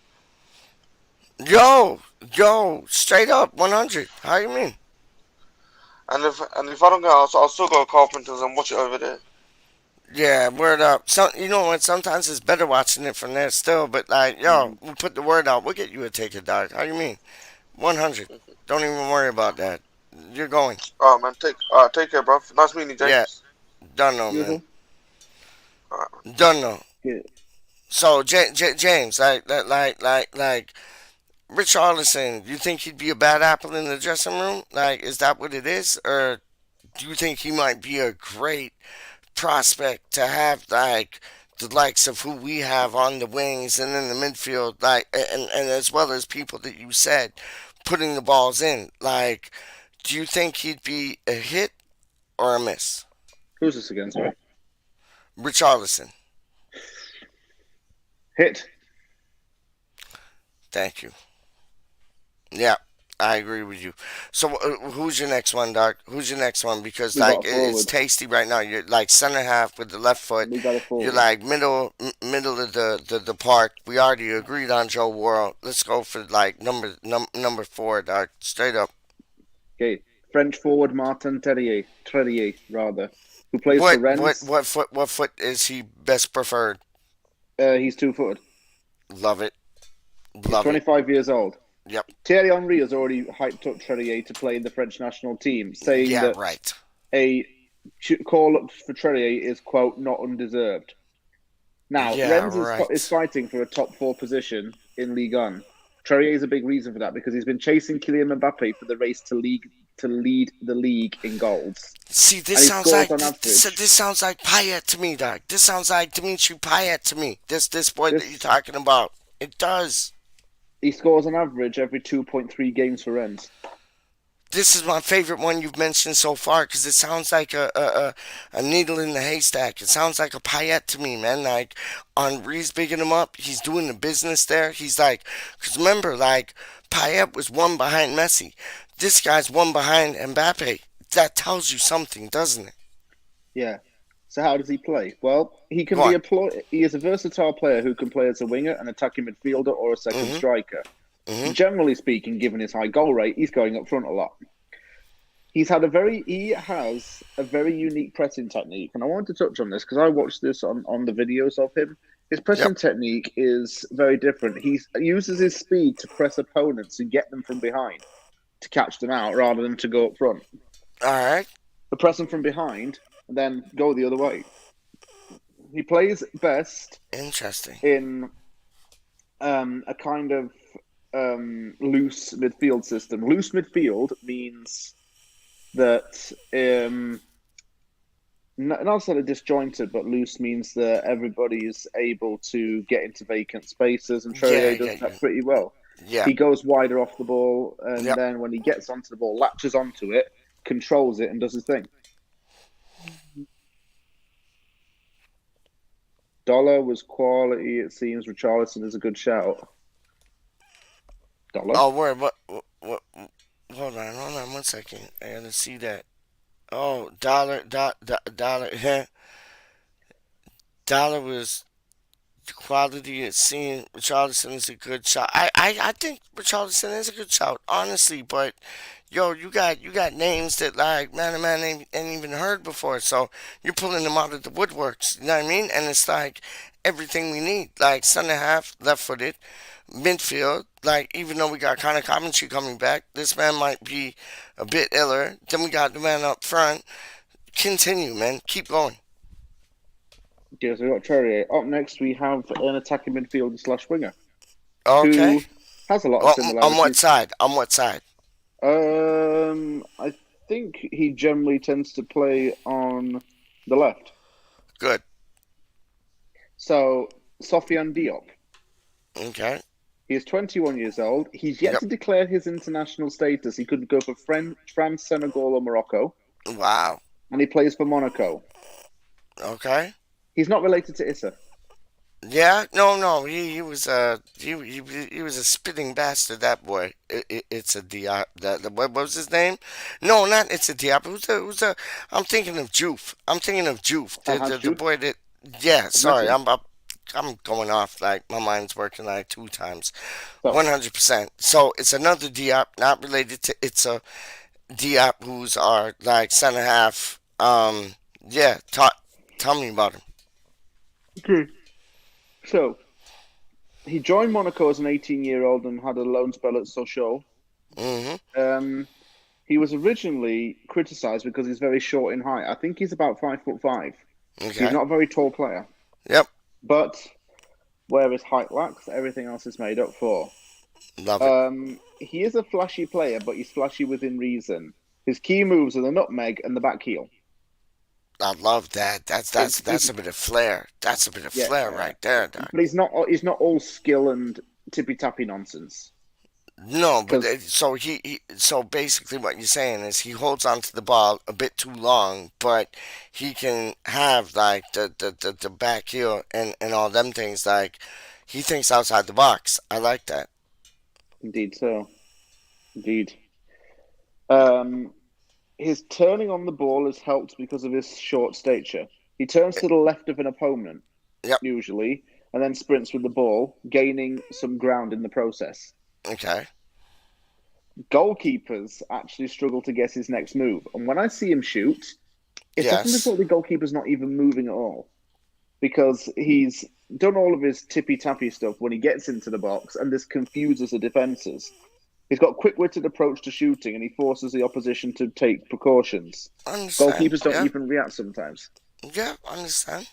Yo, straight up, 100. How you mean? And if I don't go, I'll still go to Carpenters and watch it over there. Yeah, word up. You know what? Sometimes it's better watching it from there still, but like, yo, we'll put the word out. We'll get you a ticket, dog. How you mean? 100. Don't even worry about that. You're going. All right, man. Take care, bro. Nice meeting you, James. Yeah, done no, man. Beautiful. All right. Done no. Yeah. So, James, like, Richarlison, you think he'd be a bad apple in the dressing room? Like, is that what it is? Or do you think he might be a great prospect to have like the likes of who we have on the wings and in the midfield, like and as well as people that you said putting the balls in? Like, do you think he'd be a hit or a miss? Who's this again? Sorry. Richarlison. Hit. Thank you. Yeah, I agree with you. So, who's your next one, Doc? Who's your next one? Because We like got it's forward. tasty right now. You're like center half with the left foot. We got it forward. You're like middle of the park. We already agreed on Joe Worrell. Let's go for like number 4, Doc. Straight up. Okay. French forward Martin Terrier, rather, who plays for Rennes. What foot is he best preferred? He's 2-footed. Love it. He's Love it. 25 years old. Yep. Thierry Henry has already hyped up Terrier to play in the French national team, saying Yeah, that right. a call up for Terrier is, quote, not undeserved. Now, Yeah, Rennes right. is fighting for a top 4 position in Ligue 1. Terrier is a big reason for that because he's been chasing Kylian Mbappe for the race to lead the league in goals. See, And this he sounds scores like on this average. sounds like Payet to me, Doc. This sounds like Dimitri Payet to me. This boy that you're talking about. It does. He scores on average every 2.3 games for Rennes. This is my favorite one you've mentioned so far because it sounds like a needle in the haystack. It sounds like a Payet to me, man. Like, on Rhys bigging him up, he's doing the business there. He's like, because remember, like, Payet was one behind Messi. This guy's one behind Mbappe. That tells you something, doesn't it? Yeah. So how does he play? Well, he can Go be on. he is a versatile player who can play as a winger, an attacking midfielder, or a second Mhm. striker. Mhm. Generally speaking, given his high goal rate, he's going up front a lot. He has a very unique pressing technique, and I wanted to touch on this because I watched this on the videos of him. His pressing technique is very different. He uses his speed to press opponents and get them from behind to catch them out rather than to go up front. All right. To press them from behind and then go the other way. He plays best Interesting. in a kind of loose midfield system. Loose midfield means that not sort of disjointed, but loose means that everybody is able to get into vacant spaces, and Traoré does that pretty well. Yeah. He goes wider off the ball, and Yep. then when he gets onto the ball, latches onto it, controls it, and does his thing. Dollar was quality. It seems Richarlison is a good shout. Dollar. Oh, word. What? Hold on 1 second. I gotta see that. Oh, dollar. Dollar was the quality of seeing Richarlison is a good shot. I think Richarlison is a good shot, honestly. But yo, you got names that like man ain't even heard before. So you're pulling them out of the woodworks. You know what I mean? And it's like everything we need, like center half, left footed, midfield. Like even though we got kind of commentary coming back, this man might be a bit iller. Then we got the man up front. Continue, man. Keep going. Yes, we got Traoré. Up next, we have an attacking midfielder / winger. Okay. Who has a lot of Well, similarities. on what side? On what side? I think he generally tends to play on the left. Good. So, Sofiane Diop. Okay. He is 21 years old. He's yet to declare his international status. He could go for France, Senegal, or Morocco. Wow. And he plays for Monaco. Okay. He's not related to Issa. Yeah, no, he was he was a spitting bastard. That boy, it's a Diop. What was his name? No, not it's a Diop. Who's the? I'm thinking of Joof. The boy that. Yeah, sorry, I'm going off. Like my mind's working like 2 times, 100%. So it's another Diop, not related to it's a Diop, who's our like center half. Yeah, tell me about him. Okay. So, he joined Monaco as an 18-year-old and had a loan spell at Sochaux. Mm-hmm. He was originally criticised because he's very short in height. I think he's about 5'5". Okay. He's not a very tall player. Yep. But where his height lacks, everything else is made up for. Love it. He is a flashy player, but he's flashy within reason. His key moves are the nutmeg and the back heel. I love that. That's a bit of flair. That's a bit of flair right there, Doc. But he's not all skill and tippy tappy nonsense. No, but so basically what you're saying is he holds onto the ball a bit too long, but he can have like the back heel and all them things. Like he thinks outside the box. I like that. Indeed so. Indeed. His turning on the ball has helped because of his short stature. He turns to the left of an opponent, usually, and then sprints with the ball, gaining some ground in the process. Okay. Goalkeepers actually struggle to guess his next move. And when I see him shoot, it's often before the goalkeeper's not even moving at all. Because he's done all of his tippy-tappy stuff when he gets into the box, and this confuses the defences. He's got quick-witted approach to shooting, and he forces the opposition to take precautions. Goalkeepers don't even react sometimes. Yeah, I understand.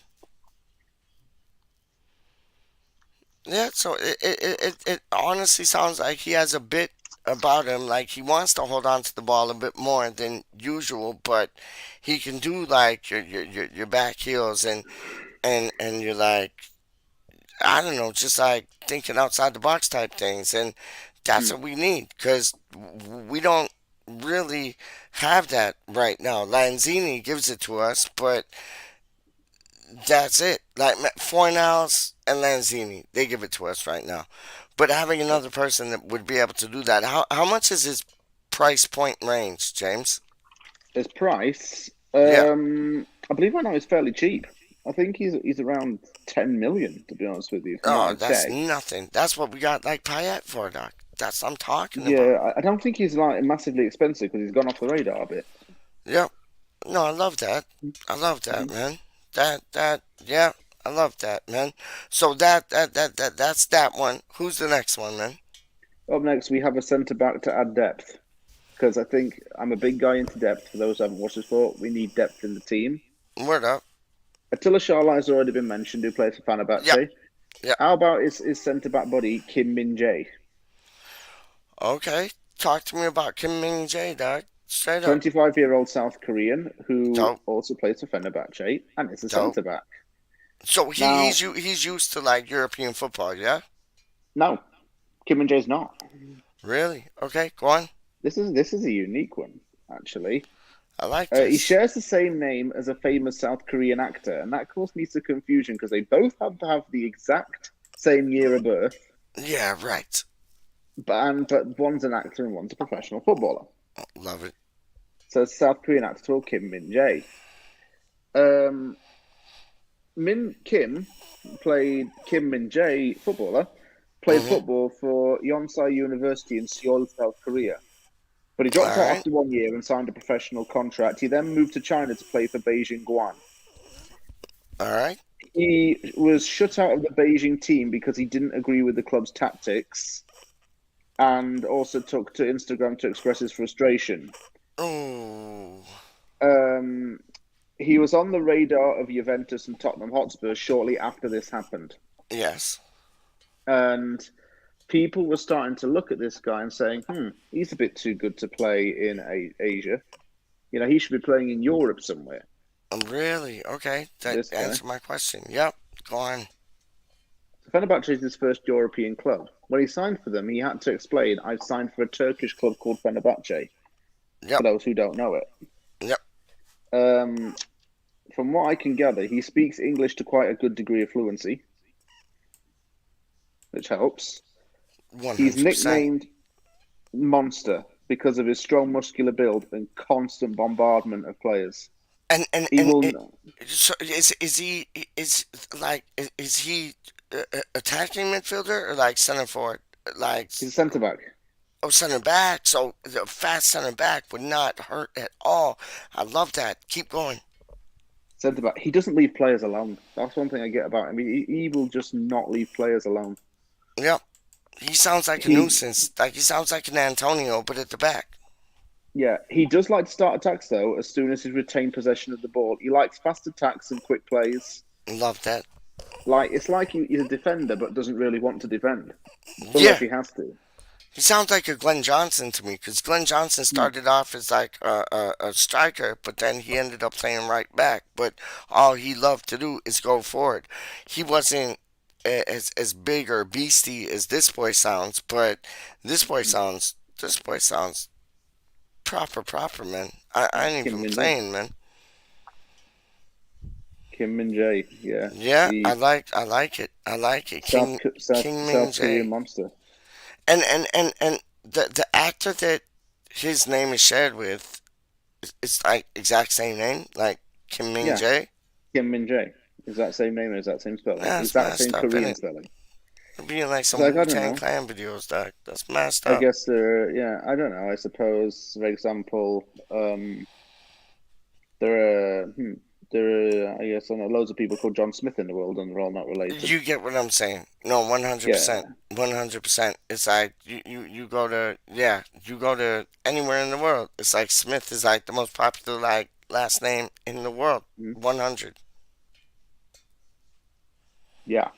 Yeah, so it honestly sounds like he has a bit about him, like he wants to hold on to the ball a bit more than usual, but he can do like your back heels and you're like, I don't know, just like thinking outside the box type things, and that's what we need because we don't really have that right now. Lanzini gives it to us, but that's it. Like Fornals and Lanzini, they give it to us right now. But having another person that would be able to do that, how much is his price point range, James? His price, Yeah. I believe right now it's fairly cheap. I think he's around 10 million, to be honest with you. Oh, that's nothing. That's what we got like PeacH for, Doc. That's what I'm talking about. Yeah, I don't think he's like massively expensive because he's gone off the radar a bit. Yep. No, I love that. I love that, man. Yeah, I love that, man. So that's that one. Who's the next one, man? Up next, we have a centre back to add depth. Because I think I'm a big guy into depth. For those who haven't watched this before, we need depth in the team. Word up. Attila Szalai has already been mentioned, who plays for Fenerbahce. Yeah. How about his centre back buddy, Kim Min-jae? Okay. Talk to me about Kim Min-jae, Doc. Straight up. 25-year-old South Korean who also plays for Fenerbahce and is a centre back. So he's used to like European football, yeah? No, Kim Min-jae's not. Really? Okay, go on. This is a unique one, actually. I like this. He shares the same name as a famous South Korean actor, and that caused me some confusion because they both have to have the exact same year of birth. Yeah, right. But one's an actor and one's a professional footballer. Love it. So South Korean actor Kim Min-jae. Kim Min-jae, footballer, played football for Yonsei University in Seoul, South Korea. But he dropped out after 1 year and signed a professional contract. He then moved to China to play for Beijing Guan. All right. He was shut out of the Beijing team because he didn't agree with the club's tactics and also took to Instagram to express his frustration. Oh. He was on the radar of Juventus and Tottenham Hotspur shortly after this happened. Yes. And people were starting to look at this guy and saying, he's a bit too good to play in Asia. You know, he should be playing in Europe somewhere. Really? Okay. That answered my question. Yep. Go on. So Fenerbahce is his first European club. When he signed for them, he had to explain, I've signed for a Turkish club called Fenerbahce. Yep. For those who don't know it. Yep. From what I can gather, he speaks English to quite a good degree of fluency, which helps. 100%. He's nicknamed Monster because of his strong muscular build and constant bombardment of players. So is he attacking midfielder or like center forward? Like he's a centre back. Oh, center back. So the fast center back would not hurt at all. I love that. Keep going. Centre back. He doesn't leave players alone. That's one thing I get about him. He will just not leave players alone. Yep. He sounds like a nuisance. Like he sounds like an Antonio, but at the back. Yeah, he does like to start attacks though. As soon as he's retained possession of the ball, he likes fast attacks and quick plays. Love that. Like it's like he's a defender, but doesn't really want to defend. Unless he has to. He sounds like a Glenn Johnson to me because Glenn Johnson started off as like a striker, but then he ended up playing right back. But all he loved to do is go forward. He wasn't as big or beastie as this boy sounds, but this boy sounds proper man. I ain't Kim even Min Jae. playing, man. Kim Min Jae, yeah. Yeah, The I like it. I like it. King Ming South Korean Jae. monster. And the actor that his name is shared with, it's like exact same name, like Kim Ming Yeah, Jae. Kim Min Jae. Exact same name, exact same spelling, That's exact same messed up, Korean innit? spelling. Being like It's some like Wu I don't Tang know. Clan videos, dog. That's messed I up. guess yeah, I don't know. I suppose, for example, there are I guess I know loads of people called John Smith in the world, and they're all not related. You get what I'm saying? No, Yeah. 100%. 100%. It's like you go to, yeah, you go to anywhere in the world. It's like Smith is like the most popular like last name in the world. Mhm. 100. Yeah.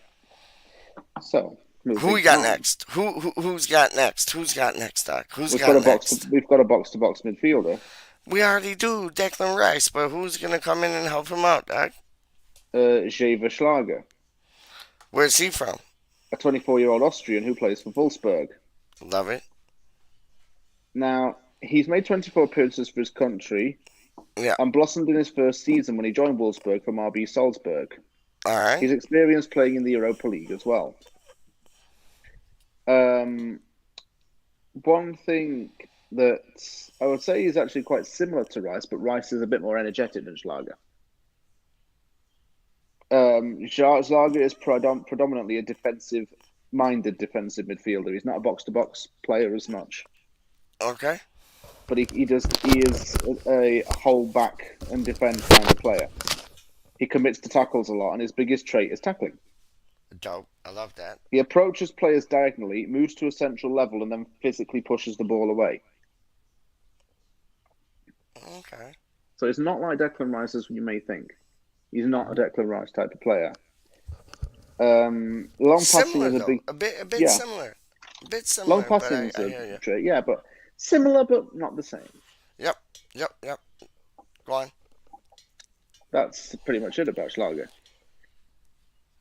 So Who we moving got on. next? Who's got next? Who's got next, Doc? Who's We've got got a box. next? We've got a box-to-box midfielder. We already do Declan Rice, but who's gonna come in and help him out, Doc? Xaver Schlager, Where's he from? a 24-year-old Austrian who plays for Wolfsburg. Love it. Now, he's made 24 appearances for his country Yeah. and blossomed in his first season when he joined Wolfsburg from RB Salzburg. All right. He's experienced playing in the Europa League as well. One thing that I would say is actually quite similar to Rice, but Rice is a bit more energetic than Schlager. Schlager is predominantly a defensive-minded defensive midfielder. He's not a box-to-box player as much. Okay. But he is a hold back and defend kind of player. He commits to tackles a lot, and his biggest trait is tackling. Dope. I love that. He approaches players diagonally, moves to a central level, and then physically pushes the ball away. Okay. So it's not like Declan Rice as you may think. He's not a Declan Rice type of player. Long passing Similar is a though. big, A bit yeah. similar. A bit similar. Long But passing is I a hear you. trait, yeah, but similar but not the same. Yep. Go on. That's pretty much it about Schlager.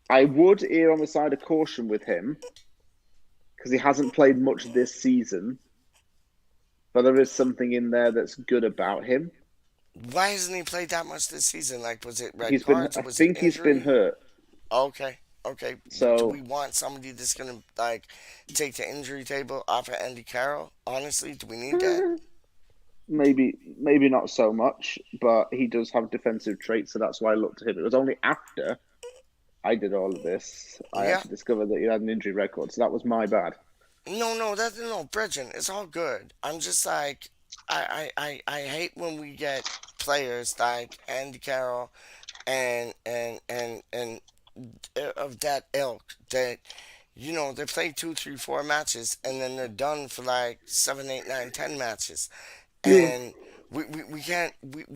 I would err on the side of caution with him because he hasn't played much this season, but there is something in there that's good about him. Why hasn't he played that much this season? Like, was it red He's been, cards? I Was it think he's been injury? hurt. Okay. Do So we want somebody that's gonna like take the injury table off of Andy Carroll? Honestly, do we need that? maybe not so much, but he does have defensive traits, so that's why I looked at him. It was only after I did all of this I Yeah. actually discovered that he had an injury record, so that was my bad. No, Bridget, it's all good. I'm just like, I hate when we get players like Andy Carroll and of that ilk that they play 2, 3, 4 matches and then they're done for like 7, 8, 9, 10 matches, Yeah. and we can't we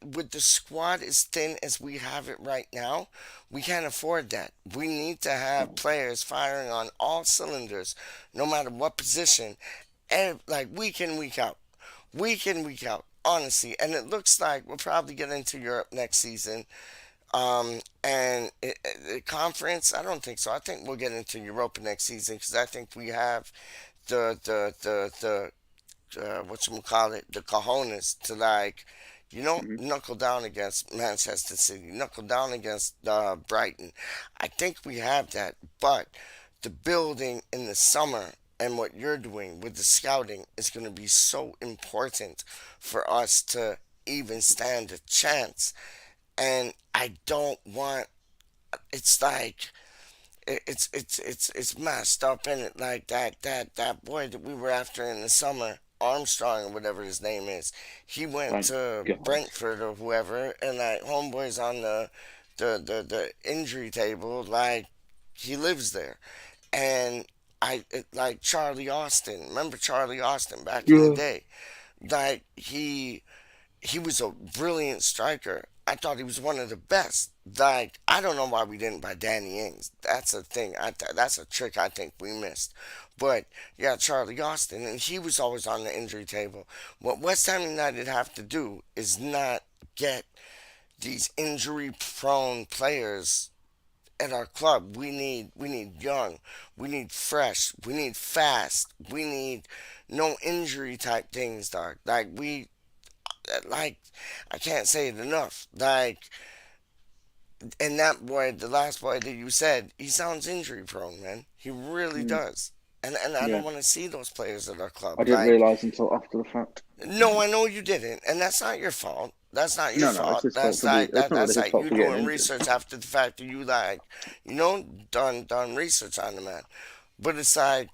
with the squad as thin as we have it right now, we can't afford that. We need to have players firing on all cylinders, no matter what position, and like week in week out, honestly. And it looks like we'll probably get into Europe next season. And the conference, I don't think so. I think we'll get into Europa next season because I think we have the what you call it, the cojones to like, knuckle down against Manchester City, knuckle down against Brighton. I think we have that, but the building in the summer and what you're doing with the scouting is going to be so important for us to even stand a chance. And I don't want. It's like it's messed up in it. Like that boy that we were after in the summer, Armstrong or whatever his name is. He went Thank to God. Brentford or whoever, and like homeboy's on the injury table. Like he lives there, and like Charlie Austin. Remember Charlie Austin back in the Yeah. day? Like he was a brilliant striker, I thought he was one of the best. Like, I don't know why we didn't buy Danny Ings. That's a thing. That's a trick I think we missed. But yeah, Charlie Austin, and he was always on the injury table. What West Ham United have to do is not get these injury-prone players at our club. We need young, we need fresh, we need fast, we need no injury type things, dog. Like I can't say it enough. Like, and that boy, the last boy that you said, he sounds injury prone, man. He really Mm, does. And I yeah, don't want to see those players at our club. I didn't Like, realise until after the fact. no, I know you didn't, and that's not your fault. That's not your No, it's fault. his fault for being. It's not That's really his like fault you for getting doing injured. research after the fact that you like, done research on the man. But it's like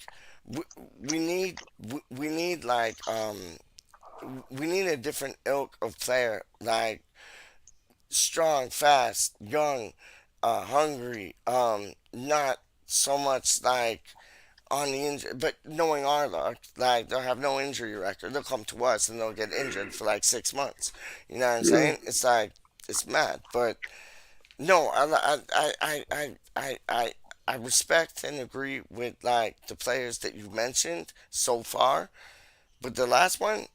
we, we need like we need a different ilk of player, like strong, fast, young, hungry. Not so much like on the injury, but knowing our luck, like they'll have no injury record. They'll come to us and they'll get injured for like 6 months. You know what I'm Yeah. saying? It's like it's mad, but no, I respect and agree with like the players that you mentioned so far, but the last one,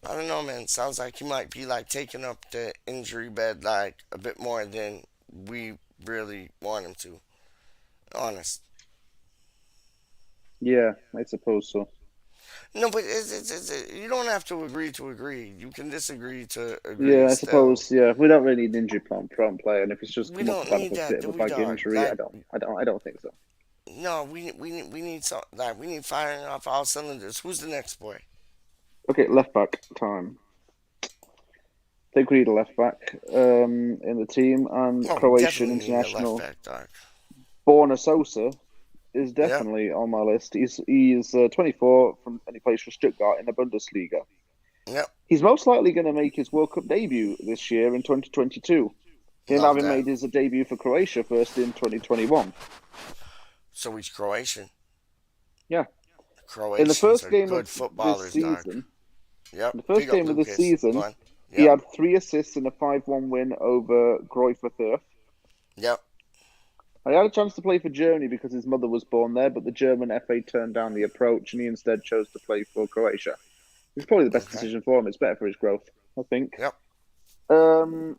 I don't know, man. Sounds like he might be like taking up the injury bed like a bit more than we really want him to. Honest. Yeah, I suppose so. No, but you don't have to agree to agree. You can disagree to agree Yeah, I still. suppose. Yeah, we don't really need an injury prone player, and if it's just We come off the don't back of need a that, bit of do a we, bag dog? injury, Like, I don't think so. no, we need some like we need firing off all cylinders. Who's the next boy? Okay, left back time. I think we need a left back in the team, and Oh, we Croatian definitely need a left international back, dog. Borna Sosa is Yep, definitely on my list. He is 24 and he plays for Stuttgart in the Bundesliga. yep, He's most likely going to make his World Cup debut this year in 2022. Him love having that. made his debut for Croatia first in 2021. So he's Croatian. Yeah. In the Croatians first are game of good this footballers, dog. season, Yep, in the first big up game of this Lucas. Go season, on. he Yep, had 3 assists in a 5-1 win over Greuther Fürth. yep. I had a chance to play for Germany because his mother was born there, but the German FA turned down the approach and he instead chose to play for Croatia. It's probably the best Okay. decision for him. It's better for his growth, I think. Yep. Um,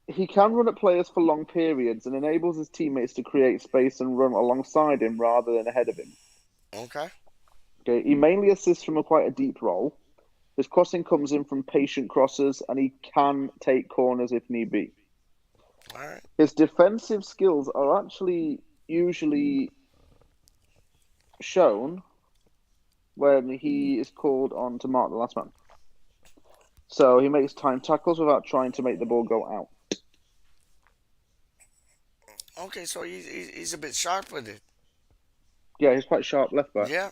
he can run at players for long periods and enables his teammates to create space and run alongside him rather than ahead of him. Okay. Okay, he mainly assists from quite a deep role. His crossing comes in from patient crosses, and he can take corners if need be. All right. His defensive skills are actually usually shown when he is called on to mark the last man. So he makes time tackles without trying to make the ball go out. Okay, so he's a bit sharp with it. Yeah, he's quite sharp left back, Yeah,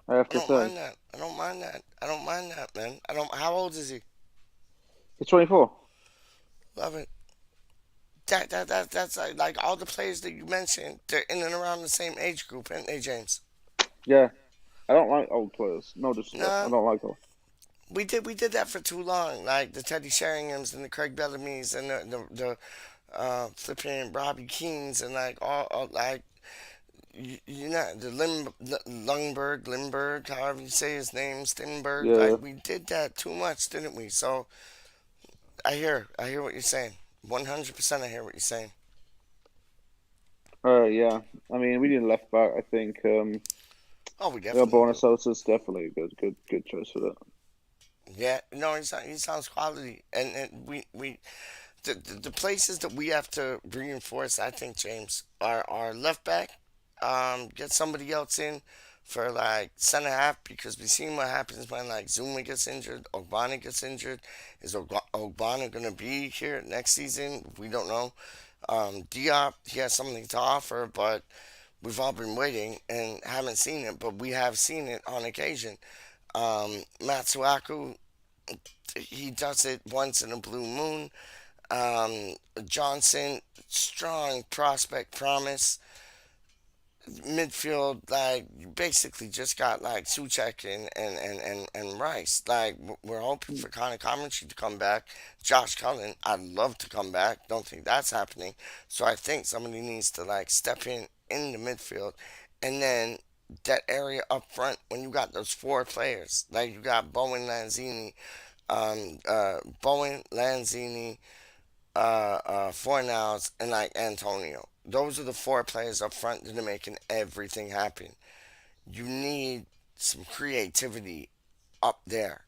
I have I to don't say. mind that. I don't mind that. I don't mind that, man. I don't. How old is he? He's 24. Love it. That's like all the players that you mentioned. They're in and around the same age group, aren't they, James? Yeah, I don't like old players. No disrespect. I Nah, don't like them. we did that for too long. Like the Teddy Sheringham's and the Craig Bellamy's and the flipping Robbie Keanes and like all like you know the Lundberg, however you say his name, Stinberg. Yeah. Like we did that too much, didn't we? So I hear what you're saying. 100%, I hear what you're saying. Yeah. I mean, we need a left back. I think Oh, we yeah, definitely Borna do. Sosa's definitely a good choice for that. Yeah, no, he sounds quality, and the places that we have to reinforce, I think, James, are our left back. Get somebody else in for like center half because we've seen what happens when like Zuma gets injured, Ogbonna gets injured. Is Ogbonna gonna be here next season? We don't know. Diop, he has something to offer, but we've all been waiting and haven't seen it, but we have seen it on occasion. Matsuaku, he does it once in a blue moon. Um, Johnson, strong prospect promise. midfield, like you basically just got like Suchek and Rice. Like we're hoping for Connor Commentary to come back. Josh Cullen, I'd love to come back. Don't think that's happening. So I think somebody needs to like step in the midfield, and then that area up front when you got those four players, like you got Bowen, Lanzini, Fornals, and like Antonio. Those are the four players up front that are making everything happen. You need some creativity up there.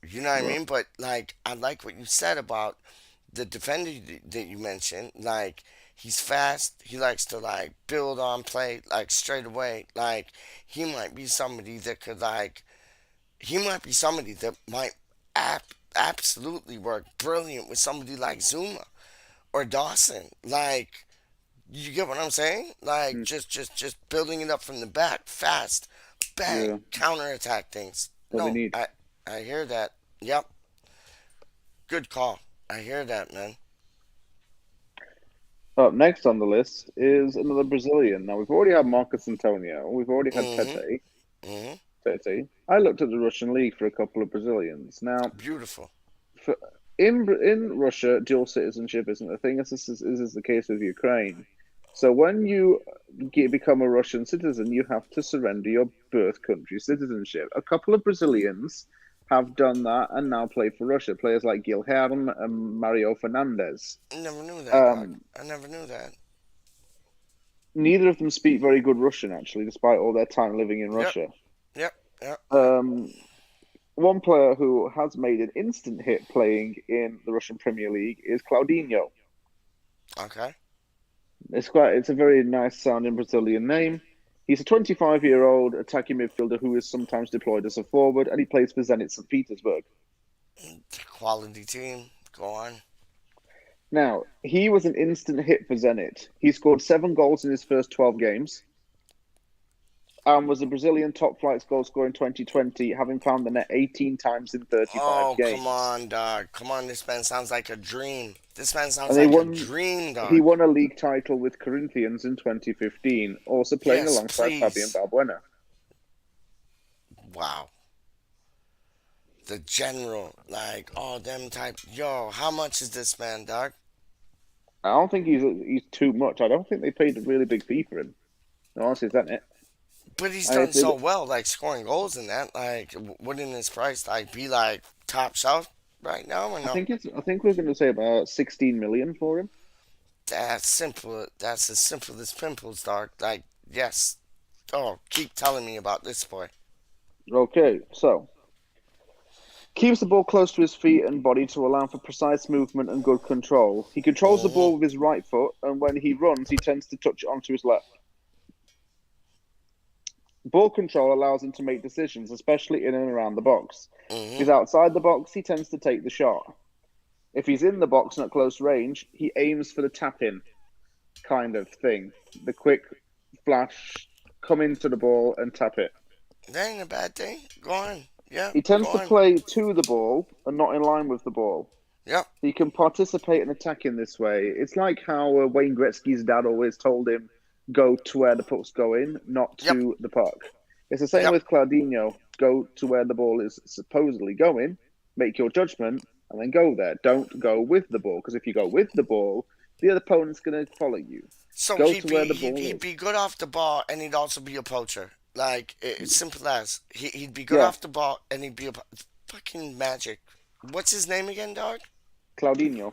You know what I Right. mean? But like, I like what you said about the defender that you mentioned. Like, he's fast. He likes to like build on play like straight away. Like, he might be somebody that could like. He might be somebody that might absolutely work brilliant with somebody like Zuma or Dawson. Like, you get what I'm saying? Like, Mm. just building it up from the back, fast, bang, Yeah. counterattack things. What we No, need. I hear that. Yep, good call. I hear that, man. Up next on the list is another Brazilian. Now we've already had Marcus Antonio. We've already had Mm-hmm. tHa. Mm-hmm. tHa. I looked at the Russian league for a couple of Brazilians. Now, Beautiful. for, in Russia, dual citizenship isn't a thing. This is the case with Ukraine. So when you become a Russian citizen, you have to surrender your birth country citizenship. A couple of Brazilians have done that and now play for Russia. Players like Guilherme and Mario Fernandes. I never knew that, dog. Um, I never knew that. Neither of them speak very good Russian, actually, despite all their time living in Yep, Russia. yep, yep. One player who has made an instant hit playing in the Russian Premier League is Claudinho. Okay. It's a very nice sounding Brazilian name. He's a 25-year-old attacking midfielder who is sometimes deployed as a forward, and he plays for Zenit St. Petersburg. Quality team. Go on. Now, he was an instant hit for Zenit. He scored 7 goals in his first 12 games and was a Brazilian top flight goal scorer in 2020, having found the net 18 times in 35 Oh, games. come on, dog. Come on, this man sounds like a dream. This man sounds And they like a won. dream, He dog. won a league title with Corinthians in 2015, also playing Yes, alongside Fabian please. Balbuena. Wow. The general, like all them type. Yo, how much is this man, dog? I don't think he's too much. I don't think they paid a really big fee for him. No, honestly, is that it? But he's I done did. so well, like scoring goals in that. Like, wouldn't his price like be like top shelf right now or I no? think we're going to say about 16 million for him. That's simple. That's as simple as pimples, dog. Like, yes. Oh, keep telling me about this boy. Okay, so keeps the ball close to his feet and body to allow for precise movement and good control. He controls the ball with his right foot, and when he runs, he tends to touch it onto his left. Ball control allows him to make decisions, especially in and around the box. If he's outside the box, he tends to take the shot. If he's in the box and at close range, he aims for the tap-in kind of thing. The quick flash, come into the ball and tap it. That ain't a bad thing. Go on. Yeah. He tends go to on. play to the ball and not in line with the ball. Yep. He can participate in attacking this way. It's like how Wayne Gretzky's dad always told him, go to where the puck's going, not to the puck. It's the same with Claudinho. Go to where the ball is supposedly going, make your judgment, and then go there. Don't go with the ball, because if you go with the ball, the other opponent's going to follow you. So go he'd to where be the ball he'd is. be good off the ball, and he'd also be a poacher. Like it's simple as he'd be good off the ball, and he'd be a fucking magic. What's his name again, dog? Claudinho.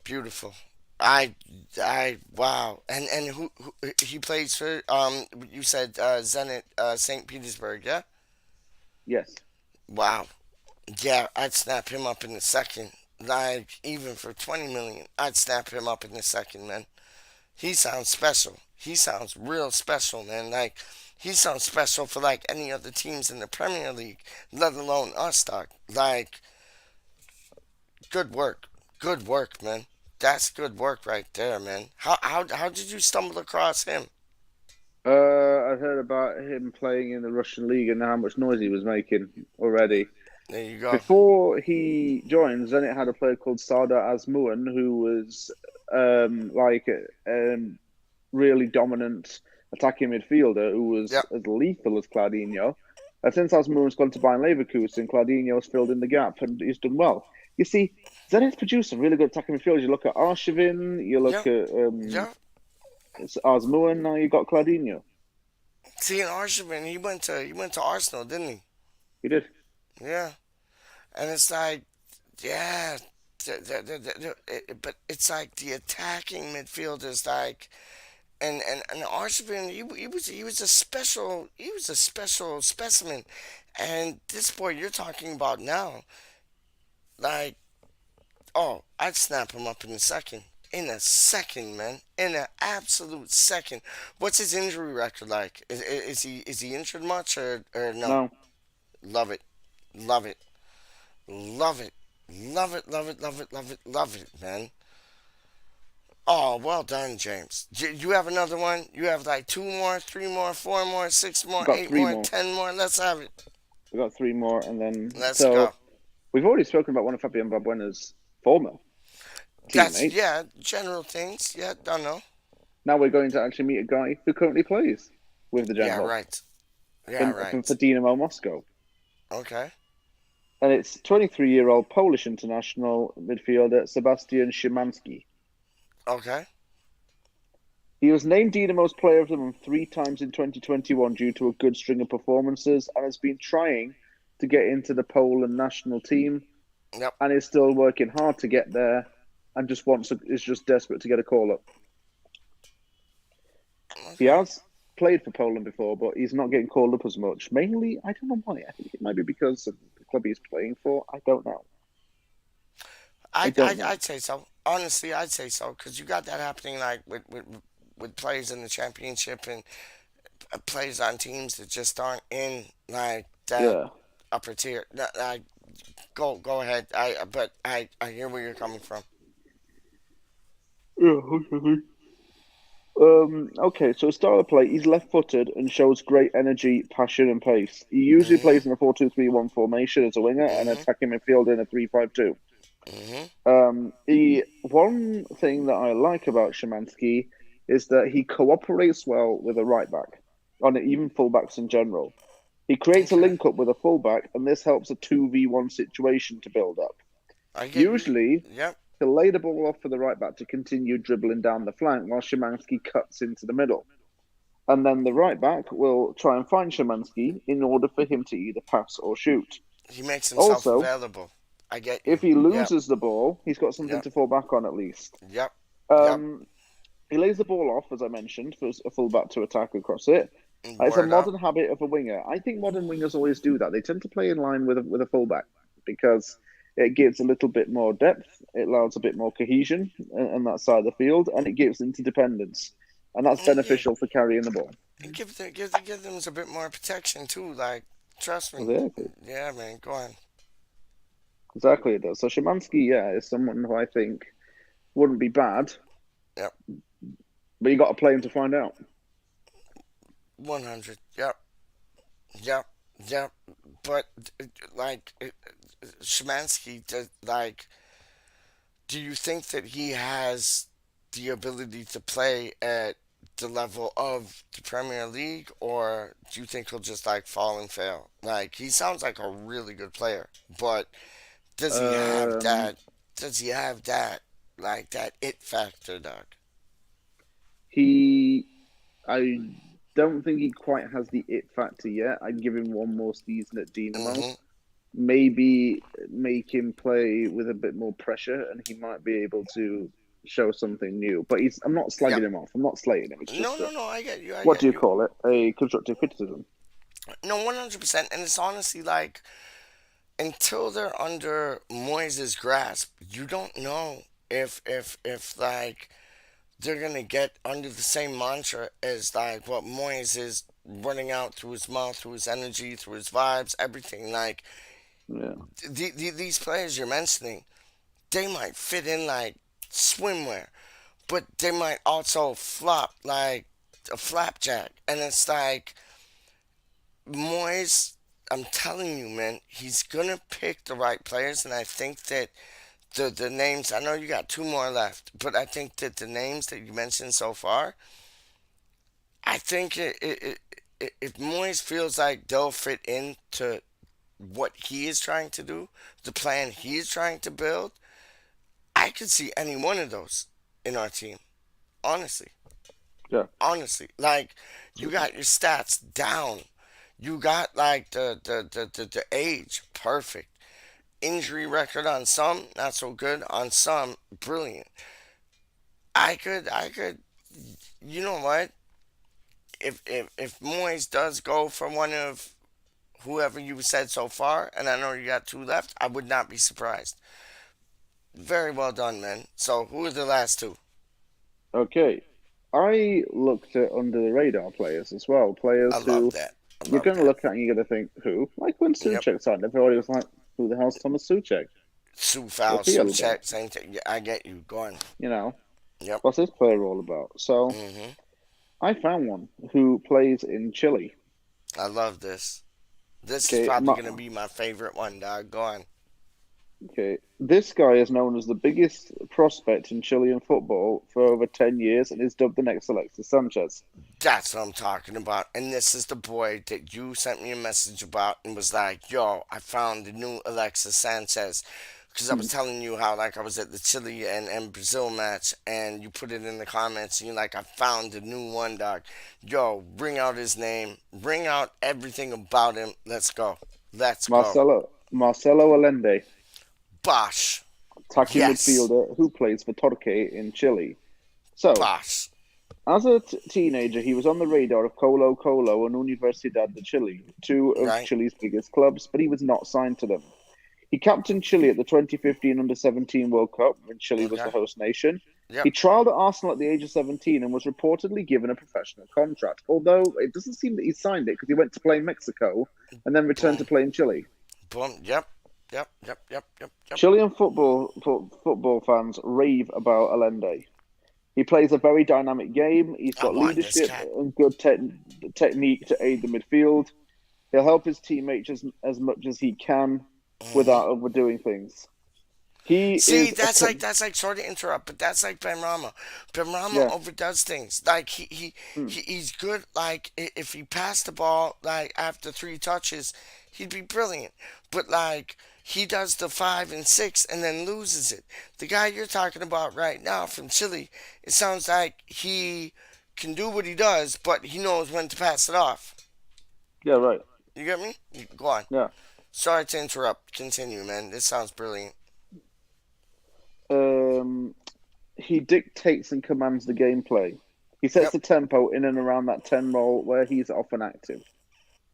Beautiful. Wow. And who he plays for? You said Zenit St. Petersburg, yeah. Yes. Wow. Yeah, I'd snap him up in a second. Like even for 20 million, I'd snap him up in a second, man. He sounds special. He sounds real special, man. Like he sounds special for like any other teams in the Premier League, let alone us, dog. Like good work, man. That's good work right there, man. How did you stumble across him? I heard about him playing in the Russian league and how much noise he was making already. There you go. Before he joined, Zenit had a player called Sardar Azmoun who was really dominant attacking midfielder who was Yep. as lethal as Claudinho. And since Asmuren's gone to Bayern Leverkusen, Claudinho's filled in the gap and he's done well. You see, Zenit's produced some really good attacking midfielders. You look at Arshavin, you look Yep. at Yep. Asmuren, now you've got Claudinho. See, in Arshavin, he went to Arsenal, didn't he? He did. Yeah. And it's like, yeah, but it's like the attacking midfielders, like, and Arshavin, he was a special specimen, and this boy you're talking about now, like, oh, I'd snap him up in a second, man, in an absolute second. What's his injury record like? Is he injured much or no? No. Love it, love it, love it, love it, love it, love it, love it, love it, man. Oh, well done, James. You have another one? You have like two more, three more, four more, six more, Got eight three more, more. 10 more. Let's have it. We got three more, and then Let's so go. we've already spoken about one of Fabian Balbuena's former That's, teammates. yeah, general things. Yeah, don't know. Now we're going to actually meet a guy who currently plays with the Yeah, General. right. Yeah, right. For Dynamo Moscow. Okay. And it's 23-year-old Polish international midfielder Sebastian Szymanski. Okay. He was named Dynamo's Player of the Month 3 times in 2021 due to a good string of performances and has been trying to get into the Poland national team. Yep. And is still working hard to get there and is just desperate to get a call up. Okay. He has played for Poland before, but he's not getting called up as much. Mainly, I don't know why. I think it might be because of the club he's playing for. I don't know. I'd say so. Honestly, I'd say so because you got that happening like with players in the championship and players on teams that just aren't in like that upper tier. Go ahead. I hear where you're coming from. Yeah, okay, so style of play, he's left-footed and shows great energy, passion, and pace. He usually plays in a 4-2-3-1 formation as a winger and attacking midfielder in a 3-5-2. One thing that I like about Szymanski is that he cooperates well with a right back, on even fullbacks in general. He creates a link up with a fullback, and this helps a 2v1 situation to build up. Usually, he'll lay the ball off for the right back to continue dribbling down the flank while Szymanski cuts into the middle. And then the right back will try and find Szymanski in order for him to either pass or shoot. He makes himself Also, available. I get you. If he loses the ball, he's got something to fall back on at least. Yep. He lays the ball off, as I mentioned, for a fullback to attack across it. It's a modern habit of a winger. I think modern wingers always do that. They tend to play in line with a fullback because it gives a little bit more depth, it allows a bit more cohesion on that side of the field, and it gives interdependence. And that's beneficial for carrying the ball. And give them a bit more protection too. Like, trust me. Exactly. Yeah, man. Go on. Exactly, it does. So Szymanski, is someone who I think wouldn't be bad. Yep. But you got to play him to find out. 100. Yep. But like Szymanski, do you think that he has the ability to play at the level of the Premier League, or do you think he'll just like fall and fail? Like, he sounds like a really good player, but does he have that? Does he have that, like, that it factor, Doug? I don't think he quite has the it factor yet. I'd give him one more season at Dynamo. Maybe make him play with a bit more pressure, and he might be able to show something new. But I'm not slagging him off. I'm not slating him. It's just No, I get you. What do you call it? A constructive criticism. No, 100%. And it's honestly like, until they're under Moyes' grasp, you don't know if like they're gonna get under the same mantra as like what Moyes is running out through his mouth, through his energy, through his vibes, everything. Like, these players you're mentioning, they might fit in like swimwear, but they might also flop like a flapjack. And it's like, Moyes, I'm telling you, man, he's gonna pick the right players, and I think that the names, I know you got two more left, but I think that the names that you mentioned so far, I think if Moyes feels like they'll fit into what he is trying to do, the plan he is trying to build, I could see any one of those in our team. Honestly, Yeah. honestly, like you got your stats down. You got like the age perfect. Injury record on some, not so good. On some, brilliant. I could. You know what? If Moyes does go for one of whoever you said so far, and I know you got two left, I would not be surprised. Very well done, man. So who are the last two? Okay. I looked at under the radar players as well. I Players love who that. I you're love going to that. look at and you're going to think, who? Like when Yep. Suchek signed, everybody was like, who the hell's Thomas Suchek? Sue Foul, What's he Sue all about? Check, same thing. Yeah, I get you. Go on. You know, Yep. what's this player all about? So hmm I found one who plays in Chile. I love this. This is Okay, probably gonna be my favorite one, dog. Go on. okay. This guy is known as the biggest prospect in Chilean football for over 10 years and is dubbed the next Alexis Sanchez. That's what I'm talking about. And this is the boy that you sent me a message about and was like, yo, I found the new Alexis Sanchez. Because I was telling you how, like, I was at the Chile and Brazil match, and you put it in the comments, and you're like, I found the new one, dog. Yo, bring out his name. Bring out everything about him. Let's go. Let's go. Marcelo Allende, Bosh. attacking Yes. midfielder who plays for Torque in Chile. So, Bosh. as a teenager, he was on the radar of Colo Colo and Universidad de Chile, two of Right. Chile's biggest clubs, but he was not signed to them. He captained Chile at the 2015 Under-17 World Cup when Chile was the Okay. host nation. Yep. He trialled at Arsenal at the age of 17 and was reportedly given a professional contract, although it doesn't seem that he signed it because he went to play in Mexico and then returned to play in Chile. Boom. Yep. Yep. Yep. Yep. Yep. Yep. Chilean football fans rave about Allende. He plays a very dynamic game. He's I got want this leadership cat. and good technique to aid the midfield. He'll help his teammates as much as he can without overdoing things. He See, is that's like sorry to interrupt, but that's like Ben Rama. Ben Rama yeah. overdoes things. Like he's good. Like if he passed the ball like after 3 touches, he'd be brilliant. But like he does the 5 and 6 and then loses it. The guy you're talking about right now from Chile, it sounds like he can do what he does, but he knows when to pass it off. Yeah, right. You get me? Go on. Yeah. Sorry to interrupt. Continue, man. This sounds brilliant. He dictates and commands the gameplay. He sets the tempo in and around that 10 role where he's often active.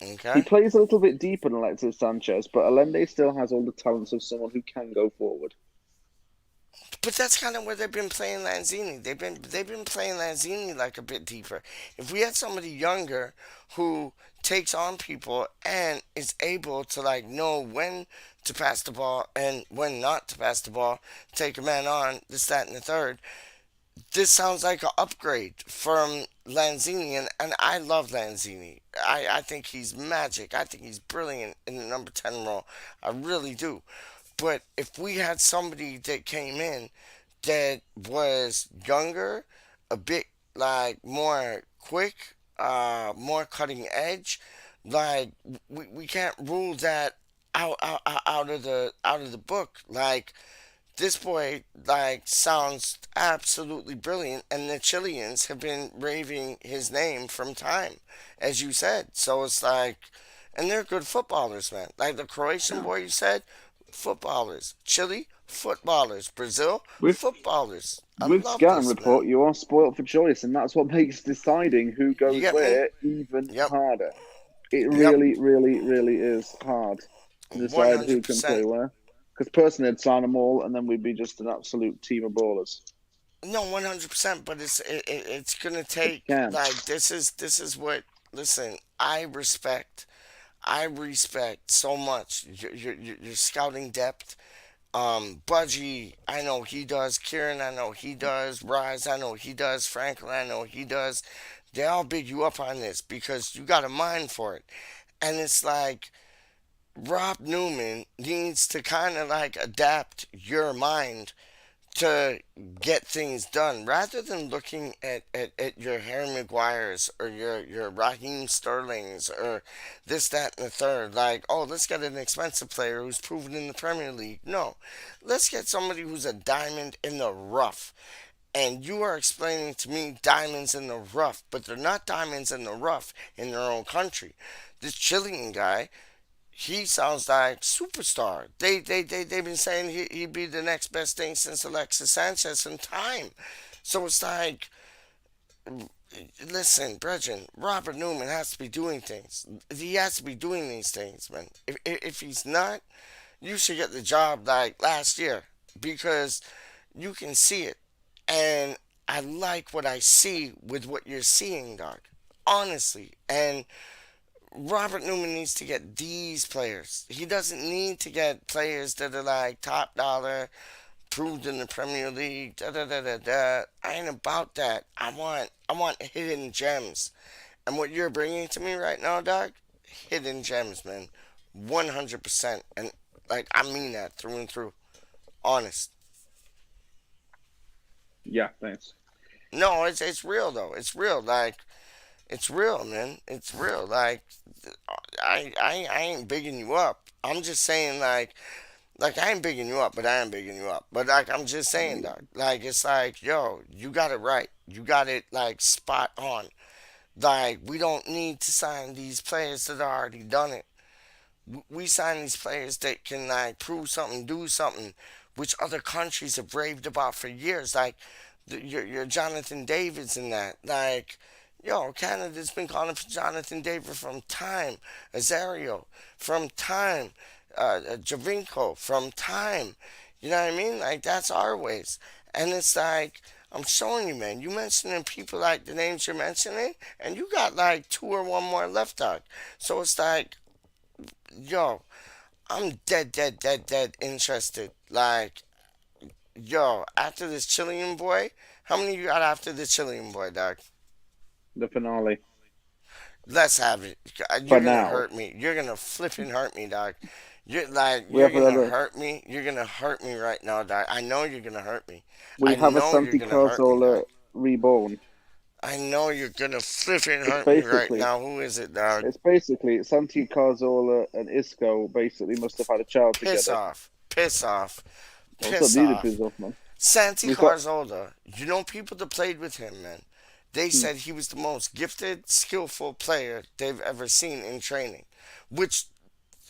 He Okay. plays a little bit deeper than Alexis Sanchez, but Allende still has all the talents of someone who can go forward. But that's kind of where they've been playing Lanzini. They've been playing Lanzini like a bit deeper. If we had somebody younger who takes on people and is able to like know when to pass the ball and when not to pass the ball, take a man on, this, that, and the third. This sounds like an upgrade from Lanzini, and I love Lanzini. I think he's magic. I think he's brilliant in the number 10 role. I really do. But if we had somebody that came in that was younger, a bit like more quick, more cutting edge, like we can't rule that out of the book. Like this boy like sounds absolutely brilliant, and the Chileans have been raving his name from time, as you said. So it's like, and they're good footballers, man. Like the Croatian boy you said, footballers. Chile, footballers. Brazil, With footballers. I with love Scouting this, man. Report, you are spoilt for choice, and that's what makes deciding who You goes get me? where even Yep. harder. It Yep. really, really, really is hard to decide who can play 100%. where. Because personally, I'd sign them all, and then we'd be just an absolute team of ballers. No, 100%. But it's gonna take Can. like this is what. Listen, I respect so much your scouting depth. Budgie, I know he does. Kieran, I know he does. Rhys, I know he does. Franklin, I know he does. They all big you up on this because you got a mind for it. And it's like Rob Newman needs to kind of like adapt your mind to get things done rather than looking at your Harry Maguires or your Raheem Sterlings or this, that, and the third. Like, oh, let's get an expensive player who's proven in the Premier League. No, let's get somebody who's a diamond in the rough. And you are explaining to me diamonds in the rough, but they're not diamonds in the rough in their own country. This Chilean guy, he sounds like superstar. They've been saying he'd be the next best thing since Alexis Sanchez in time. So it's like, listen, Brethren, Robert Newman has to be doing things. He has to be doing these things, man. If he's not, you should get the job like last year because you can see it. And I like what I see with what you're seeing, dog. Honestly. And Robert Newman needs to get these players. He doesn't need to get players that are like top dollar, proved in the Premier League, da da da da da. I ain't about that. I want hidden gems. And what you're bringing to me right now, dog, hidden gems, man. 100%. And like I mean that through and through. Honest. Yeah, thanks. No, it's real though. It's real. Like it's real, man. It's real. Like I ain't bigging you up. I'm just saying like I ain't bigging you up, but I am bigging you up. But like I'm just saying, dog. Like it's like, yo, you got it right. You got it like spot on. Like we don't need to sign these players that already done it. We sign these players that can like prove something, do something, which other countries have raved about for years. Like your Jonathan Davids and that. Like, yo, Canada's been calling for Jonathan David from time. Azario from time. Javinko from time. You know what I mean? Like that's our ways. And it's like I'm showing you, man. You mentioning people like the names you're mentioning, and you got like two or one more left, dog. So it's like, yo, I'm dead interested. Like, yo, after this Chilean boy, how many you got after the Chilean boy, dog? The finale. Let's have it. You're For gonna now. hurt me. You're gonna flipping hurt me, dog. You're We you're have gonna another. hurt me. You're gonna hurt me right now, dog. I know you're gonna hurt me. We I have a know you're Santi gonna hurt me, Cazorla dog. reborn. I know you're gonna flipping It's hurt me right basically, now. Who is it, dog? it's basically Santi Cazorla and Isco basically must have had a child Piss together. off. Piss off. What's up, Piss needed off. piss off, man. Santi We've got. Cazorla. You know people that played with him, man. They said he was the most gifted, skillful player they've ever seen in training. Which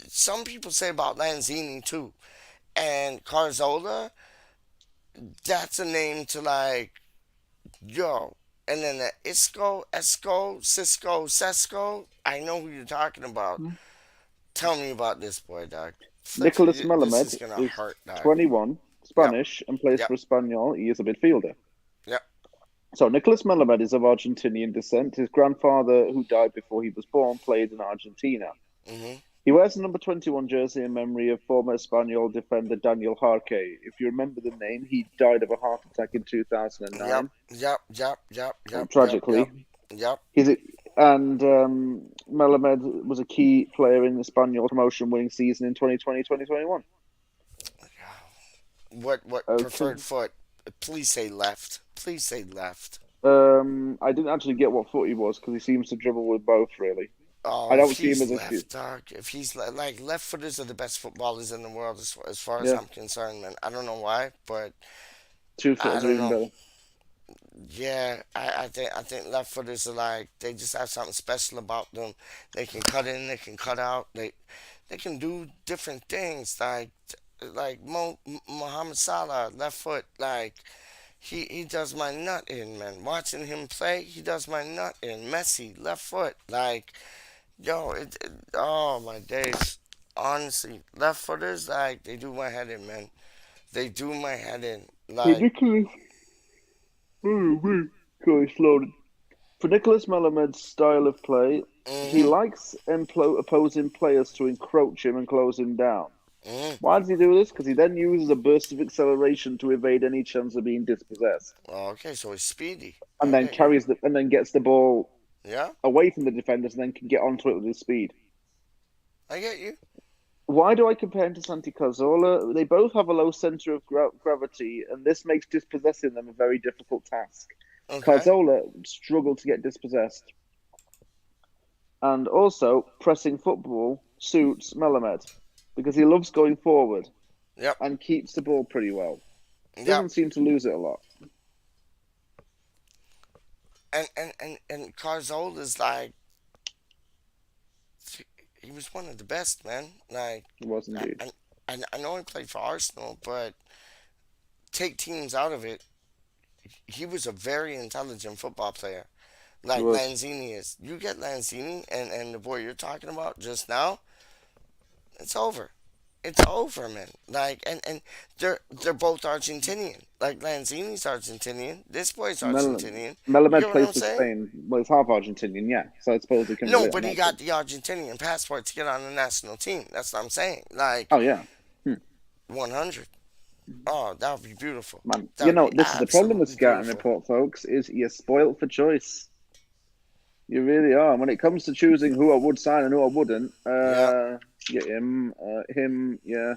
some people say about Lanzini too. And Carzola, that's a name to like, yo. And then the Cisco, Sesco, I know who you're talking about. Tell me about this boy, dog. Nicolas This Melamed is gonna is hurt, dog. 21, Yep. Spanish, and plays Yep. for Espanyol. He is a midfielder. Yep. So Nicolas Melamed is of Argentinian descent. His grandfather, who died before he was born, played in Argentina. Mm-hmm. He wears the number 21 jersey in memory of former Espanyol defender Daniel Jarque. If you remember the name, he died of a heart attack in 2009. Yep. Tragically. Yep. Melamed was a key player in the Espanyol promotion-winning season in 2020-2021. What preferred foot? Please say left. Please say left. I didn't actually get what foot he was because he seems to dribble with both, really. Oh, I don't if see him he's as a left, dog. If he's like left footers are the best footballers in the world as far as Yeah. I'm concerned, man. I don't know why, but Two I footers are don't even know. better. Yeah, I think left footers are like they just have something special about them. They can cut in, they can cut out, they can do different things like Mohamed Salah, left foot, like he does my nut in, man. Watching him play, he does my nut in. Messi, left foot, like yo, oh my days. Honestly, left footers like they do my head in, man. They do my head in, like. Nicholas. Sorry, slowed. For Nicolas Melamed's style of play, he likes opposing players to encroach him and close him down. Why does he do this? Because he then uses a burst of acceleration to evade any chance of being dispossessed, Oh, okay, so he's speedy. and then gets the ball Yeah, away from the defenders, and then can get onto it with his speed. I get you. Why do I compare him to Santi Cazorla? They both have a low center of gravity, and this makes dispossessing them a very difficult task. Okay. Cazorla struggled to get dispossessed, and also pressing football suits Melamed because he loves going forward Yep. and keeps the ball pretty well. Yep. Doesn't seem to lose it a lot. And Carzola is like, he was one of the best, man. Like, It was indeed. I know he played for Arsenal, but take teams out of it, he was a very intelligent football player. It Like was. Lanzini is. You get Lanzini and the boy you're talking about just now, it's over. It's over, man. Like, and they're both Argentinian. Like Lanzini's Argentinian. This boy's Argentinian. You Melamed get what plays I'm for saying? Spain. Well, he's half Argentinian, yeah. So I suppose he can No, relate but on he that got front. the Argentinian passport to get on the national team. That's what I'm saying. Like, Oh, yeah. 100. Oh, that would be beautiful. Man, That would be this is the problem with absolutely scouting beautiful. report, folks, is you're spoilt for choice. You really are. And when it comes to choosing who I would sign and who I wouldn't, Yeah. yeah, him, yeah,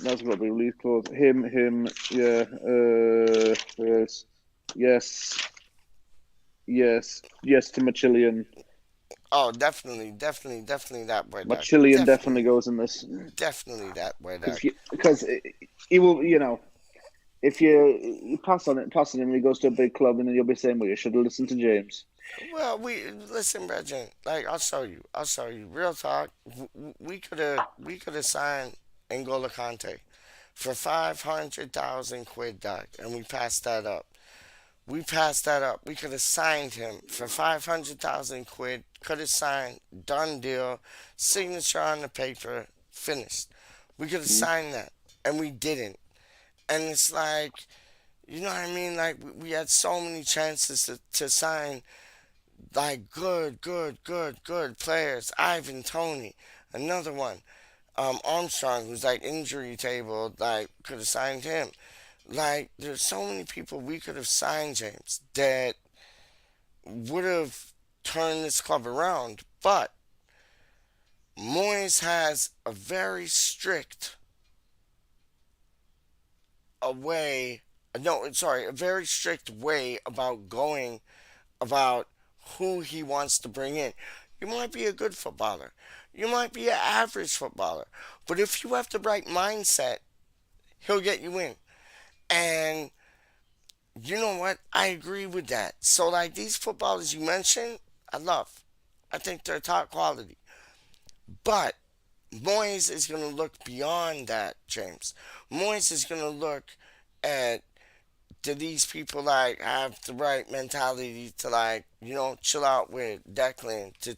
that's got to be release clause. Him, yeah, yes to Machillian. Oh, definitely that boy. Doc. Machillian definitely goes in this. Definitely that boy. Doc. Because he will, if you pass on him, and he goes to a big club, and then you'll be saying, well, you should have listened to James. Well, we listen, Brethren. Like, I'll show you. Real talk. We could have signed N'Golo Kante for 500,000 quid, Doc, and we passed that up. We passed that up. We could have signed him for 500,000 quid. Could have signed, done deal, signature on the paper, finished. We could have signed that, and we didn't. And it's like, you know what I mean? Like, we had so many chances to sign like good players. Ivan Tony, another one. Armstrong, who's like injury table, like could have signed him. Like there's so many people we could have signed, James, that would have turned this club around. But Moyes has a very strict way. No, sorry, a very strict way about going about who he wants to bring in. You might be a good footballer. You might be an average footballer. But if you have the right mindset, he'll get you in. And you know what? I agree with that. So, like these footballers you mentioned, I love. I think they're top quality. But Moyes is going to look beyond that, James. Moyes is going to look at, do these people like have the right mentality to like chill out with Declan, to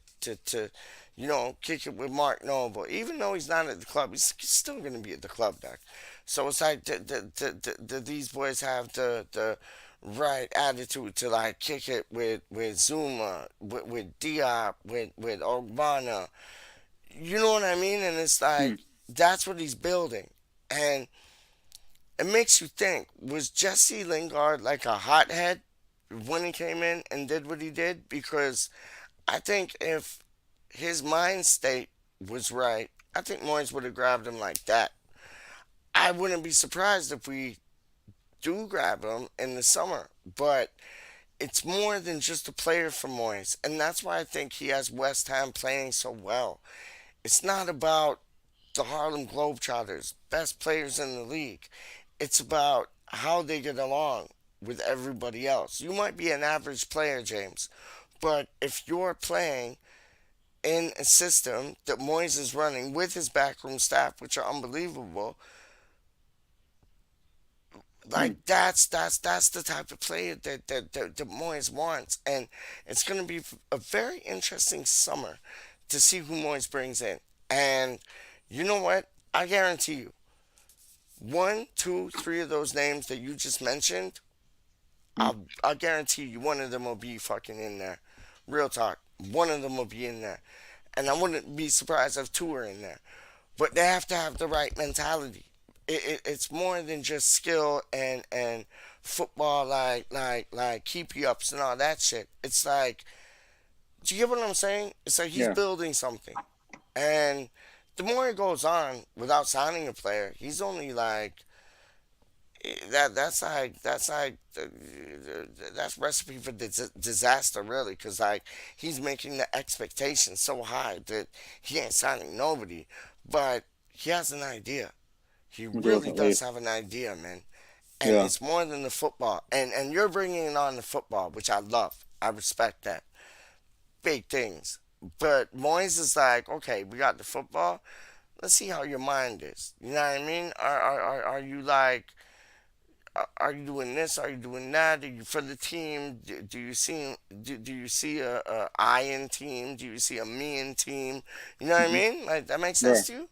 kick it with Mark Noble, even though he's not at the club, he's still gonna be at the club, Doc. So it's like these boys have the right attitude to like kick it with Zuma, with Diop, with Urbana. You know what I mean? And it's like that's what he's building, and it makes you think, was Jesse Lingard like a hothead when he came in and did what he did? Because I think if his mind state was right, I think Moyes would have grabbed him like that. I wouldn't be surprised if we do grab him in the summer, but it's more than just a player for Moyes, and that's why I think he has West Ham playing so well. It's not about the Harlem Globetrotters, best players in the league. It's about how they get along with everybody else. You might be an average player, James, but if you're playing in a system that Moyes is running with his backroom staff, which are unbelievable, like that's the type of player that Moyes wants, and it's going to be a very interesting summer to see who Moyes brings in. And you know what? I guarantee you, one, two, three of those names that you just mentioned, I'll guarantee you one of them will be fucking in there. Real talk. One of them will be in there. And I wouldn't be surprised if two are in there. But they have to have the right mentality. It's more than just skill and football like keep you ups and all that shit. It's like, do you get what I'm saying? It's like he's building something. And the more it goes on without signing a player, he's only like that's recipe for disaster, really, because like he's making the expectations so high that he ain't signing nobody, but he has an idea. He really Definitely. does have an idea, man, and Yeah. it's more than the football. And you're bringing on the football, which I love. I respect that. Big things. But Moyes is like, okay, we got the football. Let's see how your mind is. You know what I mean? Are you like, are you doing this? Are you doing that? Are you for the team? Do you see do you see a I in team? Do you see a me in team? You know what I mean? Like that makes Yeah. sense to you?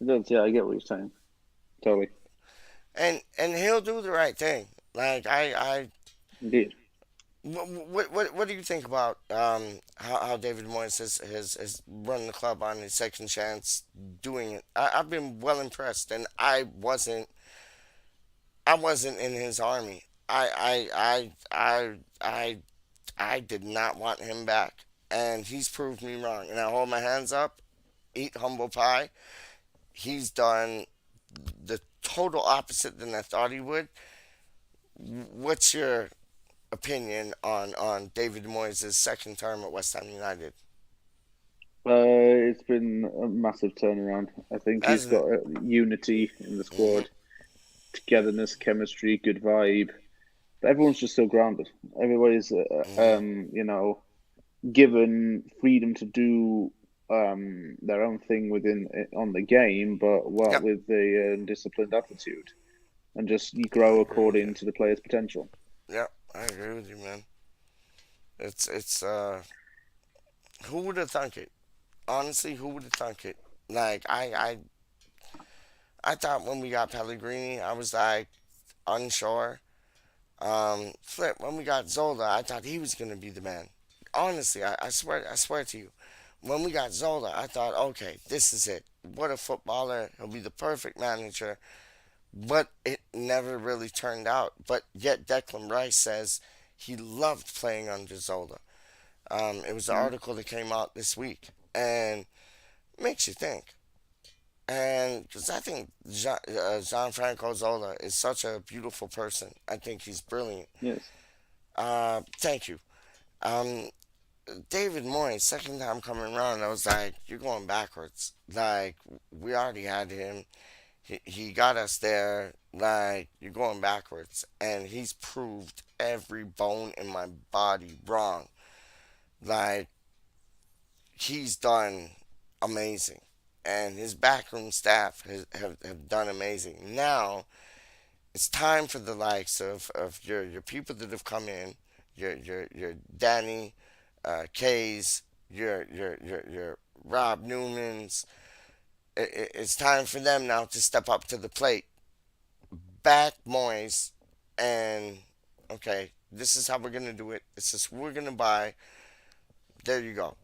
It does. Yeah, I get what you're saying. Totally. And he'll do the right thing. Like Indeed. what do you think about how David Moyes has run the club on his second chance doing it? I've been well impressed, and I wasn't in his army. I did not want him back, and he's proved me wrong. And I hold my hands up, eat humble pie. He's done the total opposite than I thought he would. What's your opinion on David Moyes' second term at West Ham United? It's been a massive turnaround. I think he's Hasn't it? got unity in the Hmm. squad, togetherness, chemistry, good vibe. But everyone's just so grounded. Everybody's, given freedom to do their own thing within on the game, but Yep. with a disciplined attitude, and just you grow according to the player's potential. Yep, I agree with you, man. It's who would have thunk it? Honestly, who would have thunk it? Like I thought when we got Pellegrini, I was like unsure. Flip, when we got Zola, I thought he was gonna be the man. Honestly, I swear to you. When we got Zola, I thought, okay, this is it. What a footballer. He'll be the perfect manager. But it never really turned out. But yet Declan Rice says he loved playing under Zola. It was an article that came out this week, and makes you think. And because I think Gianfranco Zola is such a beautiful person. I think he's brilliant. Yes. Thank you. Um, David Moyes, second time coming around, I was like, you're going backwards. Like, we already had him. He got us there. Like, you're going backwards. And he's proved every bone in my body wrong. Like, he's done amazing. And his backroom staff have done amazing. Now, it's time for the likes of your people that have come in, your Danny, K's, your Rob Newmans. It's time for them now to step up to the plate. Back Moyes, and okay, this is how we're gonna do it. This is what we're gonna buy. There you go.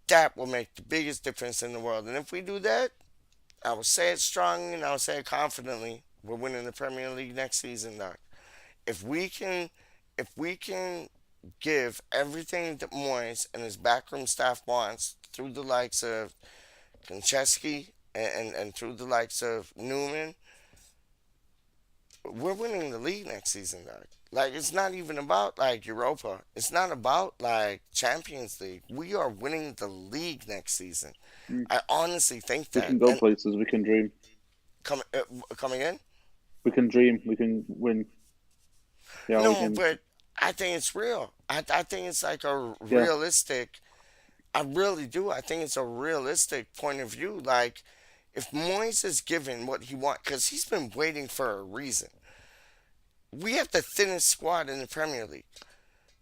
That will make the biggest difference in the world. And if we do that, I will say it strongly and I will say it confidently. We're winning the Premier League next season, Doc. If we can, if we can give everything that Moyes and his backroom staff wants through the likes of Konchesky and through the likes of Newman, we're winning the league next season, Doc. Like it's not even about like Europa. It's not about like Champions League. We are winning the league next season. I honestly think We that. can go And places. We can dream. coming in? We can dream. We can win. Yeah, we No, can. but I think it's real. I think it's like a Yeah. realistic. I really do. I think it's a realistic point of view. Like, if Moyes is given what he wants, because he's been waiting for a reason. We have the thinnest squad in the Premier League.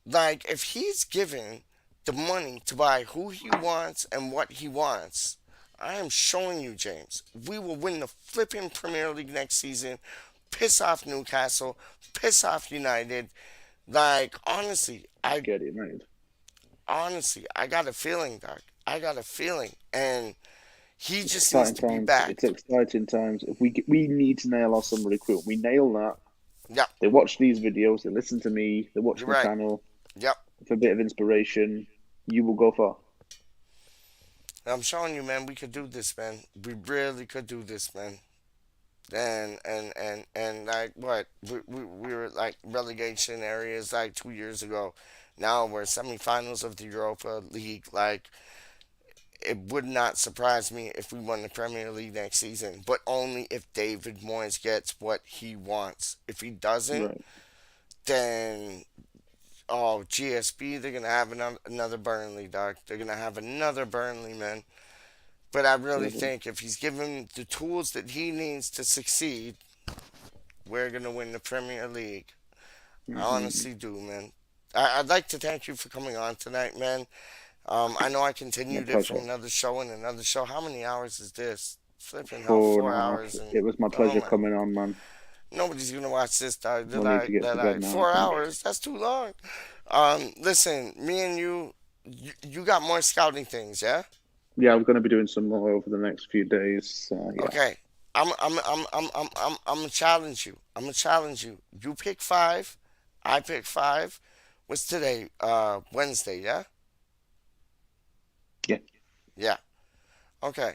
Like, if he's given the money to buy who he wants and what he wants, I am showing you, James, we will win the flipping Premier League next season. Piss off Newcastle. Piss off United. Like, honestly, Get it, mate. I got a feeling, Doc. I got a feeling. And he It's just needs exciting to be times. back. It's exciting times. If we need to nail our summer recruit. We nail that. Yep. They watch these videos. They listen to me. They watch You're my right. channel. Yep. For a bit of inspiration, you will go far. I'm showing you, man. We could do this, man. We really could do this, man. And like what we were like relegation areas like 2 years ago. Now we're semifinals of the Europa League. Like it would not surprise me if we won the Premier League next season, but only if David Moyes gets what he wants. If he doesn't, Right. then oh GSB, they're gonna have another Burnley, dog. They're gonna have another Burnley, man. But I really Mhm. think if he's given the tools that he needs to succeed, we're gonna win the Premier League. I Mhm. honestly do, man. I'd like to thank you for coming on tonight, man. I know I My continued it from pleasure. another show and another show. How many hours is this? Flipping hell, Four and four a half. hours and It was my oh pleasure my! coming on, man. Nobody's gonna watch this, dog. We'll need to get They're to bed like now, I four think. hours. That's too long. Listen, me and you got more scouting things, yeah? Yeah, I'm going to be doing some more over the next few days. Yeah. Okay. I'm gonna challenge you. I'm gonna challenge you. You pick five. I pick five. What's today? Wednesday, yeah? Yeah. Yeah. Okay.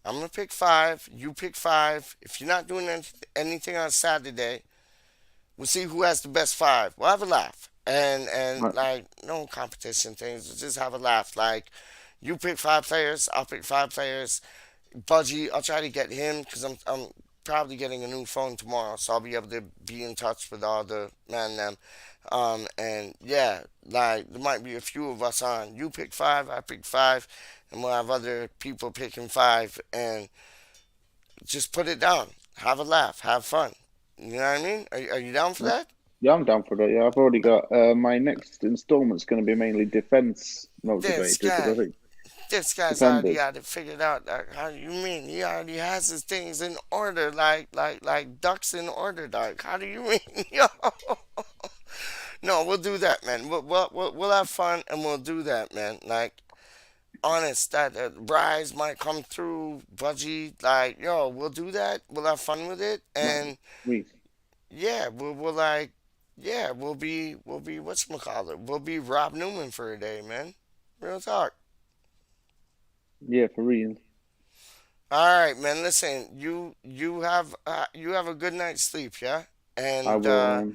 I'm gonna pick five. You pick five. If you're not doing anything on Saturday, we'll see who has the best five. We'll have a laugh. And Right. like no competition things. We'll just have a laugh. Like you pick five players, I'll pick five players. Budgie, I'll try to get him because I'm probably getting a new phone tomorrow, so I'll be able to be in touch with all the man them. And yeah, like there might be a few of us on. You pick five, I pick five, and we'll have other people picking five, and just put it down. Have a laugh, have fun. You know what I mean? Are you down for Right. that? Yeah, I'm down for that. Yeah, I've already got my next installment's going to be mainly defense This motivated because I guy, think this guy's already defenders. got it figured out. Like, how do you mean? He already has his things in order, like ducks in order, dog. How do you mean, yo? No, we'll do that, man. We'll have fun and we'll do that, man. Like, honest, that Rise might come through, Budgie. Like, yo, we'll do that. We'll have fun with it, Right. and Rhys. yeah, we'll like, yeah, we'll be whatchamacallit. We'll be Rob Newman for a day, man. Real talk. Yeah, for real. All right, man. Listen, you have a good night's sleep, yeah, I and will.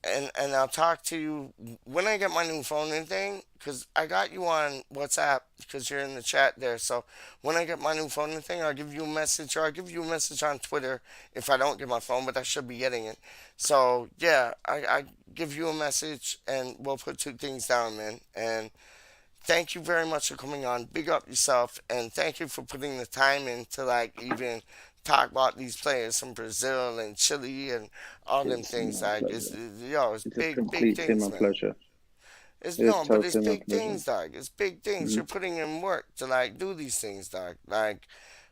and I'll talk to you when I get my new phone and thing, because I got you on WhatsApp because you're in the chat there. So when I get my new phone and thing, I'll give you a message, or I'll give you a message on Twitter if I don't get my phone, but I should be getting it. So yeah, I give you a message and we'll put two things down, man. And thank you very much for coming on. Big up yourself, and thank you for putting the time in to like even talk about these players from Brazil and Chile and all them It's things. my Like it's pleasure. yo, it's It's a big completely things, my man. pleasure. It's It is no, but it's totally my big pleasure. things, dog. It's big things. You're Mhm. putting in work to like do these things, dog. Like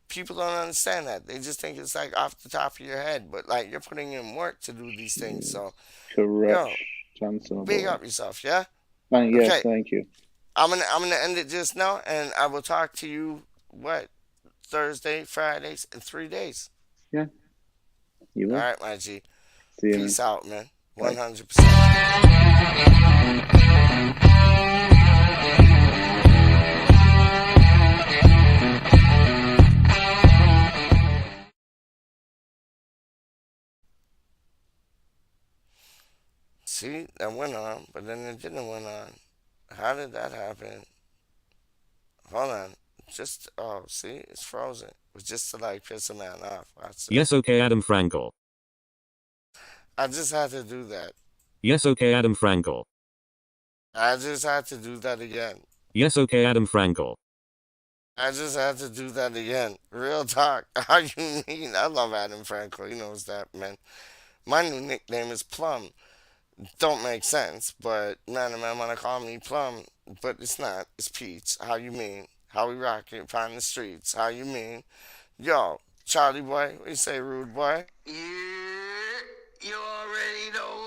people don't understand that. They just think it's like off the top of your head, but like you're putting in work to do these things. Yes. So Correct, yo, Chancellor big boy. up yourself, yeah. Yes, Okay, thank you. I'm gonna end it just now, and I will talk to you what Thursday, Fridays, in 3 days. Yeah, you All will. right, my G. See you, man. Peace out, man. Bye. 100%. See, that went on, but then it didn't went on. How did that happen? Hold on. Just oh, see, it's frozen. It was just to like piss a man off. That's it. Yes, okay, Adam Frankel. I just had to do that. Yes, okay, Adam Frankel. I just had to do that again. Yes, okay, Adam Frankel. I just had to do that again. Real talk. How you mean? I love Adam Franco. He knows that, man. My new nickname is Plum. Don't make sense, but man wanna call me Plum, but it's not. It's PeacH. How you mean? How we rock it upon the streets? How you mean? Yo, Charlie boy, what you say, rude boy? Yeah, you already know